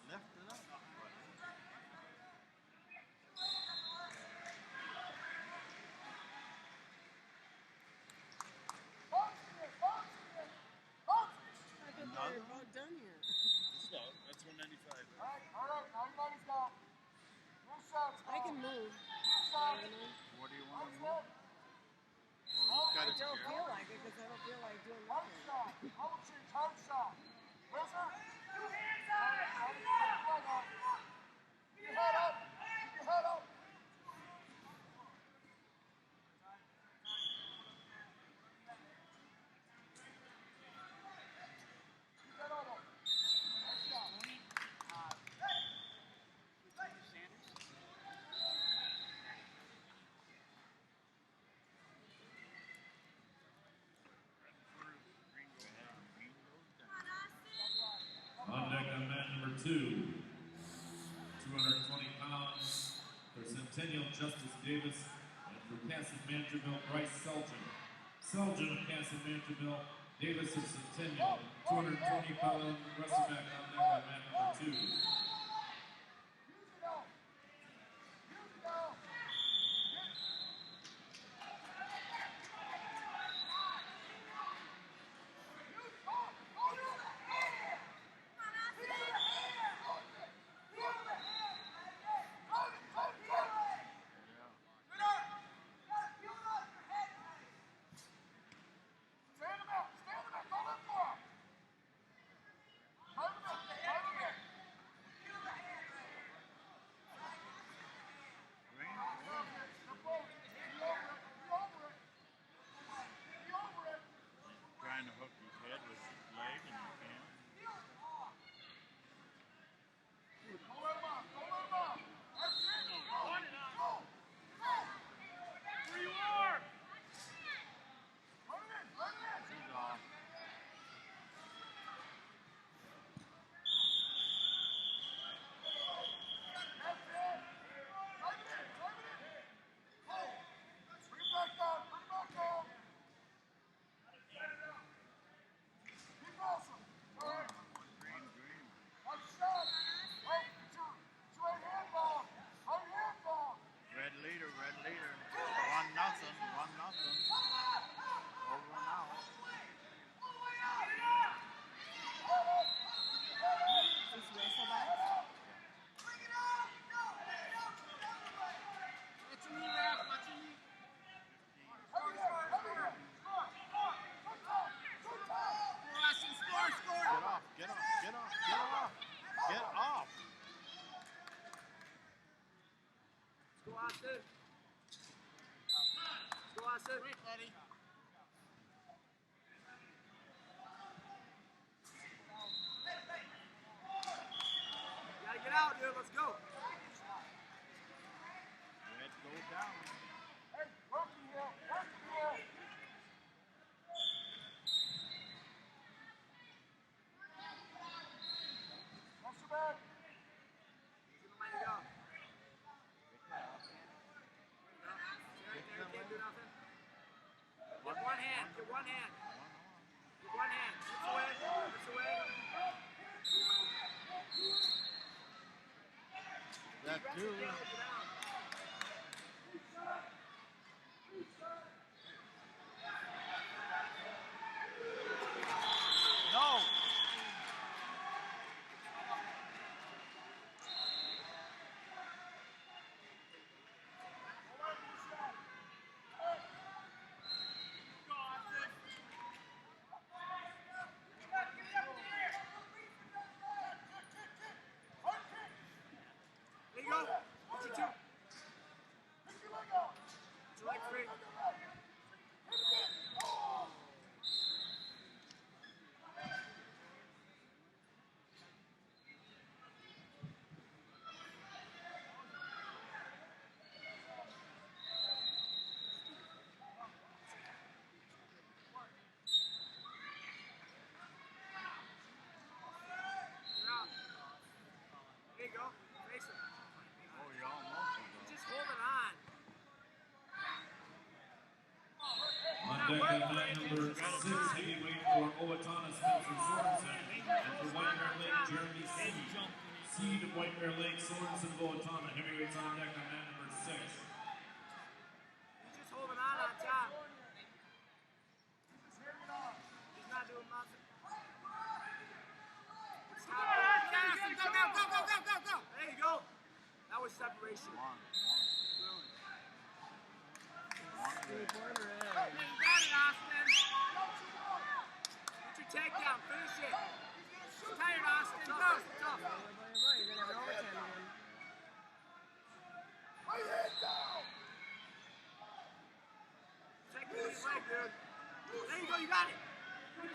N: Lift it up.
H: I think we're about done here.
L: No, that's 195.
G: All right, everybody's got 2 shots.
H: I can move.
G: 2 shots.
N: What do you want to move? Oh,
H: I don't feel like it because I don't feel like doing
G: Hard
H: nothing.
G: shot. Coaching, hard shot. Listen. 2 hands up. Keep your head up. Keep your head up. Keep that on him. Nice job.
E: On deck on mat number 2, 220 pounds for Centennial Justice Davis, and for Cassie Manderville, Bryce Selgin. Seljan of Castle Mancheville, Davis of Centennial, 220-pound wrestle back on deck on mat number 2.
N: Trying to hook his head with his leg and he can't.
A: Where you are?
N: He's off. Red leader, red leader. 1-0, 1-0. Over and out.
F: This wrestle back?
A: Watch your knee, Rap. Watch your knee. Score, score.
N: Get off, get off, get off, get off. Get off.
A: Let's go, Austin. Let's go, Austin. Wait, buddy. Gotta get out, dude. Let's go.
N: Red go down.
G: Hey, working here, working here. What's your bag?
A: He's gonna let you go. There, can't do nothing. Get one hand, get one hand. Get one hand. It's away, it's away.
N: That too. No.
A: There you go. Get your two. Get your leg free. You're out. There you go. Face him.
N: Oh, you almost was
A: Just hold it on.
E: On deck on mat number 6, heavyweight for Owatonna, Spencer Sorensen, and for White Bear Lake, Jeremy Seed. Seed of White Bear Lake, Sorensen of Owatonna, heavyweights on deck on mat number 6.
A: He's just holding on top. He's not doing nothing. Stop. Go. There you go. That was separation. You got it, Austin. Get your takedown. Finish it. I'm tired, Austin. Go. Tough.
F: You're gonna have an overtime again.
A: Take the lead leg, dude. There you go. You got it.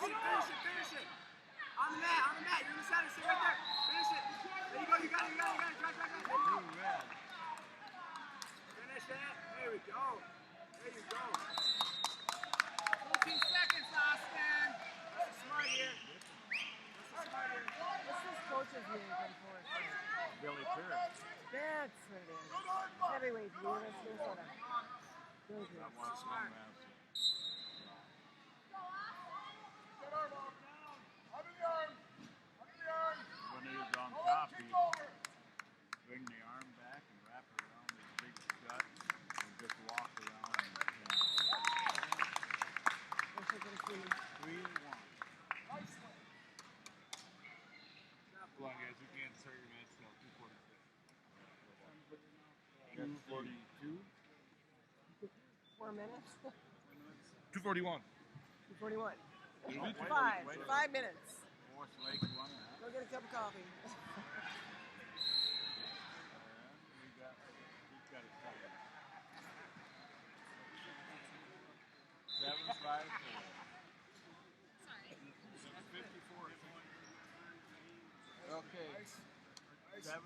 A: Finish it. On the mat. You're inside it. Stay right there. Finish it. There you go. You got it. Drive. Finish it. There we go. There you go. 14 seconds, Austin. That's smart here.
F: What's this coach's name from Forest Lake?
N: Billy Pierce.
F: That's what it is. Heavyweight, University of Minnesota. Good.
N: I want some
L: 241.
B: 241.
N: Wait,
B: 5 minutes.
N: Force Lake won that.
B: Go get a cup of coffee.
N: He's got it covered. 7-5-4.
F: Sorry.
N: 54. Okay. 7-64.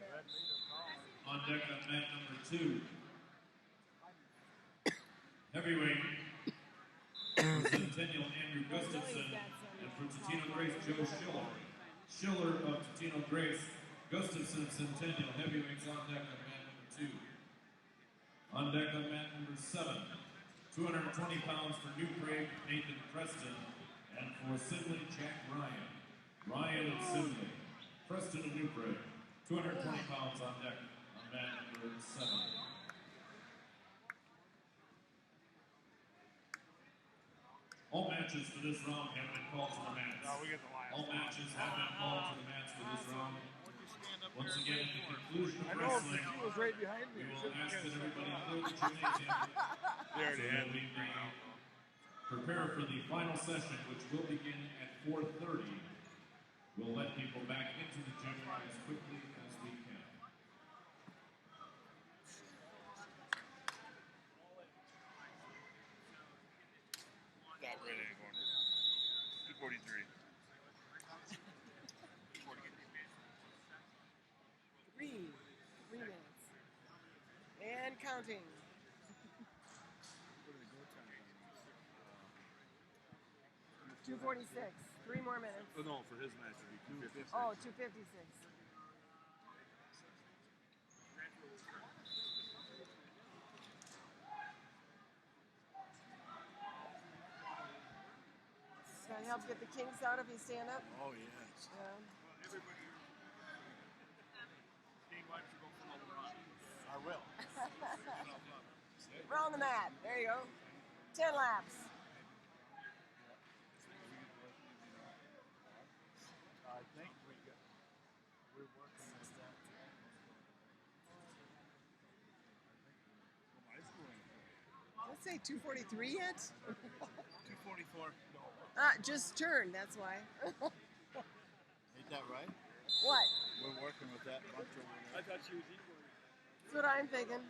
N: Red leader Collins.
E: On deck on mat number 2. Heavyweight for Centennial Andrew Gustafson, and for Totino Grace Joe Schiller. Schiller of Totino Grace, Gustafson Centennial. Heavyweights on deck on mat number 2. On deck on mat number 7. 220 pounds for New Prague, Nathan Preston, and for Sidley, Jack Ryan. Ryan and Sidley. Preston and New Prague. 220 pounds on deck on mat number 7. All matches for this round have been called to the mats.
L: No, we get the line.
E: All matches have been called to the mats for this round. Once again, at the conclusion of wrestling,
G: He was right behind me.
E: we will ask that everybody clear the gymnasium so that we may prepare for the final session, which will begin at 4:30. We'll let people back into the gym as quickly as we can.
L: Right in the corner. 243.
B: 3 minutes. And counting. 246. 3 more minutes.
L: Oh, no, for his match it would be 256.
B: Oh, 256. It's gonna help get the kinks out if you stand up.
N: Oh, yes.
B: Yeah.
N: I will.
B: Round the mat. There you go. 10 laps.
N: I think we're working with that.
B: Let's say 243 yet?
L: 244.
B: Just turned, that's why.
N: Ain't that right?
B: What?
N: We're working with that bunch over there.
L: I thought she was equal.
B: That's what I'm thinking.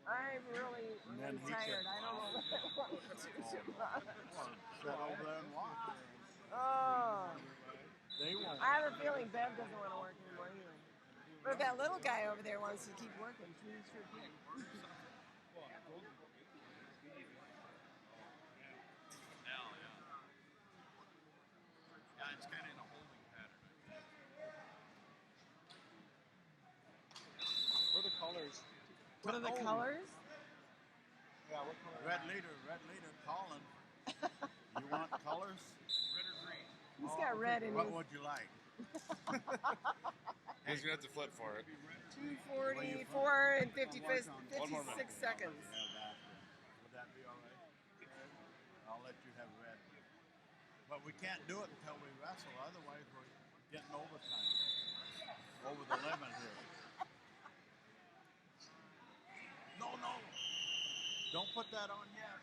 B: I'm really
N: then he
B: tired.
N: can-
B: I don't know what I want to do too much.
N: Sit over there and watch.
B: Oh.
N: They won't.
B: I have a feeling Bev doesn't want to work anymore either. But that little guy over there wants to keep working. He sure can.
C: Yeah, it's kind of in a holding pattern.
N: What are the colors?
B: What are the colors?
N: Yeah, what color? Red leader, Colin. You want colors?
C: Red or green?
B: He's got red in
N: What
B: his.
N: would you like?
L: He's going to have to flip for it.
B: 2:44 and 56 seconds.
N: Would that be all right? I'll let you have red. But we can't do it until we wrestle, otherwise we're getting overtime. Over the limit here. No. Don't put that on yet.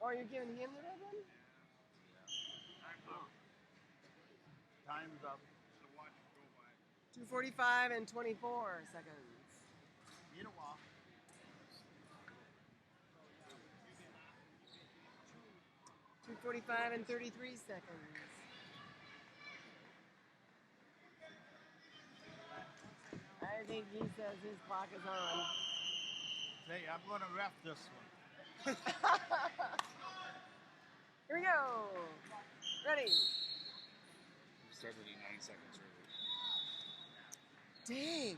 B: Oh, you're giving him the red one?
N: Time's up.
B: 2:45 and 24 seconds.
N: Get a walk.
B: 2:45 and 33 seconds. I think he says his clock is on.
N: Hey, I'm going to ref this one.
B: Here we go. Ready.
L: Started at 9 seconds early.
B: Dang.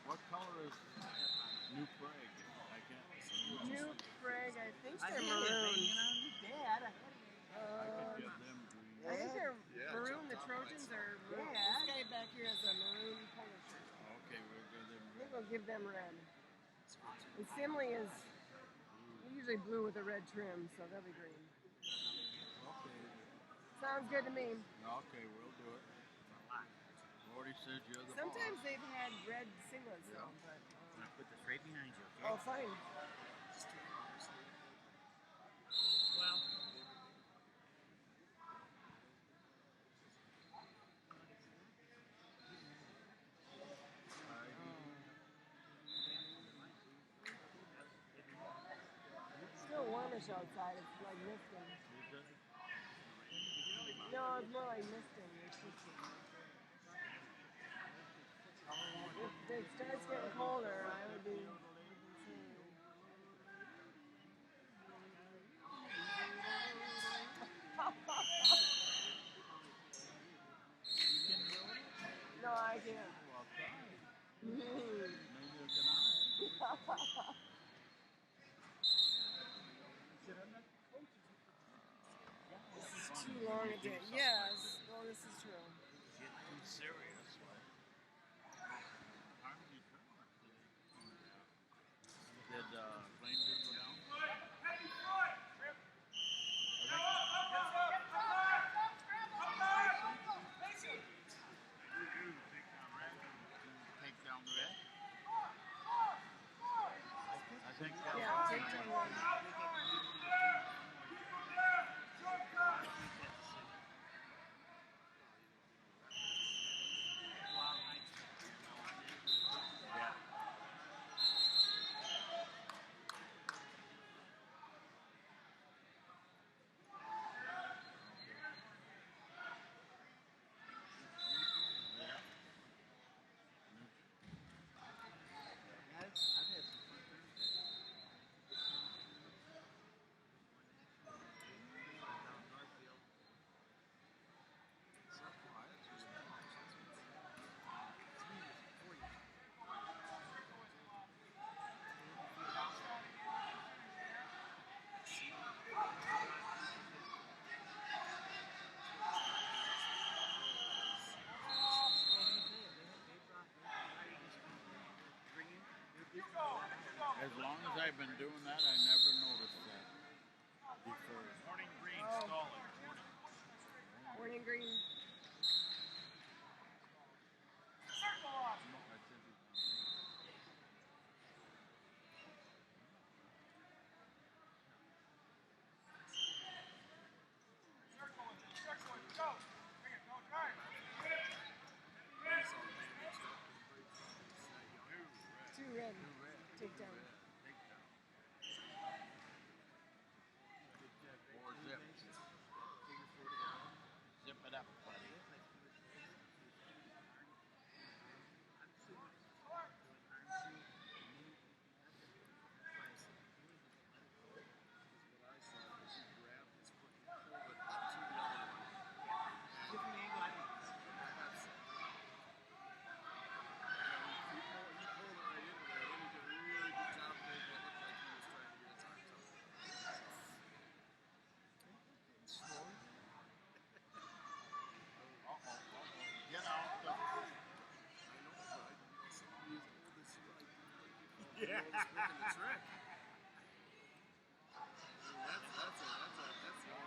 N: What color is New Prague? I can't see.
B: New Craig, I think
K: I
B: they're
K: think they're
B: maroon.
K: banging on your dad.
N: I could get them green.
B: I think they're
L: Yeah,
B: maroon.
L: it's
B: The
L: on top
B: Trojans are maroon.
K: Yeah.
B: This guy back here has a maroon polo shirt.
N: Okay, we'll go them.
B: I think we'll
H: give them red. And Simley is usually blue with a red trim, so they'll be green.
I: Okay.
H: Sounds good to me.
I: Okay, we'll do it. Morty says you're the
H: Sometimes
I: boss.
H: they've had red singlets though, but
K: I'm gonna put this right behind you, okay?
H: oh, fine.
K: Well,
H: It's still warmish outside. It's like misting. No, it's more like misting. If it starts getting colder, I would be. No, I can't. This is too long a day. Yes, well, this is true.
I: Get too serious. Did Plainview go down? Take down the red? I think that's
H: Yeah, take down one.
I: As long as I've been doing that, I never noticed that before.
C: Morning green,
H: Oh.
C: stalling.
H: Morning green. Two red. Take down.
I: Or zip. Zip it up, buddy. Get out the...
C: Yeah.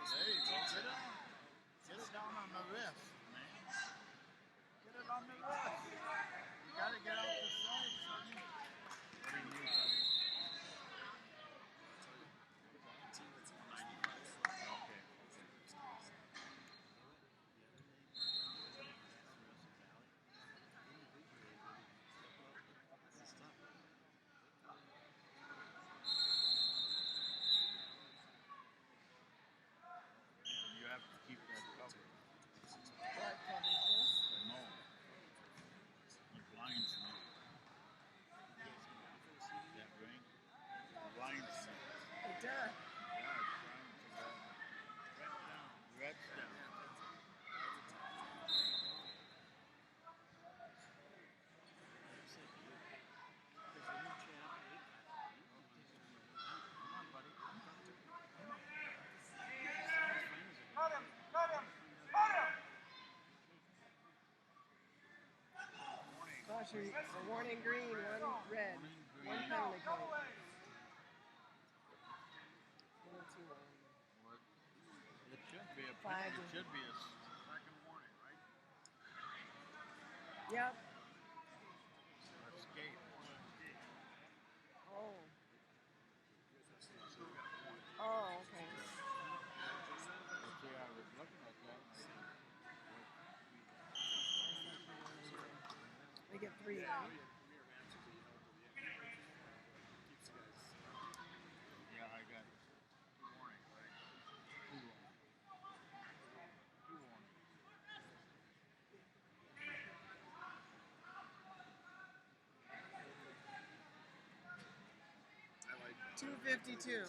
I: There you go. Get it down on the wrist, man. Get it on the wrist. You gotta get out the side, sonny. What do you need, buddy? Okay.
O: caution, a warning green, one red, one penalty cone.
N: It should be a
O: Five.
N: it should be a second warning, right?
O: Yep.
N: Escape.
O: Oh. Oh, okay.
N: See, I was looking at that.
O: They get 3, right?
N: Yeah, I got 2 warnings, right? 2 warnings. 2 warnings.
L: I like
O: 252.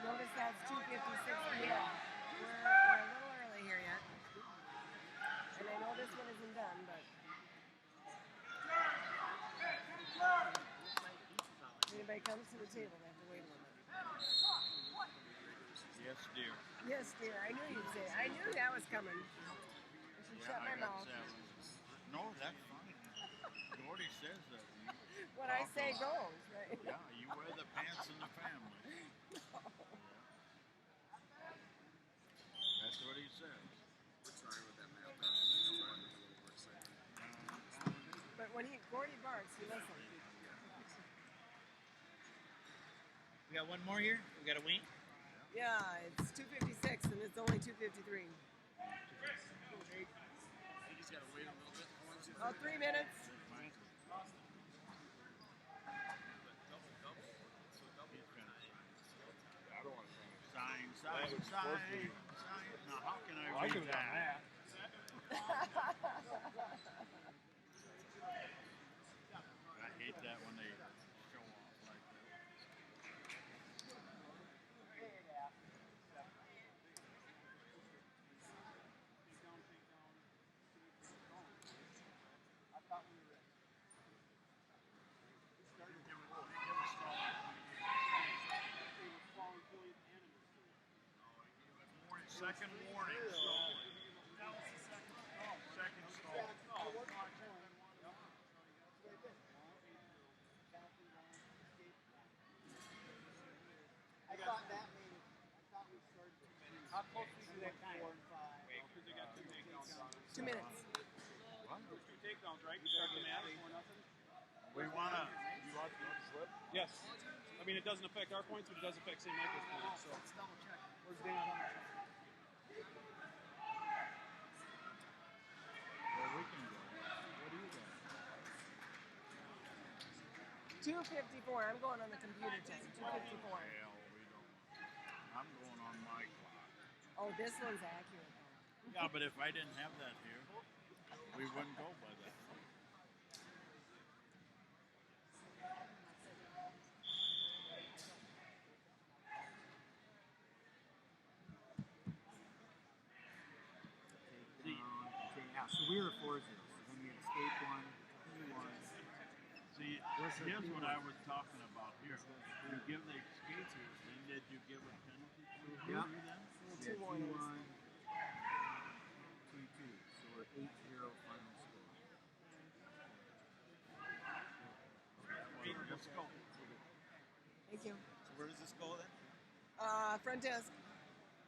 O: Notice that's 2:56 p.m. We're a little early here yet. And I know this one isn't done, but if anybody comes to the table, they have to wait a little bit.
N: Yes, dear.
O: Yes, dear. I knew you'd say it. I knew that was coming. I should shut my
N: I got
O: mouth.
N: 7. No, that's fine. Gordy says that.
O: What I say goes, right?
N: Yeah, you wear the pants in the family. That's what he says.
L: We're trying with that math. Just trying with a little more excitement.
O: But when Gordy barks, he listens.
K: We got one more here. We got a wing.
O: Yeah, it's 2:56 and it's only 2:53.
L: You just gotta wait a little bit. How long is it?
O: About 3 minutes.
L: I don't want to
N: Sign. Now, how can I read that? I hate that when they show off like that. Second warning, stalling. Second stall.
K: I thought that made it. I thought we started. How close we do that time? 4 and 5.
L: because they got 2 takedowns.
O: 2 minutes.
N: What?
L: 2 takedowns, right? You start the match 4-0.
N: We wanna.
L: You want to slip? Yes. I mean, it doesn't affect our points, but it does affect St. Michael's points. So let's double check. Where's Dan on that?
N: Well, we can go. What do you got?
O: 2:54. I'm going on the computer time. 2:54.
N: Hell, we don't. I'm going on my clock.
O: Oh, this one's accurate though.
N: Yeah, but if I didn't have that here, we wouldn't go by that.
K: Yeah, so we were 4-0. So then we had escape 1, 2-1.
N: See, here's what I was talking about here. You give the escape here, then did you give a penalty to
K: Yep.
N: then?
O: Two warnings.
K: 2-1, 2-2. So we're 8-0 final score.
N: Hey, let's go.
O: Thank you.
K: So where does this go then?
O: Front desk.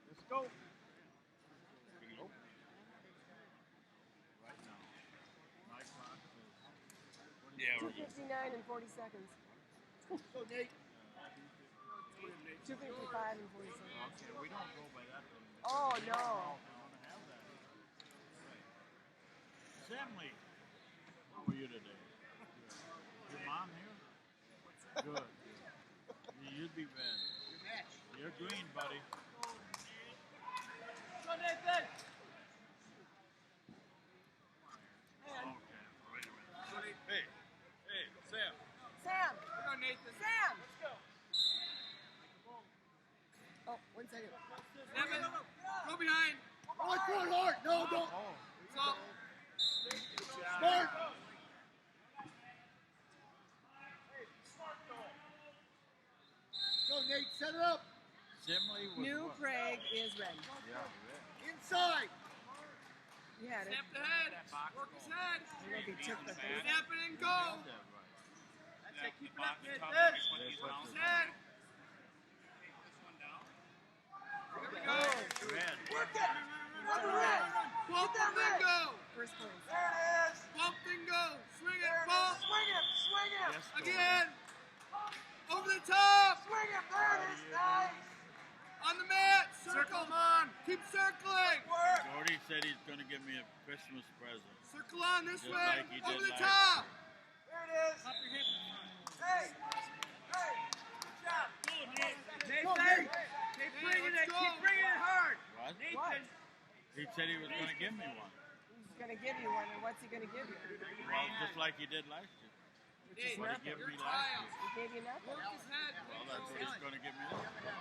N: Let's go. Right now. My clock says.
L: Yeah,
O: 2:59 and 40 seconds.
L: Go, Nate.
O: 2:55 and 40 seconds.
N: Okay, we don't go by that thing.
O: Oh no.
N: We don't have that. Right. Sammy, how are you today? Your mom here? Good. You'd be bad. You're green, buddy.
K: Go, Nathan!
N: Okay, wait a minute.
L: Hey, Sam.
O: Sam!
K: Come on, Nathan.
O: Sam!
K: Let's go.
O: Oh, 1 second.
K: Go behind.
G: Oh, it's going hard. No, don't.
N: Oh.
K: Stop.
G: Smart. Go, Nate. Set it up.
N: Simile was
O: New
N: what?
O: Prague is red.
N: Yeah, red.
G: Inside.
O: You had it.
A: Snap the head. Work his head.
O: I don't know if he took the thing.
A: Snap it and go.
N: Had that right.
A: That's it. Keep it up. Good.
N: They
A: Work
N: put
A: his
N: the
A: head. Here we go.
N: red.
A: Work it. Bump and then go.
O: First place.
A: There it is. Bump and go. Swing it. Bump. Swing it. Swing it.
N: Yes,
A: Again. Over the top. Swing it. There it is. Nice. On the mat. Circle him on. Keep circling. Work.
N: Jordy said he's going to give me a Christmas present.
A: Circle on this
N: Just
A: way.
N: like he did
A: Over the
N: last
A: top.
N: year.
A: There it is. Pop your hip. Hey. Hey. Good job. Nathan. Keep bringing it. Keep bringing it hard.
N: What?
O: What?
N: He said he was going to give me one.
O: He's going to give you one, and what's he going to give you?
N: Well, just like he did last year.
O: Which is
N: What he
O: nothing.
N: gave me last year.
O: He gave you nothing.
A: Work his head.
N: Well, that's what he's going to give me this year.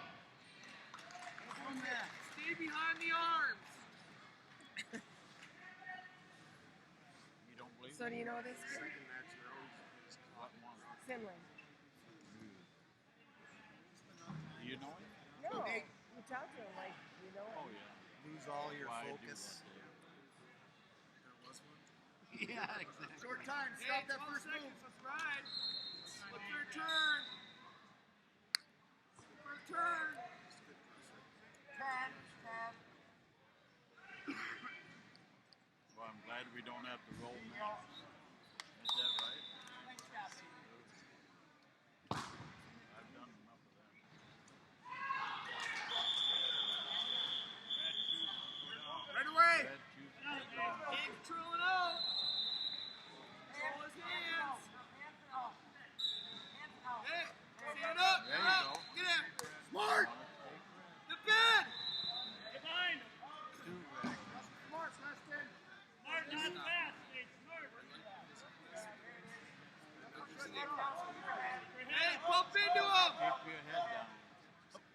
A: Stay behind the arms.
N: You don't believe
O: So do
N: me?
O: you know this kid?
N: What one?
O: Finland.
N: Do you know him?
O: No. You talk to him like you know him.
N: Oh, yeah.
D: Lose all your
N: Why do
D: focus.
N: what they-
D: There was one.
A: Yeah, exactly.
G: Short time. Stop that first move.
A: Let's ride. Flip your turn. Flip your turn. 10.
N: Well, I'm glad we don't have to roll now. Is that right? I've done enough of that.
A: Right away.
N: Red juice is down.
A: Hands trailing out. Control his hands. Hey, stand up.
N: There you
A: Up.
N: go.
A: Get in.
G: Smart.
A: The bed.
N: Two red.
A: Smart, Preston. Smart, not fast. Hey, bump into him.
N: Keep your head down.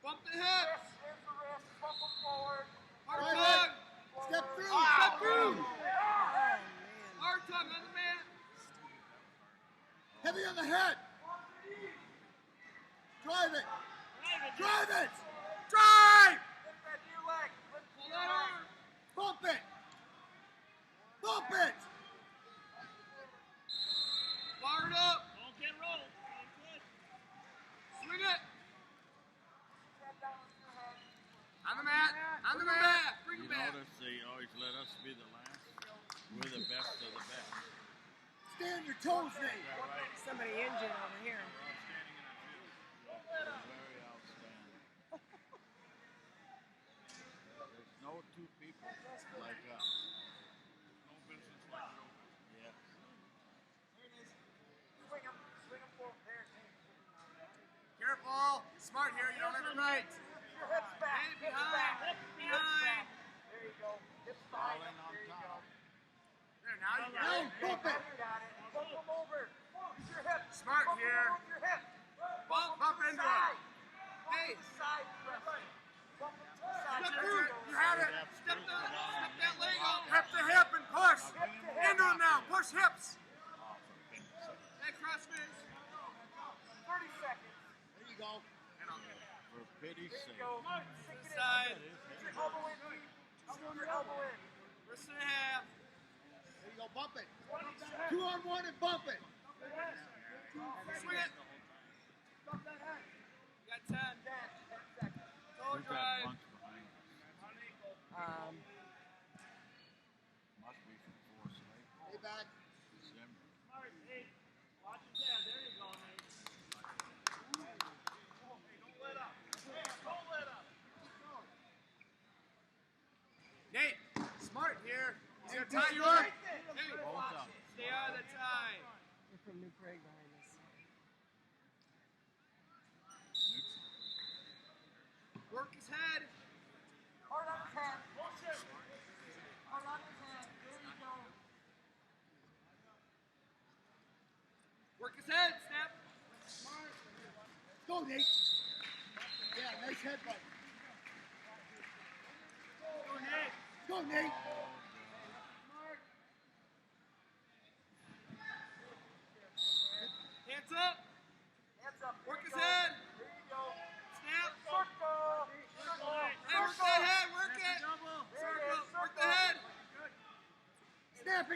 A: Bump the hips. Hard
G: Right,
A: tug.
G: Step through.
A: Step through.
O: Oh, man.
A: Hard tug on the mat.
G: Heavy on the head. Drive it. Drive it.
A: Drive. Pull that arm.
G: Bump it. Bump it.
A: Bar it up. Don't get rolled. Swing it. On the mat. On the mat. Bring
N: You
A: it back.
N: notice they always let us be the last. We're the best of the best.
G: Stay on your toes, Nate.
O: Somebody injured over here.
N: We're very outstanding. There's no two people like us.
C: No business like no business.
N: Yes.
A: Careful. Smart here. You don't have it right. Hips back. Hey, behind. Behind. There you go. Hips
N: Falling on top.
A: There, now you got
G: Now,
A: it.
G: bump it.
A: Bump them over. Use your hips. Smart here. Bump into him. Hey. Step through. You had it. Step that leg up. Hip to hip and push. Into him now. Push hips. Hey, cross face. 30 seconds.
G: There you go.
N: For pity's sake.
A: Side. Elbow in. Elbow in. Wrist and a half.
G: There you go. Bump it. 2 on 1 and bump it.
A: Swing it. You got 10. Toe
N: Who's that
A: drive.
N: bunch behind us? Must be from Forest Lake.
G: Stay back.
N: December.
A: Watch his head. There you go, Nate. Don't let up. Don't let up. Nate, smart here. He's going to tie you up. Hey,
N: Both up.
A: stay out of the tie.
O: They're from New Prague behind us.
A: Work his head. Hard on his head. Hard on his head. There you go. Work his head, Snap. Smart.
G: Go, Nate. Yeah, nice headbutt.
A: Go, Nate.
G: Go, Nate.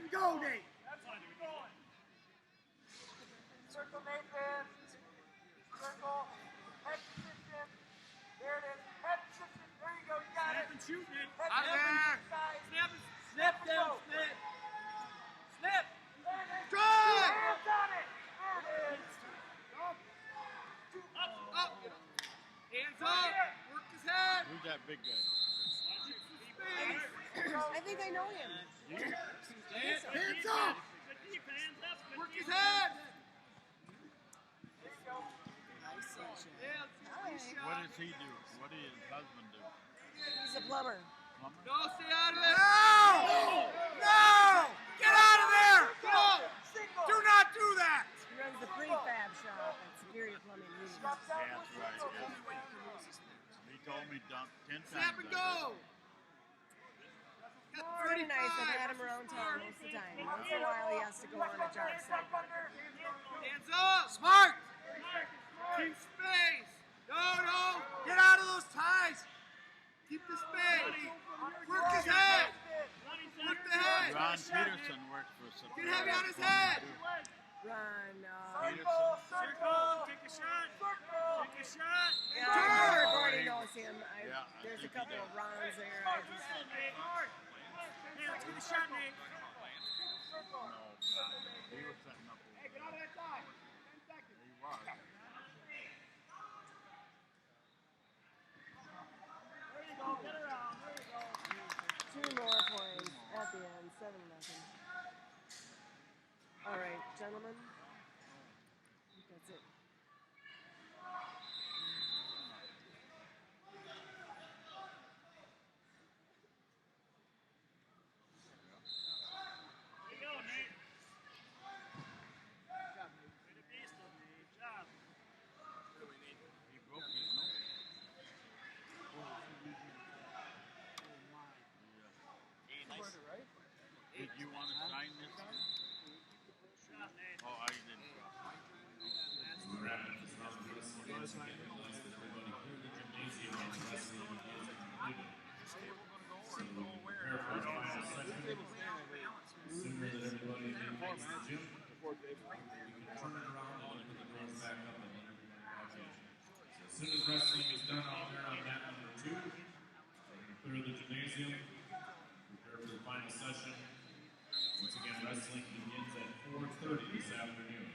A: and go, Nate.
H: Circle, Nathan. Circle. Head position. There it is. Head position. There you go. You got it.
A: Snap and shoot, Nate.
H: Head
A: Out of there.
H: side.
A: Snap down, snap. Snap. Try.
H: Hands on it. There it is.
A: Up. Hands up. Work his head.
N: Who's that big guy?
O: I think I know him.
A: Hands up. Work his head.
N: What does he do? What does his husband do?
O: He's a plumber.
N: Plumber?
A: No, stay out of it. No! No! Get out of there! Go! Do not do that!
O: He runs the prefab shop at Superior Plumbing Unit.
N: Yeah, that's right. Yeah. He told me dump 10 times.
A: Snap and go!
O: Pretty nice. I've had him around town most of the time. Once in a while, he has to go on a job site.
A: Hands up! Smart! Keep space! No! Get out of those ties! Keep the space! Work his head! Work the head!
N: Ron Peterson works for Superior.
A: Get heavy on his head!
O: Run.
A: Circle! Take a shot! Take a shot!
O: Yeah, everybody knows him.
N: Yeah,
O: There's a
N: think he
O: couple
N: does.
O: of Rons there.
A: Hey, let's get a shot, Nate!
N: No, he was setting up. Hey, get out of that side. 10 seconds. He was.
G: There you go. Get around. There you go.
O: 2 more points at the end. 7-0. All right, gentlemen. I think that's it.
A: Here you go, Nate. Good job, Nate. Way to beast him, Nate. Good job.
N: He broke his nose. Did you want to sign this one? Oh, I didn't.
E: Wrapping this round of wrestling once again, realize that everybody clear the gymnasium as wrestling begins and completed. So prepare for the final session. Sooner that everybody leaves the gym, we can turn it around and put the girls back up and let everybody back in. So as soon as wrestling is done out there on mat number 2, we're going to clear the gymnasium, prepare for the final session. Once again, wrestling begins at 4:30 this afternoon.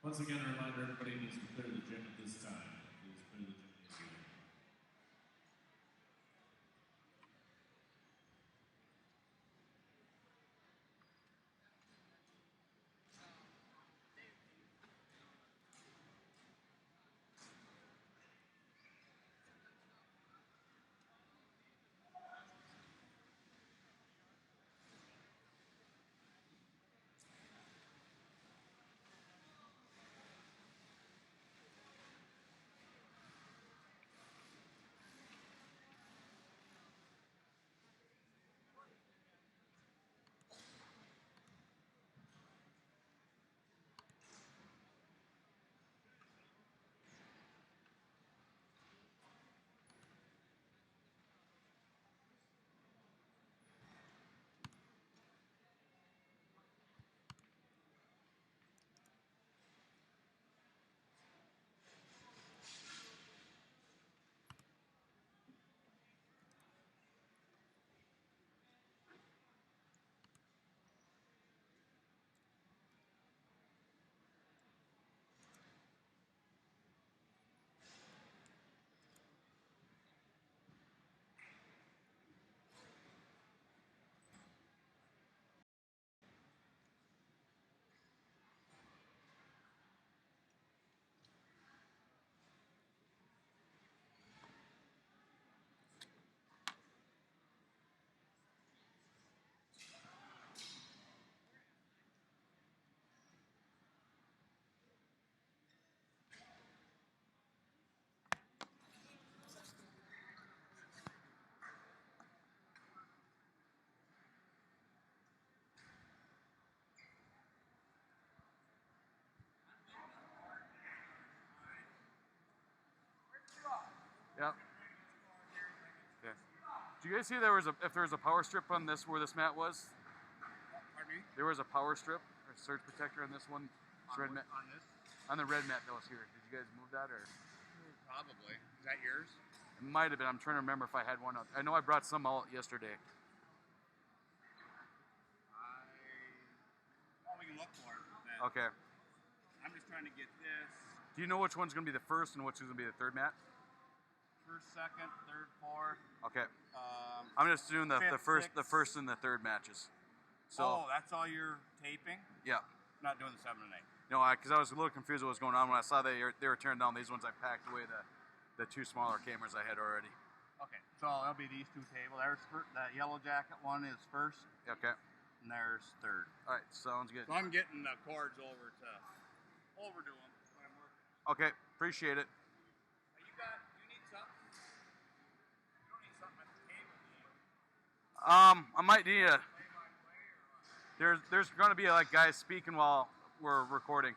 E: Once again, a reminder, everybody needs to clear the gym at this time. Please clear the gymnasium.
L: Yep. Okay. Do you guys see if there was a power strip on this where this mat was?
C: Pardon me?
L: There was a power strip or surge protector on this one. This red mat.
C: On this?
L: On the red mat that was here. Did you guys move that or?
C: Probably. Is that yours?
L: It might have been. I'm trying to remember if I had one out. I know I brought some out yesterday.
C: Well, we can look for it.
L: Okay.
C: I'm just trying to get this.
L: Do you know which one's going to be the first and which is going to be the third mat?
C: First, second, third, fourth.
L: Okay. I'm just doing the
C: fifth,
L: first and the third matches. So.
C: Oh, that's all you're taping?
L: Yeah.
C: Not doing the 7 and 8.
L: No, because I was a little confused what was going on when I saw they were tearing down these ones. I packed away the two smaller cameras I had already.
C: Okay, so that'll be these two tables. There's that yellow jacket one is first.
L: Okay.
C: And there's third.
L: All right, sounds good.
C: So I'm getting the cords over to them when I'm working.
L: Okay, appreciate it.
C: You need something? You don't need something at the table, do you?
L: I might need a. There's going to be like guys speaking while we're recording.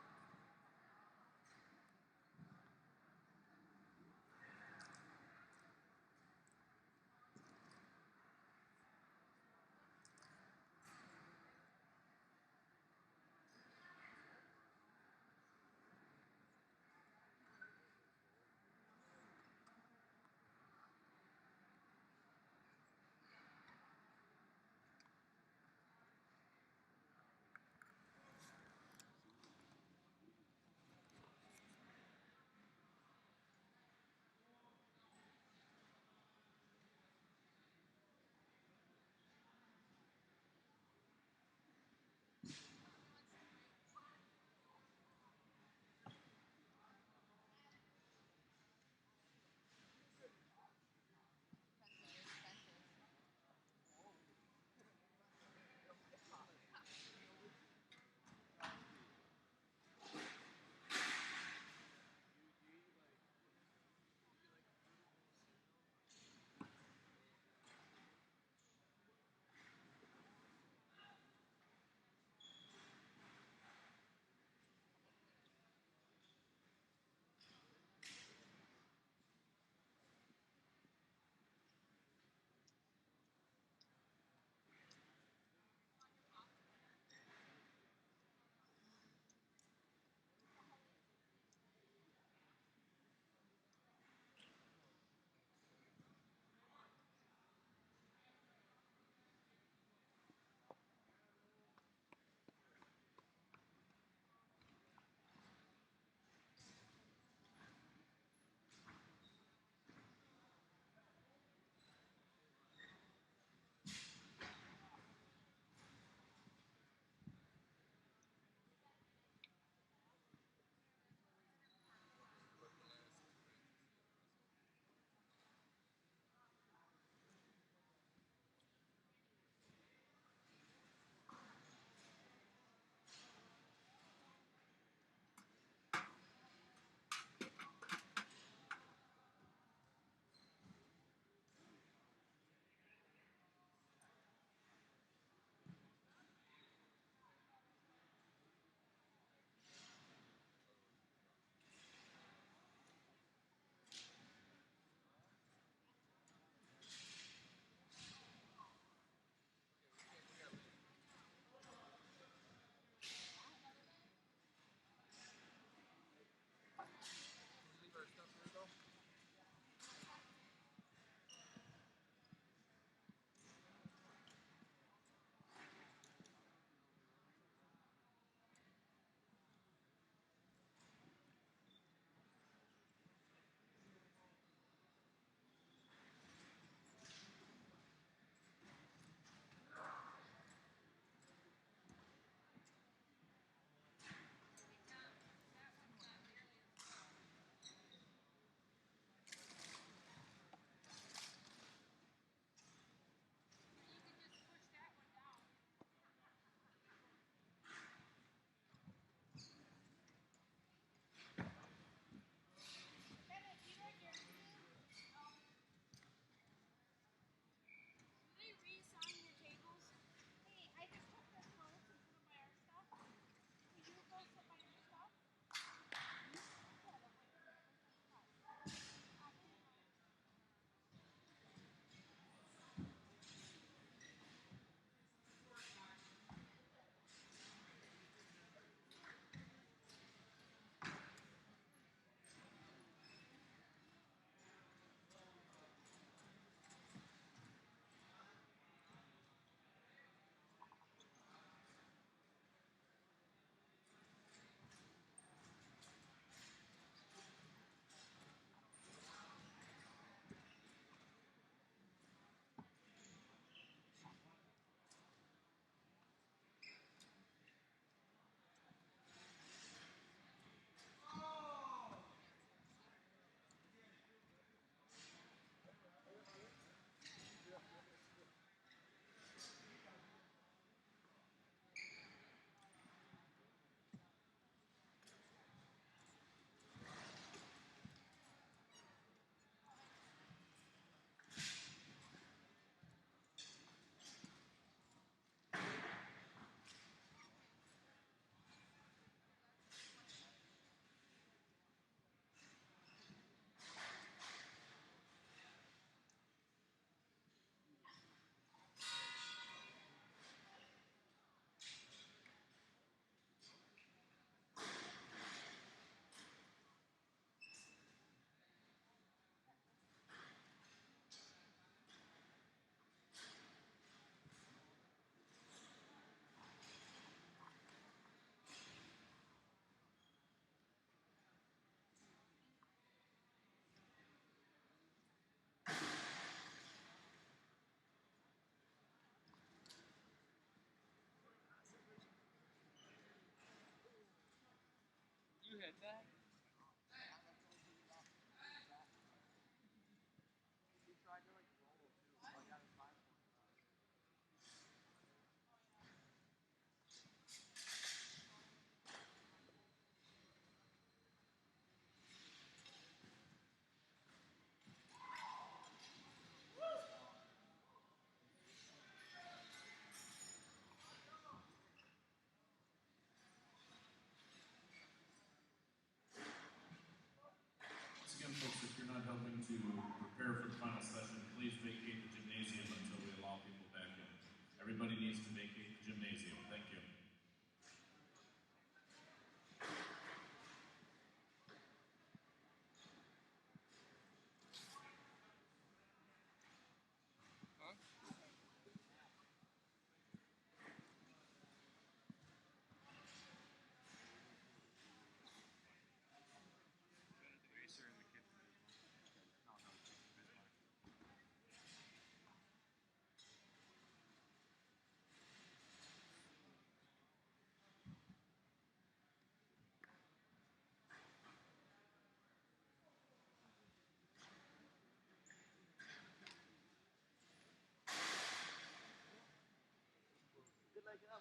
E: to prepare for the final session, please vacate the gymnasium until we allow people back in. Everybody needs to vacate the gymnasium. Thank you.
K: Good luck.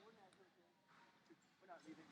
K: We're not leaving. We're not leaving.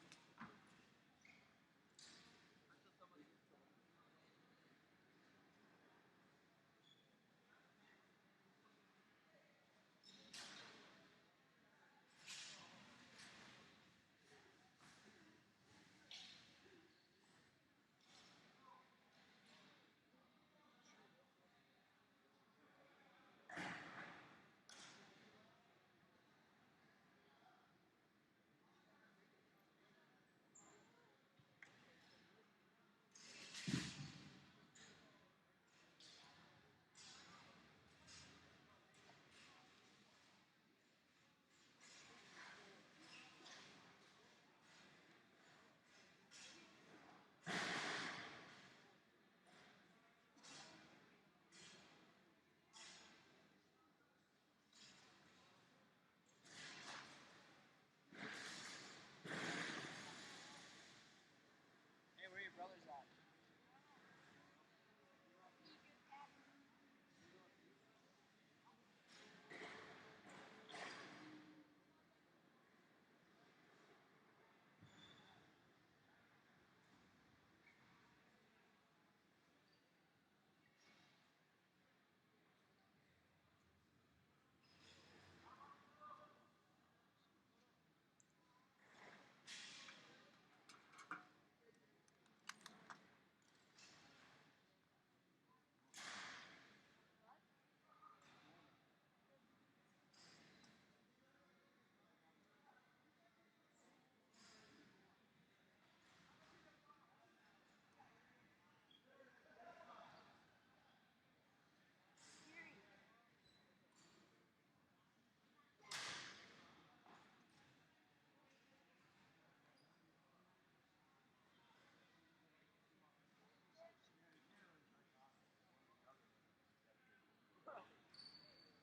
K: Hey, where are your brothers at?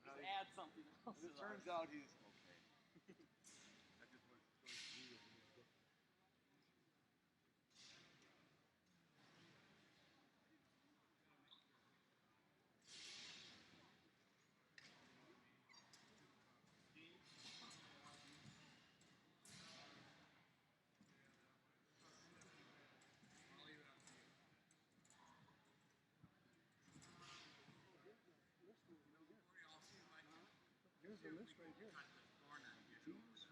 K: Just add something else.
L: It turns out he's okay. I just was
G: Here's the list right here. Teams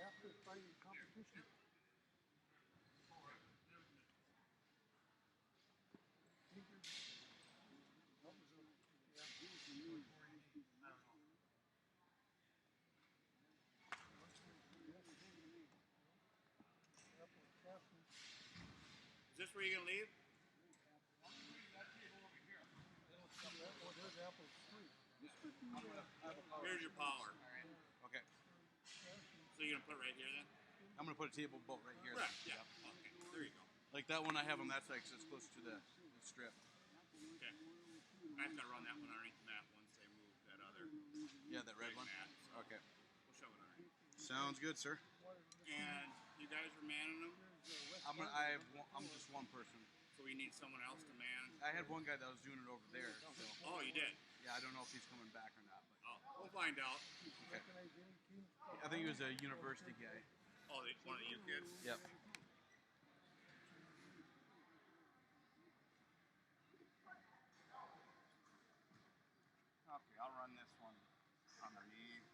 G: after fighting competition.
C: Is this where you're gonna leave?
G: Oh, there's apple 3.
C: Here's your power.
L: okay.
C: So you're gonna put it right here then?
L: I'm gonna put a table boat right here.
C: Right.
L: Then.
C: Yeah. Okay. There you go.
L: Like that one I have on that side because it's closer to the strip.
C: Okay. I just gotta run that one underneath the mat once they move that other.
L: Yeah, that red
C: big
L: one.
C: Mat, so
L: Okay.
C: We'll shove it underneath.
L: Sounds good, sir.
C: And you guys are manning them?
L: I'm just one person.
C: So we need someone else to man.
L: I had one guy that was doing it over there. So.
C: Oh, you did?
L: Yeah, I don't know if he's coming back or not. But.
C: Oh, we'll find out.
L: Okay. I think he was a university guy.
C: Oh, one of you kids?
L: Yep.
C: Okay, I'll run this one underneath.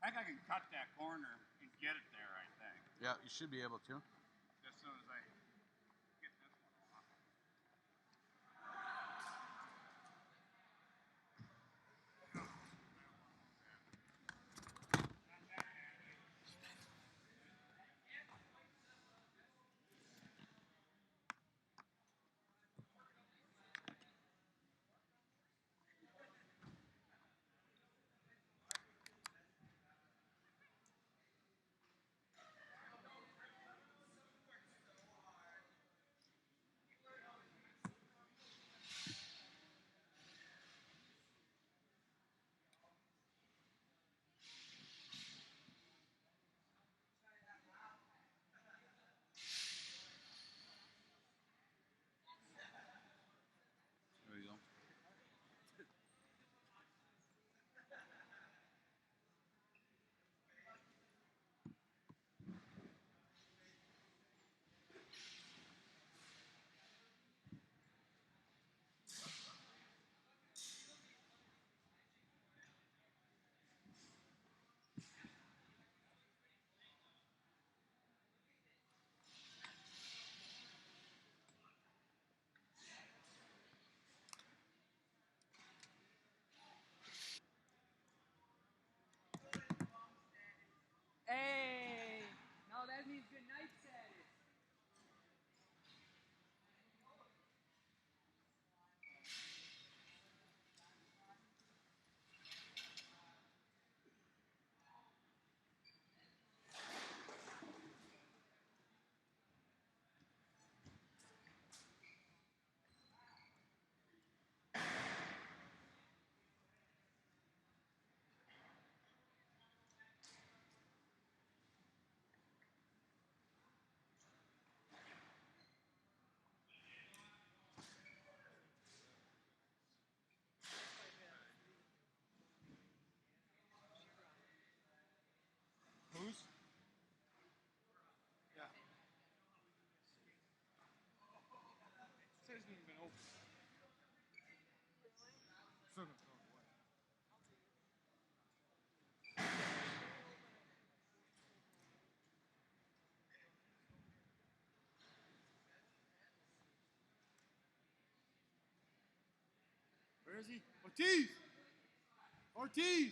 C: I think I can cut that corner and get it there, I think.
L: Yeah, you should be able to.
C: As soon as I get this one off.
A: Where is he? Ortiz! Ortiz!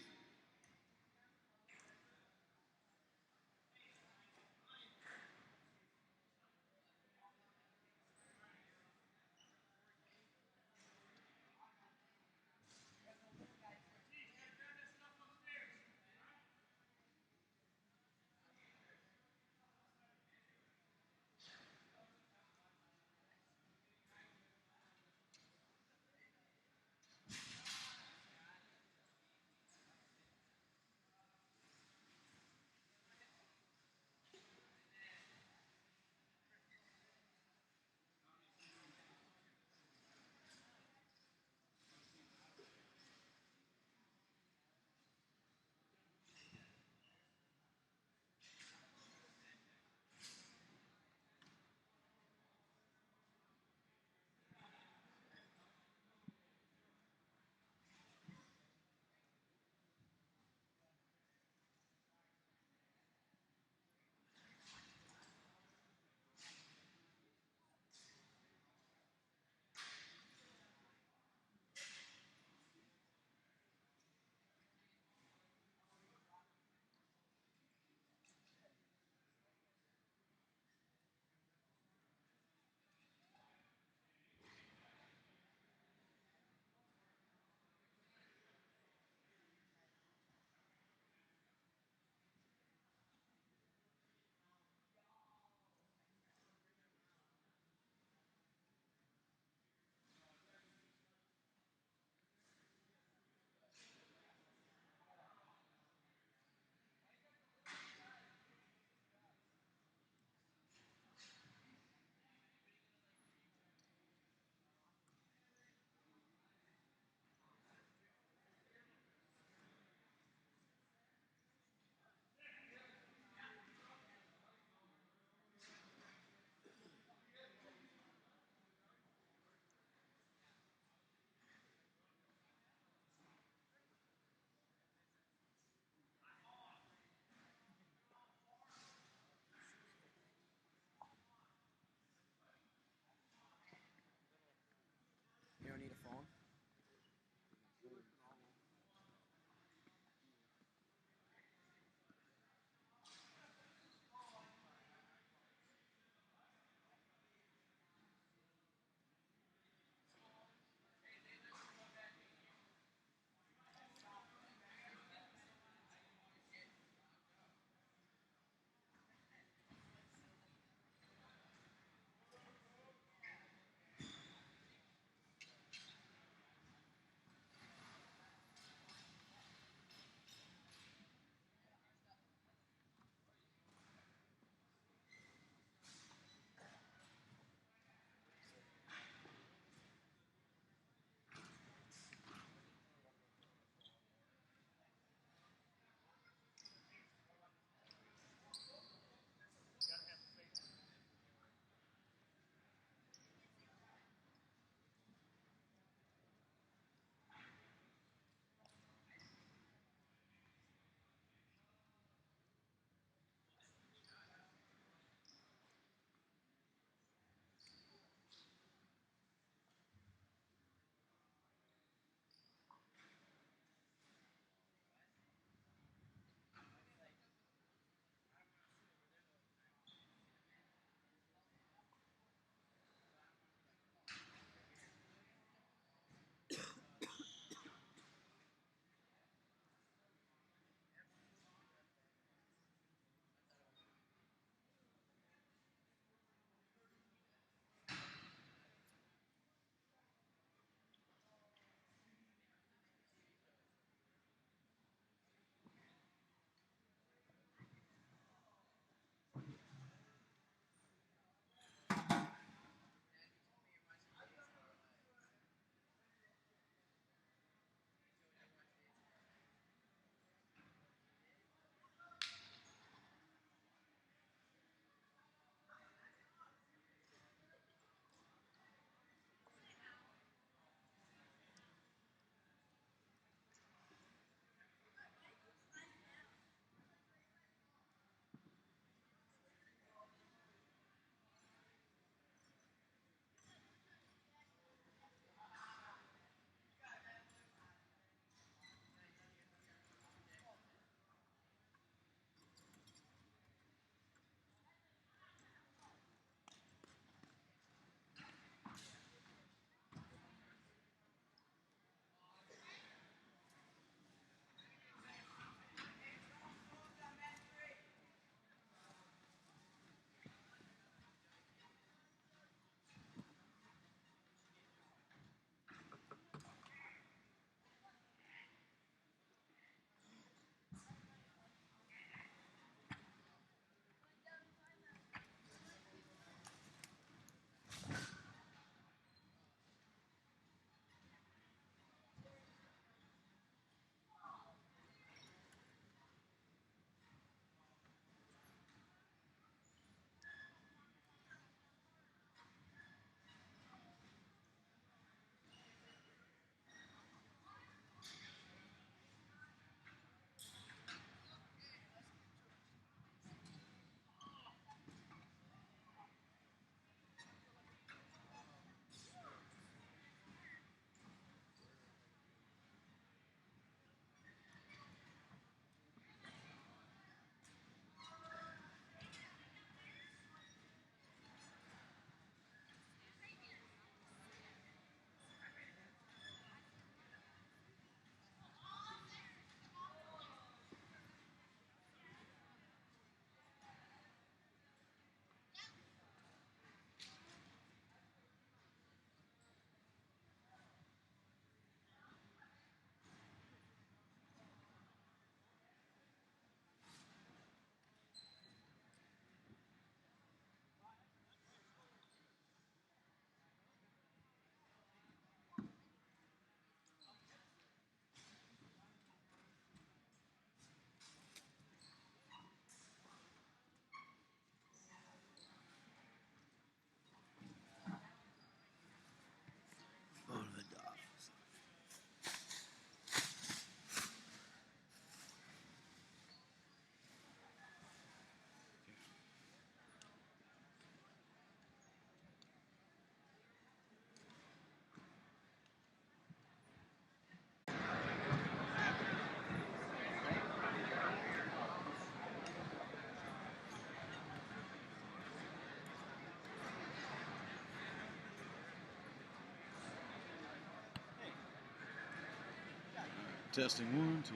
P: Testing 1, 2.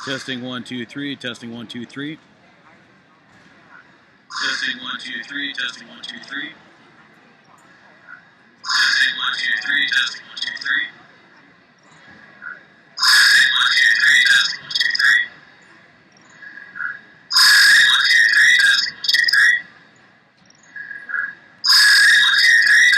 P: Testing 1, 2, 3. Testing 1, 2, 3. Testing 1, 2, 3. Testing 1, 2, 3. Testing 1, 2, 3. Testing 1, 2, 3. Testing 1, 2, 3. Testing 1, 2, 3. Testing 1, 2, 3. Testing 1, 2, 3. Testing 1, 2, 3. Testing 1, 2, 3.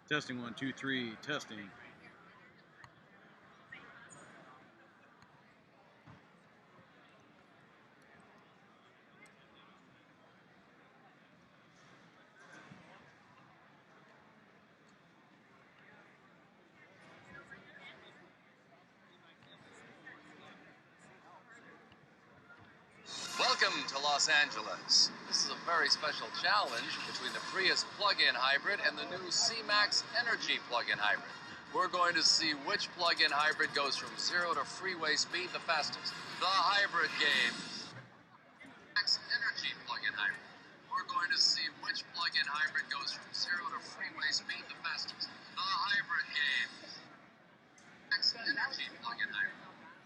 P: Testing 1, 2, 3. Testing.
Q: Welcome to Los Angeles. This is a very special challenge between the Prius plug-in hybrid and the new C-Max Energy plug-in hybrid. We're going to see which plug-in hybrid goes from 0 to freeway speed the fastest. The hybrid game. C-Max Energy plug-in hybrid. We're going to see which plug-in hybrid goes from 0 to freeway speed the fastest. The hybrid game. C-Max Energy plug-in hybrid.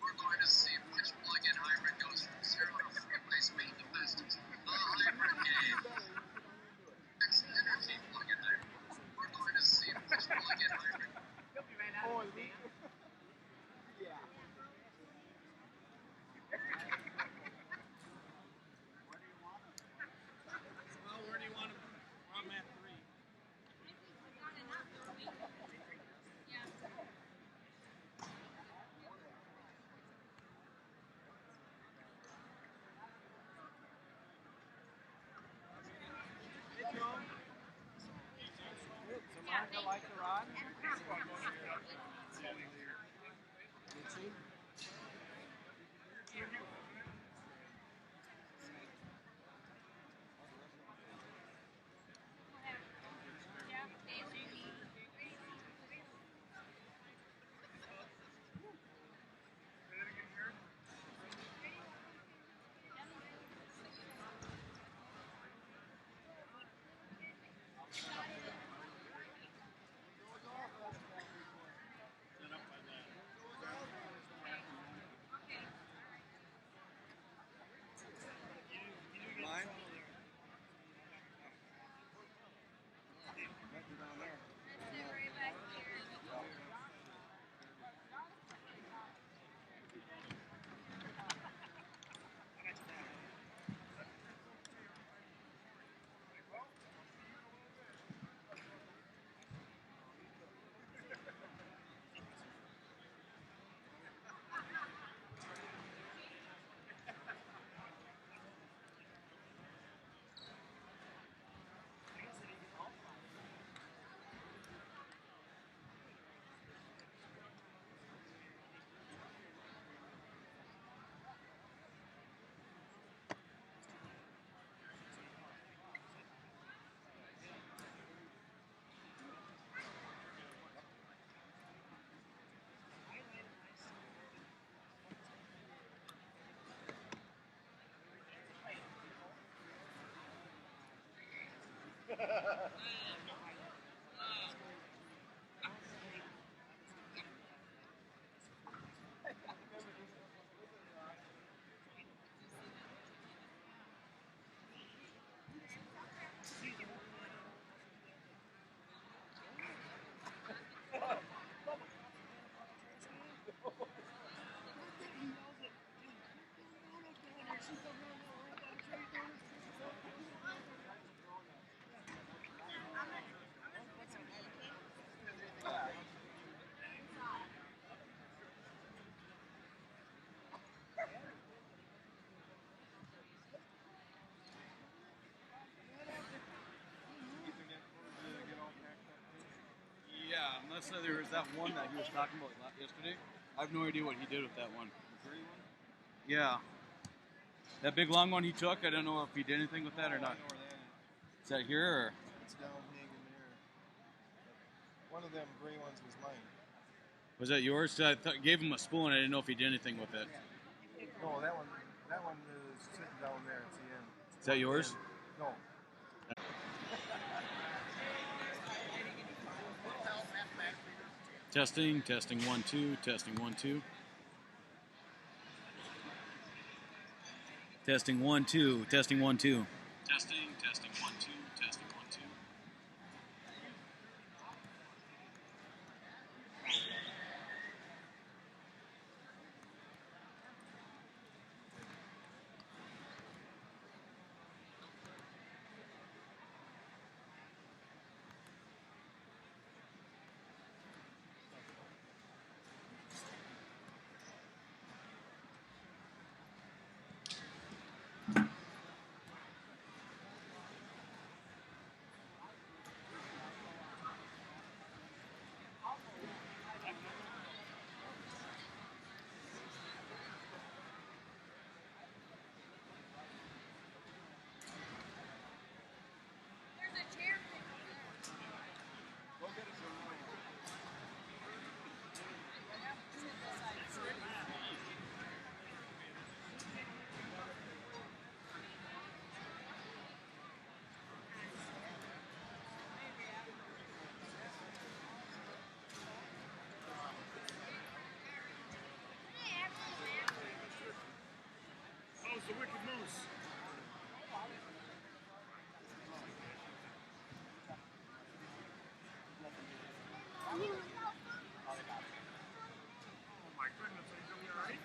Q: We're going to see which plug-in hybrid goes from 0 to freeway speed the fastest. The hybrid game. C-Max Energy plug-in hybrid. We're going to see which plug-in hybrid.
D: Well, where do you want him? I'm at 3.
A: Samantha like the rod? Mine? Nothing down there.
L: honestly, there was that one that he was talking about yesterday. I have no idea what he did with that one. The pretty one? Yeah. That big long one he took, I don't know if he did anything with that or not. Is that here or?
R: It's down hanging there. One of them gray ones was mine.
L: Was that yours? I gave him a spoon. I didn't know if he did anything with it.
R: No, that one is sitting down there at the end.
L: Is that yours?
R: No.
P: Testing, testing, 1, 2, testing, 1, 2. Testing, 1, 2, testing, 1, 2. Testing, testing, 1, 2, testing, 1, 2.
E: How's the Wicked Moose? Oh my goodness, are you doing all right?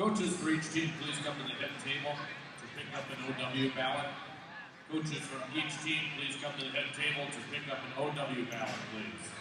E: Coaches for each team, please come to the head table to pick up an OW ballot. Coaches from each team, please come to the head table to pick up an OW ballot, please.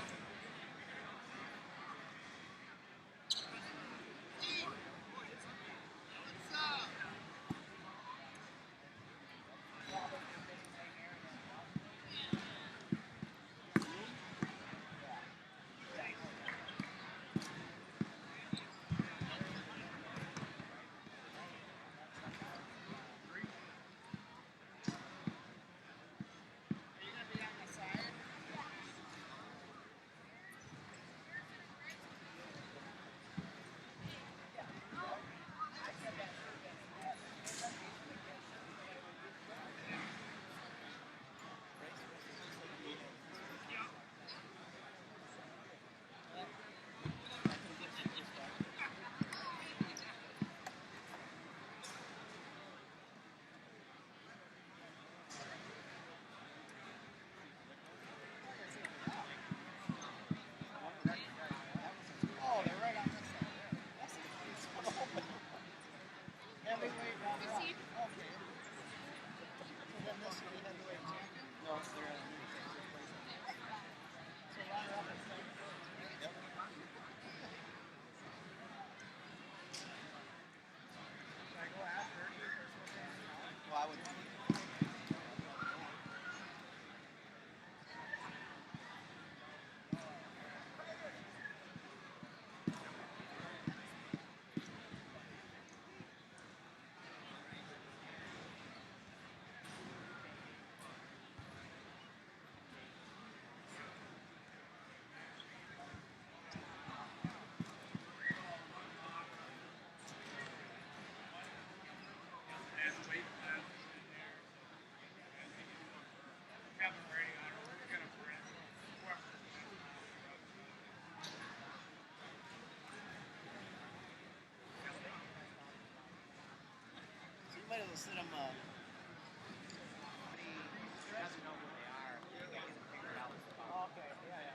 K: Somebody will sit them he doesn't know who they are. You gotta get them figured out. Okay, yeah.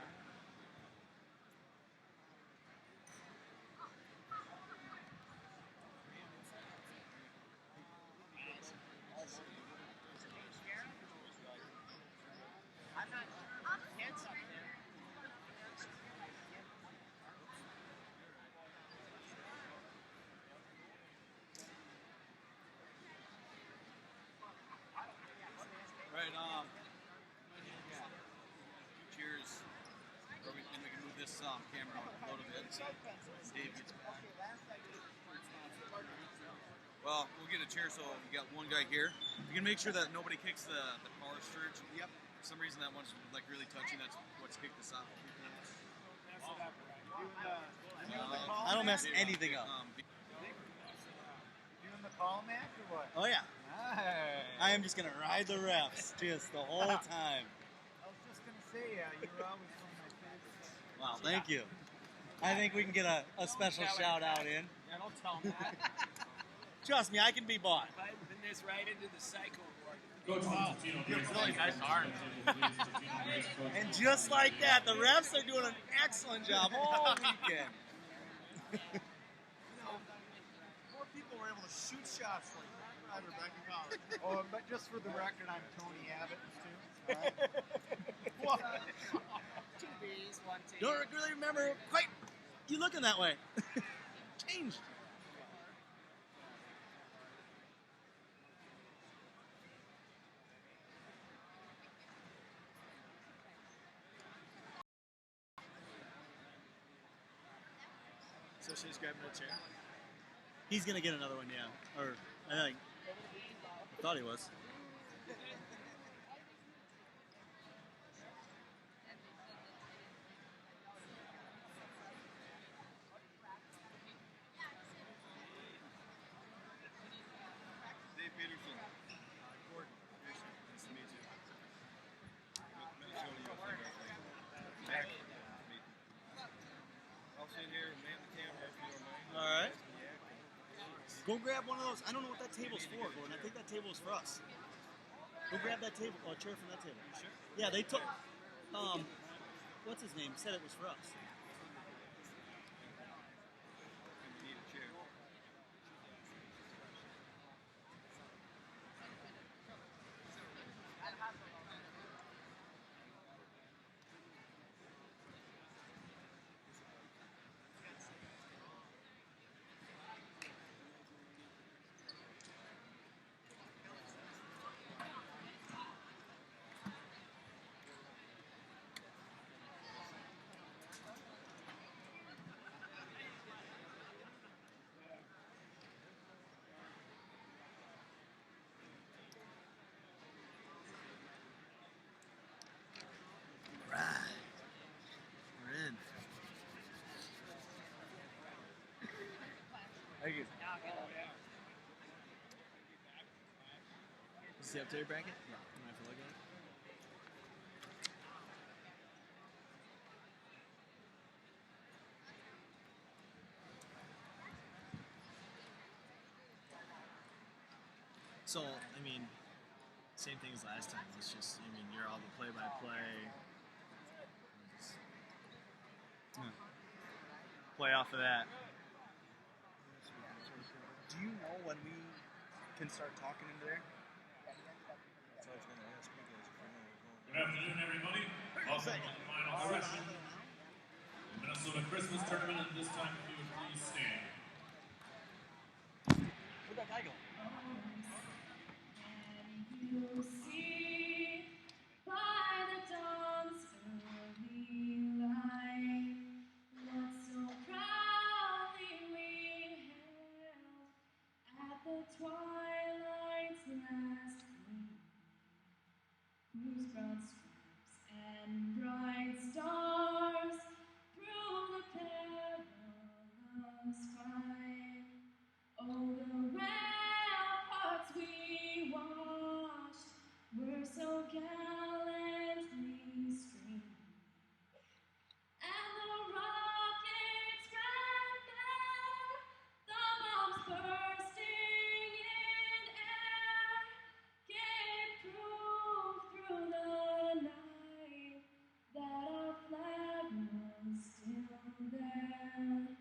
K: I'm not. Can't suck in.
L: Right, cheers. Or we can move this camera a little bit. Dave gets back. Well, we'll get a chair so we got one guy here. You can make sure that nobody kicks the car sturge. Yep. For some reason that one's like really touching. That's what's kicked us off.
K: I don't mess anything up.
G: Doing the call match or what?
K: Oh yeah.
G: Nice.
K: I am just gonna ride the refs just the whole time.
G: I was just gonna say, you were always one of my favorites.
K: Wow, thank you. I think we can get a special shout out in.
G: Yeah, don't tell him that.
K: Trust me, I can be bought.
S: Putting this right into the cycle board.
E: Coach
S: You have really nice arms.
K: And just like that, the refs are doing an excellent job all weekend.
G: More people were able to shoot shots like Ryder back in college. Oh, but just for the record, I'm Tony Abbott too. What?
K: 2 B's, 1 T. Don't really remember quite you looking that way. Changed.
S: So she's grabbing a chair?
K: He's gonna get another one, yeah. Or I thought he was.
L: Dave Peterson. Gordon Peterson. Nice to meet you. Minnesota USA wrestling. Back. I'll sit here and man the camera if you don't mind.
K: All right. Go grab one of those. I don't know what that table's for, Gordon. I think that table is for us. Go grab that table, or a chair from that table.
L: You sure?
K: Yeah, they took. What's his name? Said it was for us.
L: We need a chair.
S: Is the updated bracket? Yeah. You might have to look at it. So, I mean, same thing as last time. It's just, I mean, you're all the play-by-play. Play off of that.
D: Do you know when we can start talking into there?
E: Good afternoon, everybody. Welcome to the final session. The Minnesota Christmas Tournament. At this time, if you would please stand.
S: Where'd that guy go?
F: You see by the dawn's early light what so proudly we hailed at the twilight's last gleam, whose broad stripes and bright stars through the perilous fight. Oh, the ramparts we watched were so gallantly streamed, and the rockets ran bare, the bombs bursting in air, gave proof through the night that our flag was still there.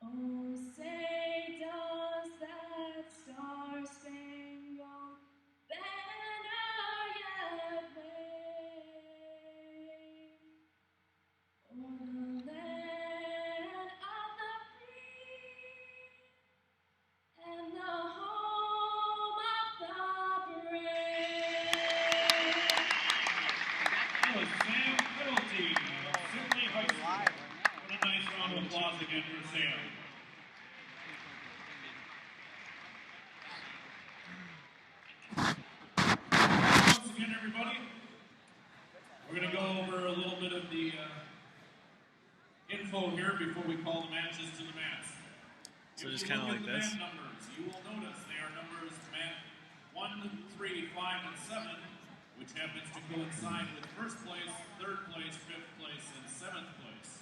F: Oh, say does that star-spangled banner yet wave o'er the land of the free and the home of the brave?
E: That was Sam Penalty of Sidney High School. What a nice round of applause again for Sam. Once again, everybody, we're going to go over a little bit of the info here before we call the matches to the mats.
S: So
E: If
S: just
E: you
S: kind of
E: look
S: like
E: at the
S: this?
E: mat numbers, you will notice they are numbers mat 1, 3, 5, and 7, which happens to coincide with first place, third place, fifth place, and seventh place.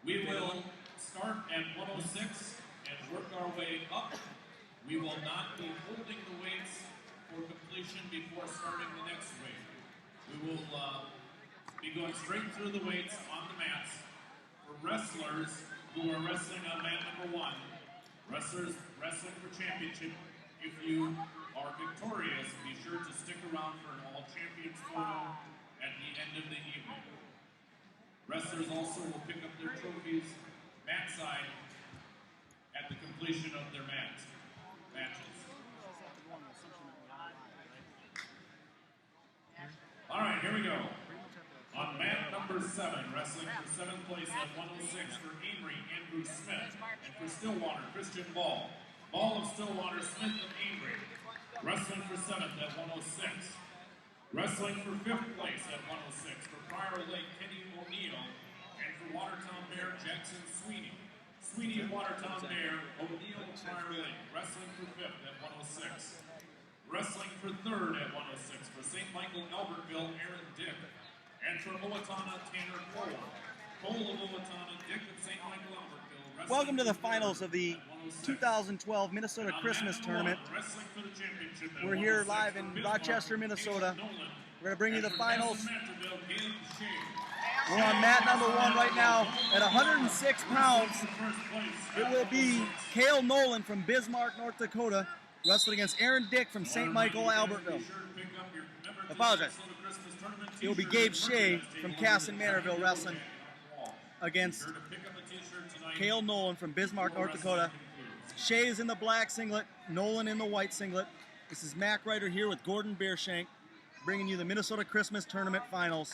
E: We will start at 106 and work our way up. We will not be holding the weights for completion before starting the next weight. We will be going straight through the weights on the mats. For wrestlers who are wrestling on mat number 1, wrestlers wrestling for championship, if you are victorious, be sure to stick around for an all champions photo at the end of the evening. Wrestlers also will pick up their trophies mat side at the completion of their matches. All right, here we go. On mat number 7, wrestling for 7th place at 106 for Amory, Andrew Smith, and for Stillwater, Christian Ball. Ball of Stillwater, Smith of Amory. Wrestling for 7th at 106. Wrestling for 5th place at 106 for Prior Lake, Kenny O'Neill, and for Watertown Bear, Jackson Sweeney. Sweeney of Watertown Bear, O'Neill of Prior Lake. Wrestling for 5th at 106. Wrestling for 3rd at 106 for St. Michael, Albertville, Aaron Dick. And for Owatonna, Tanner Cole. Cole of Owatonna, Dick of St. Michael, Albertville.
D: Welcome to the finals of the 2012 Minnesota Christmas Tournament. We're here live in Rochester, Minnesota. We're going to bring you the finals. We're on mat number 1 right now at 106 pounds. It will be Cale Nolan from Bismarck, North Dakota, wrestling against Aaron Dick from St. Michael, Albertville. Apologize. It will be Gabe Shea from Casson Manorville wrestling against Cale Nolan from Bismarck, North Dakota. Shea is in the black singlet, Nolan in the white singlet. This is Mac Ryder here with Gordon Beershank, bringing you the Minnesota Christmas Tournament Finals,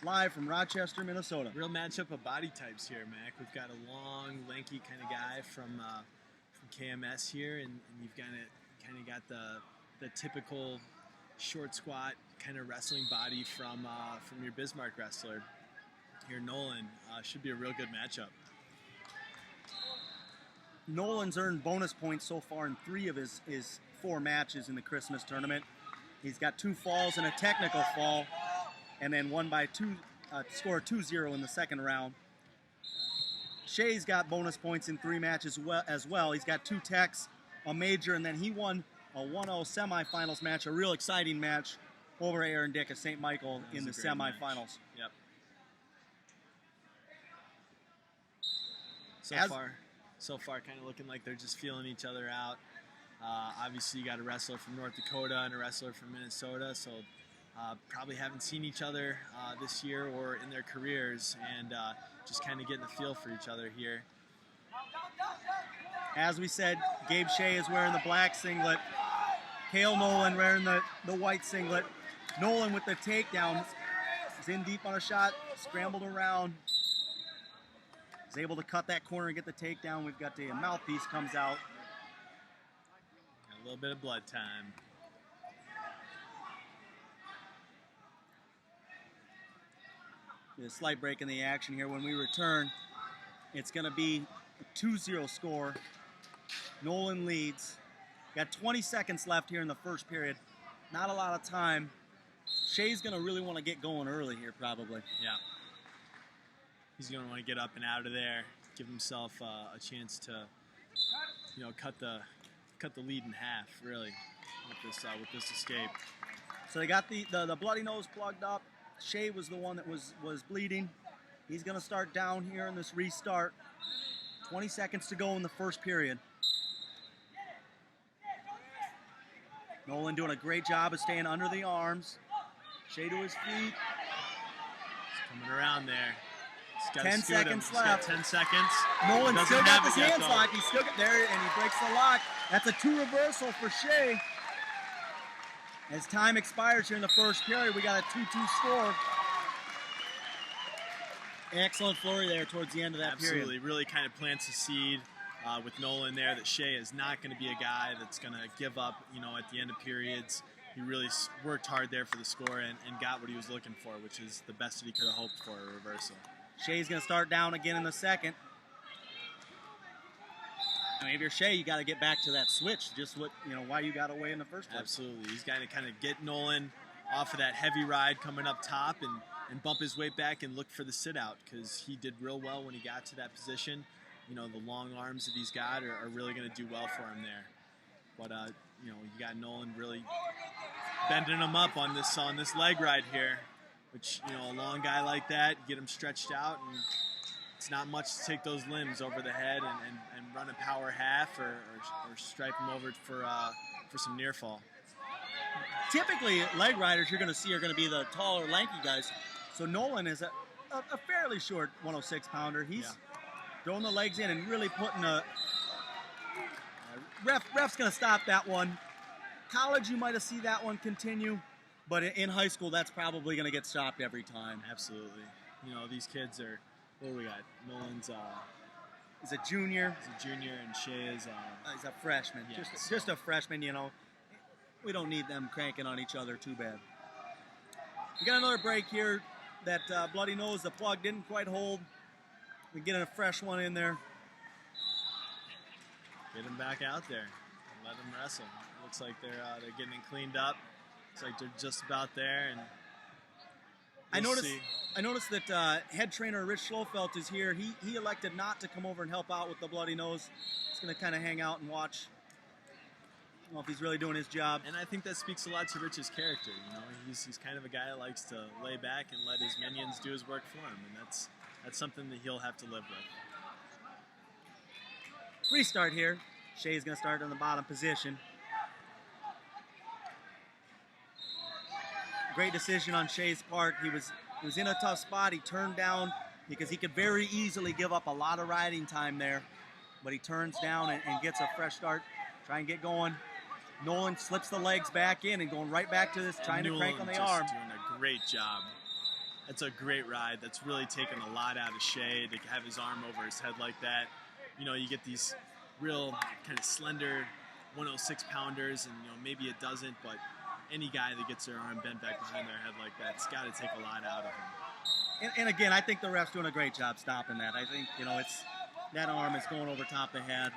D: live from Rochester, Minnesota.
S: Real matchup of body types here, Mac. We've got a long, lanky kind of guy from KMS here, and you've kind of got the typical short squat kind of wrestling body from your Bismarck wrestler here, Nolan. Should be a real good matchup.
D: Nolan's earned bonus points so far in 3 of his 4 matches in the Christmas tournament. He's got 2 falls and a technical fall, and then won by score 2-0 in the second round. Shea's got bonus points in 3 matches as well. He's got 2 techs, a major, and then he won a 1-0 semifinals match, a real exciting match over Aaron Dick of St. Michael in the semifinals.
S: Yep. So far, kind of looking like they're just feeling each other out. Obviously, you got a wrestler from North Dakota and a wrestler from Minnesota, so probably haven't seen each other this year or in their careers, and just kind of getting a feel for each other here.
D: As we said, Gabe Shea is wearing the black singlet. Cale Nolan wearing the white singlet. Nolan with the takedown. He's in deep on a shot, scrambled around. He's able to cut that corner and get the takedown. We've got the mouthpiece comes out.
S: Got a little bit of blood time.
D: A slight break in the action here. When we return, it's going to be a 2-0 score. Nolan leads. Got 20 seconds left here in the first period. Not a lot of time. Shea's going to really want to get going early here, probably.
S: Yeah. He's going to want to get up and out of there, give himself a chance to, cut the lead in half, really, with this escape.
D: So they got the bloody nose plugged up. Shea was the one that was bleeding. He's going to start down here in this restart. 20 seconds to go in the first period. Nolan doing a great job of staying under the arms. Shea to his feet.
S: He's coming around there.
D: 10 seconds left.
S: 10 seconds.
D: Nolan still got his hands locked. He's still there, and he breaks the lock. That's a 2 reversal for Shea. As time expires here in the first period, we got a 2-2 score. Excellent flurry there towards the end of that period.
S: Absolutely. Really kind of plants a seed with Nolan there that Shea is not going to be a guy that's going to give up, at the end of periods. He really worked hard there for the score and got what he was looking for, which is the best that he could have hoped for, a reversal.
D: Shea's going to start down again in the second. I mean, if you're Shea, you got to get back to that switch, just why you got away in the first place.
S: Absolutely. He's got to kind of get Nolan off of that heavy ride coming up top and bump his way back and look for the sit-out, because he did real well when he got to that position. The long arms that he's got are really going to do well for him there. But, you got Nolan really bending him up on this leg ride here, which, a long guy like that, get him stretched out, and it's not much to take those limbs over the head and run a power half or stripe him over for some near fall.
D: Typically, leg riders you're going to see are going to be the taller, lanky guys. So Nolan is a fairly short 106-pounder. He's throwing the legs in and really putting ref's going to stop that one. College, you might have seen that one continue, but in high school, that's probably going to get stopped every time.
S: Absolutely. These kids are, what do we got? Nolan's
D: is a junior.
S: He's a junior, and Shea is
D: he's a freshman.
S: Yeah,
D: just a freshman, We don't need them cranking on each other too bad. We got another break here. That bloody nose, the plug didn't quite hold. We get a fresh one in there.
S: Get him back out there. Let him wrestle. Looks like they're getting it cleaned up. Looks like they're just about there. And
D: I noticed that head trainer Rich Schlofelt is here. He elected not to come over and help out with the bloody nose. He's going to kind of hang out and watch. I don't know if he's really doing his job.
S: And I think that speaks a lot to Rich's character. He's kind of a guy that likes to lay back and let his minions do his work for him, and that's something that he'll have to live with.
D: Restart here. Shea's going to start in the bottom position. Great decision on Shea's part. He was in a tough spot. He turned down because he could very easily give up a lot of riding time there, but he turns down and gets a fresh start. Try and get going. Nolan slips the legs back in and going right back to this, trying to crank on the arm.
S: Doing a great job. That's a great ride. That's really taken a lot out of Shea to have his arm over his head like that. You get these real kind of slender 106-pounders, and maybe it doesn't, but any guy that gets their arm bent back behind their head like that, it's got to take a lot out of him.
D: And again, I think the ref's doing a great job stopping that. I think, it's that arm is going over top of the head.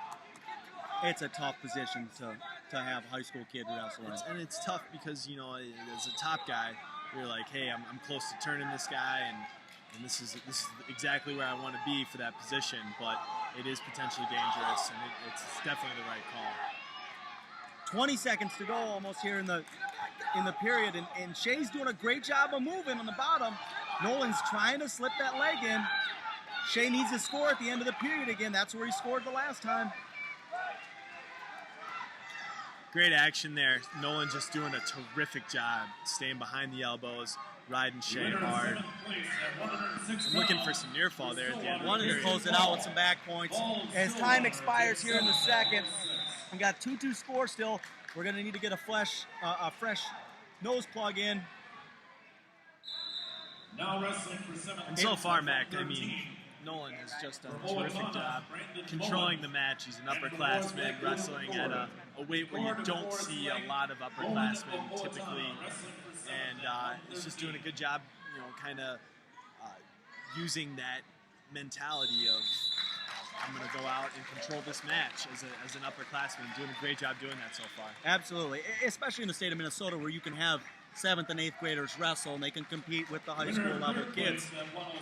D: It's a tough position to to have a high school kid wrestle.
S: And it's tough because, you know, as a top guy, you're like, hey, I'm close to turning this guy, and this is exactly where I want to be for that position, but it is potentially dangerous, and it's definitely the right call.
D: 20 seconds to go almost here in the period, and Shea's doing a great job of moving on the bottom. Nolan's trying to slip that leg in. Shea needs to score at the end of the period again. That's where he scored the last time.
S: Great action there. Nolan just doing a terrific job, staying behind the elbows, riding Shea hard. Looking for some near fall there at the end.
D: Wanted to close it out with some back points. As time expires here in the second, we got 2-2 score still. We're going to need to get a fresh nose plug in.
E: Now wrestling for 7.
S: And so far, Mac, I mean, Nolan has just done a terrific job controlling the match. He's an upperclassman wrestling at a weight where you don't see a lot of upperclassmen typically, and he's just doing a good job, you know, kind of using that mentality of I'm going to go out and control this match as an upperclassman. Doing a great job doing that so far.
D: Absolutely, especially in the state of Minnesota where you can have 7th and 8th graders wrestle and they can compete with the high school level kids.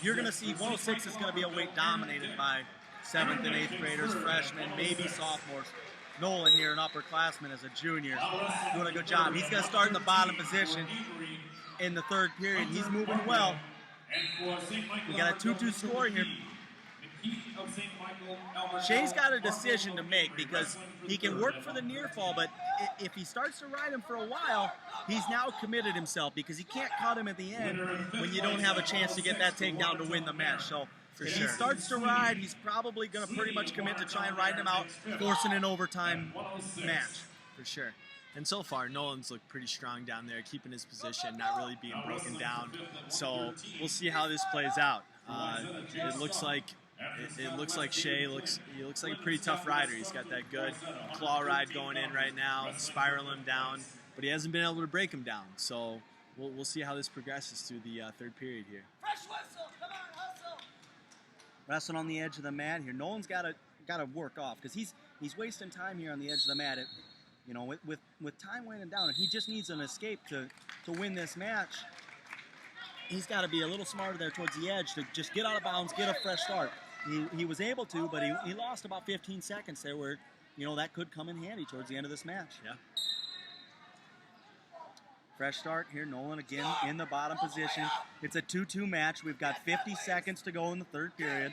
D: You're going to see 106 is going to be a weight dominated by 7th and 8th graders, freshmen, maybe sophomores. Nolan here, an upperclassman as a junior, doing a good job. He's going to start in the bottom position in the third period. He's moving well. We got a 2-2 score here. Shea's got a decision to make because he can work for the near fall, but if he starts to ride him for a while, he's now committed himself because he can't cut him at the end when you don't have a chance to get that takedown to win the match. So if he starts to ride, he's probably going to pretty much commit to try and ride him out, forcing an overtime match.
S: For sure. And so far, Nolan's looked pretty strong down there, keeping his position, not really being broken down. So we'll see how this plays out. It looks like Shea looks like a pretty tough rider. He's got that good claw ride going in right now, spiraling him down, but he hasn't been able to break him down. So we'll see how this progresses through the third period here.
H: Fresh whistle, come on, hustle.
D: Wrestling on the edge of the mat here. Nolan's got to work off because he's wasting time here on the edge of the mat. You know, with time winding down, and he just needs an escape to win this match. He's got to be a little smarter there towards the edge to just get out of bounds, get a fresh start. He was able to, but he lost about 15 seconds there where, you know, that could come in handy towards the end of this match.
S: Yeah.
D: Fresh start here. Nolan again in the bottom position. It's a 2-2 match. We've got 50 seconds to go in the third period.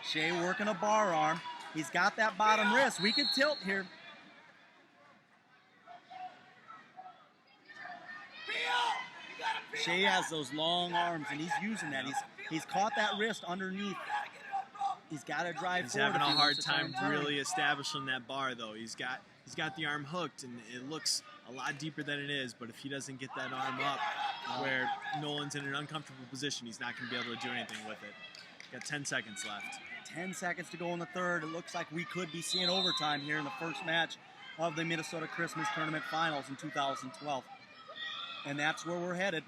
D: Shea working a bar arm. He's got that bottom wrist. We could tilt here. Shea has those long arms, and he's using that. He's caught that wrist underneath. He's got to drive
S: He's
D: forward.
S: having a hard time really establishing that bar, though. He's got the arm hooked, and it looks a lot deeper than it is, but if he doesn't get that arm up where Nolan's in an uncomfortable position, he's not going to be able to do anything with it. Got 10 seconds left.
D: 10 seconds to go in the third. It looks like we could be seeing overtime here in the first match of the Minnesota Christmas Tournament Finals in 2012. And that's where we're headed.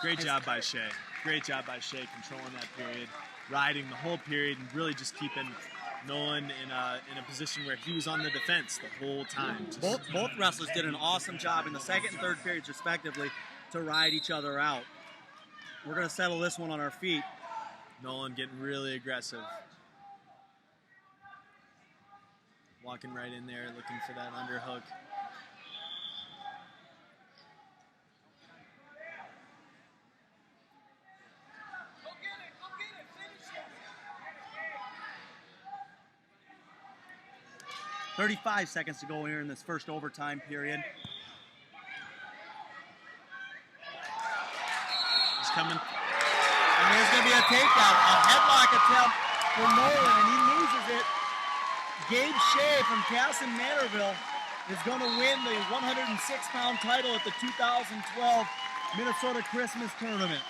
S: Great job by Shea. Great job by Shea controlling that period, riding the whole period, and really just keeping Nolan in a position where he was on the defense the whole time.
D: Both wrestlers did an awesome job in the second and third periods, respectively, to ride each other out. We're going to settle this one on our feet.
S: Nolan getting really aggressive. Walking right in there, looking for that underhook.
H: Go get it, finish it.
D: 35 seconds to go here in this first overtime period.
S: He's coming.
D: And there's going to be a takedown, a headlock attempt for Nolan, and he loses it. Gabe Shea from Casson Manorville is going to win the 106-pound title at the 2012 Minnesota Christmas Tournament.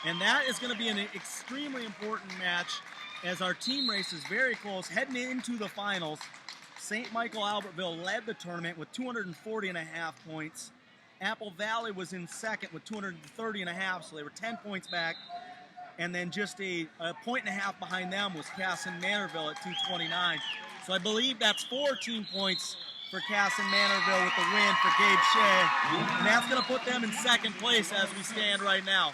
D: And that is going to be an extremely important match as our team race is very close. Heading into the finals, St. Michael Albertville led the tournament with 240.5 points. Apple Valley was in second with 230.5, so they were 10 points back. And then just a point and a half behind them was Cass and Manorville at 229. So I believe that's 14 points for Cass and Manorville with the win for Gabe Shea. And that's going to put them in second place as we stand right now.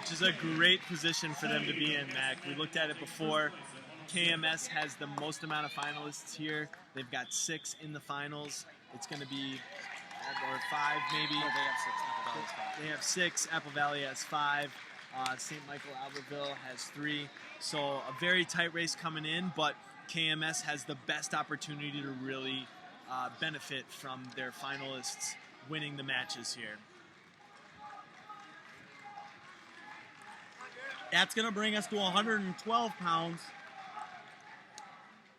S: Which is a great position for them to be in, Mac. We looked at it before. KMS has the most amount of finalists here. They've got 6 in the finals. It's going to be, or 5 maybe.
D: No, they have 6. Apple Valley's 5.
S: They have 6. Apple Valley has 5. St. Michael Albertville has 3. So a very tight race coming in, but KMS has the best opportunity to really benefit from their finalists winning the matches here.
D: That's going to bring us to 112 pounds,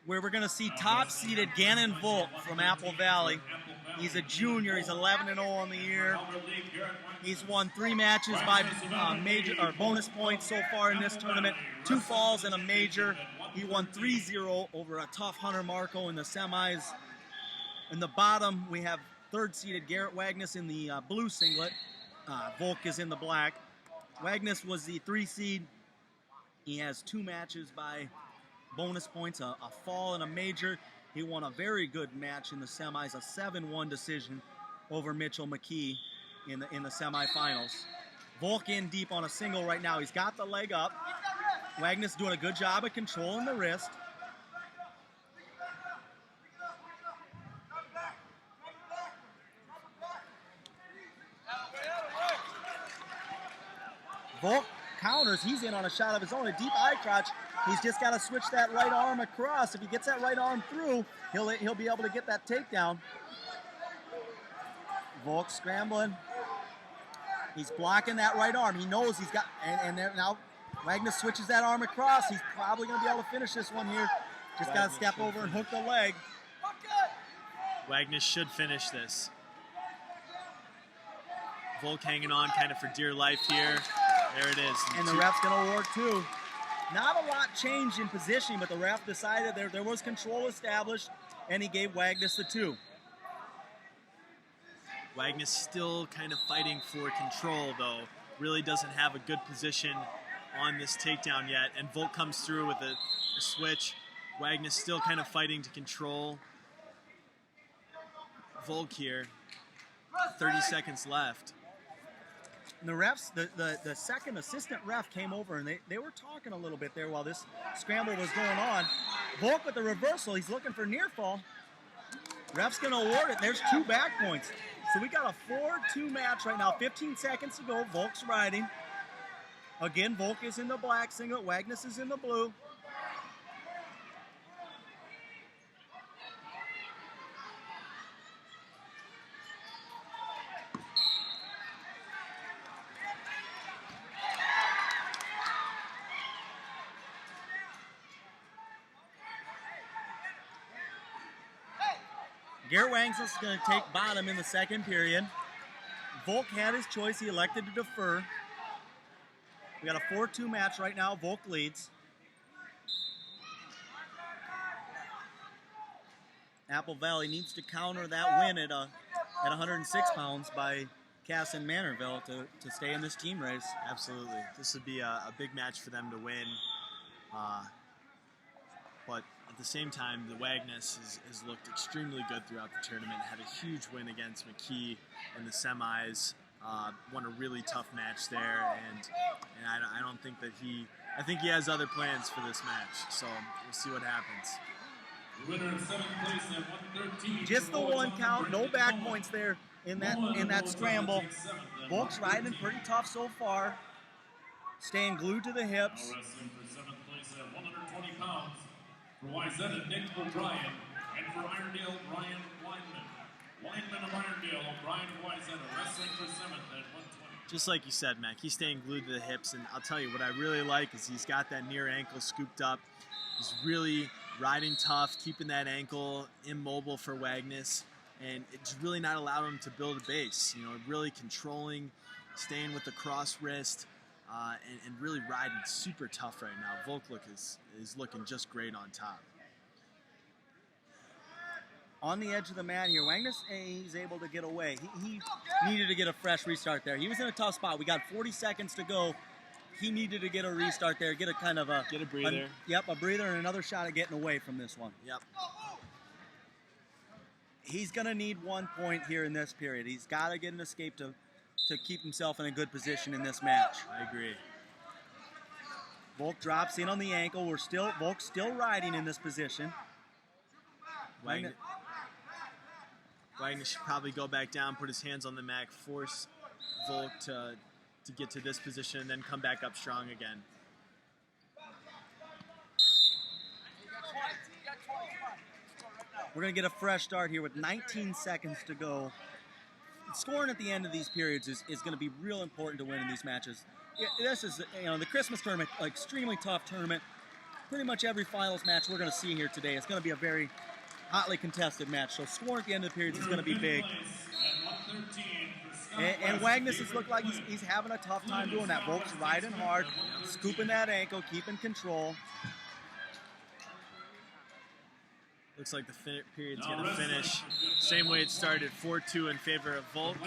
D: where we're going to see top-seeded Gannon Volk from Apple Valley. He's a junior. He's 11-0 on the year. He's won 3 matches by major or bonus points so far in this tournament. 2 falls and a major. He won 3-0 over a tough Hunter Marco in the semis. In the bottom, we have 3rd-seeded Garrett Wagnus in the blue singlet. Volk is in the black. Wagnus was the 3 seed. He has 2 matches by bonus points, a fall and a major. He won a very good match in the semis, a 7-1 decision over Mitchell McKee in the semifinals. Volk in deep on a single right now. He's got the leg up. Wagnus doing a good job of controlling the wrist. Volk counters. He's in on a shot of his own, a deep eye crotch. He's just got to switch that right arm across. If he gets that right arm through, he'll be able to get that takedown. Volk scrambling. He's blocking that right arm. He knows he's got, and now Wagnus switches that arm across. He's probably going to be able to finish this one here. Just got to step over and hook the leg.
S: Wagnus should finish this. Volk hanging on kind of for dear life here. There it is.
D: And the ref's going to award 2. Not a lot changed in positioning, but the ref decided there was control established, and he gave Wagnus the 2.
S: Wagnus still kind of fighting for control, though. Really doesn't have a good position on this takedown yet. And Volk comes through with a switch. Wagnus still kind of fighting to control Volk here. 30 seconds left.
D: And the refs, the second assistant ref came over, and they were talking a little bit there while this scramble was going on. Volk with the reversal. He's looking for near fall. Ref's going to award it. There's 2 back points. So we got a 4-2 match right now. 15 seconds to go. Volk's riding. Again, Volk is in the black singlet. Wagnus is in the blue. Garrett Wagnus is going to take bottom in the second period. Volk had his choice. He elected to defer. We got a 4-2 match right now. Volk leads. Apple Valley needs to counter that win at 106 pounds by Cass and Manorville to stay in this team race.
S: Absolutely. This would be a big match for them to win. But at the same time, the Wagnus has looked extremely good throughout the tournament. Had a huge win against McKee in the semis. Won a really tough match there, and I don't think that I think he has other plans for this match. So we'll see what happens.
E: The winner in 7th place at 113.
D: Just the 1 count, no back points there in that scramble. Volk's riding pretty tough so far, staying glued to the hips.
E: Now wrestling for 7th place at 120 pounds. For Wyzetta, Nick O'Brien, and for Irondale, Brian Weinman. Weinman of Irondale, O'Brien of Wyzetta, wrestling for 7th at 120.
S: Just like you said, Mac, he's staying glued to the hips, and I'll tell you what I really like is he's got that near ankle scooped up. He's really riding tough, keeping that ankle immobile for Wagnus, and it's really not allowed him to build a base. You know, really controlling, staying with the cross wrist, and really riding super tough right now. Volk is looking just great on top.
D: on the edge of the mat here. Wagner, he's able to get away. He needed to get a fresh restart there. He was in a tough spot. We got 40 seconds to go. He needed to get a restart there, get a kind of a...
S: Get a breather.
D: A breather and another shot at getting away from this one.
S: Yep.
D: He's going to need 1 point here in this period. He's got to get an escape to keep himself in a good position in this match.
S: I agree.
D: Volk drops in on the ankle. Volk's still riding in this position.
S: Wagner should probably go back down, put his hands on the mat, force Volk to get to this position, and then come back up strong again.
D: We're going to get a fresh start here with 19 seconds to go. Scoring at the end of these periods is going to be real important to win in these matches. This is, the Christmas tournament, extremely tough tournament. Pretty much every finals match we're going to see here today is going to be a very hotly contested match. So scoring at the end of the periods is going to be big. And Wagner has looked like he's having a tough time doing that. Volk's riding hard, scooping that ankle, keeping control.
S: Looks like the period's going to finish same way it started, 4-2 in favor of Volk.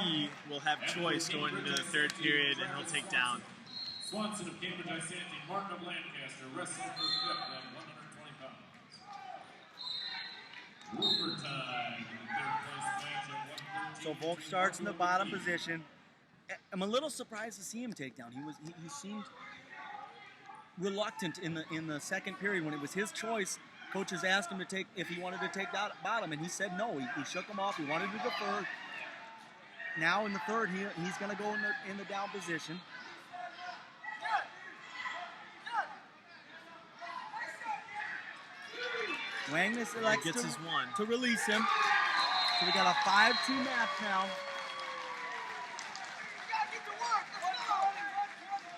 S: He will have choice going into the third period, and he'll take down.
E: Swanson of Cambridge Isanti, Mark of Lancaster, wrestling for fifth at 120 pounds. Overtime, third place match at 113.
D: So Volk starts in the bottom position. I'm a little surprised to see him take down. He seemed reluctant in the second period when it was his choice. Coaches asked him if he wanted to take that bottom, and he said no. He shook him off. He wanted to defer. Now in the third, he's going to go in the down position. Wagner elects
S: gets his one
D: to release him. So we got a 5-2 match now.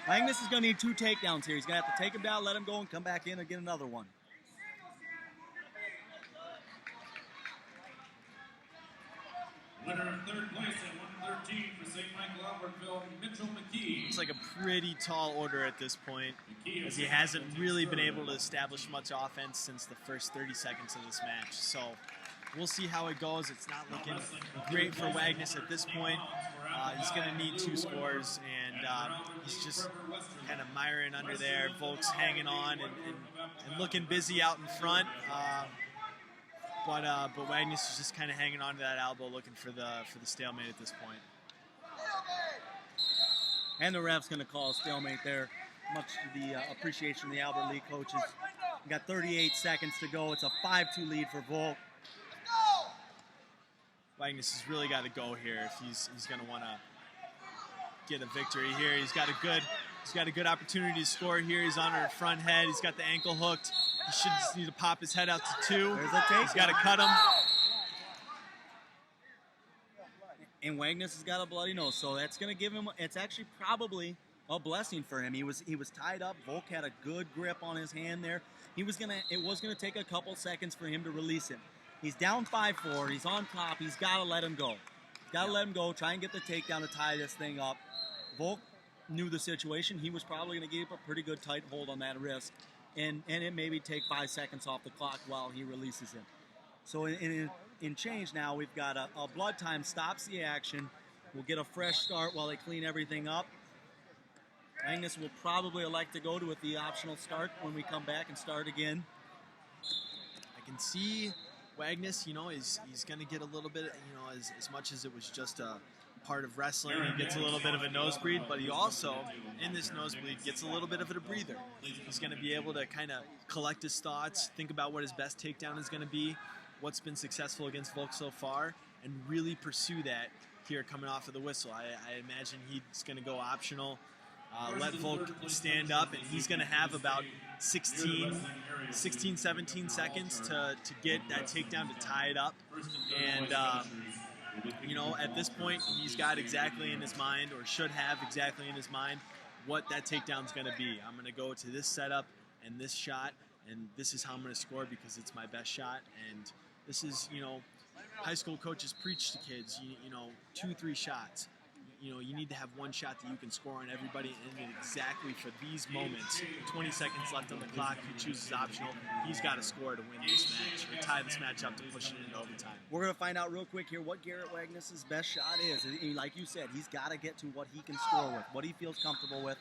D: Wagner is going to need 2 takedowns here. He's going to have to take him down, let him go, and come back in and get another one.
E: Winner of third place at 113 for St. Michael Albertville, Mitchell McKee.
S: It's like a pretty tall order at this point, as he hasn't really been able to establish much offense since the first 30 seconds of this match. So we'll see how it goes. It's not looking great for Wagner at this point. He's going to need 2 scores, and he's just kind of miring under there. Volk's hanging on and looking busy out in front. But Wagner is just kind of hanging on to that elbow, looking for the stalemate at this point.
D: And the ref's going to call a stalemate there, much to the appreciation of the Albert Lee coaches. We got 38 seconds to go. It's a 5-2 lead for Volk.
S: Wagner has really got to go here if he's going to want to get a victory here. He's got a good opportunity to score here. He's on her front head. He's got the ankle hooked. He should just need to pop his head out to 2. He's got to cut him.
D: And Wagner has got a bloody nose, so that's going to give him. It's actually probably a blessing for him. He was tied up. Volk had a good grip on his hand there. It was gonna take a couple seconds for him to release him. He's down 5-4. He's on top. He's got to let him go. Got to let him go. Try and get the takedown to tie this thing up. Volk knew the situation. He was probably going to keep a pretty good tight hold on that wrist. And it maybe take 5 seconds off the clock while he releases him. So in change now, we've got a blood time stops the action. We'll get a fresh start while they clean everything up. Magnus will probably elect to go with the optional start when we come back and start again.
S: I can see Wagner, he's going to get a little bit, as much as it was just a part of wrestling, he gets a little bit of a nosebleed, but he also, in this nosebleed, gets a little bit of a breather. He's going to be able to kind of collect his thoughts, think about what his best takedown is going to be, what's been successful against Volk so far, and really pursue that here coming off of the whistle. I imagine he's going to go optional, let Volk stand up, and he's going to have about 16, 17 seconds to get that takedown to tie it up. And at this point, he's got exactly in his mind, or should have exactly in his mind, what that takedown is going to be. I'm going to go to this setup and this shot, and this is how I'm going to score because it's my best shot. And this is, high school coaches preach to kids, 2-3 shots. you need to have one shot that you can score on everybody, and exactly for these moments, 20 seconds left on the clock, he chooses optional. He's got to score to win this match or tie this match up to push it into overtime.
D: We're going to find out real quick here what Garrett Wagnus' best shot is. Like you said, he's got to get to what he can score with, what he feels comfortable with.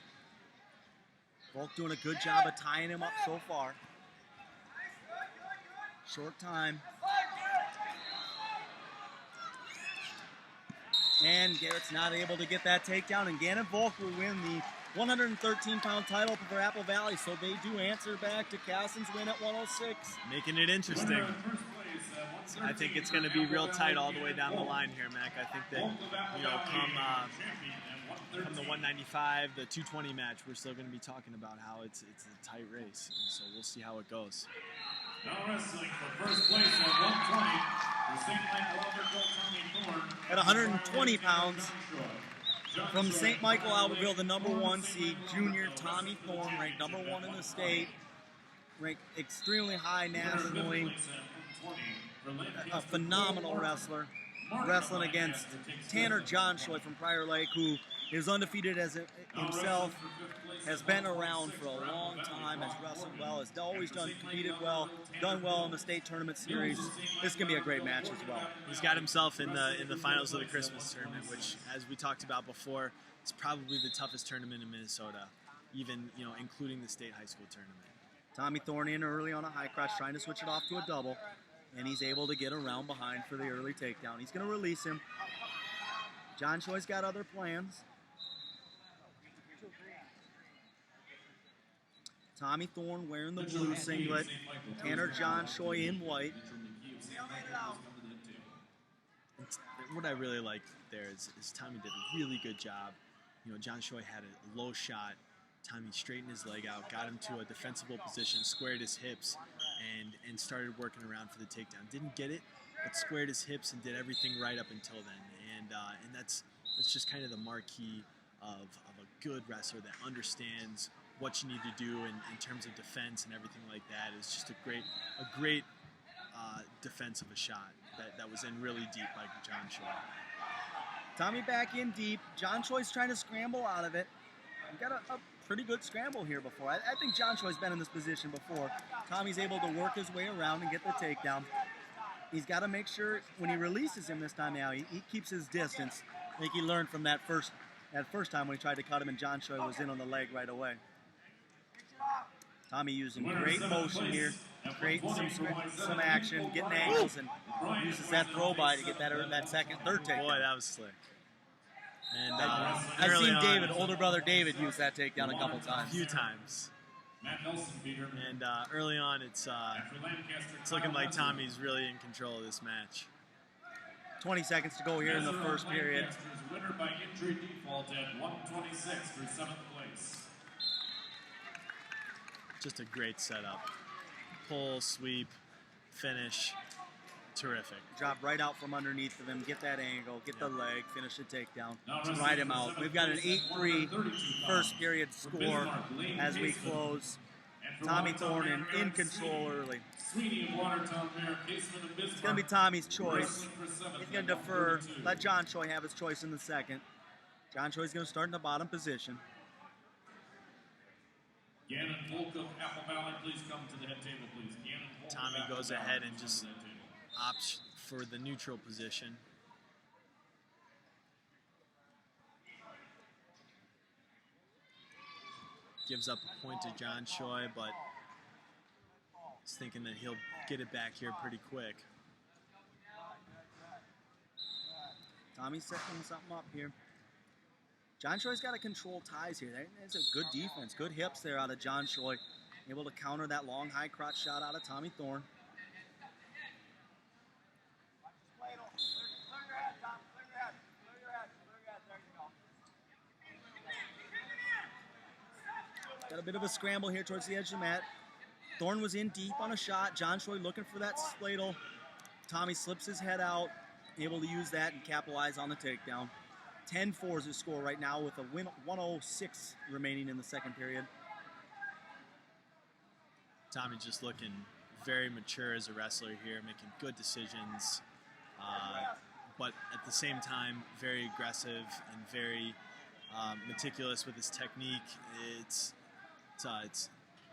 D: Volk doing a good job of tying him up so far. Short time. And Garrett's not able to get that takedown, and Gannon Volk will win the 113-pound title for Apple Valley, so they do answer back to Caston's win at 106.
S: Making it interesting. I think it's going to be real tight all the way down the line here, Mac. I think that, come the 195, the 220 match, we're still going to be talking about how it's a tight race, and so we'll see how it goes.
E: Now wrestling for first place at 120, the St. Michael Albertville Tommy Thorne.
D: At 120 pounds, from St. Michael Albertville, the number 1 seed, junior Tommy Thorne, ranked number 1 in the state, ranked extremely high nationally, a phenomenal wrestler, wrestling against Tanner Johnshoy from Prior Lake, who is undefeated as himself, has been around for a long time, has wrestled well, has always competed well, done well in the state tournament series. This is going to be a great match as well.
S: He's got himself in the finals of the Christmas tournament, which, as we talked about before, is probably the toughest tournament in Minnesota, even including the state high school tournament.
D: Tommy Thorne in early on a high crotch, trying to switch it off to a double, and he's able to get around behind for the early takedown. He's going to release him. John Choi's got other plans. Tommy Thorne wearing the blue singlet, Tanner Johnshoy in white.
S: What I really like there is Tommy did a really good job. Johnshoy had a low shot. Tommy straightened his leg out, got him to a defensible position, squared his hips, and started working around for the takedown. Didn't get it, but squared his hips and did everything right up until then. And that's just kind of the marquee of a good wrestler that understands what you need to do in terms of defense and everything like that. It's just a great defense of a shot that was in really deep by John Choi.
D: Tommy back in deep. John Choi's trying to scramble out of it. We got a pretty good scramble here before. I think John Choi's been in this position before. Tommy's able to work his way around and get the takedown. He's got to make sure when he releases him this time out, he keeps his distance. I think he learned from that first time when he tried to cut him and John Choi was in on the leg right away. Tommy using great motion here, creating some action, getting angles, and uses that throw by to get that third takedown.
S: Boy, that was slick. And
D: I've seen David, older brother David, use that takedown a couple times.
S: A few times. And early on, it's looking like Tommy's really in control of this match.
D: 20 seconds to go here in the first period.
E: Winner by injury default at 126 for 7th place.
S: Just a great setup. Pull, sweep, finish. Terrific.
D: Drop right out from underneath of him, get that angle, get the leg, finish the takedown, ride him out. We've got an 8-3 first period score as we close. Tommy Thorne in control early. It's going to be Tommy's choice. He's going to defer, let John Choi have his choice in the second. John Choi's going to start in the bottom position.
E: Gannon Volk of Apple Valley, please come to the head table, please.
S: Tommy goes ahead and just opts for the neutral position. Gives up a point to John Choi, but he's thinking that he'll get it back here pretty quick.
D: Tommy's setting something up here. John Choi's got to control ties here. That's a good defense, good hips there out of John Choi. Able to counter that long high crotch shot out of Tommy Thorne. Got a bit of a scramble here towards the edge of the mat. Thorne was in deep on a shot. John Choi looking for that spladle. Tommy slips his head out, able to use that and capitalize on the takedown. 10-4 is the score right now with a 106 remaining in the second period.
S: Tommy just looking very mature as a wrestler here, making good decisions, but at the same time, very aggressive and very meticulous with his technique. It's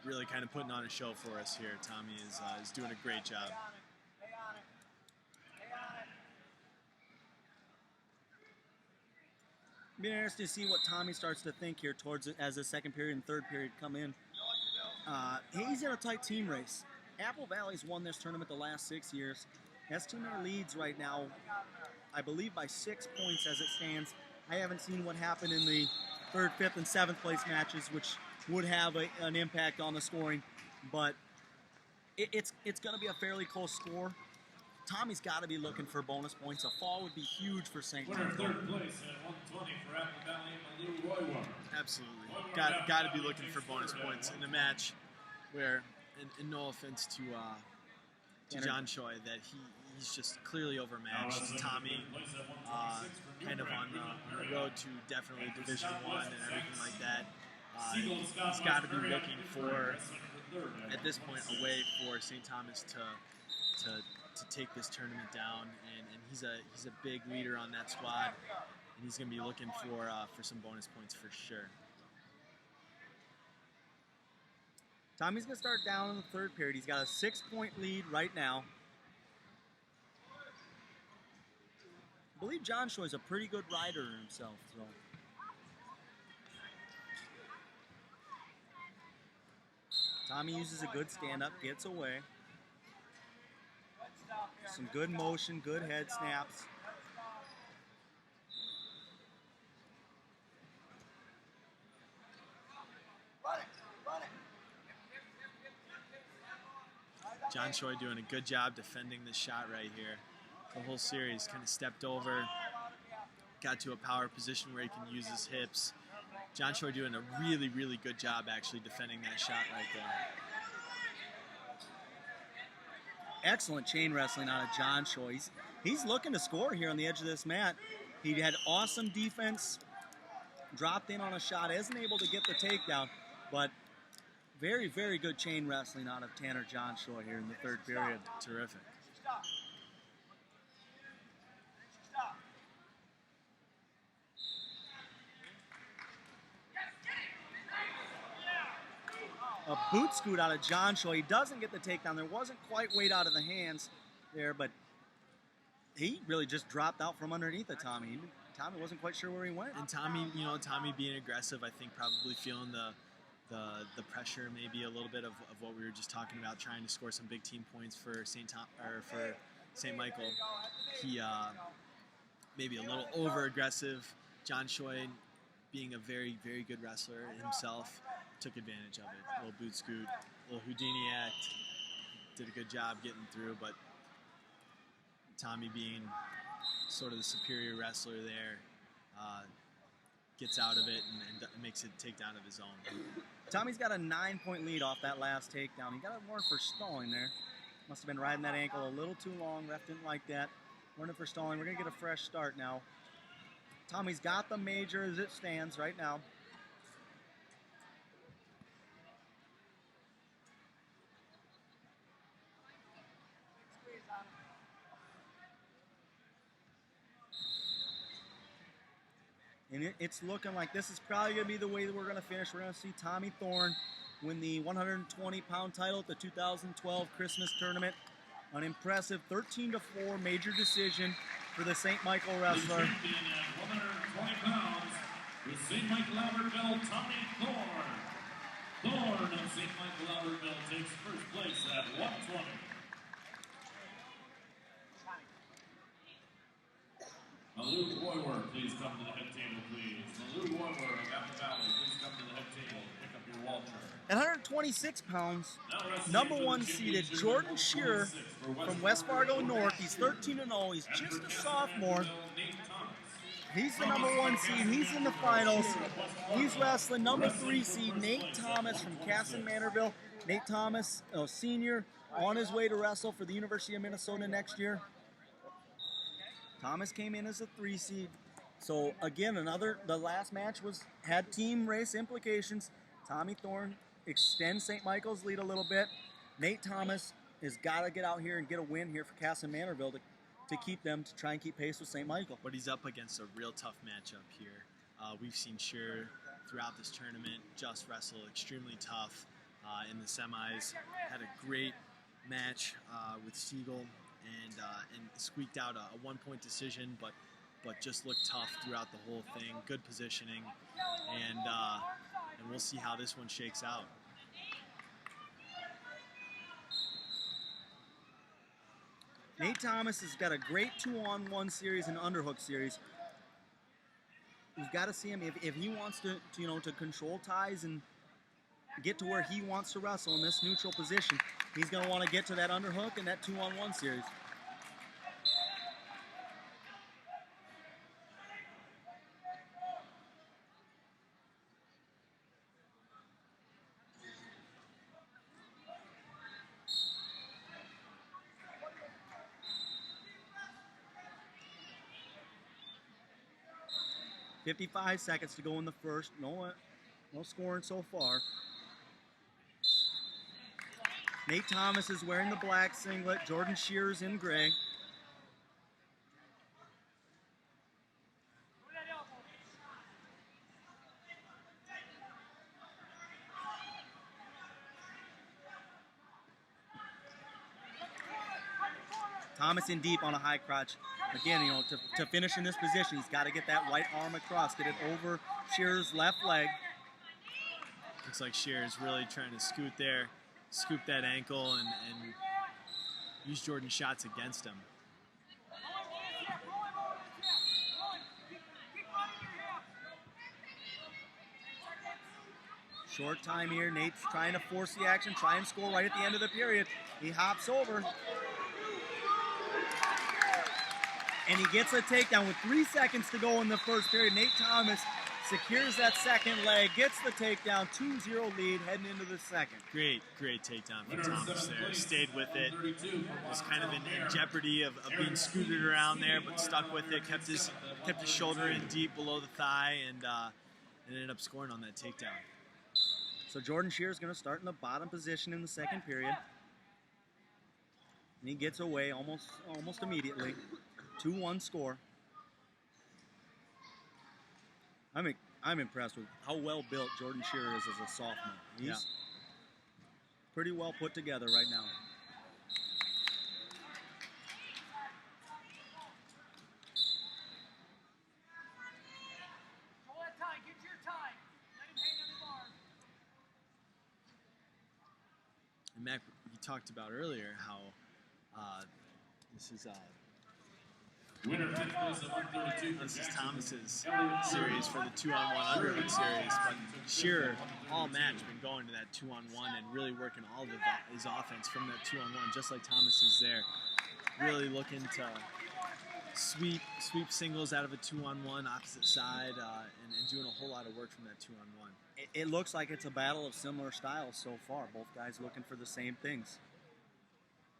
S: really kind of putting on a show for us here. Tommy is doing a great job.
D: Be interesting to see what Tommy starts to think here towards it as the second period and third period come in. He's in a tight team race. Apple Valley's won this tournament the last 6 years. Estimate leads right now, I believe, by 6 points as it stands. I haven't seen what happened in the 3rd, 5th, and 7th place matches, which would have an impact on the scoring, but it's going to be a fairly close score. Tommy's got to be looking for bonus points. A fall would be huge for St.
E: Winner
D: Michael.
E: 3rd place at 120 for Apple Valley, Malou Roywa.
S: Absolutely. Got to be looking for bonus points in a match where, and no offense to John Choi, that he's just clearly overmatched. Tommy kind of on the road to definitely Division I and everything like that. He's got to be looking for, at this point, a way for St. Thomas to take this tournament down, and he's a big leader on that squad, and he's going to be looking for some bonus points for sure.
D: Tommy's going to start down in the 3rd period. He's got a 6-point lead right now. I believe John Choi is a pretty good rider himself. So. Tommy uses a good stand-up, gets away. Some good motion, good head snaps.
S: John Choi doing a good job defending this shot right here. The whole series kind of stepped over, got to a power position where he can use his hips. John Choi doing a really, really good job actually defending that shot right there.
D: Excellent chain wrestling out of John Choi. He's looking to score here on the edge of this mat. He had awesome defense, dropped in on a shot, isn't able to get the takedown, but very, very good chain wrestling out of Tanner John Choi here in the 3rd period.
S: Terrific.
D: A boot scoot out of John Choi. He doesn't get the takedown. There wasn't quite weight out of the hands there, but he really just dropped out from underneath of Tommy. Tommy wasn't quite sure where he went.
S: And Tommy, Tommy being aggressive, I think probably feeling the pressure, maybe a little bit of what we were just talking about, trying to score some big team points for St. Michael. He maybe a little over aggressive. John Choi, being a very, very good wrestler himself, took advantage of it. A little boot scoot, a little Houdini act. Did a good job getting through, but Tommy, being sort of the superior wrestler there, gets out of it and makes it take down of his own.
D: Tommy's got a 9-point lead off that last takedown. He got a warrant for stalling there. Must have been riding that ankle a little too long. Ref didn't like that. Warning for stalling. We're going to get a fresh start now. Tommy's got the major as it stands right now. And it's looking like this is probably going to be the way that we're going to finish. We're going to see Tommy Thorne win the 120-pound title at the 2012 Christmas tournament. An impressive 13-4 major decision for the St. Michael wrestler.
E: The champion at 120 pounds is St. Michael Albertville, Tommy Thorne. Thorne of St. Michael Albertville takes 1st place at 120. Malou Roywer, please come to the head table, please. Malou Roywer of Apple Valley, please come to the head table. Pick up your Walter.
D: At 126 pounds, number 1 seeded Jordan Shearer from West Fargo North. He's 13-0. He's just a sophomore. He's the number 1 seed. He's in the finals. He's wrestling number 3 seed Nate Thomas from Casson Manorville. Nate Thomas, a senior, on his way to wrestle for the University of Minnesota next year. Thomas came in as a 3 seed. So again, the last match had team race implications. Tommy Thorne extends St. Michael's lead a little bit. Nate Thomas has got to get out here and get a win here for Casson Manorville to keep them, to try and keep pace with St. Michael.
S: But he's up against a real tough matchup here. We've seen Shearer throughout this tournament just wrestle extremely tough in the semis. Had a great match with Siegel and squeaked out a 1-point decision, but just looked tough throughout the whole thing. Good positioning, and we'll see how this one shakes out.
D: Nate Thomas has got a great 2-on-1 series and underhook series. We've got to see him if he wants to control ties and get to where he wants to wrestle in this neutral position. He's going to want to get to that underhook and that 2-on-1 series. $55 seconds to go in the first. No scoring so far. Nate Thomas is wearing the black singlet. Jordan Shearer's in gray. Thomas in deep on a high crotch. Again, to finish in this position, he's got to get that right arm across, get it over Shearer's left leg.
S: Looks like Shearer's really trying to scoot there, scoop that ankle, and use Jordan's shots against him.
D: Short time here. Nate's trying to force the action, try and score right at the end of the period. He hops over. And he gets a takedown with 3 seconds to go in the first period. Nate Thomas secures that second leg, gets the takedown, 2-0 lead heading into the second.
S: Great takedown from Thomas there. Stayed with it. Was kind of in jeopardy of being scooted around there, but stuck with it. Kept his shoulder in deep below the thigh, and ended up scoring on that takedown.
D: So Jordan Shearer is going to start in the bottom position in the second period. And he gets away almost immediately. 2-1 score. I'm impressed with how well built Jordan Shearer is as a sophomore. He's pretty well put together right now.
A: Hold that tie. Get your tie. Let him hang on the bar.
S: And Mac, you talked about earlier how this is
E: winner fifth place of 132.
S: This is Thomas's series for the 2-on-1 underhook series, but Shearer all match been going to that 2-on-1 and really working all of his offense from that 2-on-1, just like Thomas is there. Really looking to sweep singles out of a 2-on-1 opposite side and doing a whole lot of work from that 2-on-1.
D: It looks like it's a battle of similar styles so far. Both guys looking for the same things.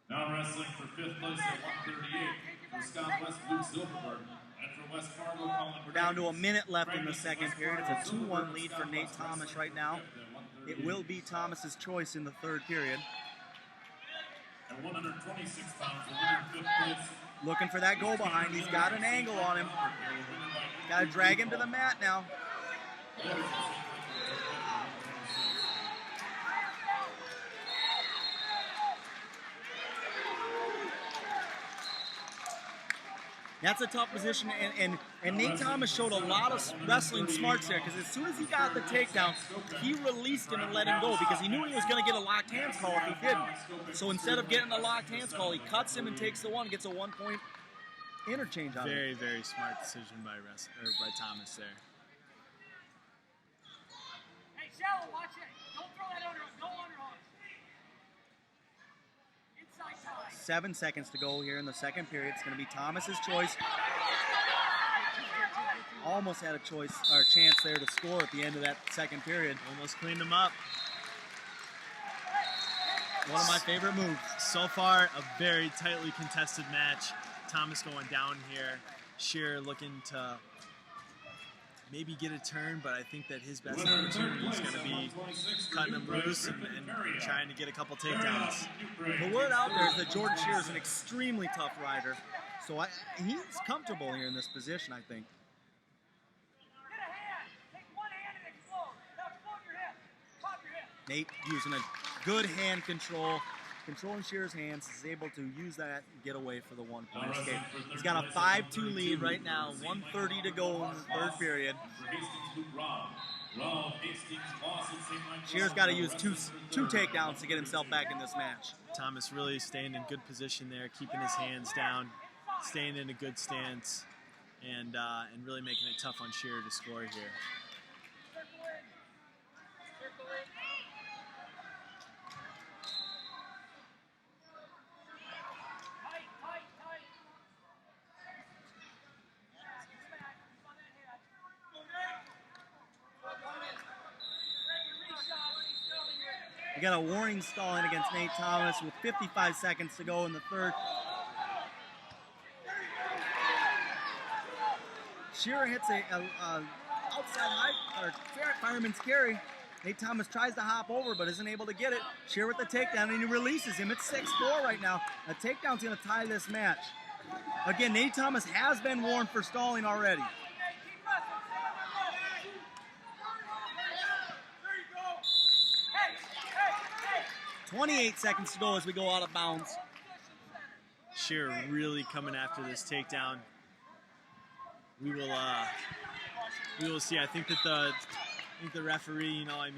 E: Now wrestling for fifth place at 138, from Scott West, Luke Silverberg, and from West Fargo, Colin.
D: We're down to a minute left in the second period. It's a 2-1 lead for Nate Thomas right now. It will be Thomas's choice in the third period.
E: At 126 pounds, the winner fifth place.
D: Looking for that go behind. He's got an angle on him. Got to drag him to the mat now. That's a tough position, and Nate Thomas showed a lot of wrestling smarts there, because as soon as he got the takedown, he released him and let him go, because he knew he was going to get a locked hands call if he didn't. So instead of getting a locked hands call, he cuts him and takes the one, gets a 1-point interchange out of it.
S: Very smart decision by Thomas there.
A: Hey, shallow, watch it. Don't throw that underhook. No underhook. Inside tie.
D: 7 seconds to go here in the second period. It's going to be Thomas's choice. Almost had a chance there to score at the end of that second period.
S: Almost cleaned him up.
D: One of my favorite moves.
S: So far, a very tightly contested match. Thomas going down here. Shearer looking to maybe get a turn, but I think that his best opportunity is going to be cutting him loose and trying to get a couple takedowns.
D: The word out there is that Jordan Shearer is an extremely tough rider, So he's comfortable here in this position, I think. Nate using a good hand control, controlling Shearer's hands, is able to use that and get away for the 1 point escape. He's got a 5-2 lead right now, 1:30 to go in the third period. Shearer's got to use two takedowns to get himself back in this match.
S: Thomas really staying in good position there, keeping his hands down, staying in a good stance, and really making it tough on Shearer to score here.
D: We got a warning stalling against Nate Thomas with 55 seconds to go in the third. Shearer hits a outside high or fireman's carry. Nate Thomas tries to hop over but isn't able to get it. Shearer with the takedown and he releases him. It's 6-4 right now. A takedown's going to tie this match. Again, Nate Thomas has been warned for stalling already. 28 seconds to go as we go out of bounds.
S: Shearer really coming after this takedown. We will see. I think that the referee, I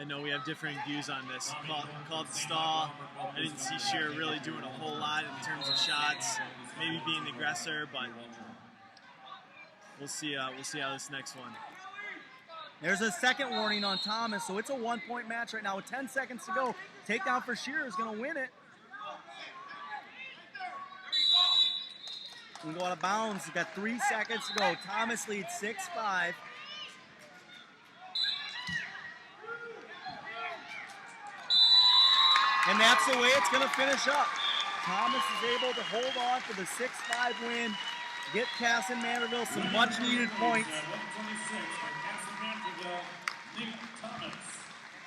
S: know we have differing views on this. Called the stall. I didn't see Shearer really doing a whole lot in terms of shots. Maybe being the aggressor, but we'll see how this next one.
D: There's a second warning on Thomas, so it's a 1 point match right now with 10 seconds to go. Takedown for Shearer is going to win it. We go out of bounds. We've got 3 seconds to go. Thomas leads 6-5. And that's the way it's going to finish up. Thomas is able to hold on for the 6-5 win, get Casson Manderville some much-needed points.
E: Nate Thomas.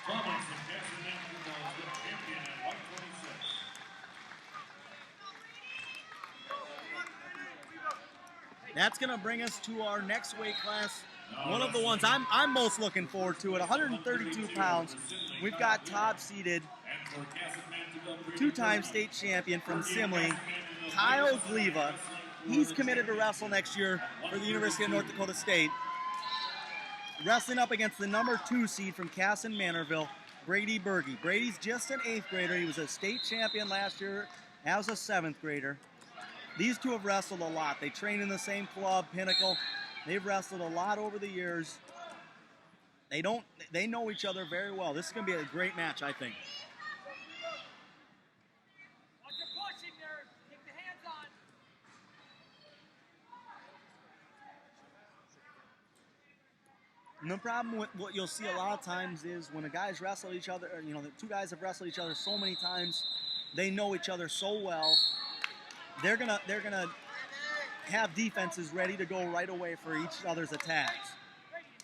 E: Thomas and Casson Manderville is the champion at 126.
D: That's going to bring us to our next weight class. One of the ones I'm most looking forward to at 132 pounds. We've got top-seeded, 2-time state champion from Simley, Kyle Gleva. He's committed to wrestle next year for the University of North Dakota State. Wrestling up against the number 2 seed from Casson Manderville, Brady Berge. Brady's just an 8th grader. He was a state champion last year as a 7th grader. These two have wrestled a lot. They train in the same club, Pinnacle. They've wrestled a lot over the years. They know each other very well. This is going to be a great match, I think. And the problem with what you'll see a lot of times is when the guys wrestle each other, or, the two guys have wrestled each other so many times, they know each other so well. They're gonna have defenses ready to go right away for each other's attacks.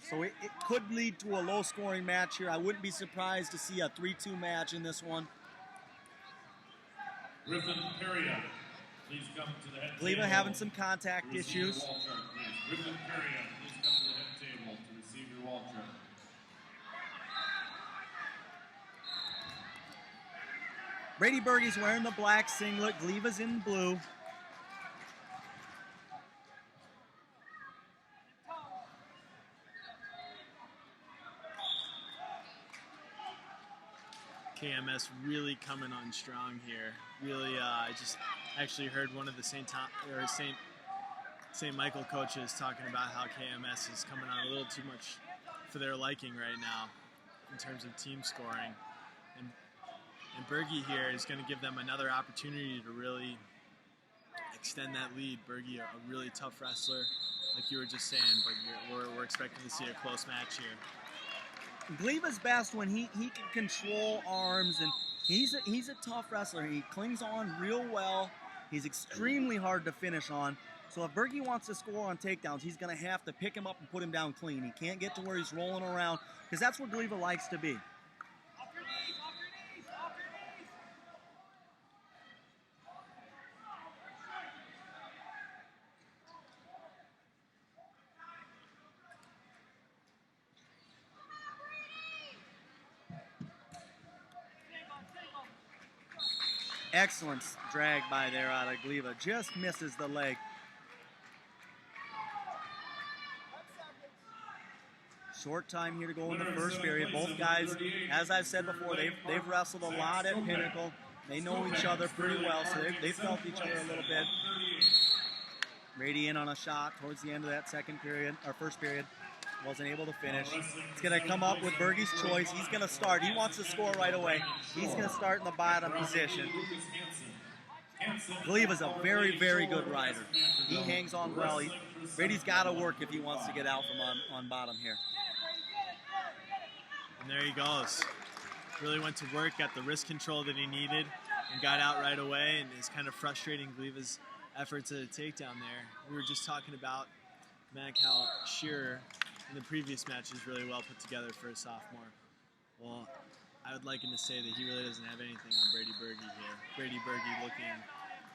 D: So it could lead to a low-scoring match here. I wouldn't be surprised to see a 3-2 match in this one.
E: Griffin Peria, please come to the head
D: Gleva
E: table.
D: having some contact issues.
E: Griffin Peria, please come to the head table to receive your wall chart.
D: Brady Berge's wearing the black singlet. Gleva's in blue.
S: KMS really coming on strong here. Really, I just actually heard one of the St. Michael coaches talking about how KMS is coming on a little too much for their liking right now in terms of team scoring. And Berge here is going to give them another opportunity to really extend that lead. Berge, a really tough wrestler, like you were just saying, but we're expecting to see a close match here.
D: Gleva's best when he can control arms, and he's a tough wrestler. He clings on real well. He's extremely hard to finish on. So if Berge wants to score on takedowns, he's going to have to pick him up and put him down clean. He can't get to where he's rolling around, because that's where Gleva likes to be. Excellent drag by there out of Gliva. Just misses the leg. Short time here to go in the first period. Both guys, as I've said before, they've wrestled a lot at Pinnacle. They know each other pretty well, so they felt each other a little bit. Brady in on a shot towards the end of that second period, or first period. Wasn't able to finish. He's going to come up with Bergie's choice. He's going to start. He wants to score right away. He's going to start in the bottom position. Gliva's a very, very good rider. He hangs on well. Brady's got to work if he wants to get out from on bottom here.
S: And there he goes. Really went to work, got the wrist control that he needed, and got out right away, and is kind of frustrating Gliva's efforts at a takedown there. We were just talking about how Shearer in the previous match is really well put together for a sophomore. Well, I would like him to say that he really doesn't have anything on Brady Berge here. Brady Berge looking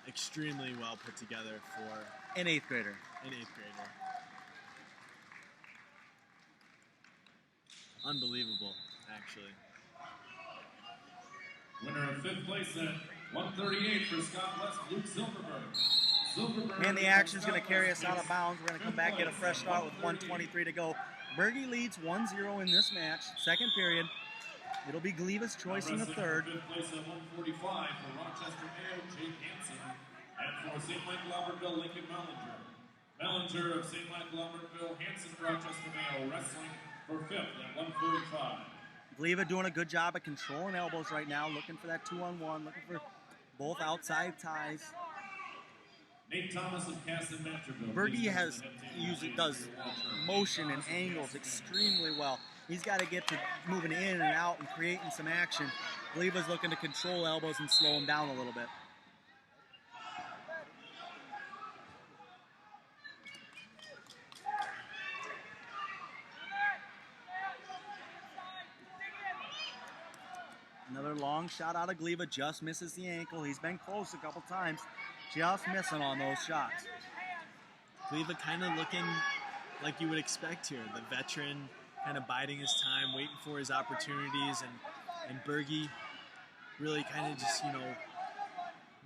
S: extremely well put together for
D: an 8th grader.
S: An 8th grader. Unbelievable, actually.
E: Winner of 5th place at 138 for Scott West, Luke Silverberg.
D: And the action's going to carry us out of bounds. We're going to come back, get a fresh start with 1:23 to go. Berge leads 1-0 in this match. Second period. It'll be Gliva's choice in the third.
E: 5th place at 145 for Rochester Mayo, Jake Hansen. And for St. Michael Albertville, Lincoln Mellinger. Mellinger of St. Michael Albertville, Hansen, Rochester Mayo, wrestling for 5th at 145.
D: Gliva doing a good job of controlling elbows right now, looking for that 2-on-1, looking for both outside ties.
E: Nate Thomas of Caston Mancherville.
D: Berge does motion and angles extremely well. He's got to get to moving in and out and creating some action. Gliva's looking to control elbows and slow him down a little bit. Another long shot out of Gliva, just misses the ankle. He's been close a couple times, just missing on those shots.
S: Gliva kind of looking like you would expect here. The veteran kind of biding his time, waiting for his opportunities, and Berge really kind of just,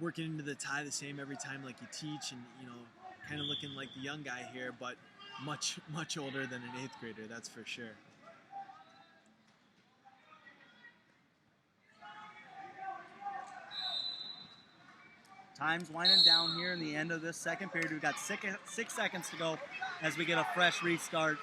S: working into the tie the same every time like you teach, and, kind of looking like the young guy here, but much, much older than an 8th grader, that's for sure.
D: Time's winding down here in the end of this second period. We've got 6 seconds to go as we get a fresh restart.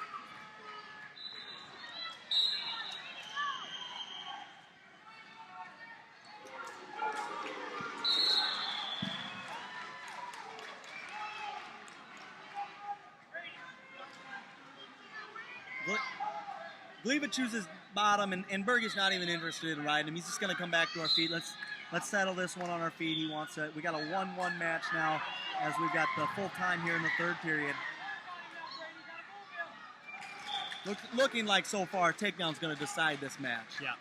D: Gliva chooses bottom, and Berge's not even interested in riding him. He's just going to come back to our feet. Let's settle this one on our feet. He wants it. We got a 1-1 match now as we've got the full time here in the third period. Looking like so far, takedown's going to decide this match.
S: Yeah.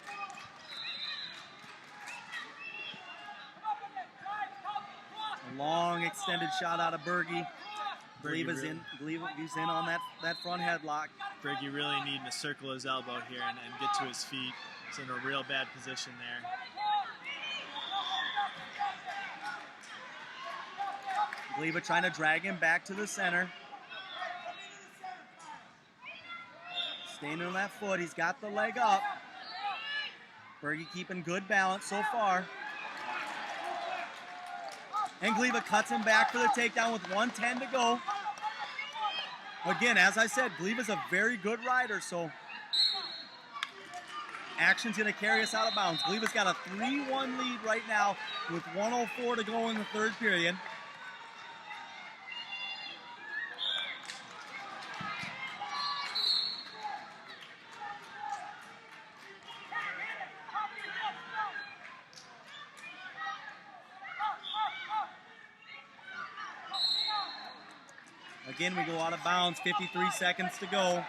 D: A long extended shot out of Berge. Gliva's in on that front headlock.
S: Berge really needing to circle his elbow here and get to his feet. He's in a real bad position there.
D: Gliva trying to drag him back to the center. Staying on that foot. He's got the leg up. Berge keeping good balance so far. And Gliva cuts him back for the takedown with 1:10 to go. Again, as I said, Gliva's a very good rider, so action's going to carry us out of bounds. Gliva's got a 3-1 lead right now with 1:04 to go in the third period. Again, we go out of bounds, 53 seconds to go.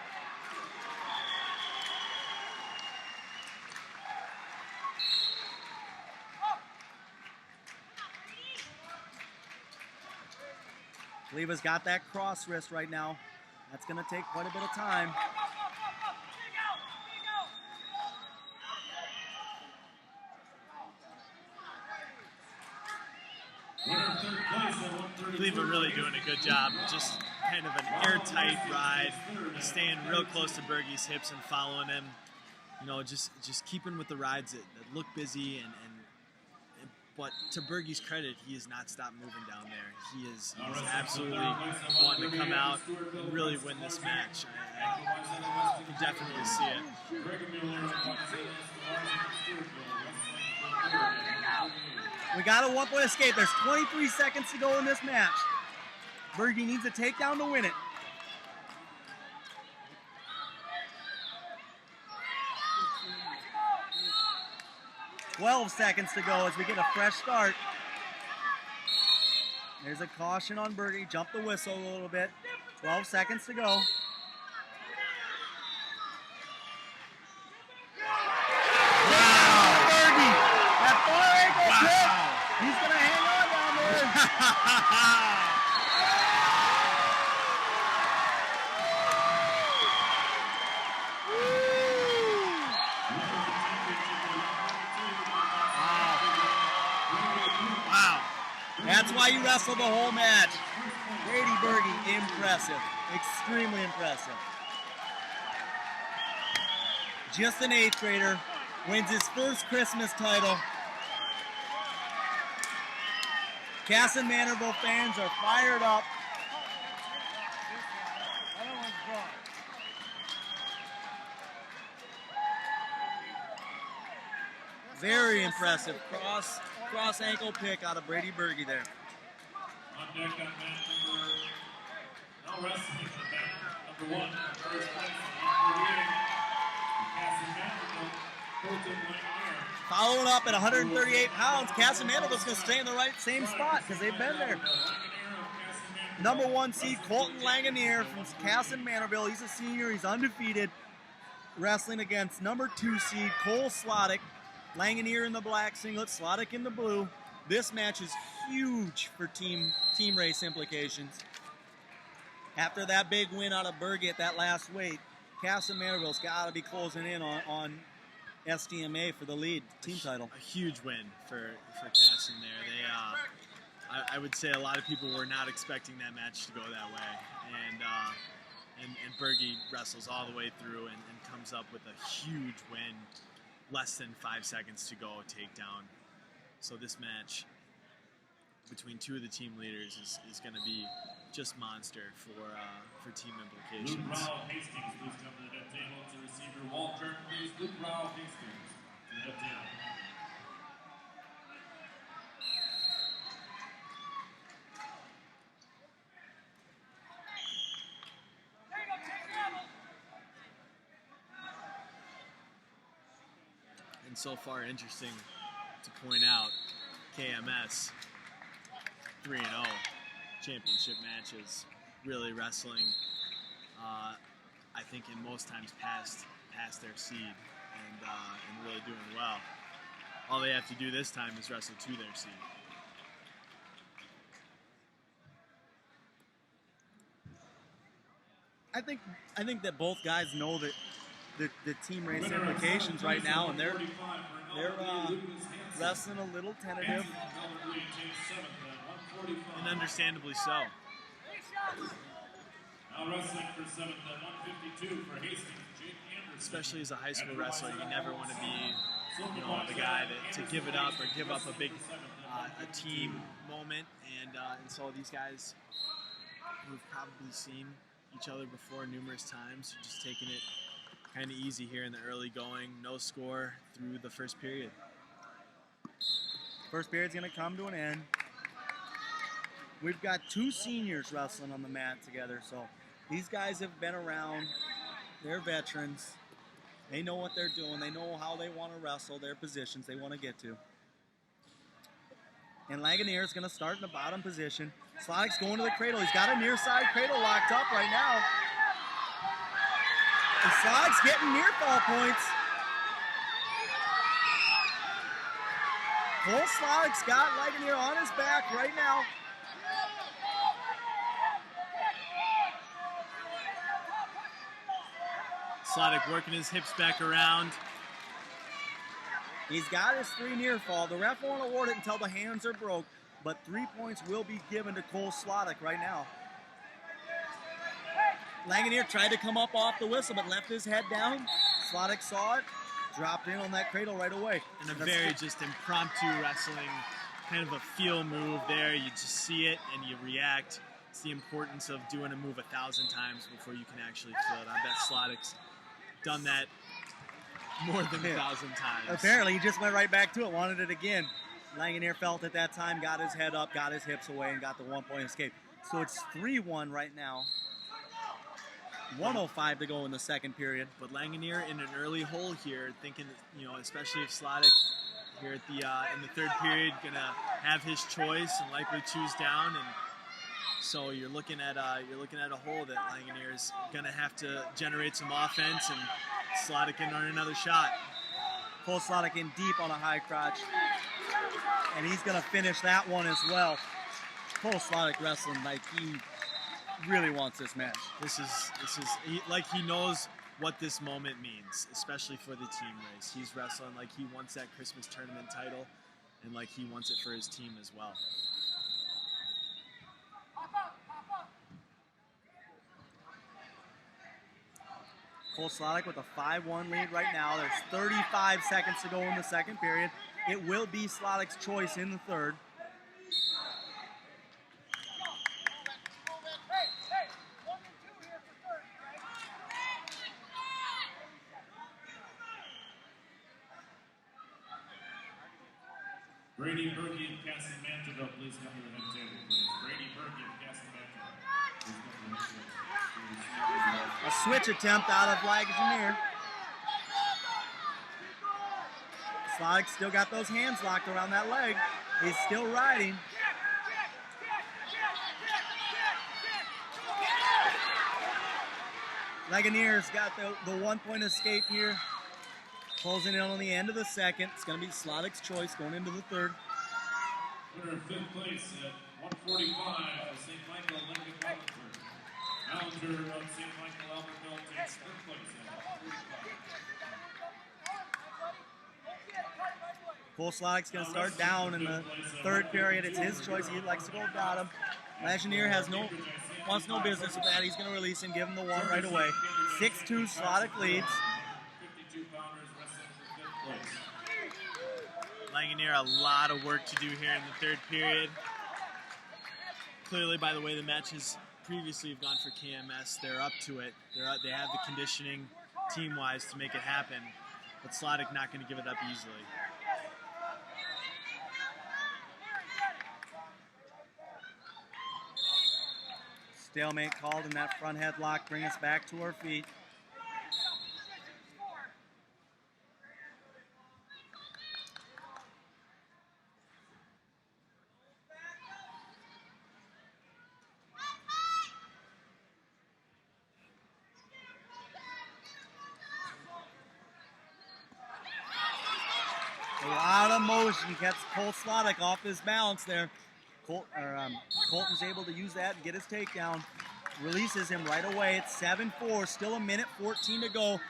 D: Gliva's got that cross wrist right now. That's going to take quite a bit of time.
S: I believe we're really doing a good job. Just kind of an airtight ride, staying real close to Bergie's hips and following him. You know, just keeping with the rides that look busy but to Bergie's credit, he has not stopped moving down there. He's absolutely wanting to come out and really win this match. I can definitely see it.
D: We got a 1-point escape. There's 23 seconds to go in this match. Bergie needs a takedown to win it. 12 seconds to go as we get a fresh start. There's a caution on Bergie. Jump the whistle a little bit. 12 seconds to go. Wow! Bergie! That far ankle kick! He's going to hang on down there. That's why you wrestled the whole match. Brady Bergie, impressive. Extremely impressive. Just an 8th grader, wins his first Christmas title. Cass and Manorville fans are fired up. Very impressive. Cross ankle pick out of Brady Bergie there.
E: On deck on match number, no wrestling for match number 1, first place,
D: Following up at 138 pounds, Cass and Manorville's going to stay in the same spot because they've been there. Number 1 seed Colton Langonier from Cass and Manorville. He's a senior. He's undefeated. Wrestling against number 2 seed Cole Slottick. Langonier in the black singlet, Slottick in the blue. This match is huge for team race implications. After that big win out of Bergie at that last weight, Cass and Manorville's got to be closing in on SDMA for the lead team title.
S: A huge win for Cass in there. They, I would say a lot of people were not expecting that match to go that way, and Bergie wrestles all the way through and comes up with a huge win. Less than 5 seconds to go, takedown. So this match between 2 of the team leaders is going to be just monster for team implications.
E: Luke Rowell Hastings, please come to the net table to receive your Walter. Please, Luke Rowell Hastings to the net table.
S: And so far, interesting to point out, KMS 3-0 championship matches, really wrestling. I think in most times past their seed and really doing well. All they have to do this time is wrestle to their seed.
D: I think that both guys know that the team race implications right now, and they're wrestling a little tentative.
S: And understandably so.
E: Now wrestling for 7th at 152 for Hastings, Jake Anderson.
S: Especially as a high school wrestler, you never want to be, the guy to give it up or give up a big a team moment. And so these guys who've probably seen each other before numerous times, are just taking it kind of easy here in the early going. No score through the first period.
D: First period's going to come to an end. We've got 2 seniors wrestling on the mat together, so these guys have been around. They're veterans. They know what they're doing. They know how they want to wrestle, their positions they want to get to. And Langonier is going to start in the bottom position. Slottick's going to the cradle. He's got a near side cradle locked up right now. And Slottick's getting near fall points. Cole Slottick's got Langonier on his back right now.
S: Slottick working his hips back around.
D: He's got his 3 near fall. The ref won't award it until the hands are broke. but 3 points will be given to Cole Slottick right now. Langonier tried to come up off the whistle, but left his head down. Slottick saw it, dropped in on that cradle right away.
S: And a very just impromptu wrestling, kind of a feel move there. You just see it and you react. It's the importance of doing a move 1,000 times before you can actually feel it. I bet Slottick's done that more than 1,000 times.
D: Apparently, he just went right back to it, wanted it again. Langonier felt at that time, got his head up, got his hips away, and got the 1-point escape. So it's 3-1 right now. 1:05 to go in the second period.
S: But Langonier in an early hole here, thinking, you know, especially if Slottick here at the in the third period gonna have his choice and likely choose down, and so you're looking at a hole that Langonier is gonna have to generate some offense, and Slottick can earn another shot.
D: Cole Slottick in deep on a high crotch, and he's gonna finish that one as well. Cole Slottick wrestling like he really wants this match.
S: This is like he knows what this moment means, especially for the team race. He's wrestling like he wants that Christmas tournament title, and like he wants it for his team as well.
D: Cole Slottick with a 5-1 lead right now. There's 35 seconds to go in the second period. It will be Slottick's choice in the third.
E: Brady Berkey and Cassie Mancheville, please come to the head table, please. Brady Berkey and Cassie Mancheville, please come to the head table.
D: A switch attempt out of Langonier. Slottick still got those hands locked around that leg. He's still riding. Lagonier's got the 1-point escape here. Closing in on the end of the second. It's going to be Slottick's choice going into the third.
E: Winner of fifth place at 145 of St. Michael Lincoln Wallingford. Ballinger of St. Michael Albertville takes fifth place at 145.
D: Cole Slottick's going to start down in the third period. It's his choice. He likes to go bottom. Langonier wants no business with that. He's going to release him, give him the one right away. 6-2 Slottick leads.
S: Langonier, a lot of work to do here in the third period. Clearly, by the way the matches previously have gone for KMS, they're up to it. They have the conditioning team-wise to make it happen, but Slottick not going to give it up easily.
D: Stalemate called in that front headlock. Bring us back to our feet. A lot of motion kept Cole Slottick off his balance there. Colton's able to use that and get his takedown. Releases him right away. It's 7-4, still 1:14 to go.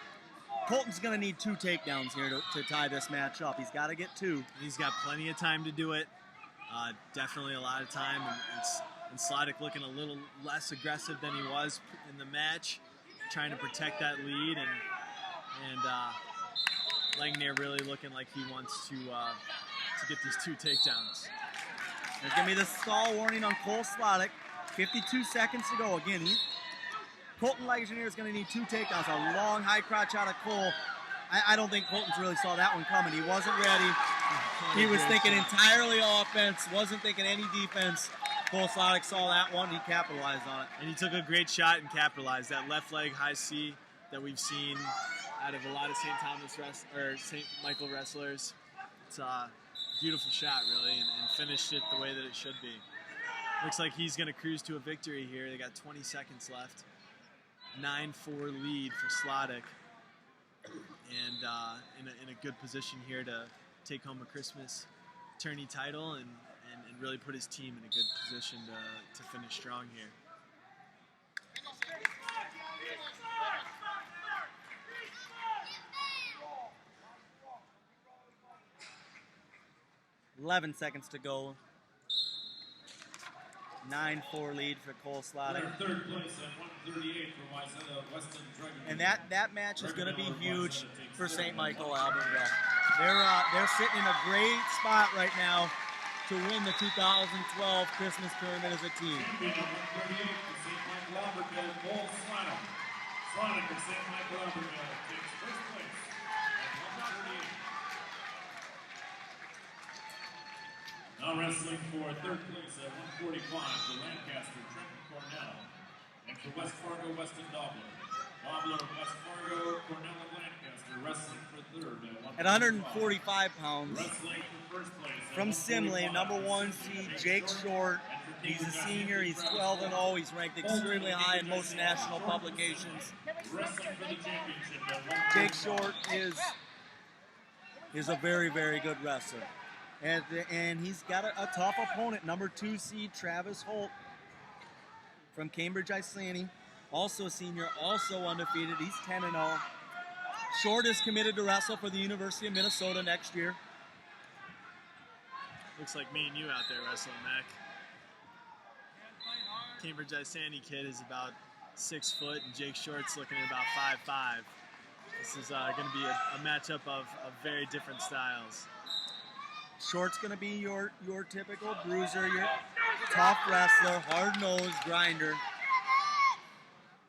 D: Colton's going to need 2 takedowns here to tie this match up. He's got to get 2.
S: He's got plenty of time to do it. Definitely a lot of time. And Slottick looking a little less aggressive than he was in the match, trying to protect that lead. And Langonier really looking like he wants to get these 2 takedowns.
D: There's going to be the stall warning on Cole Slottick. 52 seconds to go. Again, Colton Langonier is going to need 2 takedowns. A long high crotch out of Cole. I don't think Colton's really saw that one coming. He wasn't ready. He was thinking entirely offense, wasn't thinking any defense. Cole Slottick saw that one. He capitalized on it.
S: And he took a great shot and capitalized. That left leg high C that we've seen out of a lot of St. Michael wrestlers. It's a beautiful shot, really, and finished it the way that it should be. Looks like he's going to cruise to a victory here. They got 20 seconds left. 9-4 lead for Slottick. And in a good position here to take home a Christmas tourney title and really put his team in a good position to finish strong here.
D: 11 seconds to go. 9-4 lead for Cole Slotting.
E: Third place at 138 for Wayzata Weston Dragon.
D: And that match is going to be huge for St. Michael Albertville. They're sitting in a great spot right now to win the 2012 Christmas tournament as a team.
E: Champion at 138 for St. Michael Albertville, Cole Slotting. Slotting for St. Michael Albertville takes first place at 138. Now wrestling for third place at 145 for Lancaster, Trenton Cornell. And for West Fargo, Weston Dobler. Dobler, West Fargo, Cornell, and Lancaster wrestling for third
D: at 145 pounds.
E: Wrestling for first place
D: from Simley, number 1 seed, Jake Short. He's a senior, he's 12-0, he's ranked extremely high in most national publications.
E: Wrestling for the championship.
D: Jake Short is a very, very good wrestler. And he's got a tough opponent, number 2 seed Travis Holt from Cambridge Islany, also a senior, also undefeated. He's 10-0. Short is committed to wrestle for the University of Minnesota next year.
S: Looks like me and you out there wrestling, Mac. Cambridge Islany kid is about 6 foot, and Jake Short's looking at about 5'5". This is going to be a matchup of very different styles.
D: Short's going to be your typical bruiser, your tough wrestler, hard-nosed grinder.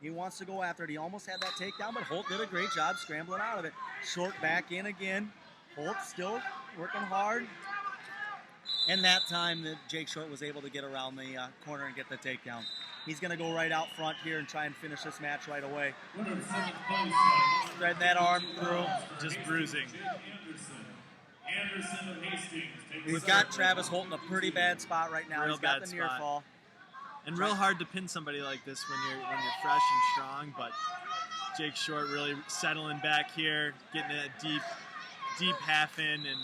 D: He wants to go after it. He almost had that takedown, but Holt did a great job scrambling out of it. Short back in again. Holt still working hard. And that time that Jake Short was able to get around the corner and get the takedown. He's going to go right out front here and try and finish this match right away. Spread that arm through.
S: Just bruising.
E: Anderson of Hastings.
D: We've got Travis Holt in a pretty bad spot right now.
S: Real
D: He's got
S: bad
D: the near
S: spot.
D: fall.
S: And real hard to pin somebody like this when you're fresh and strong, but Jake Short really settling back here, getting that deep half in, and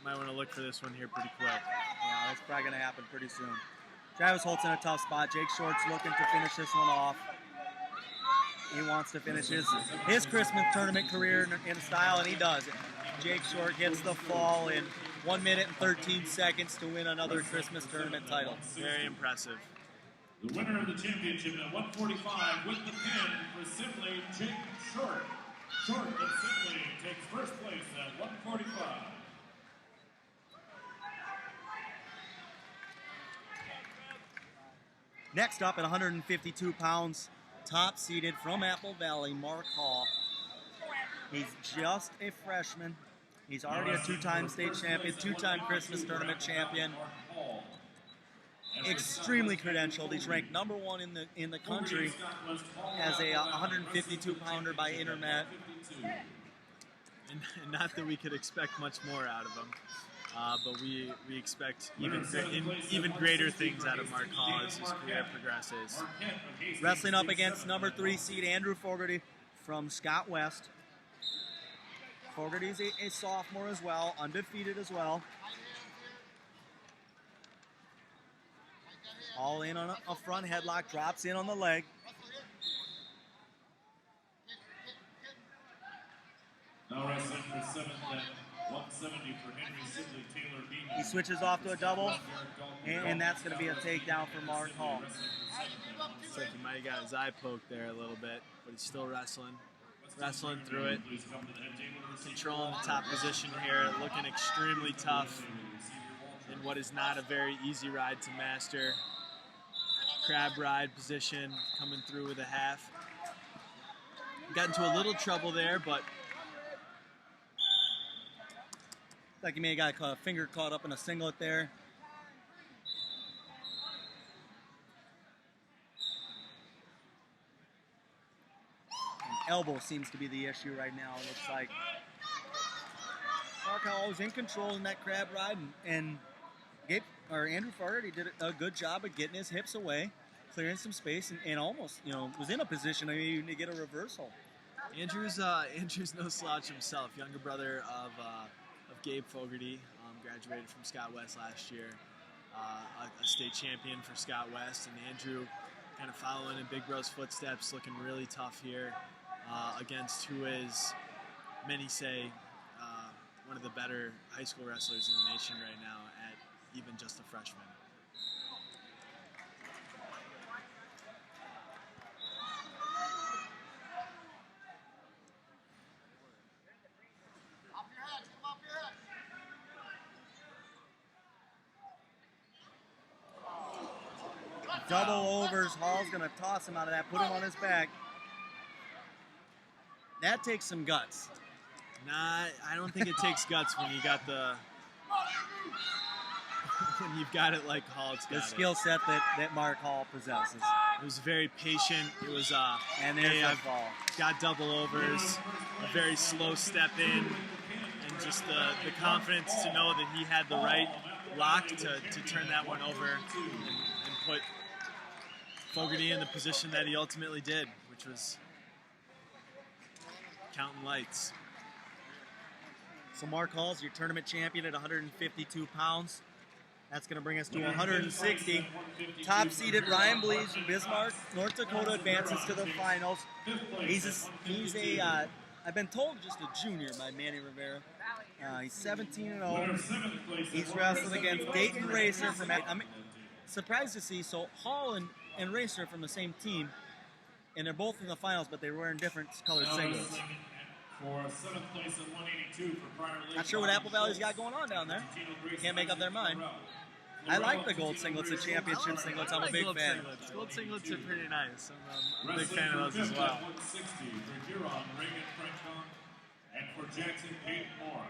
S: might want to look for this one here pretty quick.
D: Yeah, that's probably going to happen pretty soon. Travis Holt's in a tough spot. Jake Short's looking to finish this one off. He wants to finish his Christmas tournament career in style, and he does it. Jake Short gets the fall in 1 minute and 13 seconds to win another Christmas tournament title.
S: Very impressive.
E: The winner of the championship at 145 with the pin for Simley, Jake Short. Short of Simley takes first place at 145.
D: Next up at 152 pounds, top seeded from Apple Valley, Mark Hall. He's just a freshman. He's already a 2-time state champion, 2-time Christmas tournament champion. Extremely credentialed. He's ranked number 1 in the country as a 152-pounder by Internet.
S: And not that we could expect much more out of him, but we expect even greater things out of Mark Hall as his career progresses.
D: Wrestling up against number 3 seed Andrew Fogarty from Scott West. Fogarty's a sophomore as well, undefeated as well. All in on a front headlock, drops in on the leg.
E: Now wrestling for 7th at 170 for Henry Sibley, Taylor Bean.
D: He switches off to a double, and that's going to be a takedown for Mark Hall.
S: Looks like he might have got his eye poked there a little bit, but he's still wrestling through it. Controlling the top position here, looking extremely tough in what is not a very easy ride to master. Crab ride position, coming through with a half. Got into a little trouble there, but
D: like he may have got a finger caught up in a singlet there. And elbow seems to be the issue right now, it looks like. Mark Hall was in control in that crab ride, and Andrew Fogarty did a good job of getting his hips away, clearing some space, and almost, was in a position to get a reversal.
S: Andrew's no slouch himself. Younger brother of Gabe Fogarty, graduated from Scott West last year, a state champion for Scott West, and Andrew kind of following in Big Bro's footsteps, looking really tough here against who is, many say, one of the better high school wrestlers in the nation right now at even just a freshman.
D: Double overs. Hall's going to toss him out of that, put him on his back. That takes some guts.
S: Nah, I don't think it takes guts when you got the when you've got it like Hall's got
D: The skill set that Mark Hall possesses.
S: It was very patient. It was
D: and there's
S: I've
D: ball.
S: Got double overs, a very slow step in, and just the confidence to know that he had the right lock to turn that one over and put Fogarty in the position that he ultimately did, which was counting lights.
D: So Mark Hall's your tournament champion at 152 pounds. That's going to bring us to 160. Top-seeded Ryan Blees from Bismarck, North Dakota advances to the finals. He's I've been told just a junior by Manny Rivera. He's 17-0. He's wrestled against Dayton Racer from. I'm surprised to see Hall and Racer are from the same team, and they're both in the finals, but they're wearing different colored singlets.
E: For 7th place at 182 for Prior Lake.
D: Not sure what Apple Valley's got going on down there. Can't make up their mind. I like the gold singlets, the championship singlets. I'm a big fan.
S: Gold singlets are pretty nice. I'm a big fan of those as well.
E: 160 for Huron, Reagan Franklin, and for Jackson Peyton Moore.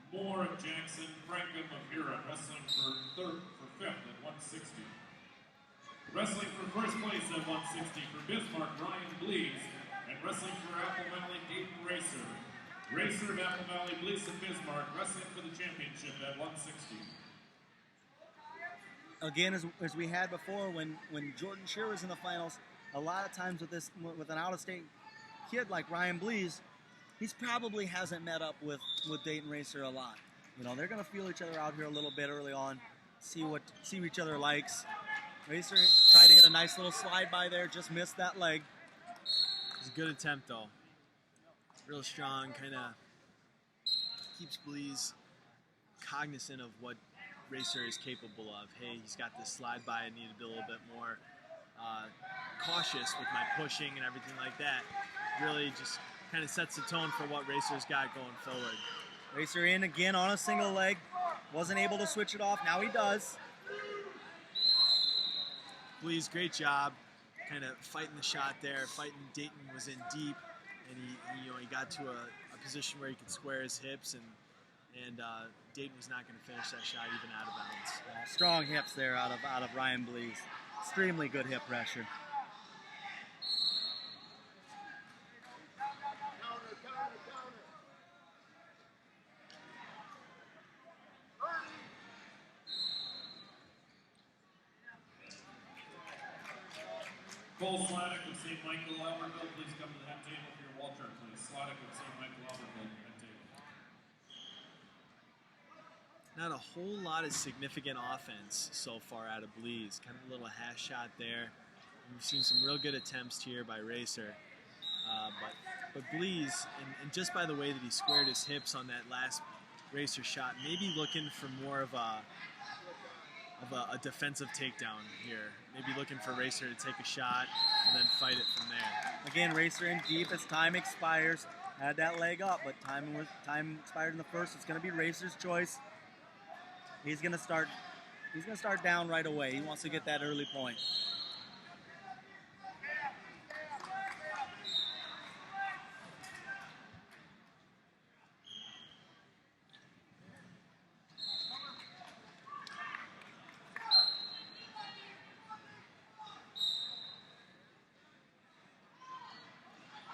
E: Moore, Jackson, Franklin of Huron, wrestling for 5th at 160. Wrestling for first place at 160 for Bismarck, Ryan Blees. And wrestling for Apple Valley, Dayton Racer. Racer of Apple Valley, Blees and Bismarck, wrestling for the championship at 160.
D: Again, as we had before, when Jordan Shear was in the finals, a lot of times with an out-of-state kid like Ryan Blees, he probably hasn't met up with Dayton Racer a lot. You know, they're going to feel each other out here a little bit early on, see what each other likes. Racer tried to hit a nice little slide by there, just missed that leg.
S: It was a good attempt, though. Real strong, kind of keeps Blees cognizant of what Racer is capable of. Hey, he's got this slide by. I need to be a little bit more cautious with my pushing and everything like that. Really just kind of sets the tone for what Racer's got going forward.
D: Racer in again on a single leg. Wasn't able to switch it off. Now he does.
S: Blees, great job. Kind of fighting the shot there. Dayton was in deep, and he got to a position where he could square his hips, and Dayton was not going to finish that shot even out of bounds.
D: Strong hips there out of Ryan Blees. Extremely good hip pressure.
E: Cole Sladek with St. Michael Albertville, please come to the head table for your wall chart, please. Sladek with St. Michael Albertville, head table.
S: Not a whole lot of significant offense so far out of Blees. Kind of a little hash shot there. We've seen some real good attempts here by Racer. But Blees, and just by the way that he squared his hips on that last Racer shot, maybe looking for more of a defensive takedown here. Maybe looking for Racer to take a shot and then fight it from there.
D: Again, Racer in deep as time expires. Had that leg up, but time expired in the first. It's going to be Racer's choice. He's going to start down right away. He wants to get that early point.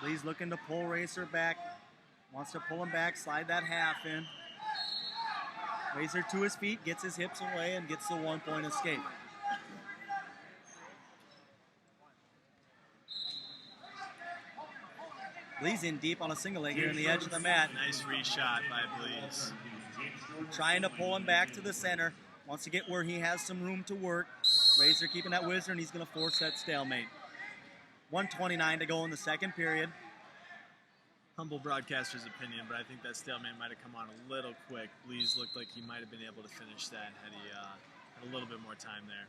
D: Blees looking to pull Racer back. Wants to pull him back, slide that half in. Racer to his feet, gets his hips away, and gets the 1-point escape. Blees in deep on a single leg here on the edge of the mat.
S: Nice reshot by Blees.
D: Trying to pull him back to the center. Wants to get where he has some room to work. Racer keeping that whizzer, and he's going to force that stalemate. 1:29 to go in the second period.
S: Humble broadcaster's opinion, but I think that stalemate might have come on a little quick. Blees looked like he might have been able to finish that had he had a little bit more time there.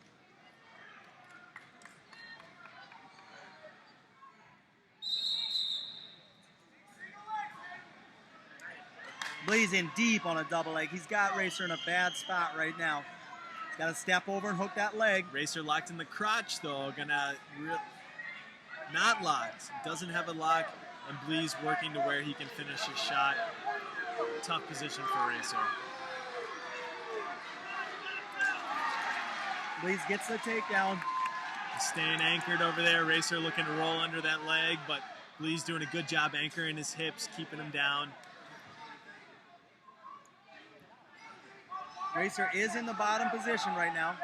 D: Blees in deep on a double leg. He's got Racer in a bad spot right now. He's got to step over and hook that leg.
S: Racer locked in the crotch, though. Not locked. Doesn't have a lock. And Blees working to where he can finish his shot. Tough position for Racer.
D: Blees gets the takedown.
S: Staying anchored over there. Racer looking to roll under that leg, but Blees doing a good job anchoring his hips, keeping him down.
D: Racer is in the bottom position right now.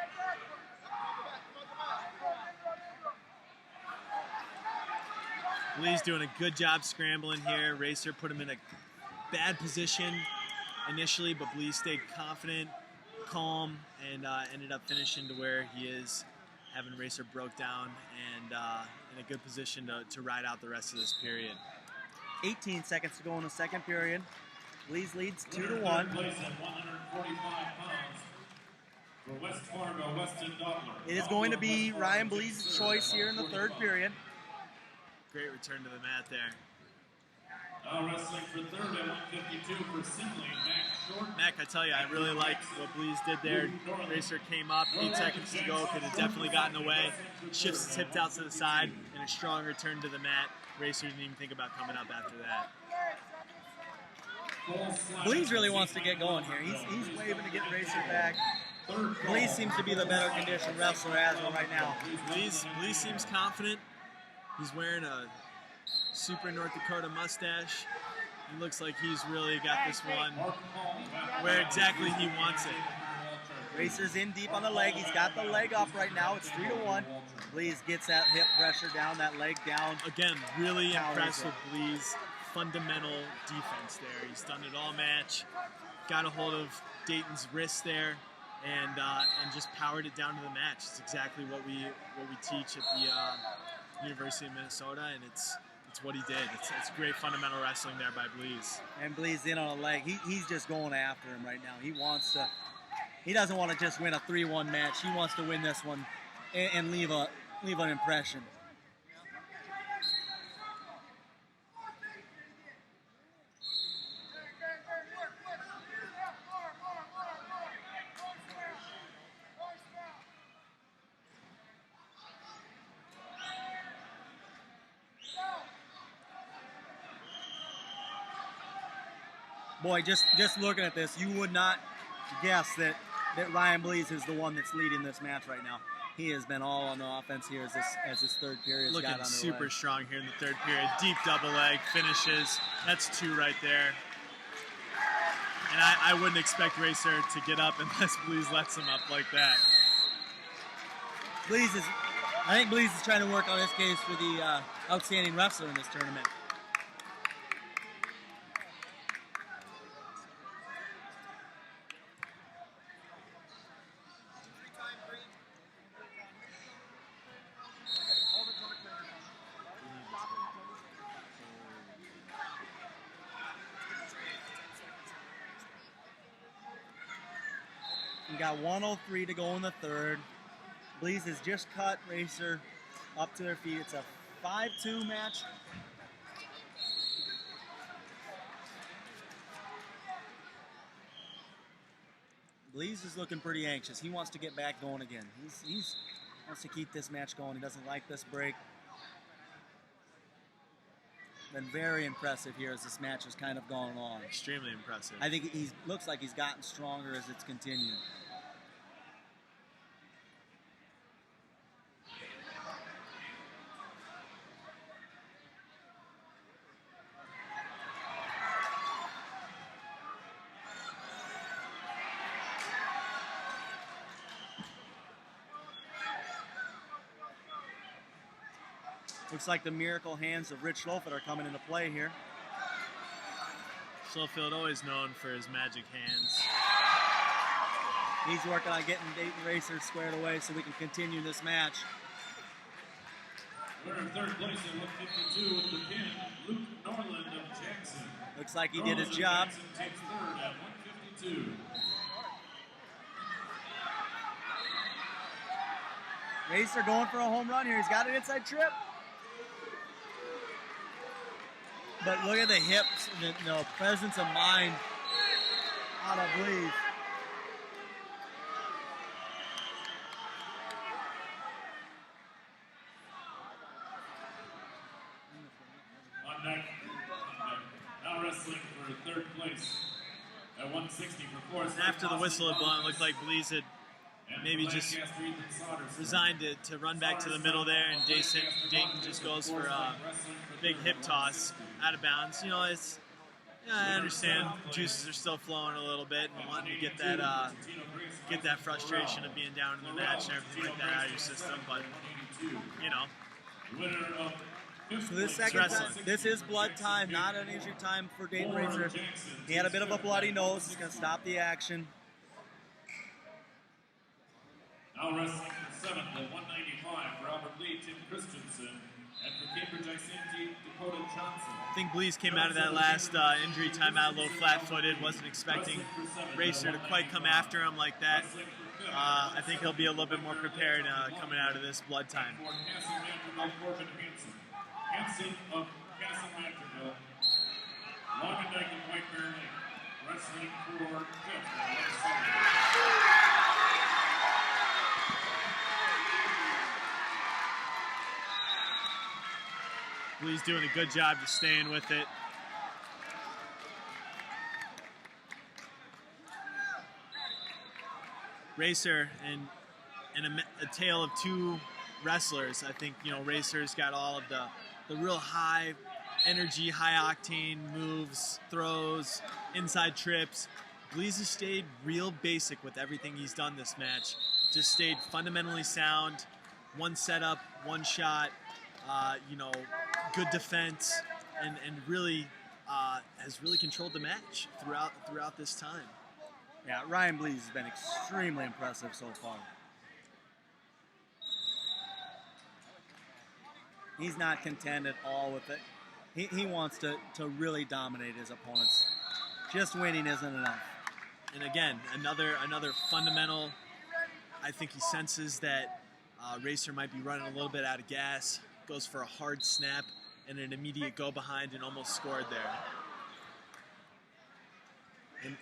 S: Blees doing a good job scrambling here. Racer put him in a bad position initially, but Blees stayed confident, calm, and ended up finishing to where he is, having Racer broke down and in a good position to ride out the rest of this period.
D: 18 seconds to go in the second period. Blees leads 2-1. It is going to be Ryan Blees' choice here in the third period.
S: Great return to the mat there.
E: Now wrestling for third at 152 for Simley, Mac Short.
S: Mac, I tell you, I really liked what Blees did there. Racer came up, 8 seconds to go, could have definitely gotten away. Shifts his hips out to the side, and a strong return to the mat. Racer didn't even think about coming up after that.
D: Blees really wants to get going here. He's waving to get Racer back. Blees seems to be the better conditioned wrestler as of right now.
S: Blees seems confident. He's wearing a super North Dakota mustache. He looks like he's really got this one where exactly he wants it.
D: Racer's in deep on the leg. He's got the leg up right now. It's 3-1. Blees gets that hip pressure down, that leg down.
S: Again, really impressed with Blees' fundamental defense there. He's done it all match. Got a hold of Dayton's wrist there and just powered it down to the match. It's exactly what we teach at the University of Minnesota, and it's what he did. It's great fundamental wrestling there by Blees.
D: And Blees in on a leg. He's just going after him right now. He doesn't want to just win a 3-1 match. He wants to win this one and leave an impression. Boy, just looking at this, you would not guess that Ryan Blees is the one that's leading this match right now. He has been all on the offense here as this third period
S: looking
D: got underway.
S: Super strong here in the third period. Deep double leg finishes. That's 2 right there. And I wouldn't expect Racer to get up unless Blees lets him up like that.
D: I think Blees is trying to work on his case for the outstanding wrestler in this tournament. We got 1:03 to go in the third. Blees has just cut Racer up to their feet. It's a 5-2 match. Blees is looking pretty anxious. He wants to get back going again. He wants to keep this match going. He doesn't like this break. Been very impressive here as this match has kind of gone on.
S: Extremely impressive.
D: I think he looks like he's gotten stronger as it's continued. Looks like the miracle hands of Rich Schlofeld are coming into play here.
S: Schlofeld always known for his magic hands.
D: He's working on getting Dayton Racer squared away so we can continue this match.
E: We're in third place at 152 with the pin, Luke Norland of Jackson.
D: Looks like he did his job.
E: Jackson takes third at 152.
D: Racer going for a home run here. He's got an inside trip. But look at the hips, the presence of mind out of Blees.
E: wrestling for third place at 160 for fourth.
S: And after the whistle had blown, it looked like Blease had maybe just resigned to run back to the middle there, and Dayton just goes for a big hip toss out of bounds. You know, it's, I understand juices are still flowing a little bit and wanting to get that frustration of being down in the match and everything like that out of your system, but you know.
D: So this is blood time, not an injury time for Dayton Racer. He had a bit of a bloody nose. He's going to stop the action.
E: Now wrestling for 7th at 195 for Albert Lee, Tim Christensen, and for Cambridge ICMT, Dakota Johnson.
S: I think Blease came out of that last injury timeout a little flat-footed. Wasn't expecting Racer to quite come after him like that. I think he'll be a little bit more prepared coming out of this blood time.
E: Hanson of Castle Manterville, Longendijk of White Bear Lake, wrestling for 5th at 170.
S: Blease doing a good job just staying with it. Racer and a tale of two wrestlers. I think, you know, Racer's got all of the real high energy, high octane moves, throws, inside trips. Blease has stayed real basic with everything he's done this match. Just stayed fundamentally sound. One setup, one shot, you know, good defense, and really has really controlled the match throughout this time.
D: Yeah, Ryan Blease has been extremely impressive so far. He's not content at all with it. He wants to really dominate his opponents. Just winning isn't enough.
S: And again, another fundamental. I think he senses that Racer might be running a little bit out of gas. Goes for a hard snap and an immediate go behind and almost scored there.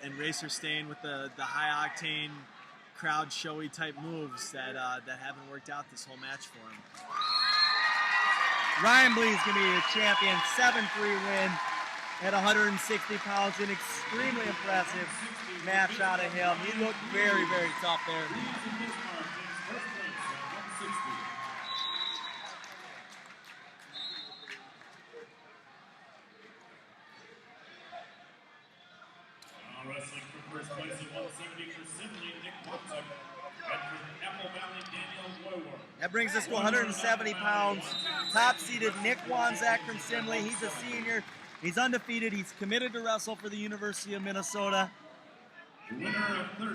S: And Racer staying with the high octane, crowd showy type moves that haven't worked out this whole match for him.
D: Ryan Blease going to be a champion, 7-3 win at 160 pounds. An extremely impressive match out of him. He looked very, very tough there.
E: Wrestling for first place at 170 for Sidney, Nick Watson, and for Apple Valley, Daniel Woyworth.
D: That brings us to 170 pounds. Top-seeded Nick Wanzak from Simley. He's a senior. He's undefeated. He's committed to wrestle for the University of Minnesota.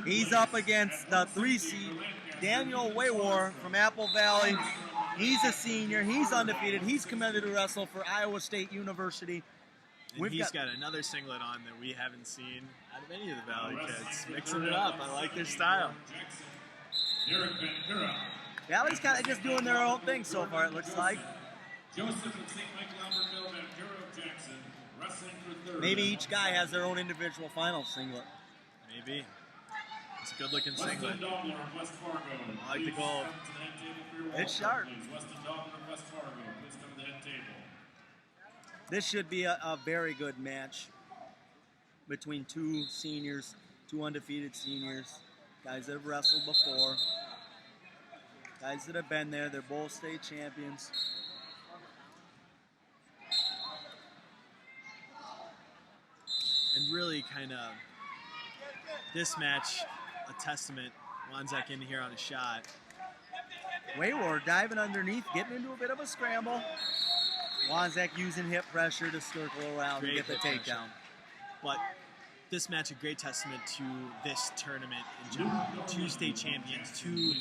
D: He's up against the 3-seed, Daniel Waywar from Apple Valley. He's a senior. He's undefeated. He's committed to wrestle for Iowa State University.
S: And he's got another singlet on that we haven't seen out of any of the Valley kids. Mixing it up. I like their style.
D: Valley's kind of just doing their own thing so far, it looks like.
E: Joseph and St. Michael Albertville, Ventura Jackson, wrestling for third.
D: Maybe each guy has their own individual final singlet.
S: Maybe. It's a good-looking singlet.
E: Weston Dobler of West Fargo.
S: I like the gold.
D: It's sharp.
E: Weston Dobler of West Fargo, please come to the head table.
D: This should be a very good match between two seniors, two undefeated seniors, guys that have wrestled before, guys that have been there. They're both state champions.
S: And really kind of this match, a testament. Wanzak in here on a shot.
D: Wayward diving underneath, getting into a bit of a scramble. Wanzak using hip pressure to circle around and get the takedown.
S: But this match, a great testament to this tournament in general. Two state champions, two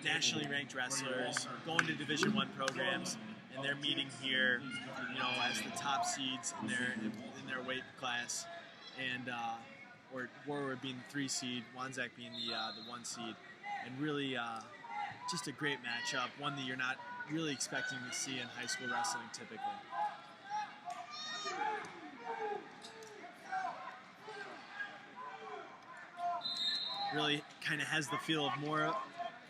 S: nationally ranked wrestlers, going to Division I programs, and they're meeting here, you know, as the top seeds in their weight class, and or Warwick being the 3 seed, Wanzak being the 1 seed, and really just a great matchup, one that you're not really expecting to see in high school wrestling typically. Really kind of has the feel of more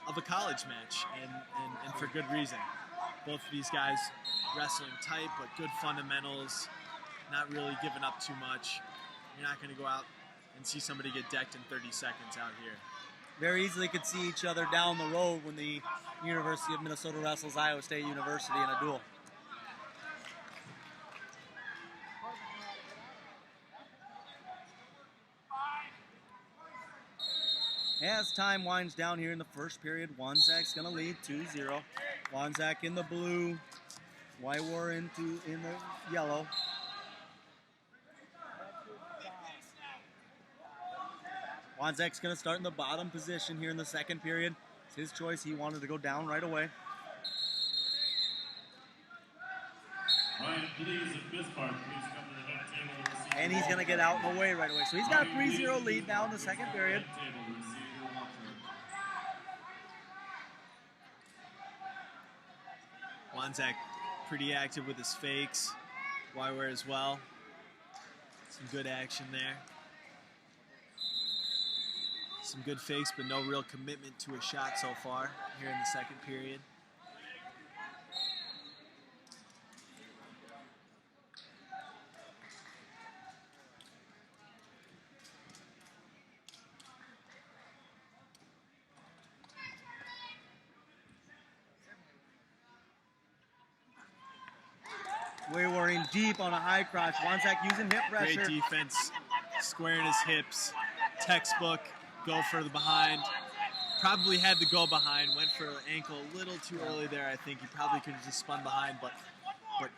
S: of a college match, and for good reason. Both of these guys wrestling tight, but good fundamentals, not really giving up too much. You're not going to go out and see somebody get decked in 30 seconds out here.
D: Very easily could see each other down the road when the University of Minnesota wrestles Iowa State University in a duel. As time winds down here in the first period, Wanzak's going to lead 2-0. Wanzak in the blue, Waiwar in the yellow. Wanzak's going to start in the bottom position here in the second period. It's his choice. He wanted to go down right away.
E: Ryan, please, of Bismarck, please come to the head table.
D: And he's going to get out and away right away. So he's got a 3-0 lead now in the second period.
S: Wanzak pretty active with his fakes. Waiwar as well. Some good action there. Some good fakes, but no real commitment to a shot so far here in the second period.
D: Waiwar in deep on a high crotch. Wanzak using hip pressure.
S: Great defense, squaring his hips. Textbook, go for the behind. Probably had to go behind, went for an ankle a little too early there. I think he probably could have just spun behind, but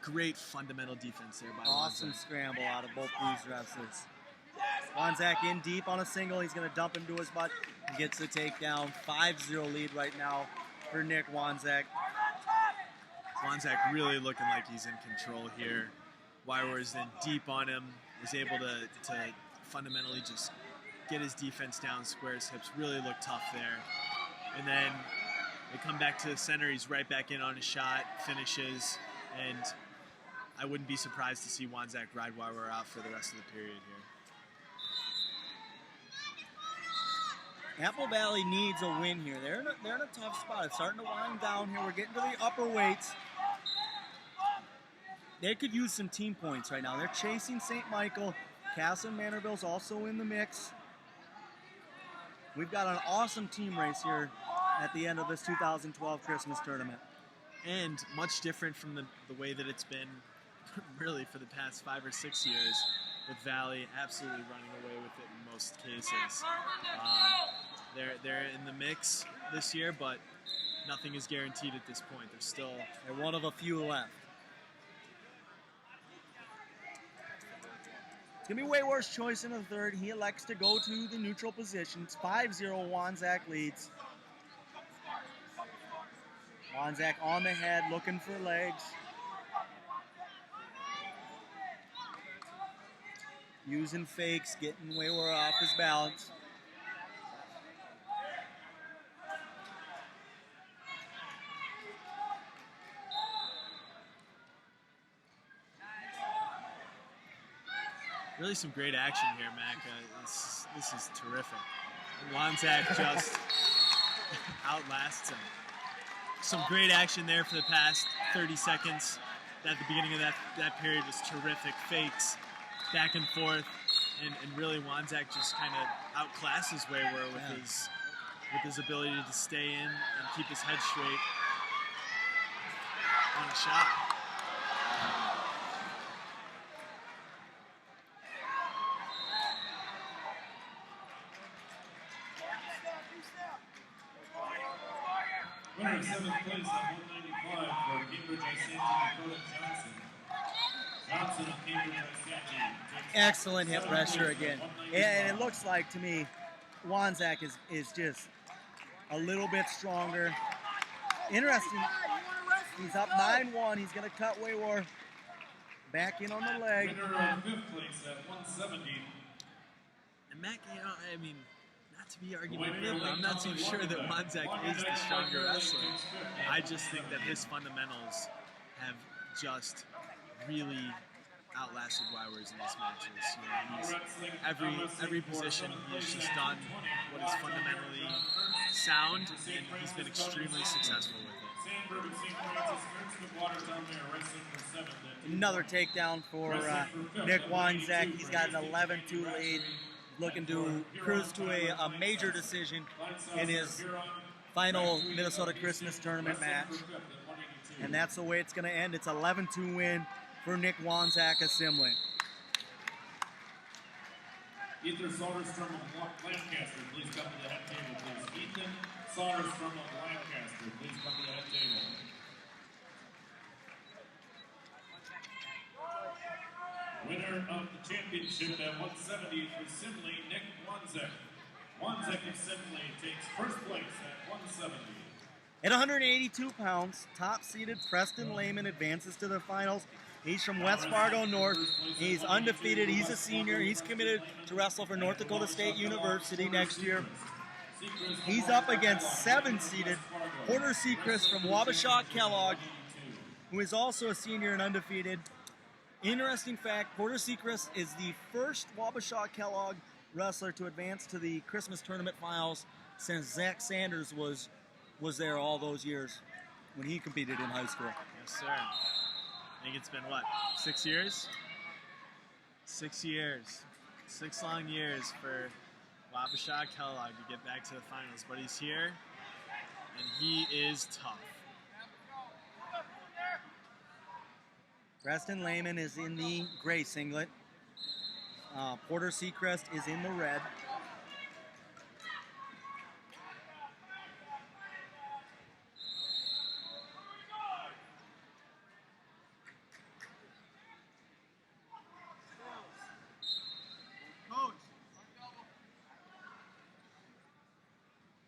S: great fundamental defense there by
D: Awesome
S: Wanzak.
D: scramble out of both these wrestlers. Wanzak in deep on a single. He's going to dump into his butt. He gets the takedown. 5-0 lead right now for Nick Wanzak.
S: Wanzak really looking like he's in control here. Waiwar is in deep on him, is able to fundamentally just get his defense down, square his hips, really look tough there. And then they come back to the center, he's right back in on his shot, finishes, and I wouldn't be surprised to see Wanzak ride Waiwar out for the rest of the period here.
D: Apple Valley needs a win here. They're in a tough spot. It's starting to wind down here. We're getting to the upper weights. They could use some team points right now. They're chasing St. Michael. Castle Manorville's also in the mix. We've got an awesome team race here at the end of this 2012 Christmas tournament.
S: And much different from the way that it's been really for the past 5 or 6 years, with Valley absolutely running away with it in most cases. They're in the mix this year, but nothing is guaranteed at this point.
D: They're one of a few left. It's going to be Waiwar's choice in the third. He elects to go to the neutral position. It's 5-0, Wanzak leads. Wanzak on the head, looking for legs. Using fakes, getting Waywar off his balance.
S: Really some great action here, Mac. This is terrific. Wanzak just outlasts him. Some great action there for the past 30 seconds. At the beginning of that period was terrific. Fakes, back and forth, and really Wanzak just kind of outclasses Waiwar with his ability to stay in and keep his head straight on a shot.
E: Winner of 7th place at 195 for Cambridge Isanti, Dakota Johnson. Johnson of Cambridge Isanti.
D: Excellent hip pressure again. And it looks like to me, Wanzak is just a little bit stronger. Interesting. He's up 9-1. He's going to cut Waywar back in on the leg.
E: Winner of 5th place at 170.
S: And Mac, I mean, not to be argumentative, but I'm not so sure that Wanzak is the stronger wrestler. I just think that his fundamentals have just really outlasted Waiwar's in these matches. He's every position he has just done what is fundamentally sound, and he's been extremely successful with it.
E: Sandberg of St. Francis, Ernst of Watertown there, wrestling for 7.
D: Another takedown for Nick Weinzek. He's got an 11-2 lead, looking to cruise to a major decision in his final Minnesota Christmas tournament match. And that's the way it's going to end. It's 11-2 win for Nick Weinzek Assembly.
E: Ethan Soderstrom of Lancaster, please come to the head table, please. Ethan Soderstrom of Lancaster, please come to the head table. Winner of the championship at 170 for Simley, Nick Weinzek. Weinzek of Simley takes first place at 170.
D: At 182 pounds, top-seeded Preston Lehman advances to the finals. He's from West Fargo North. He's undefeated. He's a senior. He's committed to wrestle for North Dakota State University next year. He's up against 7-seeded Porter Seacrest from Wabasha Kellogg, who is also a senior and undefeated. Interesting fact, Porter Seacrest is the first Wabasha Kellogg wrestler to advance to the Christmas tournament finals since Zach Sanders was there all those years when he competed in high school.
S: Yes, sir. I think it's been, what, 6 years? 6 years. 6 long years for Wabasha Kellogg to get back to the finals. But he's here, and he is tough.
D: Preston Lehman is in the gray singlet. Porter Seacrest is in the red.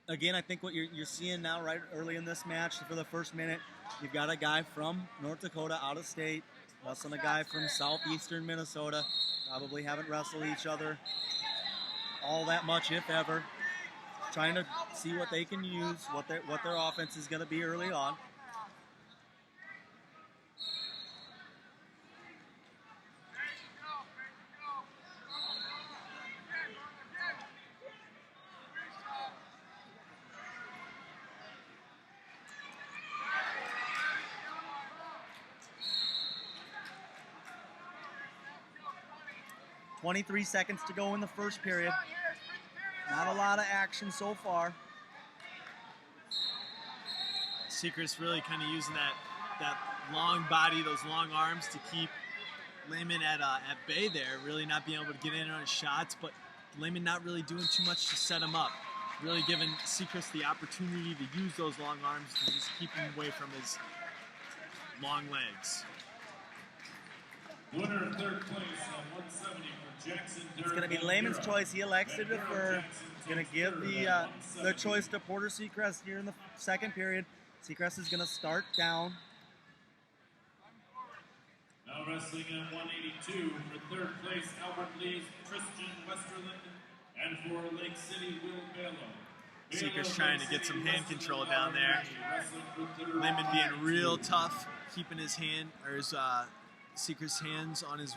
D: Again, I think what you're seeing now right early in this match for the first minute, you've got a guy from North Dakota out of state wrestling a guy from southeastern Minnesota. Probably haven't wrestled each other all that much, if ever. Trying to see what they can use, what their offense is going to be early on. .23 seconds to go in the first period. Not a lot of action so far.
S: Seacrest really kind of using that long body, those long arms to keep Lehman at bay there, really not being able to get in on his shots, but Lehman not really doing too much to set him up. Really giving Seacrest the opportunity to use those long arms to just keep him away from his long legs.
E: Winner of third place at 170 for Jackson.
D: It's going to be Lehman's choice. He elects to defer. He's going to give the choice to Porter Seacrest here in the second period. Seacrest is going to start down.
E: Now wrestling at 182 for third place, Albert Lee's Christian Westerland, and for Lake City, Will Bello.
S: Seacrest trying to get some hand control down there. Lehman being real tough, keeping his hand, or his Seacrest's hands on his,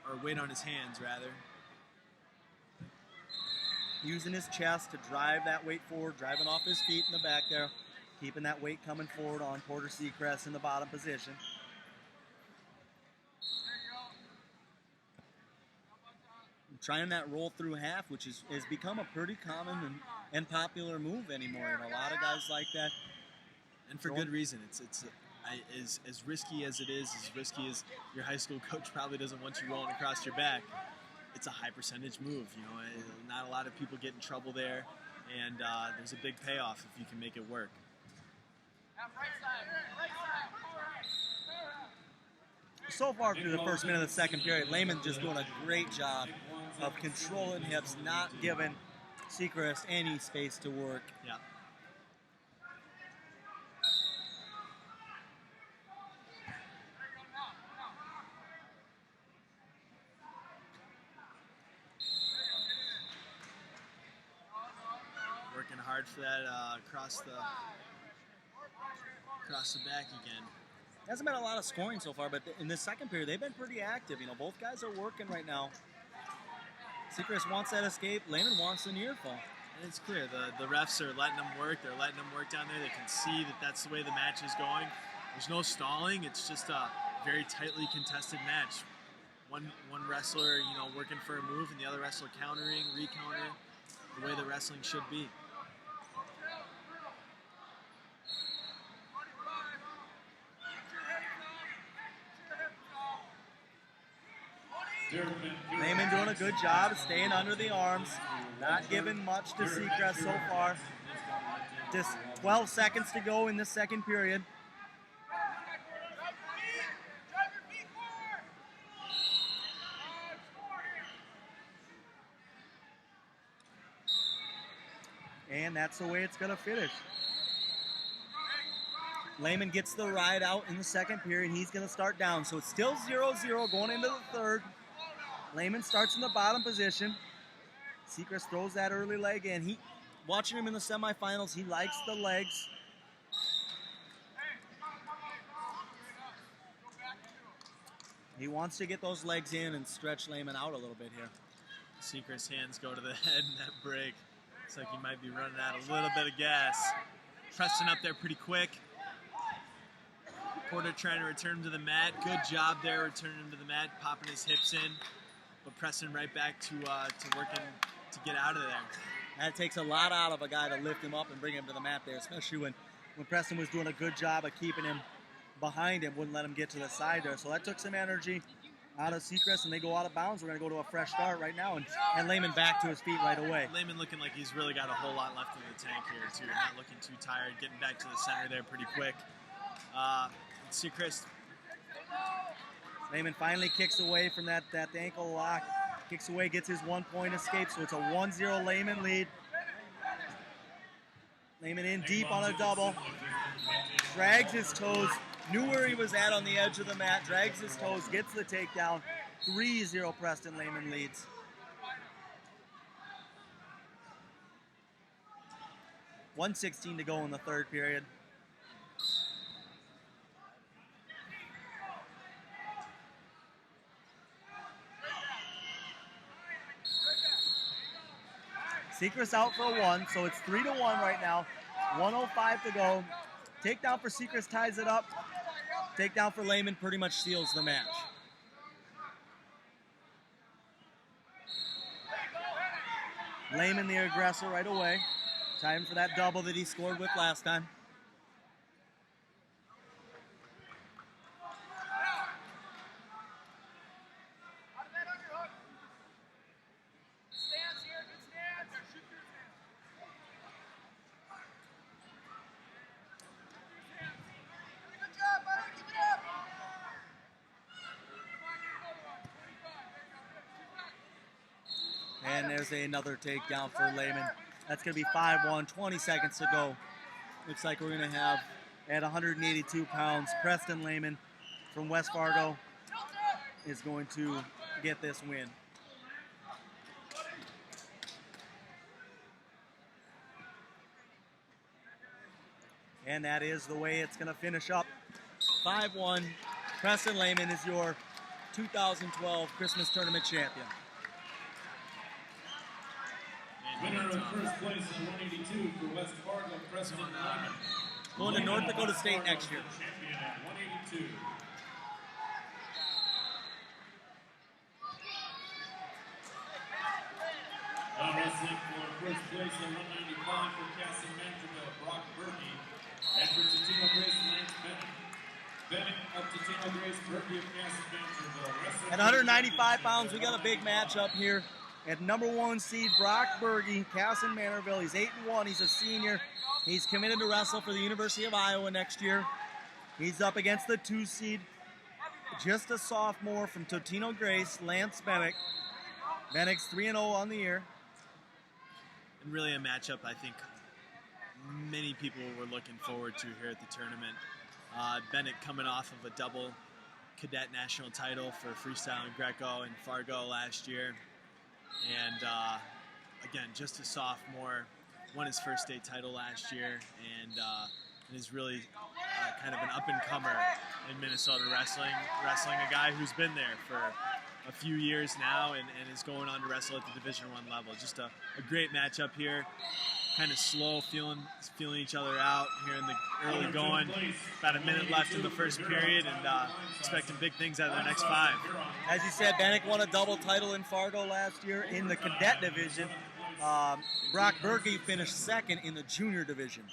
S: or weight on his hands rather.
D: Using his chest to drive that weight forward, driving off his feet in the back there, keeping that weight coming forward on Porter Seacrest in the bottom position. Trying that roll through half, which has become a pretty common and popular move anymore. And a lot of guys like that.
S: And for good reason. It's as risky as it is, as risky as your high school coach probably doesn't want you rolling across your back. It's a high percentage move. You know, not a lot of people get in trouble there, and there's a big payoff if you can make it work.
D: So far through the first minute of the second period, Lehman just doing a great job of controlling hips, not giving Seacrest any space to work.
S: Yeah. Working hard for that across the back again.
D: Hasn't been a lot of scoring so far, but in the second period, they've been pretty active. You know, both guys are working right now. Seacrest wants that escape. Lehman wants the near fall.
S: And it's clear the refs are letting them work. They're letting them work down there. They can see that that's the way the match is going. There's no stalling. It's just a very tightly contested match. One wrestler, working for a move, and the other wrestler countering, re-countering, the way the wrestling should be.
D: Lehman doing a good job of staying under the arms, not giving much to Seacrest so far. Just 12 seconds to go in this second period. And that's the way it's going to finish. Lehman gets the ride out in the second period. He's going to start down. So it's still 0-0 going into the third. Lehman starts in the bottom position. Seacrest throws that early leg in. Watching him in the semifinals, he likes the legs. He wants to get those legs in and stretch Lehman out a little bit here.
S: Seacrest's hands go to the head in that break. Looks like he might be running out a little bit of gas. Preston up there pretty quick. Porter trying to return him to the mat. Good job there, returning him to the mat, popping his hips in. But Preston right back to working to get out of there.
D: That takes a lot out of a guy to lift him up and bring him to the mat there, especially when Preston was doing a good job of keeping him behind him, wouldn't let him get to the side there. So that took some energy out of Seacrest, and they go out of bounds. We're going to go to a fresh start right now, and Lehman back to his feet right away.
S: Lehman looking like he's really got a whole lot left in the tank here, too. Not looking too tired, getting back to the center there pretty quick. Seacrest.
D: Lehman finally kicks away from that ankle lock. Kicks away, gets his 1 point escape, so it's a 1-0 Lehman lead. Lehman in deep on a double. Drags his toes. Knew where he was at on the edge of the mat. Drags his toes, gets the takedown. 3-0 Preston Lehman leads. $1:16 to go in the third period. Seacrest out for a 1, so it's 3-1 right now. 1:05 to go. Takedown for Seacrest ties it up. Takedown for Lehman pretty much seals the match. Lehman the aggressor right away. Time for that double that he scored with last time. And there's another takedown for Lehman. That's going to be 5-1, 20 seconds to go. Looks like we're going to have, at 182 pounds, Preston Lehman from West Fargo is going to get this win. And that is the way it's going to finish up. 5-1, Preston Lehman is your 2012 Christmas Tournament champion.
E: Winner of first place in 182 for West Fargo, Preston Lehman.
D: Going to North Dakota State next year.
E: Champion at 182. Now wrestling for first place in 195 for Cassie Mancheville, Brock Berkey. And for Totino Grace, Lance Bennett. Bennett of Totino Grace, Berkey of Cassie Mancheville.
D: At 195 pounds, we got a big matchup here. At number 1 seed, Brock Berge, Casson Manorville. He's 8-1. He's a senior. He's committed to wrestle for the University of Iowa next year. He's up against the 2 seed, just a sophomore from Totino Grace, Lance Bennick. Bennick's 3-0 on the year.
S: And really a matchup I think many people were looking forward to here at the tournament. Bennick coming off of a double cadet national title for freestyle and Greco in Fargo last year. And again, just a sophomore, won his first state title last year, and is really kind of an up-and-comer in Minnesota wrestling a guy who's been there for a few years now and is going on to wrestle at the Division I level. Just a great matchup here. Kind of slow, feeling each other out here in the early going. About a minute left in the first period, and expecting big things out of the next 5.
D: As you said, Bannock won a double title in Fargo last year in the cadet division. Brock Berge finished second in the junior division.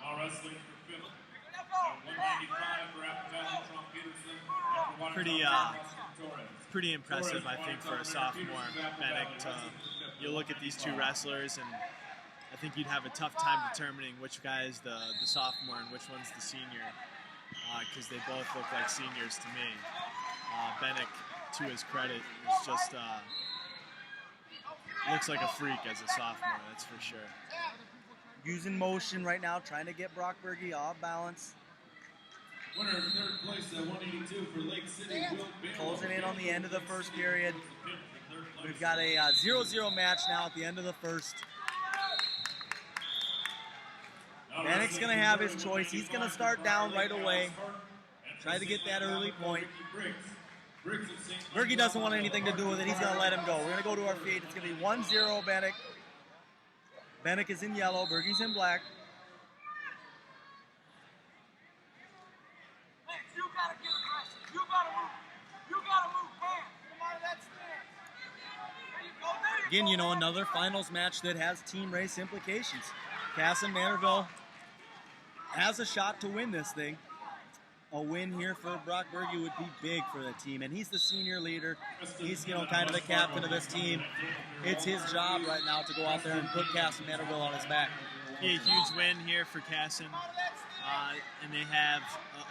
E: Now wrestling for fifth at 195 for Apple Valley, Trump Peterson, and for
S: Pretty impressive, I think, for a sophomore. Bannock, you look at these two wrestlers, and I think you'd have a tough time determining which guy is the sophomore and which one's the senior, because they both look like seniors to me. Bannock, to his credit, is just looks like a freak as a sophomore, that's for sure.
D: Using motion right now, trying to get Brock Berge off balance.
E: Winner in third place at 182 for Lake City, Will Baylor.
D: Closing in on the end of the first period. We've got a 0-0 match now at the end of the first. Bannock's going to have his choice. He's going to start down right away. Try to get that early point. Berge doesn't want anything to do with it. He's going to let him go. We're going to go to our feet. It's going to be 1-0 Bannock. Bannock is in yellow. Berge's in black.
A: You gotta get aggressive. You gotta move. You gotta move. Bam. Come out of that stance. There you go. There you
D: Again,
A: go.
D: you know, another finals match that has team race implications. Cass and Manorville has a shot to win this thing. A win here for Brock Berge would be big for the team, and he's the senior leader. He's, you know, kind of the captain of this team. It's his job right now to go out there and put Cass and Manorville on his back.
S: Yeah, a huge win here for Casson, and they have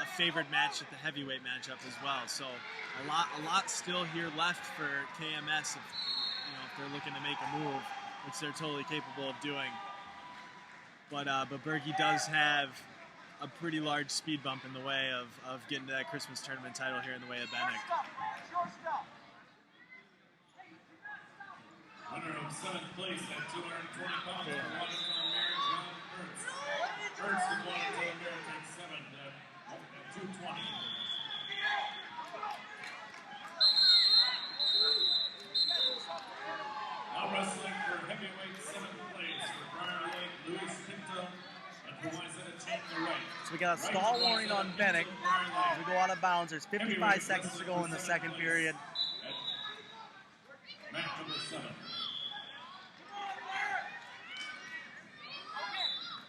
S: a favored match at the heavyweight matchup as well. So a lot still here left for KMS if they're looking to make a move, which they're totally capable of doing. But Berge does have a pretty large speed bump in the way of getting to that Christmas tournament title here in the way of Bannock.
E: Winner of 7th place at 220 pounds for Watertown Mayor John Kurtz. Kurtz of Watertown Mayor takes 7th at 220. Now wrestling for heavyweight 7th place for Briar Lake, Luis Pinto, and Wayzata Chandler Wright.
D: So we got a stall warning on Bannock as we go out of bounds. There's 55 seconds to go in the second period.
E: Match number 7.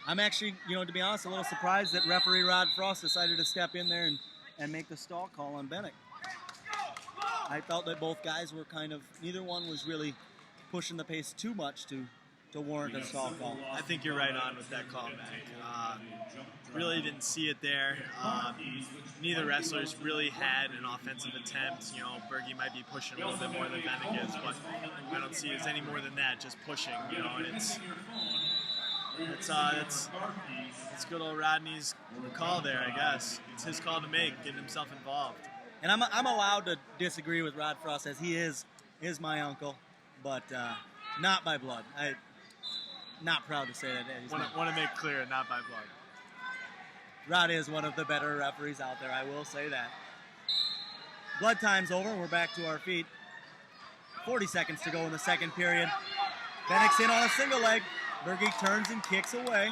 D: I'm actually, to be honest, a little surprised that referee Rod Frost decided to step in there and make the stall call on Bannock. I felt that both guys were neither one was really pushing the pace too much to warrant a stall call.
S: I think you're right on with that call, Mac. Really didn't see it there. Neither wrestlers really had an offensive attempt. Berge might be pushing a little bit more than Bannock is, but I don't see it as any more than that, just pushing, and it's good old Rodney's call there, I guess. It's his call to make, getting himself involved.
D: And I'm allowed to disagree with Rod Frost, as he is my uncle, but not by blood. I'm not proud to say that.
S: Want to make clear, not by blood.
D: Rod is one of the better referees out there, I will say that. Blood time's over, we're back to our feet. 40 seconds to go in the second period. Bannock's in on a single leg. Berge turns and kicks away.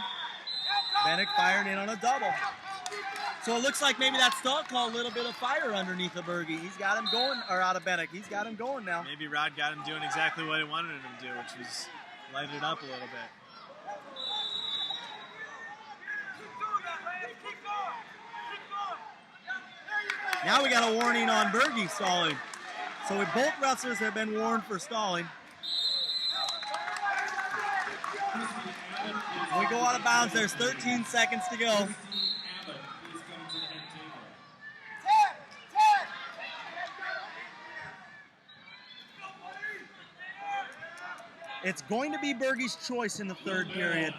D: Bannock fired in on a double. So it looks like maybe that stall call a little bit of fire underneath of Berge. He's got him going, or out of Bannock. He's got him going now.
S: Maybe Rod got him doing exactly what he wanted him to do, which was light it up a little bit.
D: Now we got a warning on Berge stalling. So both wrestlers have been warned for stalling. We go out of bounds. There's 13 seconds to go. It's going to be Berge's choice in the third period.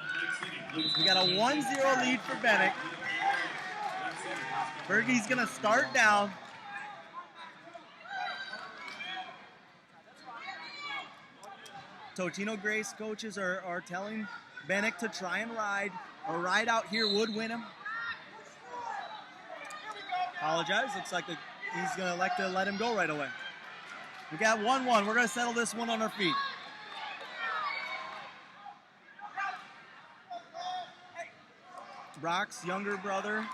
D: We got a 1-0 lead for Bannock. Berge's going to start down. Totino Grace coaches are telling Bennick to try and ride. A ride out here would win him. Apologize. Looks like he's going to elect to let him go right away. We got 1-1. We're going to settle this one on our feet. Brock's younger brother,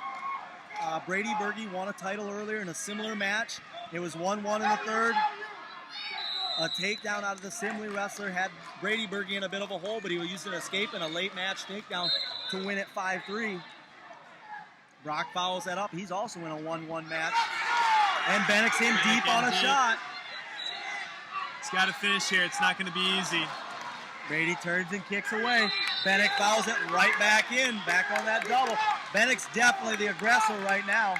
D: Brady Berge, won a title earlier in a similar match. It was 1-1 in the third. A takedown out of the Simley wrestler had Brady Berge in a bit of a hole, but he was using an escape and a late match takedown to win it 5-3. Brock follows that up. He's also in a 1-1 match. And Bennick's in deep on a shot.
S: He's got to finish here. It's not going to be easy.
D: Brady turns and kicks away. Bennick fouls it right back in, back on that double. Bennick's definitely the aggressor right now.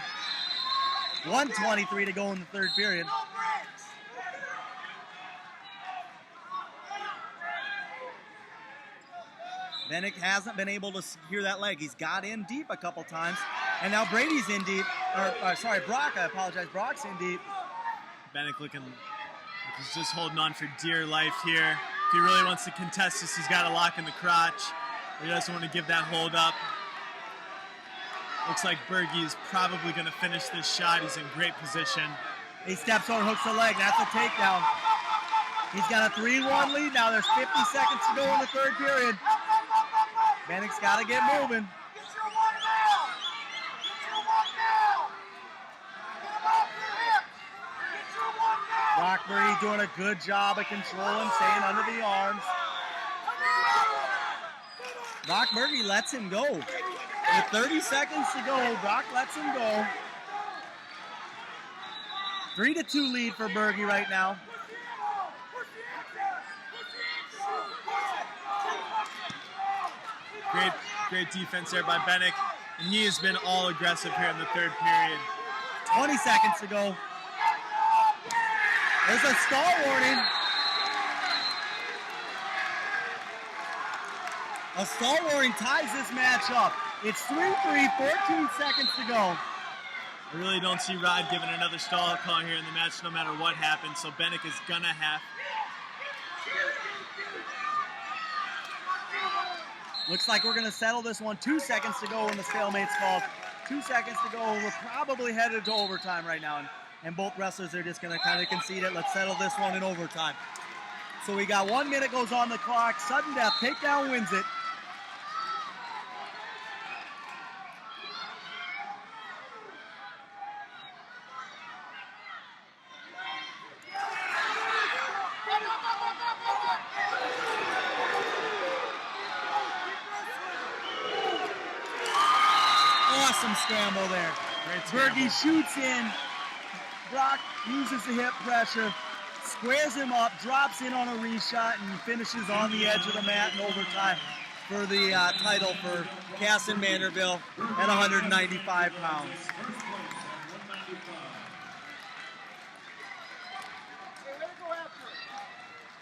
D: 1:23 to go in the third period. Bennick hasn't been able to secure that leg. He's got in deep a couple times, and now Brady's in deep. Sorry, Brock, I apologize. Brock's in deep.
S: Bennick looking like he's just holding on for dear life here. If he really wants to contest this, he's got a lock in the crotch. He doesn't want to give that hold up. Looks like Berge is probably going to finish this shot. He's in great position.
D: He steps over, hooks the leg. That's a takedown. He's got a 3-1 lead now. There's 50 seconds to go in the third period. Bennick's got to get moving. Brock Berge doing a good job of controlling, staying under the arms. Brock Berge lets him go. With 30 seconds to go, Brock lets him go. 3-2 lead for Berge right now.
S: Great defense there by Bennick, and he has been all aggressive here in the third period.
D: 20 seconds to go. There's a stall warning. A stall warning ties this match up. It's 3-3, 14 seconds to go.
S: I really don't see Rod giving another stall call here in the match no matter what happens, so Bennick is going to have.
D: Looks like we're going to settle this one. 2 seconds to go when the stalemate's called. 2 seconds to go. We're probably headed to overtime right now, and both wrestlers are just going to kind of concede it. Let's settle this one in overtime. So we got 1 minute goes on the clock. Sudden death. Takedown wins it. Awesome scramble there. Berge shoots in. Brock uses the hip pressure, squares him up, drops in on a reshot, and finishes on the edge of the mat in overtime for the title for Cass and Vanderbilt at 195 pounds.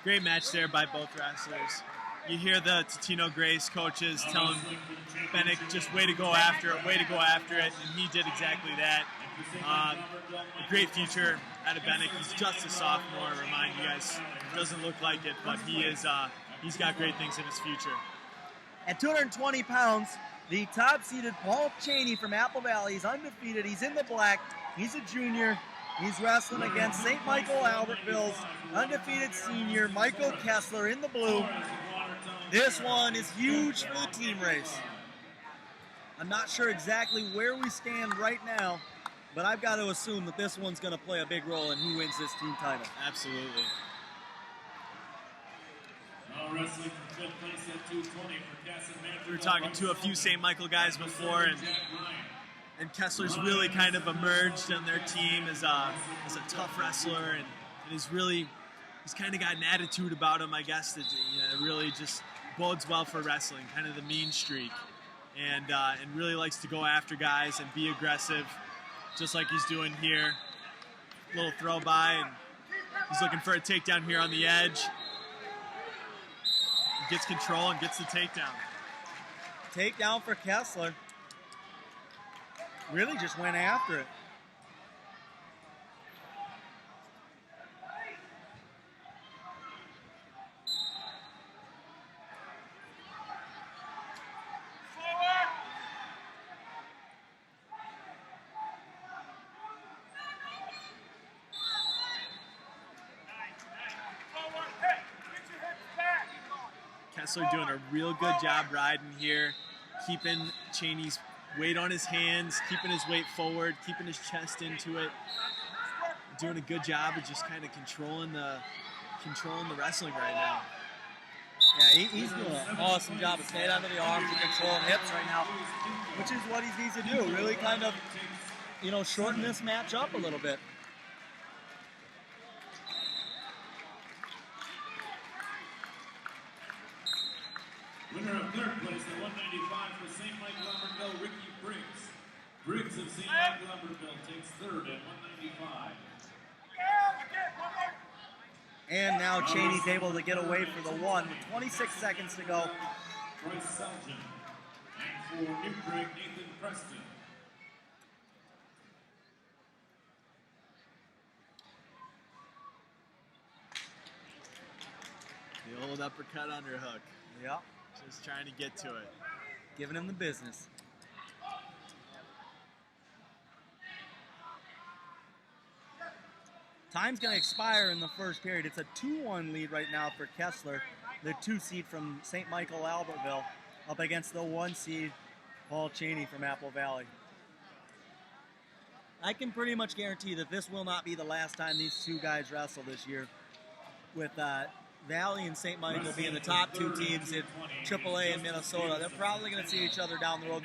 S: Great match there by both wrestlers. You hear the Totino Grace coaches telling Bennick, just way to go after it, and he did exactly that. A great future out of Bennick. He's just a sophomore, I remind you guys. Doesn't look like it, but he's got great things in his future.
D: At 220 pounds, the top-seeded Paul Cheney from Apple Valley is undefeated. He's in the black. He's a junior. He's wrestling against St. Michael Albertville's undefeated senior Michael Kessler in the blue. This one is huge for the team race. I'm not sure exactly where we stand right now, but I've got to assume that this one's going to play a big role in who wins this team title.
S: Absolutely.
E: Now wrestling for fifth place at 220 for Cass and Vanderbilt.
S: We were talking to a few St. Michael guys before, and Kessler's really kind of emerged on their team as a tough wrestler, and he's kind of got an attitude about him, I guess, that really just bodes well for wrestling, kind of the mean streak, and really likes to go after guys and be aggressive, just like he's doing here. Little throw by, and he's looking for a takedown here on the edge. He gets control and gets the takedown.
D: Takedown for Kessler. Really just went after it.
S: Kessler doing a real good job riding here, keeping Cheney's weight on his hands, keeping his weight forward, keeping his chest into it. Doing a good job of just kind of controlling the wrestling right now.
D: Yeah, he's doing an awesome job of staying under the arms and controlling hips right now, which is what he needs to do. Really kind of, shorten this match up a little bit.
E: Winner of third place at 195 for St. Michael Albertville, Ricky Briggs. Briggs of St. Michael Albertville takes third at 195.
D: And now Cheney's able to get away for the one with 26 seconds to go.
E: Bryce Selgin. And for New Craig, Nathan Preston.
S: The old uppercut underhook.
D: Yep.
S: Just trying to get to it.
D: Giving him the business. Time's going to expire in the first period. It's a 2-1 lead right now for Kessler, the 2 seed from St. Michael Albertville, up against the 1 seed, Paul Cheney from Apple Valley. I can pretty much guarantee that this will not be the last time these two guys wrestle this year, with Valley and St. Michael being the top 2 teams in AAA in Minnesota. They're probably going to see each other down the road,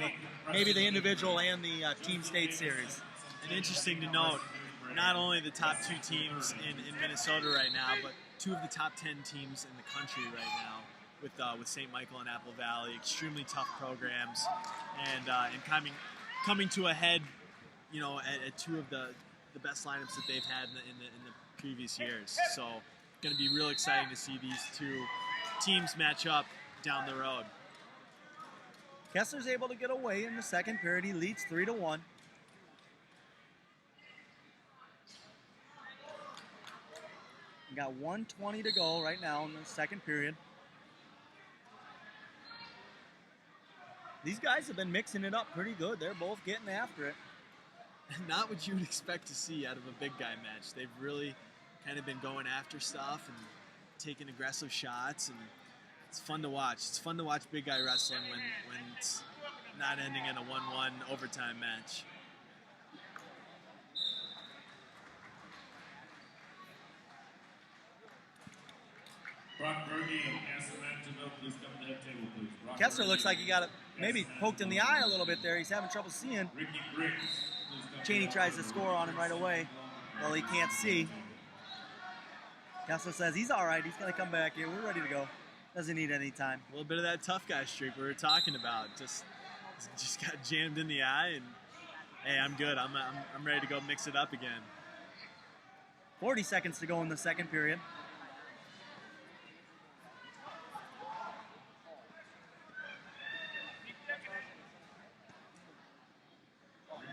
D: maybe the individual and the team state series.
S: And interesting to note, not only the top 2 teams in Minnesota right now, but 2 of the top 10 teams in the country right now with St. Michael and Apple Valley. Extremely tough programs, and coming to a head, at 2 of the best lineups that they've had in the previous years. So, going to be real exciting to see these 2 teams match up down the road.
D: Kessler's able to get away in the second period. He leads 3-1. We got 1:20 to go right now in the second period. These guys have been mixing it up pretty good. They're both getting after it.
S: Not what you would expect to see out of a big guy match. They've really kind of been going after stuff and taking aggressive shots, and it's fun to watch. It's fun to watch big guy wrestling when it's not ending in a 1-1 overtime match.
D: Kessler looks like he got maybe poked in the eye a little bit there. He's having trouble seeing. Cheney tries to score on him right away. Well, he can't see. Kessler says he's all right. He's going to come back here. We're ready to go. Doesn't need any time.
S: A little bit of that tough guy streak we were talking about. Just got jammed in the eye, and hey, I'm good. I'm ready to go mix it up again.
D: 40 seconds to go in the second period.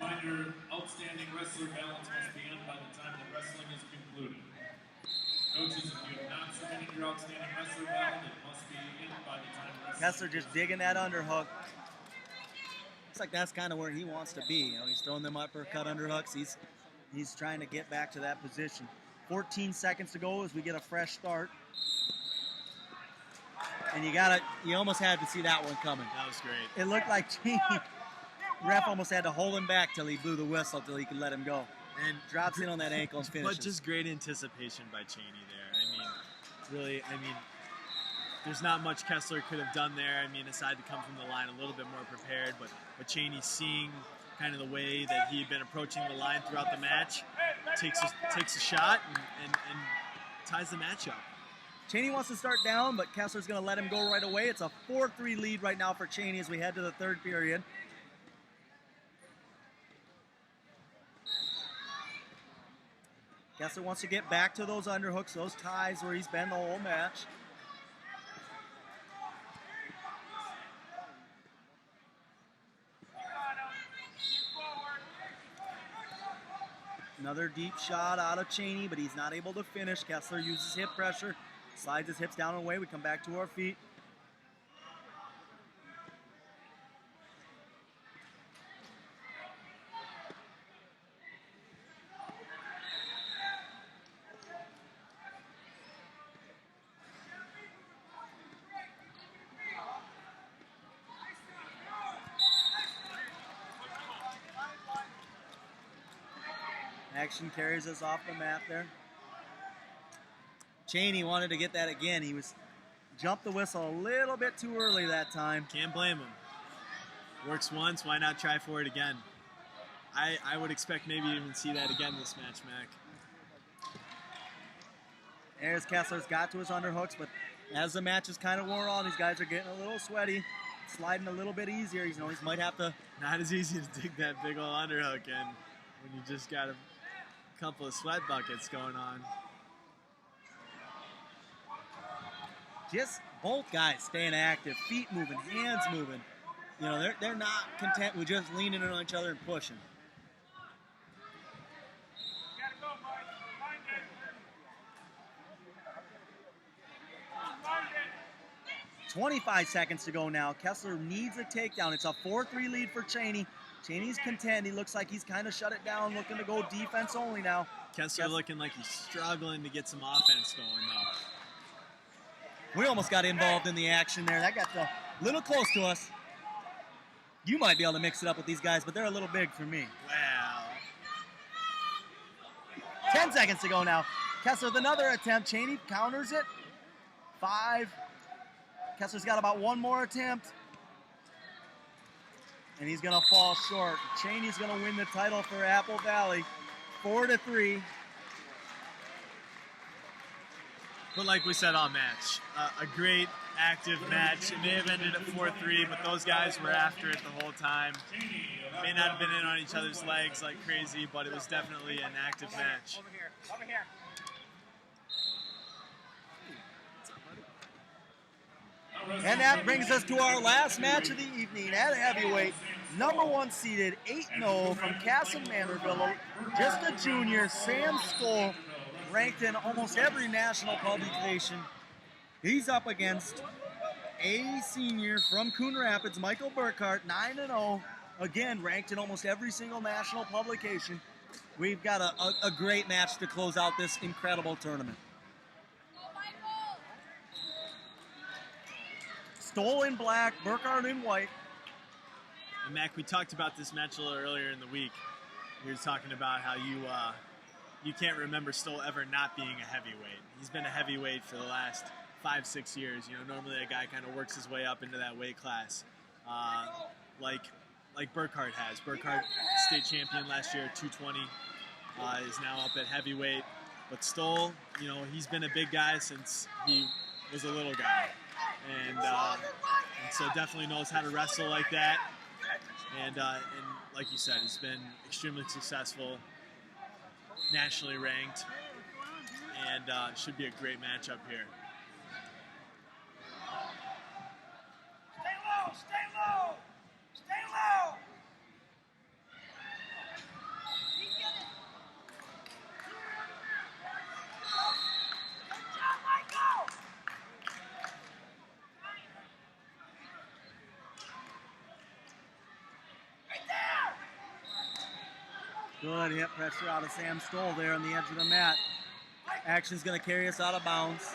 E: Reminder, outstanding wrestler balance must be in by the time the wrestling is concluded. Coaches, if you have not submitted your outstanding wrestler ballot, it must be in by the time wrestling.
D: Kessler just digging that underhook. Looks like that's kind of where he wants to be. He's throwing them uppercut underhooks. He's trying to get back to that position. 14 seconds to go as we get a fresh start. And you almost had to see that one coming.
S: That was great.
D: It looked like ref almost had to hold him back till he blew the whistle till he could let him go.
S: And
D: drops in on that ankle and finishes.
S: But just great anticipation by Cheney there. There's not much Kessler could have done there. Aside to come from the line a little bit more prepared, but Cheney, seeing kind of the way that he had been approaching the line throughout the match, takes a shot and ties the match up.
D: Cheney wants to start down, but Kessler's going to let him go right away. It's a 4-3 lead right now for Cheney as we head to the third period. Kessler wants to get back to those underhooks, those ties where he's been the whole match. Another deep shot out of Cheney, but he's not able to finish. Kessler uses hip pressure, slides his hips down and away. We come back to our feet. Action carries us off the mat there. Cheney wanted to get that again. He jumped the whistle a little bit too early that time.
S: Can't blame him. Works once, why not try for it again? I would expect maybe to even see that again this match, Mac.
D: There's Kessler's got to his underhooks, but as the match is kind of wore on, these guys are getting a little sweaty, sliding a little bit easier. He might have to.
S: Not as easy to dig that big old underhook in when you just got a couple of sweat buckets going on.
D: Just both guys staying active, feet moving, hands moving. They're not content with just leaning in on each other and pushing. 25 seconds to go now. Kessler needs a takedown. It's a 4-3 lead for Cheney. Cheney's content. He looks like he's kind of shut it down, looking to go defense only now.
S: Kessler looking like he's struggling to get some offense going though.
D: We almost got involved in the action there. That got a little close to us. You might be able to mix it up with these guys, but they're a little big for me.
S: Wow.
D: 10 seconds to go now. Kessler with another attempt. Cheney counters it. 5. Kessler's got about one more attempt. And he's going to fall short. Cheney's going to win the title for Apple Valley. 4-3.
S: But like we said all match, a great active match. It may have ended at 4-3, but those guys were after it the whole time. May not have been in on each other's legs like crazy, but it was definitely an active match.
K: Over here. Over here.
D: And that brings us to our last match of the evening at heavyweight. Number 1 seeded, 8-0 from Castle Manderville. Just a junior, Sam Stoll, ranked in almost every national publication. He's up against a senior from Coon Rapids, Michael Burkhart, 9-0. Again, ranked in almost every single national publication. We've got a great match to close out this incredible tournament. Stoll in black, Burkhart in white.
S: And Mac, we talked about this match a little earlier in the week. We were talking about how you can't remember Stoll ever not being a heavyweight. He's been a heavyweight for the last 5-6 years. Normally a guy kind of works his way up into that weight class, like Burkhart has. Burkhart, state champion last year at 220, is now up at heavyweight. But Stoll, he's been a big guy since he was a little guy. And so definitely knows how to wrestle like that. And like you said, he's been extremely successful, nationally ranked, and should be a great matchup here.
A: Stay low! Stay low! Stay low! Good job, Michael!
D: Good hip pressure out of Sam Stoll there on the edge of the mat. Action's going to carry us out of bounds.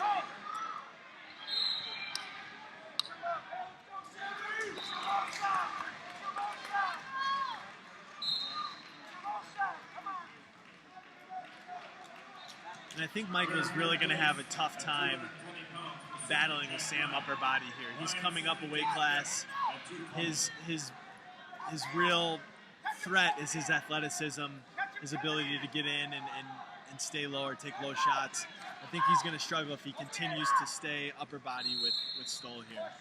S: And I think Michael's really going to have a tough time battling with Sam upper body here. He's coming up a weight class. His real threat is his athleticism, his ability to get in and stay low or take low shots. I think he's going to struggle if he continues to stay upper body with Stoll here.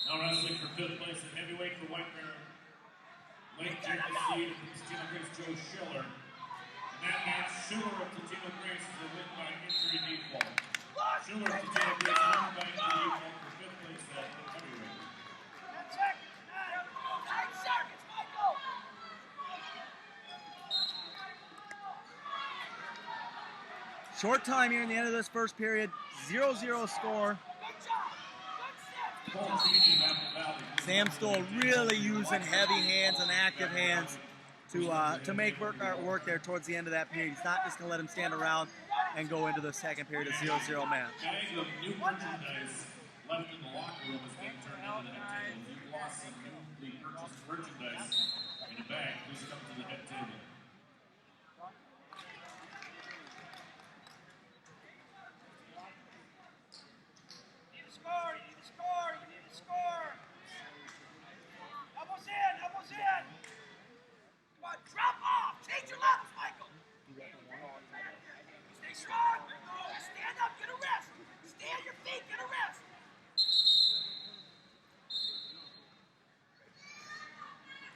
E: Now wrestling for 5th place in heavyweight for White Bear, late champion seed of Tino Grace, Joe Schiller. In that match, Schiller of Tino Grace is a win by injury default. Schiller of Tino Grace won by injury default for 5th place at heavyweight.
D: Short time here in the end of this first period, 0-0 score. Sam Stoll really using heavy hands and active hands to make Burkhart work there towards the end of that period. He's not just going to let him stand around and go into the second period of 0-0 match.
E: New merchandise left in the locker room has been turned into the head table. If you've lost some newly purchased merchandise in a bag, please come to the head table.
A: Drop off! Change your levels, Michael! Stay strong! Stand up, get a rest! Stay on your feet, get a rest!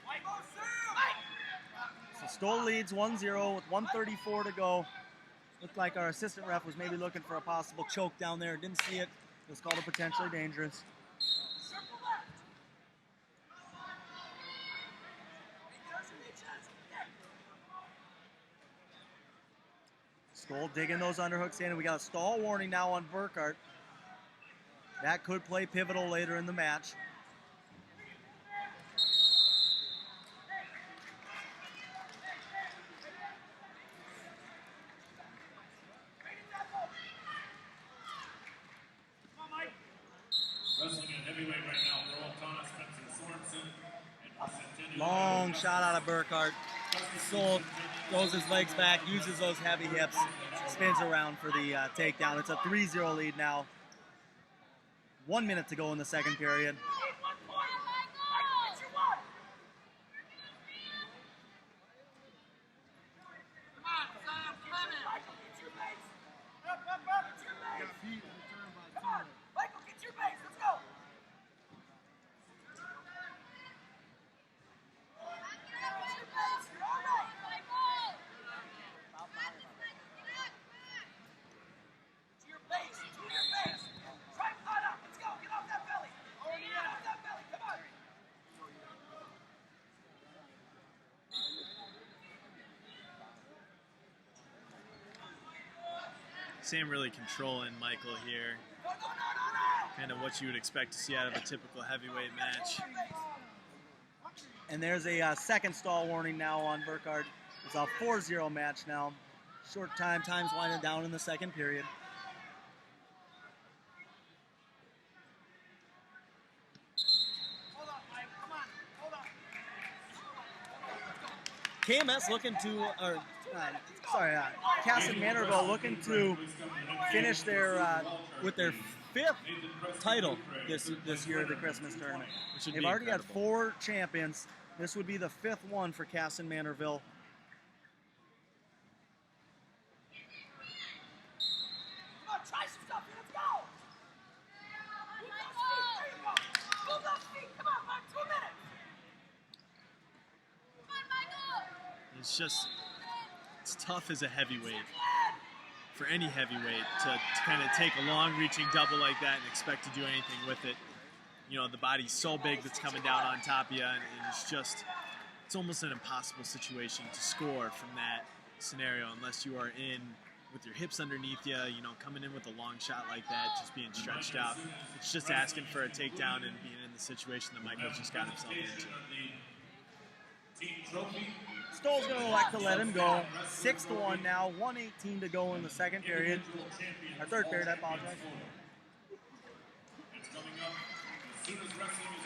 A: Michael,
D: So Stoll leads 1-0 with 1:34 to go. Looked like our assistant ref was maybe looking for a possible choke down there. Didn't see it. It was called a potentially dangerous. Stoll digging those underhooks in, and we got a stall warning now on Burkhart. That could play pivotal later in the match.
E: Wrestling at heavyweight right now, Earl Thomas, Spencer Sorensen, and Vicentino.
D: Long shot out of Burkhart. Stoll throws his legs back, uses those heavy hips, spins around for the takedown. It's a 3-0 lead now. 1 minute to go in the second period.
A: Michael, get your base, let's go!
S: Sam really controlling Michael here. Kind of what you would expect to see out of a typical heavyweight match.
D: And there's a second stall warning now on Burkhart. It's a 4-0 match now. Short time, time's winding down in the second period. KMS looking to, Cass and Manorville looking to finish their with their 5th title this year at the Christmas tournament. They've already had 4 champions. This would be the 5th one for Cass and Manorville.
A: Come on, try some stuff here, let's go! Move those feet, there you go! Move those feet, come on, Mark, 2 minutes!
S: It's tough as a heavyweight, for any heavyweight, to kind of take a long-reaching double like that and expect to do anything with it. You know, the body's so big that's coming down on top of you, and it's almost an impossible situation to score from that scenario unless you are in with your hips underneath you, you know, coming in with a long shot like that, just being stretched out. It's just asking for a takedown and being in the situation that Michael just got himself into.
D: Stoll's going to elect to let him go. 6-1 now, 1:18 to go in the second period. Or third period, I apologize.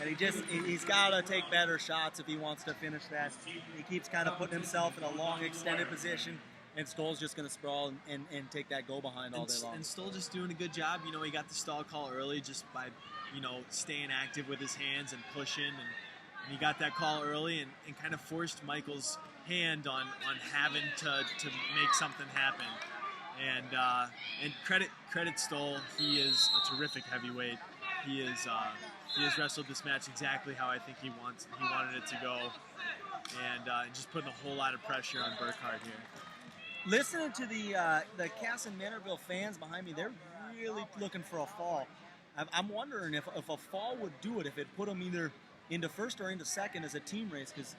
D: And he's got to take better shots if he wants to finish that. He keeps kind of putting himself in a long, extended position, and Stoll's just going to sprawl and take that go behind all day long.
S: And Stoll just doing a good job. You know, he got the stall call early just by, you know, staying active with his hands and pushing, and he got that call early and kind of forced Michael's hand on having to make something happen. And credit Stoll. He is a terrific heavyweight. He has wrestled this match exactly how I think he wanted it to go, and just putting a whole lot of pressure on Burkhart here.
D: Listening to the Cass and Manorville fans behind me, they're really looking for a fall. I'm wondering if a fall would do it, if it put them either into first or into second as a team race, because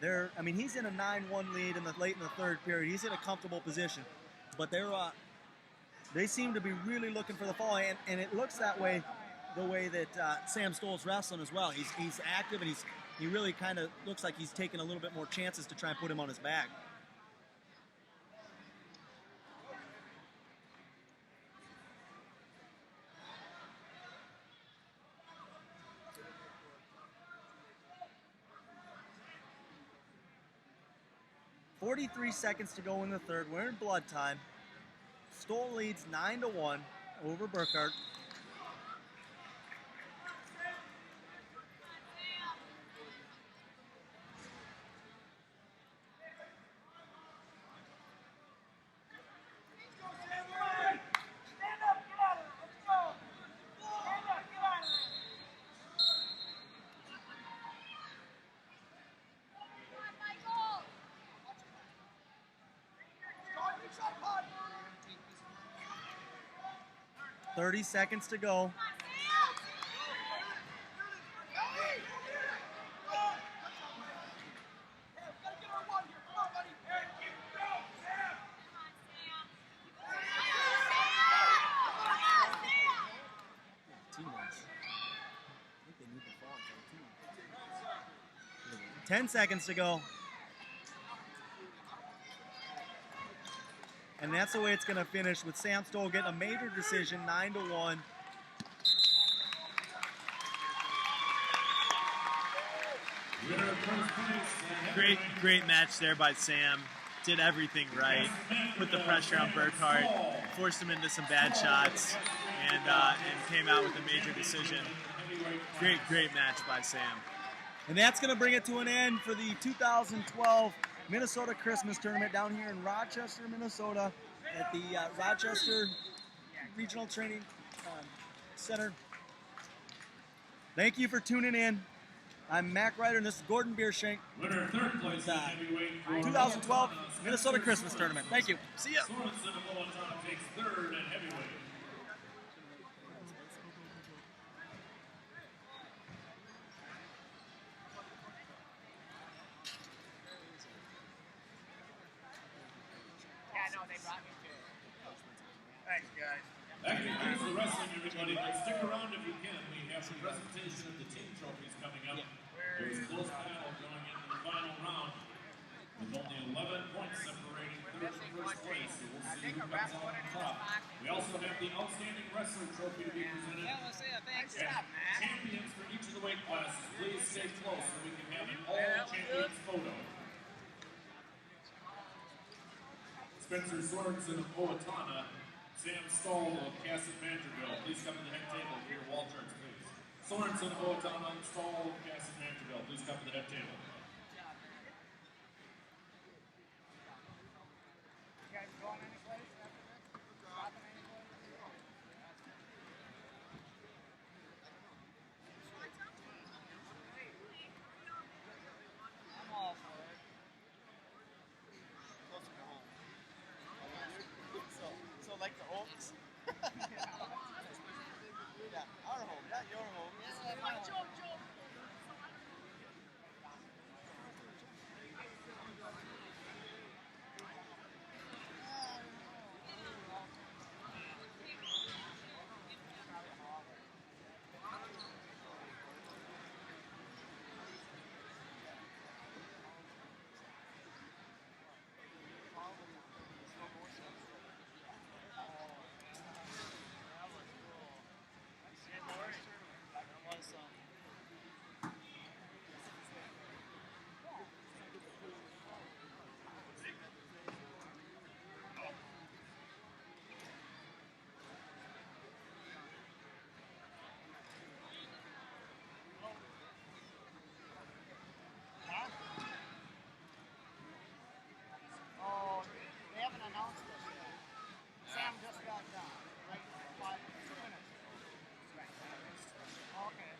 D: he's in a 9-1 lead late in the third period. He's in a comfortable position, but they seem to be really looking for the fall, and it looks that way the way that Sam Stoll's wrestling as well. He's active, and he really kind of looks like he's taking a little bit more chances to try and put him on his back. 43 seconds to go in the third. We're in blood time. Stoll leads 9-1 over Burkhardt.
H: Stand up, get out of it. Let's go. Stand up, get out of it.
D: 30 seconds to go. Teammates. I think they need the fall for the team. 10 seconds to go. And that's the way it's going to finish, with Sam Stoll getting a major decision, 9-1.
S: Great match there by Sam. Did everything right. Put the pressure on Burkhardt, forced him into some bad shots, and came out with a major decision. Great match by Sam.
D: And that's going to bring it to an end for the 2012 Minnesota Christmas Tournament down here in Rochester, Minnesota, at the Rochester Regional Training Center. Thank you for tuning in. I'm Mac Ryder, and this is Gordon Beershank.
E: Winner third place in heavyweight
D: 2012 Minnesota Christmas Tournament. Thank you. See ya.
E: Sorensen of Owatonna takes third in heavyweight.
K: Yeah, no, they brought me to it.
A: Thanks, guys.
E: That concludes the wrestling, everybody. But stick around if you can. We have the presentation of the team trophies coming up. There's a close battle going into the final round with only 11 points separating third and first place. So we'll see who comes out on top. We also have the Outstanding Wrestler Trophy to be presented.
K: Yeah, let's say thanks.
E: And champions for each of the weight classes. Please stay close so we can have an all-champions photo. Spencer Sorensen of Owatonna, Sam Stoll of Cassett Manterville. Please come to the head table for your wall charts, please. Sorensen of Owatonna, Stoll of Cassett Manterville. Please come to the head table.
K: You guys going anyplace after this? Stopping anyplace? I'm all for it.
R: Closer to home. So like the Oaks? Yeah, our home, not your home.
K: Oh, they haven't announced this yet. Sam just got done, right? 2 minutes. Okay.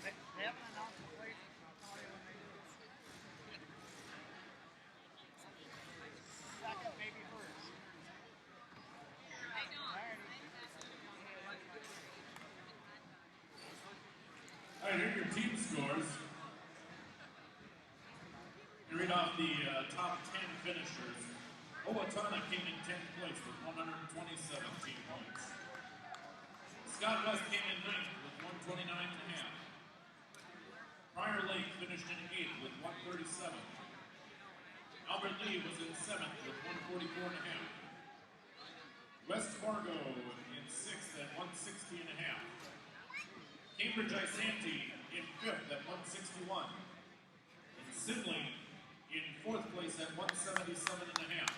K: They haven't announced the place. I'll tell you when they do. Second, maybe first.
E: All right, here are your team scores. You read off the top 10 finishers. Owatonna came in 10th place with 127 team points. Scott West came in 9th with 129.5. Prior Lake finished in 8th with 137. Albert Lee was in 7th with 144.5. West Fargo in 6th at 160.5. Cambridge Isanti in 5th at 161. And Sidling in 4th place is at 177.5.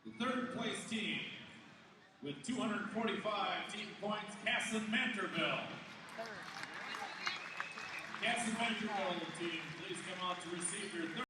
E: The third place team with 245 team points, Casson Manterville. Casson Manterville team, please come out to receive your third.